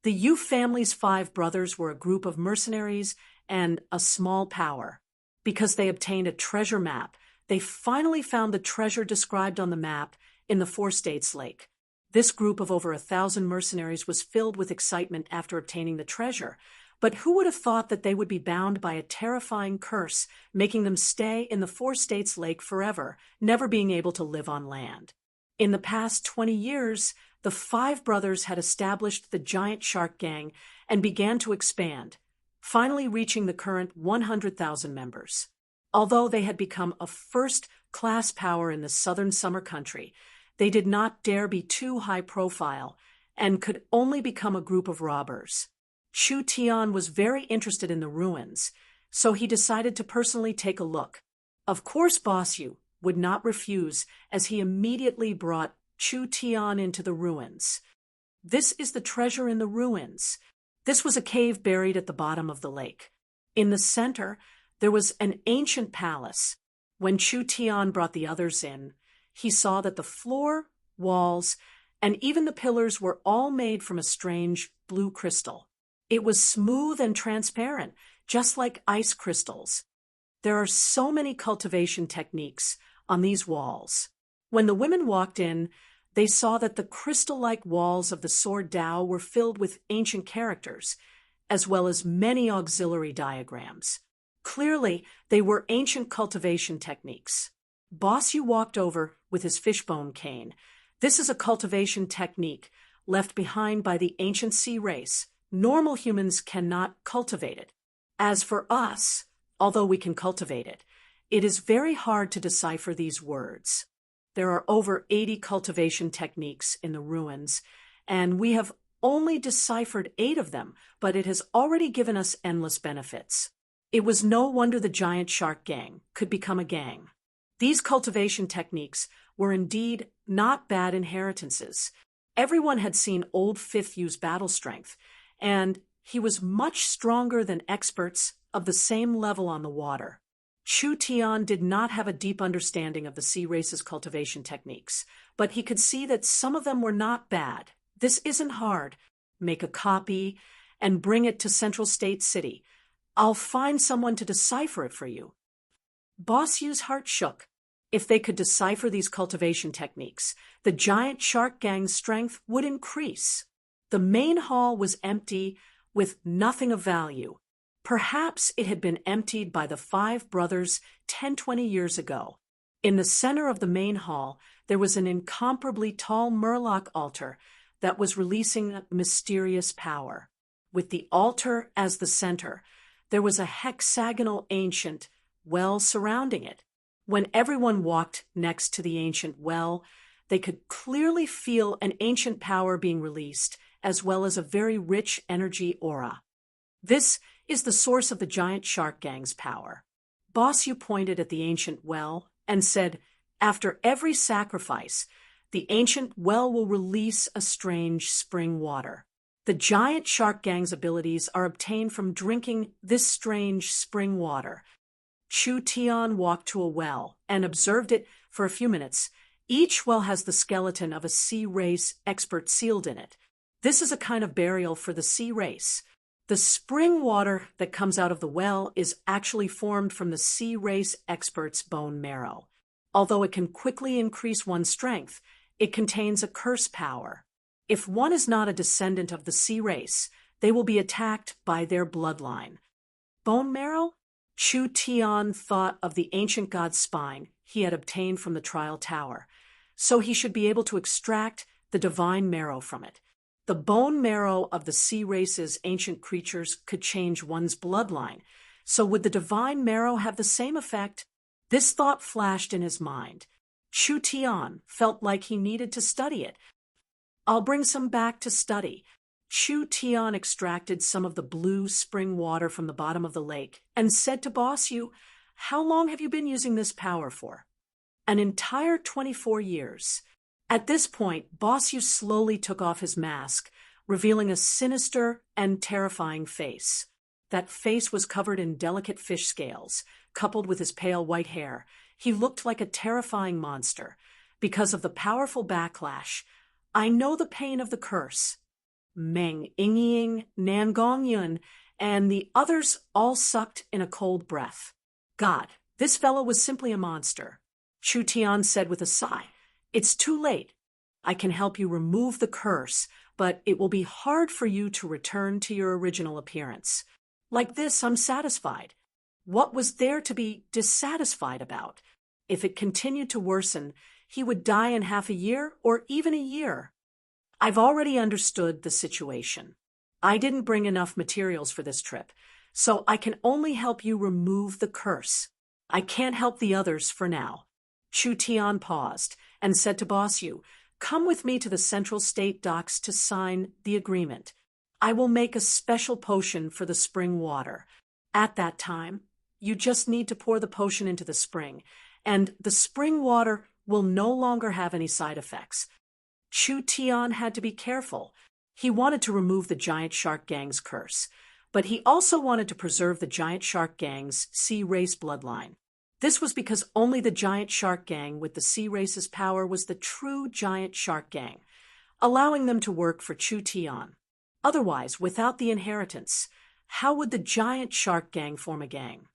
The Yu family's 5 brothers were a group of mercenaries and a small power. Because they obtained a treasure map, they finally found the treasure described on the map in the Four States Lake. This group of over 1,000 mercenaries was filled with excitement after obtaining the treasure, but who would have thought that they would be bound by a terrifying curse, making them stay in the Four States Lake forever, never being able to live on land? In the past 20 years, the 5 brothers had established the giant shark gang and began to expand, finally reaching the current 100,000 members. Although they had become a first-class power in the southern summer country, they did not dare be too high profile and could only become a group of robbers. Chu Tian was very interested in the ruins, so he decided to personally take a look. Of course, Boss Yu would not refuse, as he immediately brought Chu Tian into the ruins. "This is the treasure in the ruins. This was a cave buried at the bottom of the lake. In the center, there was an ancient palace. When Chu Tian brought the others in, he saw that the floor, walls, and even the pillars were all made from a strange blue crystal. It was smooth and transparent, just like ice crystals. There are so many cultivation techniques on these walls. When the women walked in, they saw that the crystal-like walls of the sword Dao were filled with ancient characters, as well as many auxiliary diagrams. Clearly, they were ancient cultivation techniques. Boss Yu walked over with his fishbone cane. This is a cultivation technique left behind by the ancient sea race. Normal humans cannot cultivate it. As for us, although we can cultivate it, it is very hard to decipher these words. There are over 80 cultivation techniques in the ruins, and we have only deciphered 8 of them, but it has already given us endless benefits. It was no wonder the giant shark gang could become a gang. These cultivation techniques were indeed not bad inheritances. Everyone had seen old Fifth use battle strength, and he was much stronger than experts of the same level on the water. Chu Tian did not have a deep understanding of the sea race's cultivation techniques, but he could see that some of them were not bad. This isn't hard. Make a copy and bring it to Central State City. I'll find someone to decipher it for you. Boss Yu's heart shook. If they could decipher these cultivation techniques, the giant shark gang's strength would increase. The main hall was empty, with nothing of value. Perhaps it had been emptied by the 5 brothers 10-20 years ago. In the center of the main hall, there was an incomparably tall Murloc altar that was releasing mysterious power. With the altar as the center, there was a hexagonal ancient well surrounding it. When everyone walked next to the ancient well, they could clearly feel an ancient power being released, as well as a very rich energy aura. This is the source of the giant shark gang's power. Boss Yu pointed at the ancient well and said, after every sacrifice, the ancient well will release a strange spring water. The giant shark gang's abilities are obtained from drinking this strange spring water. Chu Tian walked to a well and observed it for a few minutes. Each well has the skeleton of a sea race expert sealed in it. This is a kind of burial for the sea race. The spring water that comes out of the well is actually formed from the sea race expert's bone marrow. Although it can quickly increase one's strength, it contains a curse power. If one is not a descendant of the sea race, they will be attacked by their bloodline. Bone marrow? Chu Tian thought of the ancient god's spine he had obtained from the trial tower, so he should be able to extract the divine marrow from it. The bone marrow of the sea race's ancient creatures could change one's bloodline, so would the divine marrow have the same effect? This thought flashed in his mind. Chu Tian felt like he needed to study it. I'll bring some back to study. Chu Tian extracted some of the blue spring water from the bottom of the lake and said to Boss Yu, "How long have you been using this power for?" An entire 24 years. At this point, Boss Yu slowly took off his mask, revealing a sinister and terrifying face. That face was covered in delicate fish scales, coupled with his pale white hair. He looked like a terrifying monster. Because of the powerful backlash, I know the pain of the curse. Meng Yingying, Nan Gongyun, and the others all sucked in a cold breath. God, this fellow was simply a monster. Chu Tian said with a sigh, "It's too late. I can help you remove the curse, but it will be hard for you to return to your original appearance. Like this, I'm satisfied. What was there to be dissatisfied about? If it continued to worsen, he would die in half a year or even a year. I've already understood the situation. I didn't bring enough materials for this trip, so I can only help you remove the curse. I can't help the others for now." Chu Tian paused and said to Boss Yu, "Come with me to the Central State docks to sign the agreement. I will make a special potion for the spring water. At that time, you just need to pour the potion into the spring, and the spring water will no longer have any side effects." Chu Tian had to be careful. He wanted to remove the giant shark gang's curse, but he also wanted to preserve the giant shark gang's sea race bloodline. This was because only the giant shark gang with the sea race's power was the true giant shark gang, allowing them to work for Chu Tian. Otherwise, without the inheritance, how would the giant shark gang form a gang?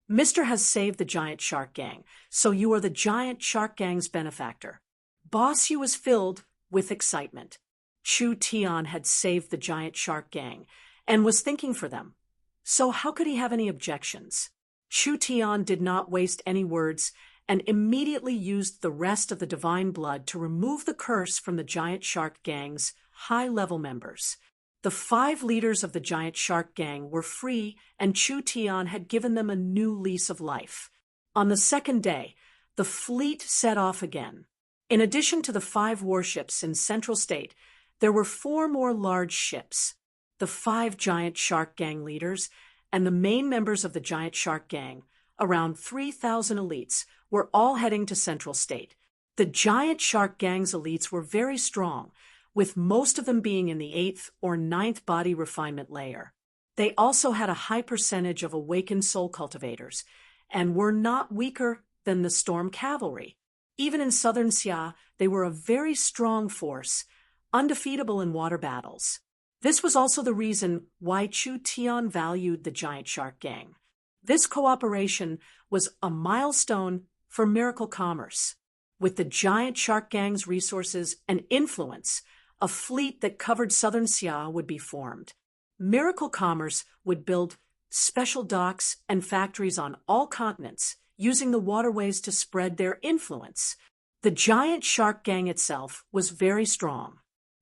Mr. has saved the giant shark gang, so you are the giant shark gang's benefactor. Boss Yu was filled with excitement. Chu Tian had saved the giant shark gang and was thinking for them. So how could he have any objections? Chu Tian did not waste any words and immediately used the rest of the divine blood to remove the curse from the giant shark gang's high-level members. The 5 leaders of the giant shark gang were free, and Chu Tian had given them a new lease of life. On the second day, the fleet set off again. In addition to the 5 warships in Central State, there were 4 more large ships. The 5 giant shark gang leaders and the main members of the giant shark gang, around 3,000 elites, were all heading to Central State. The giant shark gang's elites were very strong, with most of them being in the 8th or 9th body refinement layer. They also had a high percentage of awakened soul cultivators, and were not weaker than the storm cavalry. Even in southern Xia, they were a very strong force, undefeatable in water battles. This was also the reason why Chu Tian valued the giant shark gang. This cooperation was a milestone for miracle commerce. With the giant shark gang's resources and influence, a fleet that covered southern Xia would be formed. Miracle Commerce would build special docks and factories on all continents, using the waterways to spread their influence. The giant shark gang itself was very strong.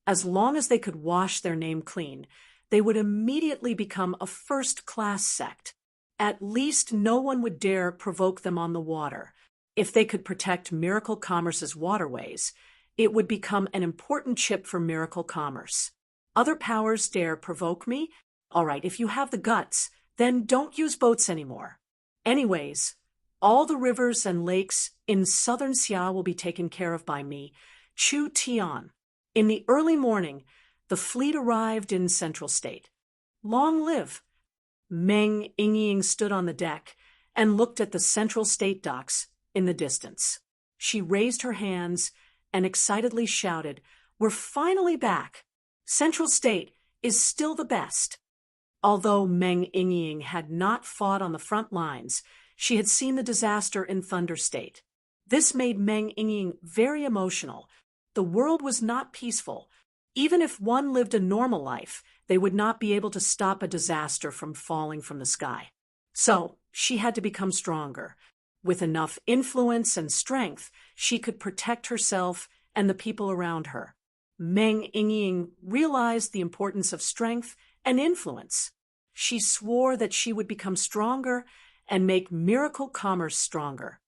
As long as they could wash their name clean, they would immediately become a first-class sect. At least no one would dare provoke them on the water. If they could protect Miracle Commerce's waterways, it would become an important chip for Miracle Commerce. Other powers dare provoke me? All right, if you have the guts, then don't use boats anymore. Anyways, all the rivers and lakes in southern Xia will be taken care of by me, Chu Tian. In the early morning, the fleet arrived in Central State. Long live! Meng Yingying stood on the deck and looked at the Central State docks in the distance. She raised her hands and excitedly shouted, "We're finally back! Central State is still the best." Although Meng Yingying had not fought on the front lines, she had seen the disaster in Thunder State. This made Meng Yingying very emotional. The world was not peaceful. Even if one lived a normal life, they would not be able to stop a disaster from falling from the sky. So, she had to become stronger. With enough influence and strength, she could protect herself and the people around her. Meng Yingying realized the importance of strength and influence. She swore that she would become stronger and make Miracle Commerce stronger.